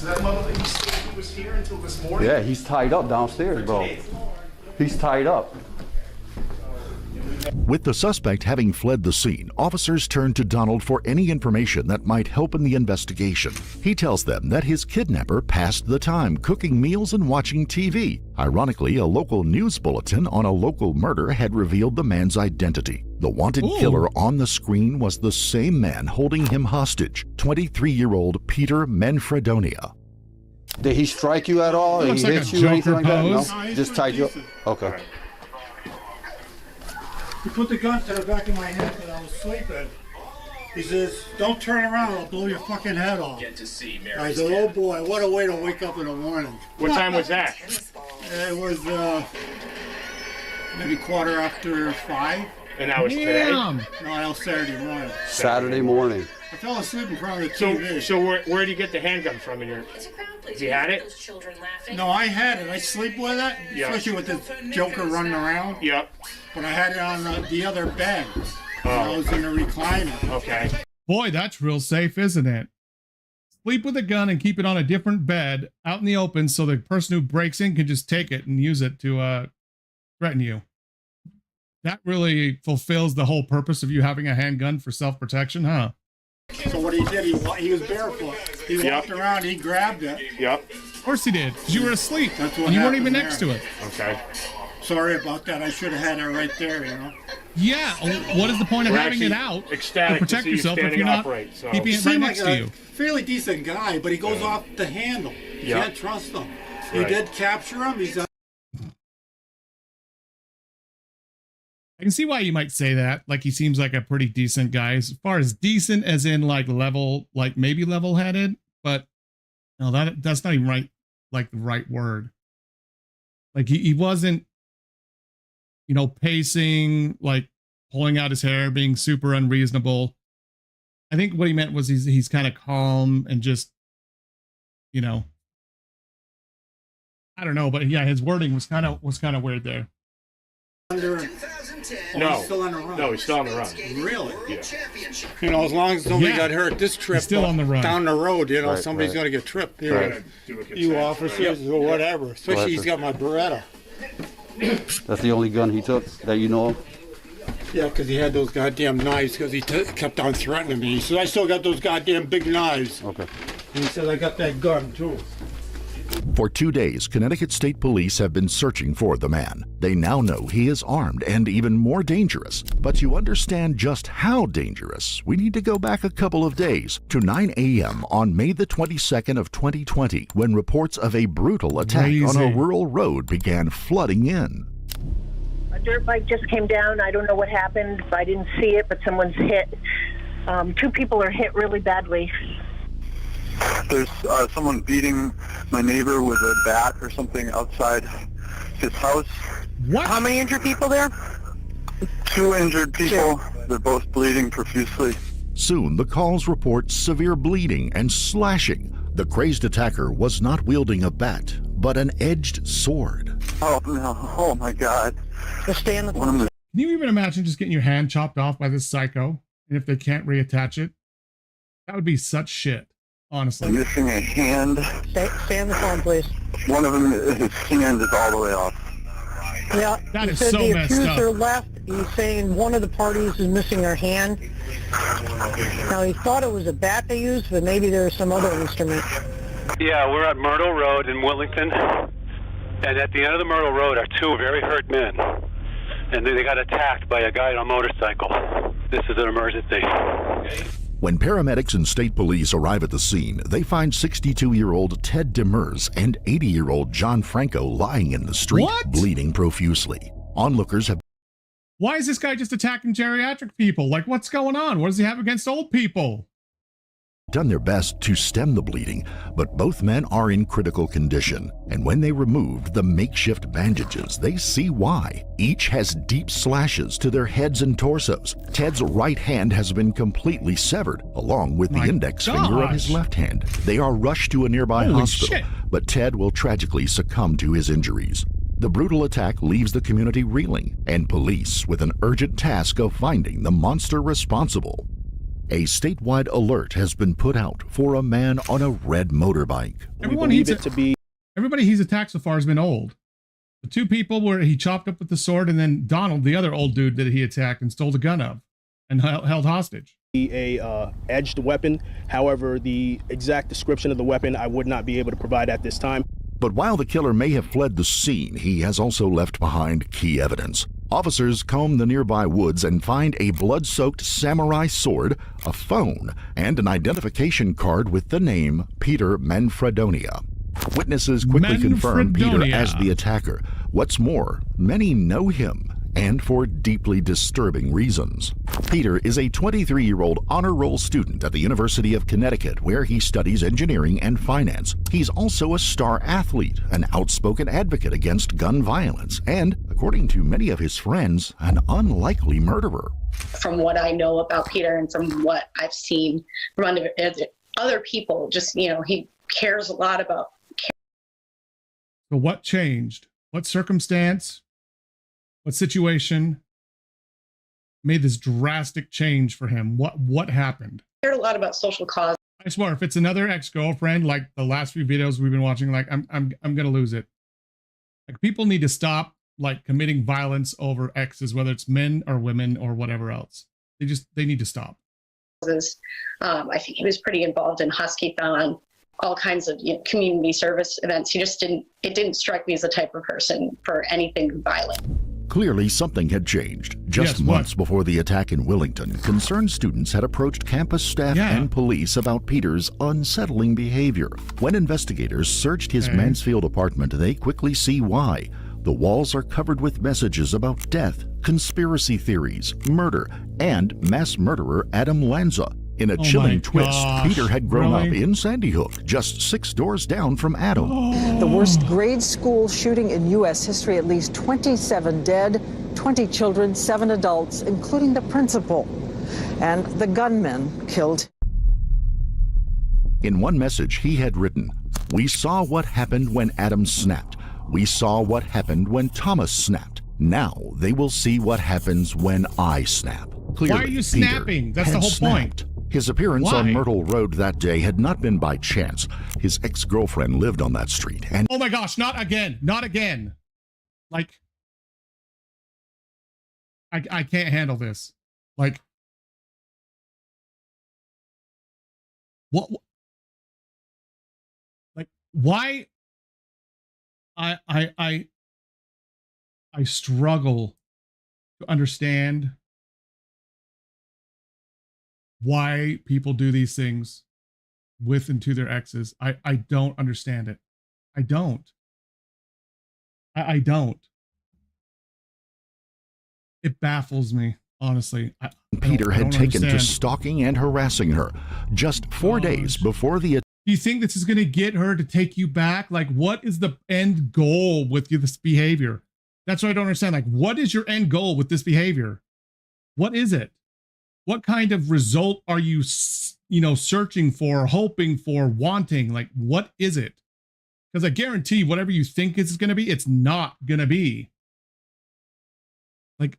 Speaker 16: that mother that you said he was here until this morning?
Speaker 11: Yeah, he's tied up downstairs, bro. He's tied up.
Speaker 12: With the suspect having fled the scene, officers turn to Donald for any information that might help in the investigation. He tells them that his kidnapper passed the time cooking meals and watching TV. Ironically, a local news bulletin on a local murder had revealed the man's identity. The wanted killer on the screen was the same man holding him hostage, 23-year-old Peter Manfredonia.
Speaker 11: Did he strike you at all? Did he
Speaker 1: like
Speaker 11: hit
Speaker 1: a
Speaker 11: you or anything like that?
Speaker 1: Joker
Speaker 11: No?
Speaker 10: pose.
Speaker 11: Just tied you up? Okay.
Speaker 10: He put the gun to the back of my head when I was sleeping. He says, "Don't turn around, I'll blow your fucking head off."
Speaker 16: Get to see
Speaker 10: I said, "Oh boy, what a way to wake up in the morning."
Speaker 15: What time was that?
Speaker 10: It was maybe 5:15.
Speaker 15: And that was today?
Speaker 1: Damn.
Speaker 10: No, that was Saturday morning.
Speaker 11: Saturday morning.
Speaker 10: I fell asleep in front of the TV.
Speaker 15: So where did you get the handgun from? In your, you had it?
Speaker 10: No, I had it. I sleep with it,
Speaker 15: Yeah.
Speaker 10: especially with the Joker running around.
Speaker 15: Yep.
Speaker 10: But I had it on the other bed.
Speaker 15: Oh.
Speaker 10: I was in the recliner.
Speaker 15: Okay.
Speaker 1: Boy, that's real safe, isn't it? Sleep with a gun and keep it on a different bed out in the open so the person who breaks in can just take it and use it to threaten you. That really fulfills the whole purpose of you having a handgun for self-protection, huh?
Speaker 10: So what he did, he was barefoot. He walked around, he grabbed it.
Speaker 6: Yep.
Speaker 1: Of course he did, because you were asleep.
Speaker 10: That's what
Speaker 1: and you weren't even
Speaker 10: happened
Speaker 1: next
Speaker 10: there.
Speaker 1: to it.
Speaker 6: Okay.
Speaker 10: Sorry about that. I should have had it right there, you know.
Speaker 1: Yeah, what is the point of
Speaker 6: We're
Speaker 1: having it
Speaker 6: actually
Speaker 1: out
Speaker 6: ecstatic
Speaker 1: to
Speaker 6: to
Speaker 1: protect
Speaker 6: see you
Speaker 1: yourself if
Speaker 6: standing
Speaker 1: you're not
Speaker 6: upright, so.
Speaker 1: keeping it right
Speaker 10: Seemed
Speaker 1: next
Speaker 10: like
Speaker 1: to
Speaker 10: a
Speaker 1: you?
Speaker 10: fairly decent guy, but he goes off the handle. You
Speaker 6: Yeah.
Speaker 10: can't trust him. You
Speaker 6: Right.
Speaker 10: did capture him. He's
Speaker 1: I can see why you might say that. Like, he seems like a pretty decent guy. As far as decent as in like level, like maybe level-headed, but no, that's not even right, like the right word. Like he wasn't, you know, pacing, like pulling out his hair, being super unreasonable. I think what he meant was he's kind of calm and just, you know, I don't know, but yeah, his wording was kind of weird there.
Speaker 10: under.
Speaker 6: No.
Speaker 10: He's still on the run.
Speaker 6: No, he's still on the run.
Speaker 10: Really?
Speaker 6: Yeah.
Speaker 10: You know, as long as nobody
Speaker 1: Yeah.
Speaker 10: got hurt this trip,
Speaker 1: He's still on the run.
Speaker 10: down the road, you know,
Speaker 11: Right,
Speaker 10: somebody's
Speaker 11: right.
Speaker 10: going to get tripped. You,
Speaker 11: Right.
Speaker 10: you officers or whatever. Especially he's got my Beretta.
Speaker 11: That's the only gun he took that you know of?
Speaker 10: Yeah, because he had those goddamn knives because he kept on threatening me. He said, I still got those goddamn big knives.
Speaker 11: Okay.
Speaker 10: And he said, I got that gun too.
Speaker 12: For 2 days, Connecticut State Police have been searching for the man. They now know he is armed and even more dangerous. But to understand just how dangerous, we need to go back a couple of days to 9 a.m. on May the 22nd of 2020, when reports of a brutal attack on a rural road began flooding in.
Speaker 17: A dirt bike just came down. I don't know what happened. I didn't see it, but someone's hit. 2 people are hit really badly.
Speaker 14: There's someone beating my neighbor with a bat or something outside his house.
Speaker 1: What?
Speaker 14: How many injured people there? 2 injured people. They're both bleeding profusely.
Speaker 12: Soon, the calls report severe bleeding and slashing. The crazed attacker was not wielding a bat, but an edged sword.
Speaker 14: Oh, no. Oh, my God.
Speaker 17: Just stay in the
Speaker 1: Can you even imagine just getting your hand chopped off by this psycho? And if they can't reattach it, that would be such shit, honestly.
Speaker 14: Missing a hand.
Speaker 17: Stay on the phone, please.
Speaker 14: One of them, his hand is all the way off.
Speaker 17: Yeah,
Speaker 1: That
Speaker 17: he
Speaker 1: is
Speaker 17: said
Speaker 1: so
Speaker 17: the
Speaker 1: messed
Speaker 17: accuser
Speaker 1: up.
Speaker 17: left. He's saying one of the parties is missing their hand. Now, he thought it was a bat they used, but maybe there was some other instrument.
Speaker 18: Yeah, we're at Myrtle Road in Wellington, and at the end of the Myrtle Road are 2 very hurt men, and they got attacked by a guy on a motorcycle. This is an emergency.
Speaker 12: When paramedics and state police arrive at the scene, they find 62-year-old Ted Demers and 80-year-old John Franco lying in the street,
Speaker 1: What?
Speaker 12: bleeding profusely. Onlookers have
Speaker 1: Why is this guy just attacking geriatric people? Like, what's going on? What does he have against old people?
Speaker 12: done their best to stem the bleeding, but both men are in critical condition. And when they removed the makeshift bandages, they see why. Each has deep slashes to their heads and torsos. Ted's right hand has been completely severed, along with the index finger of his left hand. They are rushed to a nearby hospital, but Ted will tragically succumb to his injuries. The brutal attack leaves the community reeling, and police with an urgent task of finding the monster responsible. A statewide alert has been put out for a man on a red motorbike.
Speaker 1: Everybody he's attacked so far has been old. The two people where he chopped up with the sword, and then Donald, the other old dude that he attacked and stole the gun of and held hostage.
Speaker 19: A edged weapon. However, the exact description of the weapon I would not be able to provide at this time.
Speaker 12: But while the killer may have fled the scene, he has also left behind key evidence. Officers comb the nearby woods and find a blood-soaked samurai sword, a phone, and an identification card with the name Peter Manfredonia. Witnesses quickly confirm Peter as the attacker. What's more, many know him, and for deeply disturbing reasons. Peter is a 23-year-old honor roll student at the University of Connecticut, where he studies engineering and finance. He's also a star athlete, an outspoken advocate against gun violence, and, according to many of his friends, an unlikely murderer.
Speaker 20: From what I know about Peter and from what I've seen from other people, just, you know, he cares a lot about.
Speaker 1: So what changed? What circumstance? What situation made this drastic change for him? What happened?
Speaker 20: I heard a lot about social cause.
Speaker 1: I swear, if it's another ex-girlfriend, like the last few videos we've been watching, like I'm gonna lose it. Like, people need to stop like committing violence over exes, whether it's men or women or whatever else. They need to stop.
Speaker 20: I think he was pretty involved in Husky-thon, all kinds of community service events. It didn't strike me as the type of person for anything violent.
Speaker 12: Clearly, something had changed. Just months before the attack in Willington, concerned students had approached campus staff and police about Peter's unsettling behavior. When investigators searched his Mansfield apartment, they quickly see why. The walls are covered with messages about death, conspiracy theories, murder, and mass murderer Adam Lanza. In a chilling twist, Peter had grown up in Sandy Hook, just 6 doors down from Adam.
Speaker 21: The worst grade school shooting in U.S. history, at least 27 dead, 20 children, 7 adults, including the principal, and the gunman killed.
Speaker 12: In one message he had written, "We saw what happened when Adam snapped. We saw what happened when Thomas snapped. Now they will see what happens when I snap." Clearly,
Speaker 1: why are you snapping? That's the whole point.
Speaker 12: His appearance on Myrtle Road that day had not been by chance. His ex-girlfriend lived on that street, and
Speaker 1: oh my gosh, not again, not again. Like, I can't handle this. Like, what? Like, why? I struggle to understand why people do these things with and to their exes. I don't understand it. I don't. I don't. It baffles me, honestly.
Speaker 12: Peter had taken to stalking and harassing her just 4 days before the attack.
Speaker 1: Do you think this is going to get her to take you back? Like, what is the end goal with this behavior? That's what I don't understand. Like, what is your end goal with this behavior? What is it? What kind of result are you, searching for, hoping for, wanting? Like, what is it? Because I guarantee whatever you think it's going to be, it's not going to be. Like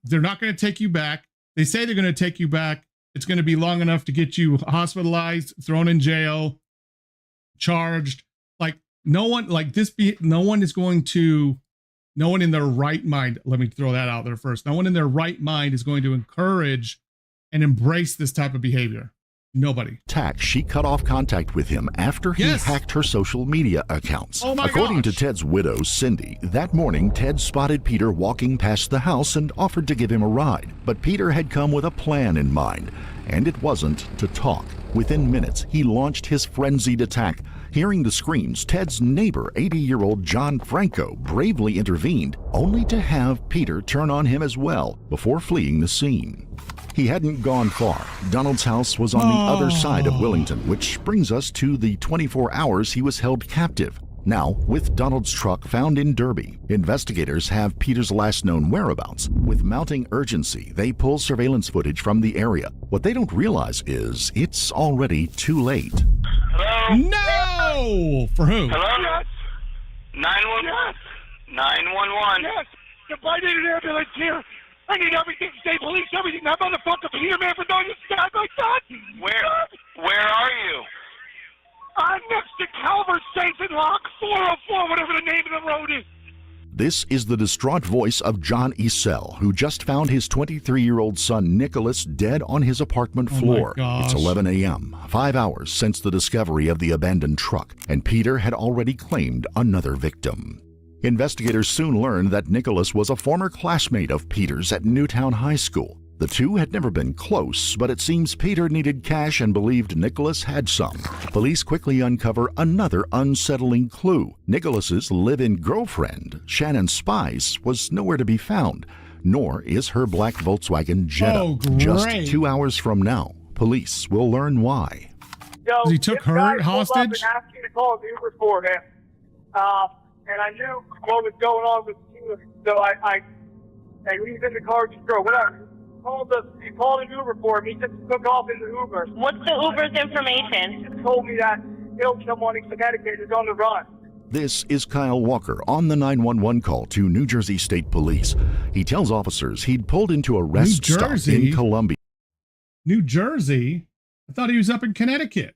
Speaker 1: they're not going to take you back. They say they're going to take you back. It's going to be long enough to get you hospitalized, thrown in jail, charged. Like, no one in their right mind, let me throw that out there first. No one in their right mind is going to encourage and embrace this type of behavior. Nobody.
Speaker 12: She cut off contact with him after he hacked her social media accounts.
Speaker 1: Oh my
Speaker 12: According to Ted's widow, Cindy, that morning Ted spotted Peter walking past the house and offered to give him a ride. But Peter had come with a plan in mind, and it wasn't to talk. Within minutes, he launched his frenzied attack. Hearing the screams, Ted's neighbor, 80-year-old John Franco, bravely intervened, only to have Peter turn on him as well before fleeing the scene. He hadn't gone far. Donald's house was on the other side of Willington, which brings us to the 24 hours he was held captive. Now, with Donald's truck found in Derby, investigators have Peter's last known whereabouts. With mounting urgency, they pull surveillance footage from the area. What they don't realize is it's already too late.
Speaker 1: Hello? No! For who?
Speaker 22: Hello? Yes. 911. 911. Yes. If I need an ambulance here, I need everything, state police, everything. That motherfucker Peter Manfredonia stabbed like that. Where are you? I'm next to Calvert Saints and Lock 404, whatever the name of the road is.
Speaker 12: This is the distraught voice of John Esell, who just found his 23-year-old son Nicholas dead on his apartment floor. It's 11 a.m., 5 hours since the discovery of the abandoned truck, and Peter had already claimed another victim. Investigators soon learned that Nicholas was a former classmate of Peter's at Newtown High School. The two had never been close, but it seems Peter needed cash and believed Nicholas had some. Police quickly uncover another unsettling clue. Nicholas's live-in girlfriend, Shannon Spice, was nowhere to be found, nor is her black Volkswagen Jetta. Just 2 hours from now, police will learn why.
Speaker 10: Yo,
Speaker 1: he took her hostage?
Speaker 10: And asked me to call an Uber for him. And I knew what was going on with you, so I he's in the car, just girl, whatever. He called an Uber for me. He just took off in the Uber.
Speaker 23: What's the Uber's information?
Speaker 10: He just told me that killed someone in Connecticut is on the run.
Speaker 12: This is Kyle Walker on the 911 call to New Jersey State Police. He tells officers he'd pulled into a rest stop in Columbia.
Speaker 1: New Jersey? I thought he was up in Connecticut.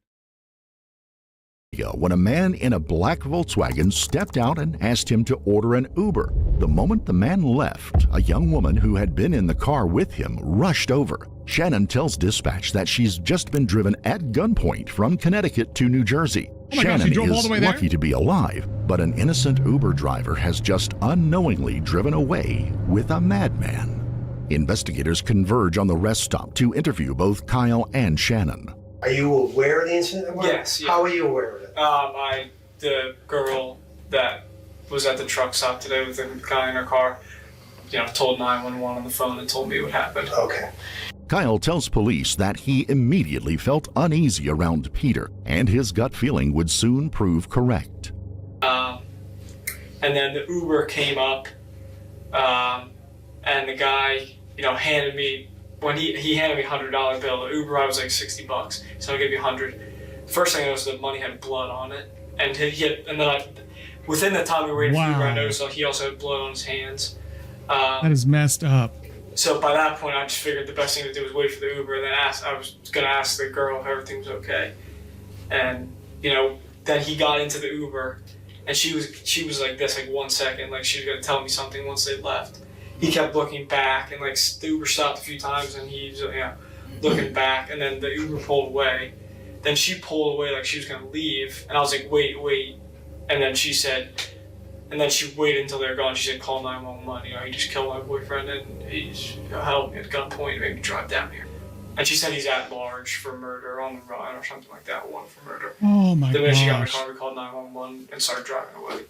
Speaker 12: When a man in a black Volkswagen stepped out and asked him to order an Uber. The moment the man left, a young woman who had been in the car with him rushed over. Shannon tells dispatch that she's just been driven at gunpoint from Connecticut to New Jersey. Shannon is lucky to be alive, but an innocent Uber driver has just unknowingly driven away with a madman. Investigators converge on the rest stop to interview both Kyle and Shannon.
Speaker 2: Are you aware of the incident?
Speaker 13: Yes. Yeah.
Speaker 2: How are you aware of it?
Speaker 13: The girl that was at the truck stop today with the guy in her car, told 911 on the phone and told me what happened.
Speaker 2: Okay.
Speaker 12: Kyle tells police that he immediately felt uneasy around Peter, and his gut feeling would soon prove correct.
Speaker 13: And then the Uber came up, and the guy, handed me, when he handed me a $100 bill, the Uber ride was like $60, so I'll give you $100. First thing I noticed, the money had blood on it, and within the time we waited for the Uber, I noticed he also had blood on his hands.
Speaker 1: That is messed up.
Speaker 13: So by that point, I just figured the best thing to do was wait for the Uber, and then I was gonna ask the girl if everything was okay. And then he got into the Uber, and she was like this, like 1 second, like she was gonna tell me something once they left. He kept looking back, and like the Uber stopped a few times, and he's looking back, and then the Uber pulled away. Then she pulled away like she was gonna leave, and I was like, wait, and then she waited until they were gone. She said, call 911. He just killed my boyfriend, and he's held me at gunpoint, made me drive down here. And she said he's at large for murder, on the run, or something like that, one for murder.
Speaker 1: Oh my gosh.
Speaker 13: Then when she got in the car, we called 911 and started driving away.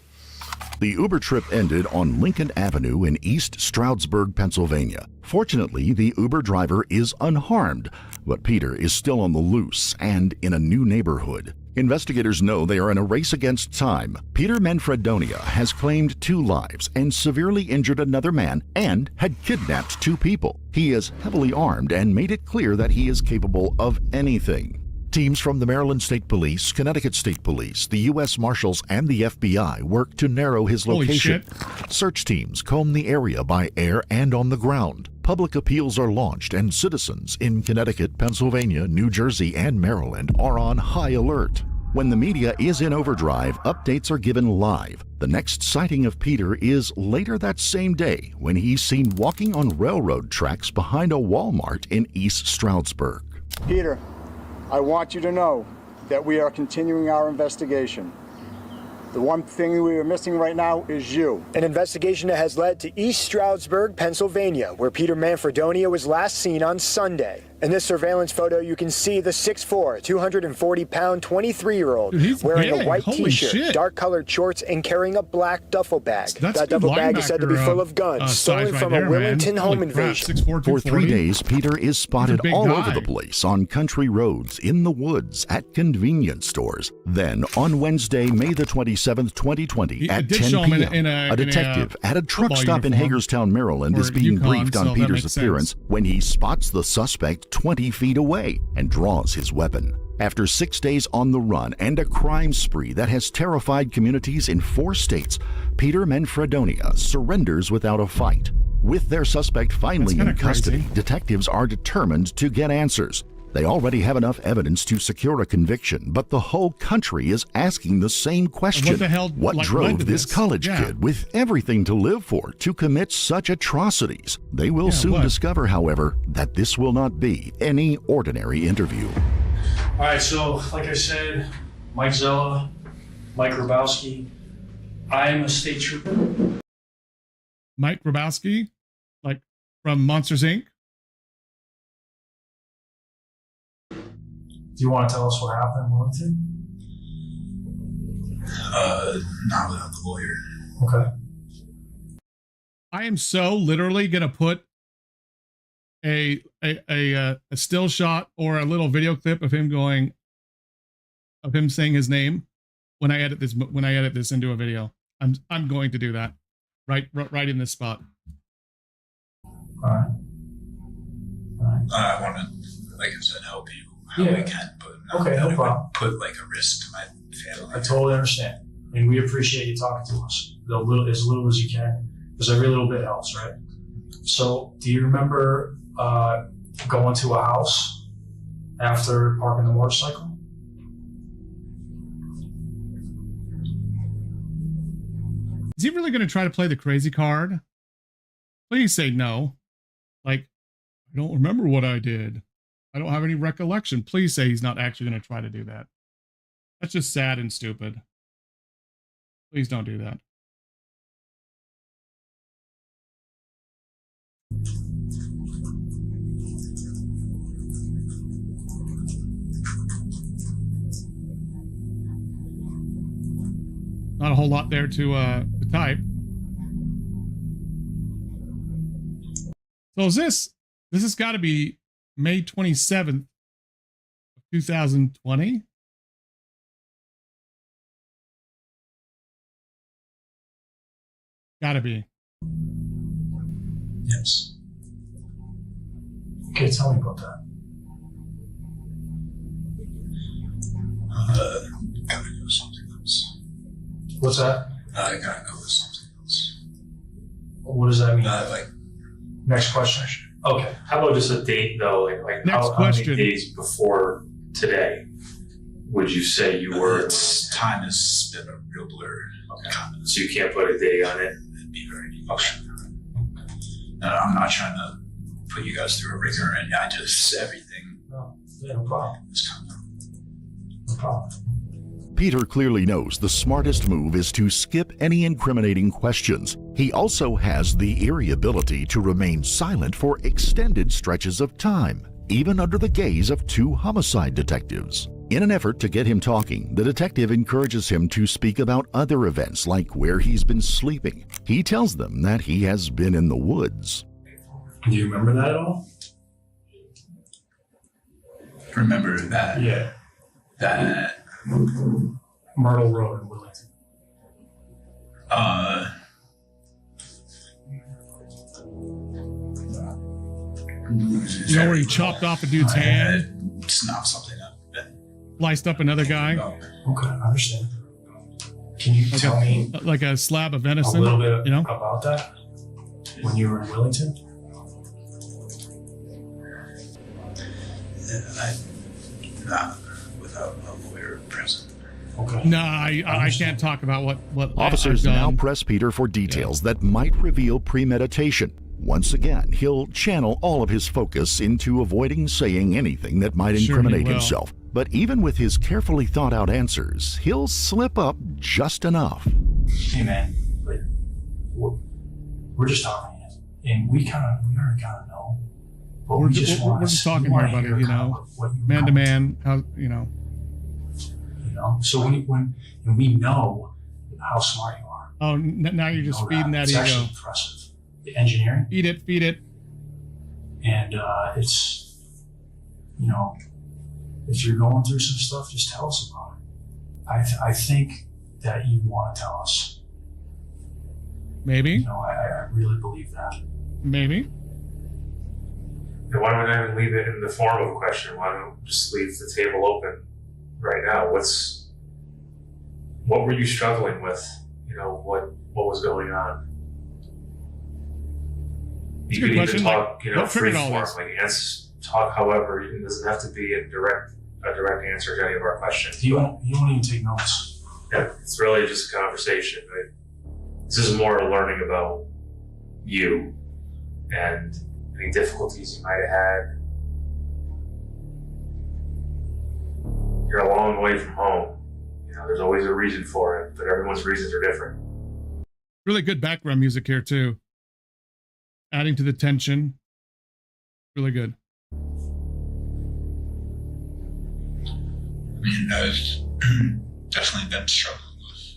Speaker 12: The Uber trip ended on Lincoln Avenue in East Stroudsburg, Pennsylvania. Fortunately, the Uber driver is unharmed, but Peter is still on the loose and in a new neighborhood. Investigators know they are in a race against time. Peter Manfredonia has claimed 2 lives and severely injured another man and had kidnapped 2 people. He is heavily armed and made it clear that he is capable of anything. Teams from the Maryland State Police, Connecticut State Police, the U.S. Marshals, and the FBI work to narrow his location. Search teams comb the area by air and on the ground. Public appeals are launched, and citizens in Connecticut, Pennsylvania, New Jersey, and Maryland are on high alert. When the media is in overdrive, updates are given live. The next sighting of Peter is later that same day when he's seen walking on railroad tracks behind a Walmart in East Stroudsburg.
Speaker 3: Peter, I want you to know that we are continuing our investigation. The one thing we are missing right now is you. An investigation that has led to East Stroudsburg, Pennsylvania, where Peter Manfredonia was last seen on Sunday. In this surveillance photo, you can see the 6'4", 240-pound 23-year-old wearing a white T-shirt, dark-colored shorts, and carrying a black duffel bag. That duffel bag is said to be full of guns, stolen from a Willington home invasion.
Speaker 12: For 3 days, Peter is spotted all over the place on country roads, in the woods, at convenience stores. Then, on Wednesday, May the 27th, 2020, at 10 p.m., a detective at a truck stop in Hagerstown, Maryland, is being briefed on Peter's appearance when he spots the suspect 20 feet away and draws his weapon. After 6 days on the run and a crime spree that has terrified communities in 4 states, Peter Manfredonia surrenders without a fight. With their suspect finally in custody, detectives are determined to get answers. They already have enough evidence to secure a conviction, but the whole country is asking the same question.
Speaker 1: What the hell
Speaker 12: drove this college kid with everything to live for to commit such atrocities? They will soon discover, however, that this will not be any ordinary interview.
Speaker 15: All right, so like I said, Mike Zella, Mike Grabowski. I am a state trooper.
Speaker 1: Mike Grabowski, like from Monsters, Inc.?
Speaker 15: Do you want to tell us what happened in Wellington?
Speaker 23: Not without the lawyer.
Speaker 15: Okay.
Speaker 1: I am so literally gonna put a still shot or a little video clip of him saying his name when I edit this into a video. I'm going to do that right in this spot.
Speaker 15: All right.
Speaker 23: I want to, like I said, help you how I can, but
Speaker 15: okay, no problem.
Speaker 23: Put like a risk to my family.
Speaker 15: I totally understand. And we appreciate you talking to us as little as you can, because every little bit helps, right? So, do you remember going to a house after parking the motorcycle?
Speaker 1: Is he really going to try to play the crazy card? Please say no. Like, I don't remember what I did. I don't have any recollection. Please say he's not actually going to try to do that. That's just sad and stupid. Please don't do that. Not a whole lot there to type. So is this has got to be May 27th, 2020? Gotta be.
Speaker 15: Yes. Okay, tell me about that.
Speaker 23: Gotta go something else.
Speaker 15: What's that?
Speaker 23: I gotta go with something else.
Speaker 15: What does that mean?
Speaker 23: Like,
Speaker 15: next question. Okay.
Speaker 4: How about just a date though? Like
Speaker 1: Next
Speaker 4: how
Speaker 1: question.
Speaker 4: many days before today would you say you were?
Speaker 23: Time has been a real blur.
Speaker 4: Okay. So you can't put a date on it?
Speaker 23: It'd be very okay. No, I'm not trying to put you guys through a ringer, and I just everything.
Speaker 15: No, yeah, no problem. No problem.
Speaker 12: Peter clearly knows the smartest move is to skip any incriminating questions. He also has the eerie ability to remain silent for extended stretches of time, even under the gaze of two homicide detectives. In an effort to get him talking, the detective encourages him to speak about other events like where he's been sleeping. He tells them that he has been in the woods.
Speaker 15: Do you remember that at all?
Speaker 23: Remember that?
Speaker 15: Yeah.
Speaker 23: That
Speaker 15: Myrtle Road in Wellington.
Speaker 1: You know where he chopped off a dude's hand?
Speaker 23: It's not something that.
Speaker 1: Sliced up another guy?
Speaker 23: No.
Speaker 15: Okay, I understand. Can you tell me
Speaker 1: like a slab of venison?
Speaker 15: a little bit
Speaker 1: you know?
Speaker 15: about that when you were in Wellington?
Speaker 23: Not without a lawyer present.
Speaker 15: Okay.
Speaker 1: No, I can't talk about what
Speaker 12: Officers
Speaker 1: I've
Speaker 12: now
Speaker 1: done.
Speaker 12: press Peter for details that might reveal premeditation. Once again, he'll channel all of his focus into avoiding saying anything that might
Speaker 1: Sure he
Speaker 12: incriminate
Speaker 1: will.
Speaker 12: himself. But even with his carefully thought out answers, he'll slip up just enough.
Speaker 15: Hey man, like, we're just talking, and we already kind of know. But
Speaker 1: We're
Speaker 15: we
Speaker 1: just talking here, buddy. You know, man to man. How you know?
Speaker 15: You know. So when we know how smart you are.
Speaker 1: Oh, now you're just feeding that
Speaker 15: it's
Speaker 1: ego.
Speaker 15: actually impressive. The engineering.
Speaker 1: Feed it.
Speaker 15: And it's, you know, if you're going through some stuff, just tell us about it. I think that you want to tell us.
Speaker 1: Maybe.
Speaker 15: You know, I really believe that.
Speaker 1: Maybe.
Speaker 4: And why don't we not even leave it in the form of a question? Why don't we just leave the table open right now? What were you struggling with? You know, what was going on?
Speaker 1: That's
Speaker 4: You
Speaker 1: a
Speaker 4: can
Speaker 1: good
Speaker 4: even
Speaker 1: question.
Speaker 4: talk, you know,
Speaker 1: What
Speaker 4: free
Speaker 1: triggered all
Speaker 4: form.
Speaker 1: this?
Speaker 4: Talk however, it doesn't have to be a direct answer to any of our questions.
Speaker 15: You won't even take notes.
Speaker 4: Yeah, it's really just a conversation, right? This is more learning about you and any difficulties you might have had. You're a long way from home. You know, there's always a reason for it, but everyone's reasons are different.
Speaker 1: Really good background music here too. Adding to the tension. Really good.
Speaker 23: I mean, I've definitely been struggling with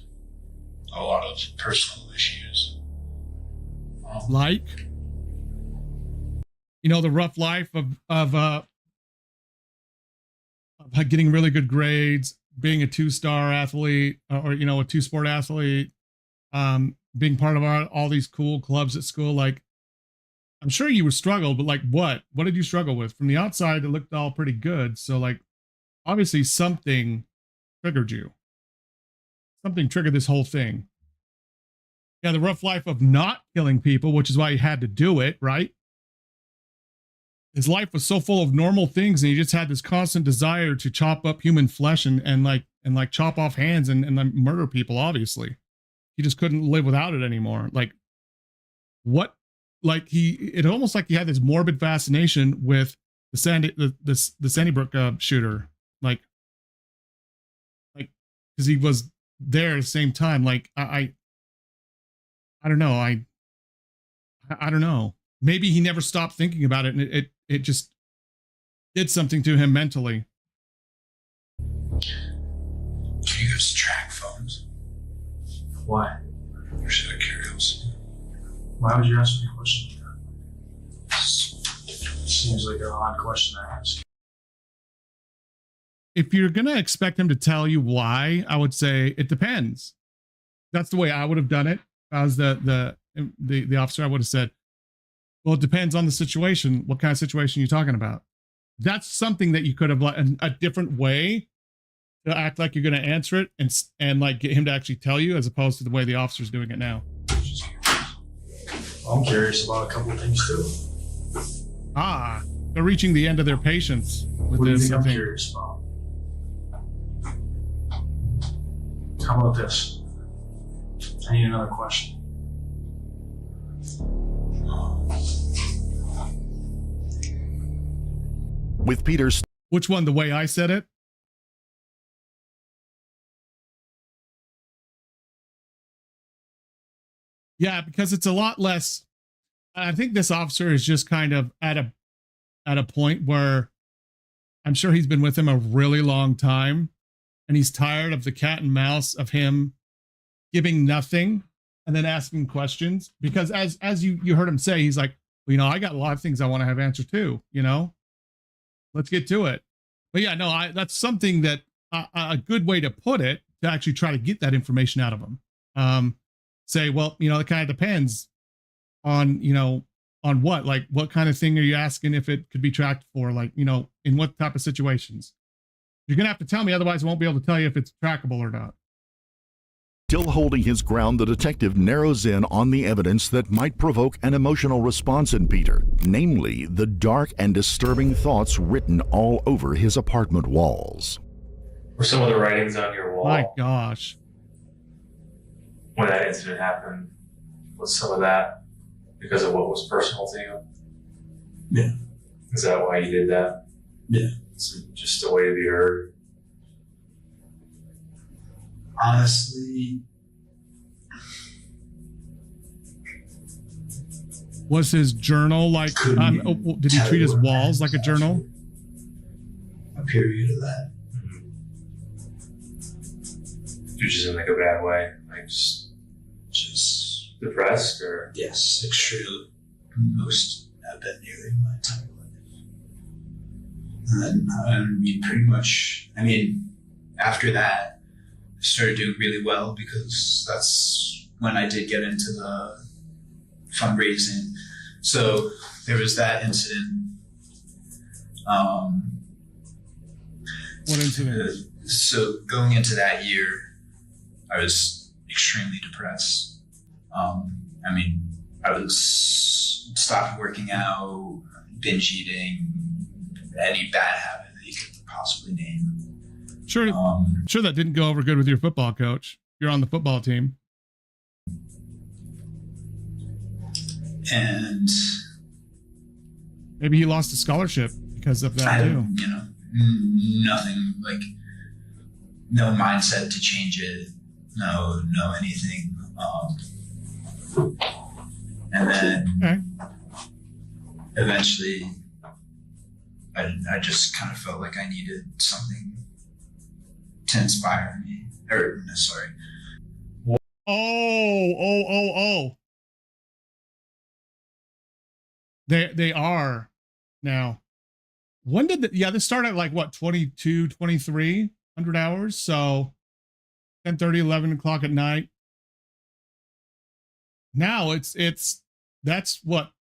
Speaker 23: a lot of personal issues.
Speaker 1: Like, you know, the rough life of getting really good grades, being a 2-star athlete, or you know, a 2-sport athlete, being part of all these cool clubs at school. Like, I'm sure you struggled, but like, what did you struggle with? From the outside, it looked all pretty good. So like, obviously something triggered you. something triggered this whole thing. Yeah, the rough life of not killing people, which is why he had to do it, right? His life was so full of normal things, and he just had this constant desire to chop up human flesh and chop off hands and like murder people. Obviously, he just couldn't live without it anymore. Like, what? Like it almost like he had this morbid fascination with the Sandy Brook shooter, like because he was there at the same time. Like I don't know. I don't know. Maybe he never stopped thinking about it, and it just did something to him mentally.
Speaker 23: Can you guys track phones?
Speaker 15: Why?
Speaker 23: Just out of curiosity.
Speaker 15: Why would you ask me a question like that? Seems like an odd question to ask.
Speaker 1: If you're gonna expect him to tell you why, I would say it depends. That's the way I would have done it. If I was the officer, I would have said, well, it depends on the situation. What kind of situation you're talking about? That's something that you could have a different way to act like you're going to answer it and like get him to actually tell you, as opposed to the way the officer's doing it now.
Speaker 15: I'm curious about a couple of things too.
Speaker 1: They're reaching the end of their patience with
Speaker 15: What do you
Speaker 1: this.
Speaker 15: think I'm curious about? How about this? I need another question.
Speaker 12: With Peter's...
Speaker 1: Which one? The way I said it? Yeah, because it's a lot less. I think this officer is just kind of at a point where I'm sure he's been with him a really long time, and he's tired of the cat and mouse of him giving nothing and then asking questions. Because as you heard him say, he's like, well, I got a lot of things I want to have answered too. Let's get to it. But yeah, no, that's something that a good way to put it, to actually try to get that information out of him. Say, well, it kind of depends on, on what, like what kind of thing are you asking if it could be tracked for, like, in what type of situations? You're going to have to tell me, otherwise I won't be able to tell you if it's trackable or not.
Speaker 12: Still holding his ground, the detective narrows in on the evidence that might provoke an emotional response in Peter, namely the dark and disturbing thoughts written all over his apartment walls.
Speaker 4: Were some of the writings on your wall?
Speaker 1: My gosh.
Speaker 4: When that incident happened, was some of that because of what was personal to you?
Speaker 23: Yeah.
Speaker 4: Is that why you did that?
Speaker 23: Yeah.
Speaker 4: It's just a way to be heard?
Speaker 23: Honestly,
Speaker 1: Was his journal like, did he treat his walls like a journal?
Speaker 23: A period of that.
Speaker 4: You're just in like a bad way, like just depressed, or?
Speaker 23: Yes, extremely. Most have been nearly my entire life. And pretty much, after that, I started doing really well because that's when I did get into the fundraising. So there was that incident.
Speaker 1: What incident?
Speaker 23: So going into that year, I was extremely depressed. I was stopped working out, binge eating, any bad habit that you could possibly name.
Speaker 1: Sure that didn't go over good with your football coach. You're on the football team.
Speaker 23: And
Speaker 1: maybe he lost a scholarship because of that too.
Speaker 23: Nothing, like no mindset to change it, no anything. And then eventually I just kind of felt like I needed something to inspire me.
Speaker 1: They are now. When did this started at like what, 22, 2300 hours? So 10:30, 11 o'clock at night. Now that's what,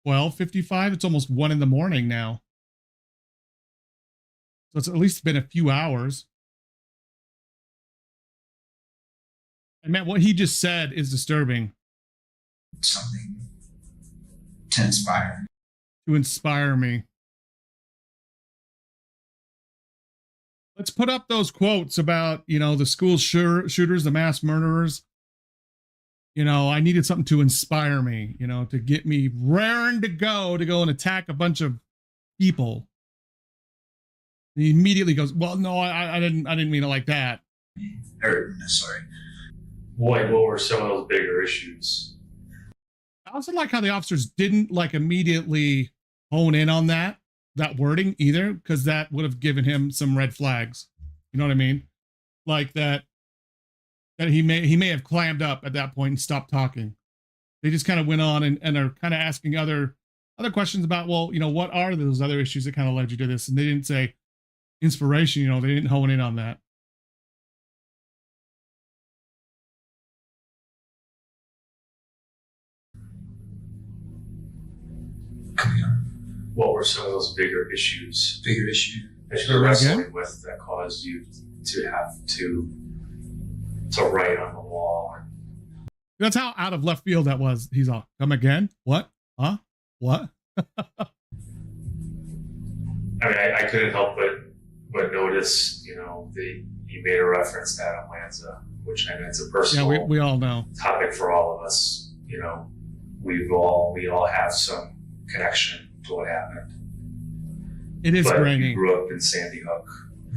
Speaker 1: 12:55. It's almost 1 a.m. now. So it's at least been a few hours. And man, what he just said is disturbing.
Speaker 23: Something to inspire.
Speaker 1: To inspire me. Let's put up those quotes about, the school shooters, the mass murderers. I needed something to inspire me, to get me raring to go and attack a bunch of people. And he immediately goes, well, no, I didn't mean it like that.
Speaker 23: Sorry.
Speaker 4: What were some of those bigger issues?
Speaker 1: I also like how the officers didn't immediately hone in on that wording either, because that would have given him some red flags. You know what I mean? Like that he may have clammed up at that point and stopped talking. They just kind of went on and are kind of asking other questions about, well, what are those other issues that kind of led you to this? And they didn't say inspiration, they didn't hone in on that.
Speaker 4: What were some of those bigger issues?
Speaker 23: Bigger issue
Speaker 4: that you were wrestling with that caused you to have to write on the wall?
Speaker 1: That's how out of left field that was. He's all, come again? What? Huh? What?
Speaker 4: I mean, I couldn't help but notice, you made a reference to Adam Lanza, which I know it's a personal.
Speaker 1: Yeah, we all know.
Speaker 4: Topic for all of us. We all have some connection to what happened.
Speaker 1: It is grainy.
Speaker 4: You grew up in Sandy Hook,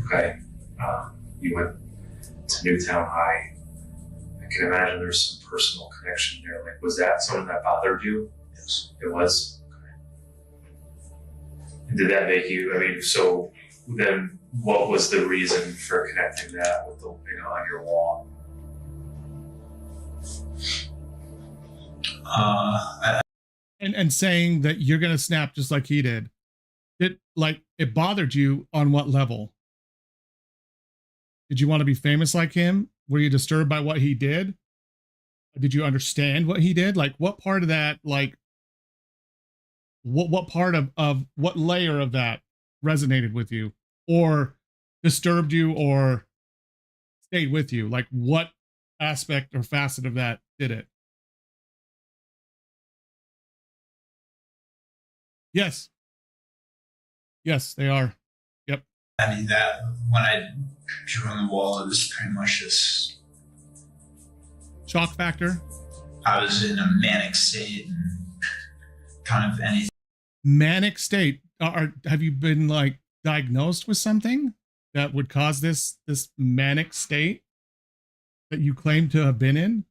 Speaker 4: okay? You went to Newtown High. I can imagine there's some personal connection there. Like, was that something that bothered you?
Speaker 23: Yes.
Speaker 4: It was? Okay. Did that make you, so then what was the reason for connecting that with the, on your wall?
Speaker 1: And saying that you're going to snap just like he did. It bothered you on what level? Did you want to be famous like him? Were you disturbed by what he did? Did you understand what he did? What part of that, what part of what layer of that resonated with you or disturbed you or stayed with you? What aspect or facet of that did it? Yes. Yes, they are. Yep.
Speaker 23: I mean, that when I drew on the wall, it was pretty much just
Speaker 1: shock factor.
Speaker 23: I was in a manic state and kind of anything.
Speaker 1: Manic state. Have you been diagnosed with something that would cause this manic state that you claim to have been in?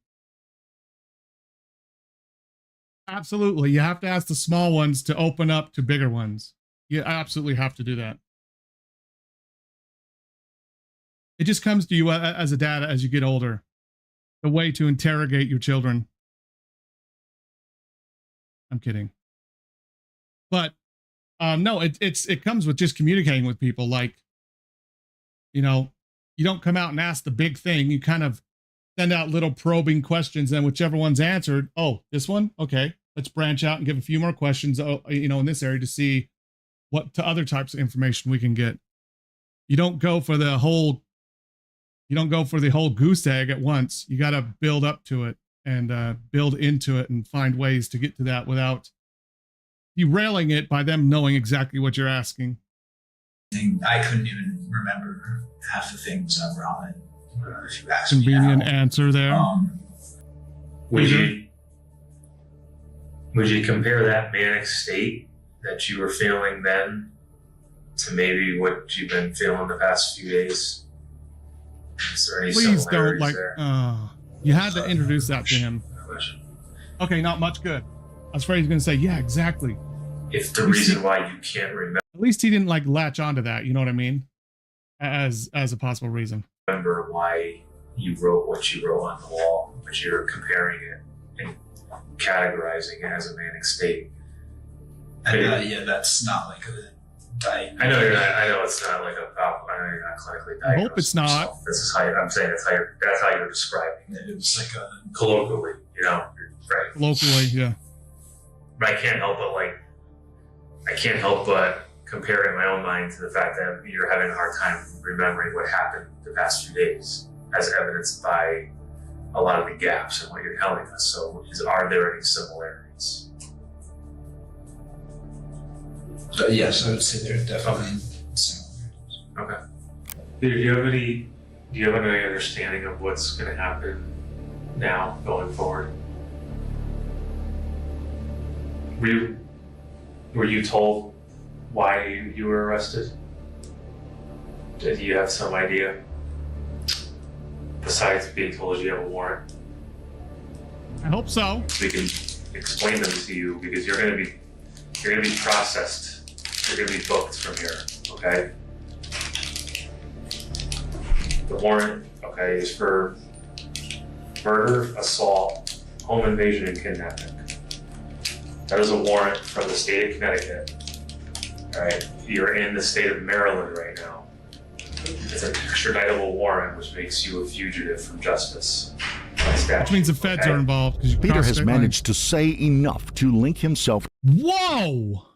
Speaker 1: Absolutely. You have to ask the small ones to open up to bigger ones. You absolutely have to do that. It just comes to you as a dad as you get older. The way to interrogate your children. I'm kidding. But no, it comes with just communicating with people. You don't come out and ask the big thing. You kind of send out little probing questions, and whichever one's answered, oh, this one? Okay, let's branch out and give a few more questions, in this area to see what to other types of information we can get. You don't go for the whole goose egg at once. You got to build up to it and build into it and find ways to get to that without derailing it by them knowing exactly what you're asking.
Speaker 23: I couldn't even remember half the things that were on it. If you asked
Speaker 1: Convenient
Speaker 23: me now.
Speaker 1: answer there.
Speaker 4: Would you compare that manic state that you were feeling then to maybe what you've been feeling the past few days? Is there any
Speaker 1: Please don't
Speaker 4: there?
Speaker 1: You had to introduce that to him. Okay, not much good. I was afraid he was going to say, yeah, exactly.
Speaker 4: If the reason why you can't remember.
Speaker 1: At least he didn't latch onto that. You know what I mean? As a possible reason.
Speaker 4: Remember why you wrote what you wrote on the wall, but you're comparing it and categorizing it as a manic state.
Speaker 23: Yeah, that's not a diagnosis.
Speaker 4: I know it's not a problem. I know you're not clinically diagnosed.
Speaker 1: I hope it's not.
Speaker 4: This is how I'm saying that's how you're describing it.
Speaker 23: It was
Speaker 4: colloquially, right?
Speaker 1: Locally, yeah.
Speaker 4: But I can't help but compare in my own mind to the fact that you're having a hard time remembering what happened the past few days, as evidenced by a lot of the gaps in what you're telling us. So are there any similarities?
Speaker 23: Yes, I would say there are definitely similarities.
Speaker 4: Okay. Do you have any understanding of what's going to happen now going forward? Were you told why you were arrested? Did you have some idea? Besides being told you have a warrant?
Speaker 1: I hope so.
Speaker 4: We can explain them to you because you're gonna be processed. You're gonna be booked from here, okay? The warrant, okay, is for murder, assault, home invasion, and kidnapping. That is a warrant from the state of Connecticut. All right, you're in the state of Maryland right now. It's an extraditable warrant, which makes you a fugitive from justice.
Speaker 1: Which means the feds are involved.
Speaker 12: Peter has managed to say enough to link himself.
Speaker 1: Whoa!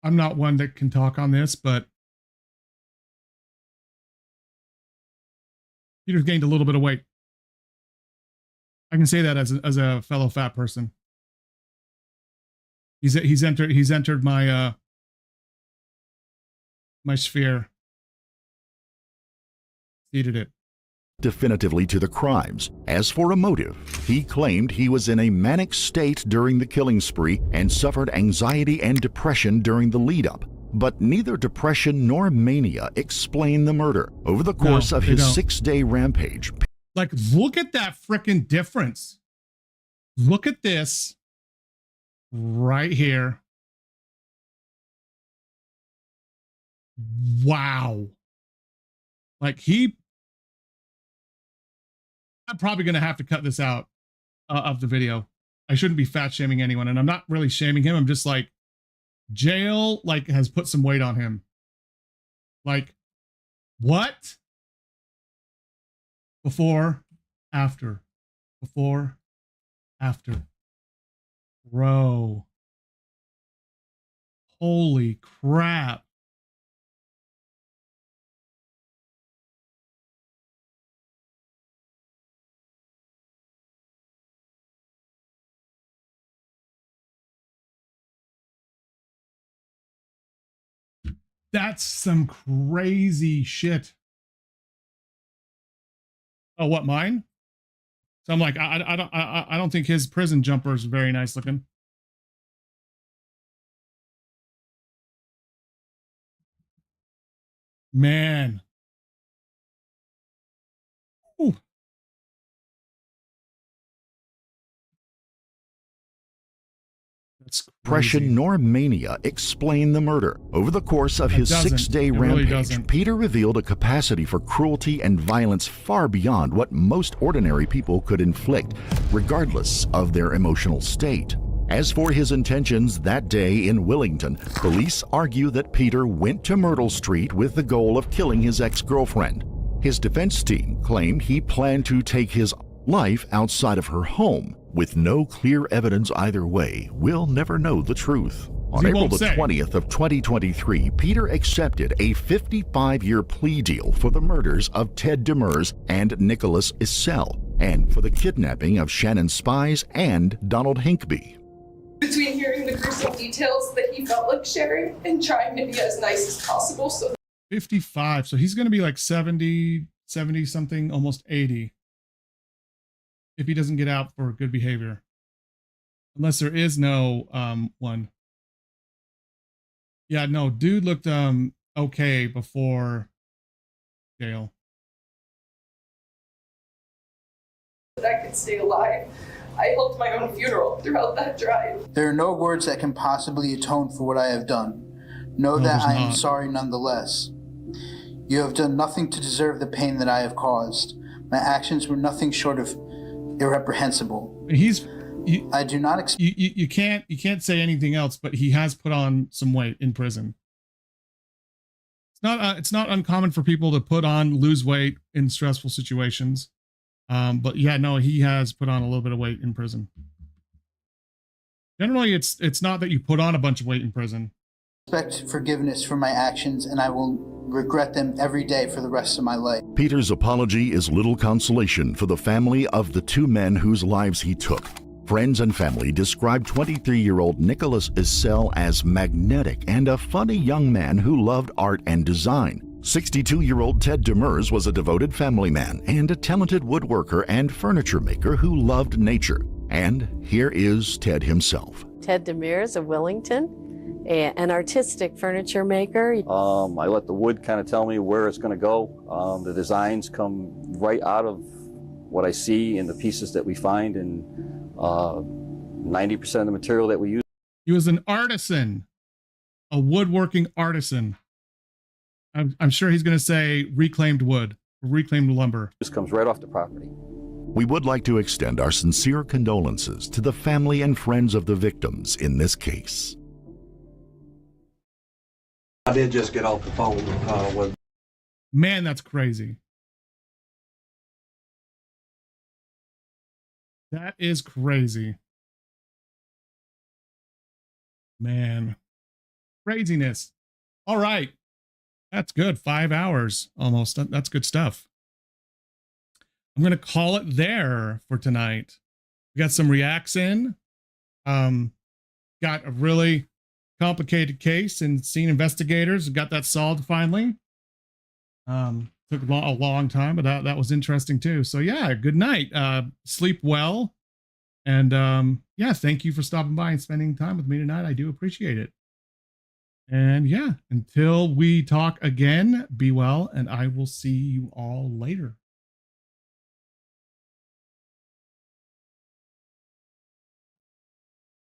Speaker 1: I'm not one that can talk on this, but Peter's gained a little bit of weight. I can say that as a fellow fat person. He's entered my my sphere. Seeded it.
Speaker 12: Definitively to the crimes. As for a motive, he claimed he was in a manic state during the killing spree and suffered anxiety and depression during the lead-up. But neither depression nor mania explain the murder. Over the course of his 6-day rampage.
Speaker 1: Like, look at that frickin' difference. Look at this right here. Wow. Like I'm probably going to have to cut this out of the video. I shouldn't be fat shaming anyone. And I'm not really shaming him. I'm just like, jail like has put some weight on him. Like, what? Before, after. Before, after. Bro. Holy crap. That's some crazy shit. Oh, what, mine? So I'm like, I don't think his prison jumper is very nice looking. Man. Ooh.
Speaker 12: Depression nor mania explain the murder. Over the course of his 6-day rampage, Peter revealed a capacity for cruelty and violence far beyond what most ordinary people could inflict, regardless of their emotional state. As for his intentions that day in Willington, police argue that Peter went to Myrtle Street with the goal of killing his ex-girlfriend. His defense team claimed he planned to take his life outside of her home. With no clear evidence either way, we'll never know the truth. On April the 20th of 2023, Peter accepted a 55-year plea deal for the murders of Ted Demers and Nicholas Issel, and for the kidnapping of Shannon Spies and Donald Hinkby.
Speaker 7: Between hearing the gruesome details that he felt like sharing and trying to be as nice as possible, so
Speaker 1: 55, so he's going to be like 70 something, almost 80. If he doesn't get out for good behavior. Unless there is no one. Yeah, no, dude looked okay before jail.
Speaker 7: that I could stay alive. I held my own funeral throughout that drive.
Speaker 8: There are no words that can possibly atone for what I have done. Know that I am sorry nonetheless. You have done nothing to deserve the pain that I have caused. My actions were nothing short of irreprehensible. I do not
Speaker 1: you can't say anything else, but he has put on some weight in prison. It's not uncommon for people to lose weight in stressful situations. But yeah, no, he has put on a little bit of weight in prison. Generally, it's not that you put on a bunch of weight in prison.
Speaker 8: Expect forgiveness for my actions, and I will regret them every day for the rest of my life.
Speaker 12: Peter's apology is little consolation for the family of the two men whose lives he took. Friends and family described 23-year-old Nicholas Issel as magnetic and a funny young man who loved art and design. 62-year-old Ted Demers was a devoted family man and a talented woodworker and furniture maker who loved nature. And here is Ted himself.
Speaker 5: Ted Demers of Wellington, an artistic furniture maker.
Speaker 9: I let the wood kind of tell me where it's going to go. The designs come right out of what I see in the pieces that we find, and 90% of the material that we use.
Speaker 1: He was an artisan, a woodworking artisan. I'm sure he's going to say reclaimed wood, reclaimed lumber.
Speaker 9: This comes right off the property.
Speaker 12: We would like to extend our sincere condolences to the family and friends of the victims in this case.
Speaker 16: I did just get off the phone with.
Speaker 1: Man, that's crazy. That is crazy. Man. Craziness. All right. That's good. 5 hours almost. That's good stuff. I'm going to call it there for tonight. We got some reacts in. Got a really complicated case and seen investigators. Got that solved finally. Took a long time, but that was interesting too. So yeah, good night. Sleep well. And yeah, thank you for stopping by and spending time with me tonight. I do appreciate it. And yeah, until we talk again, be well, and I will see you all later.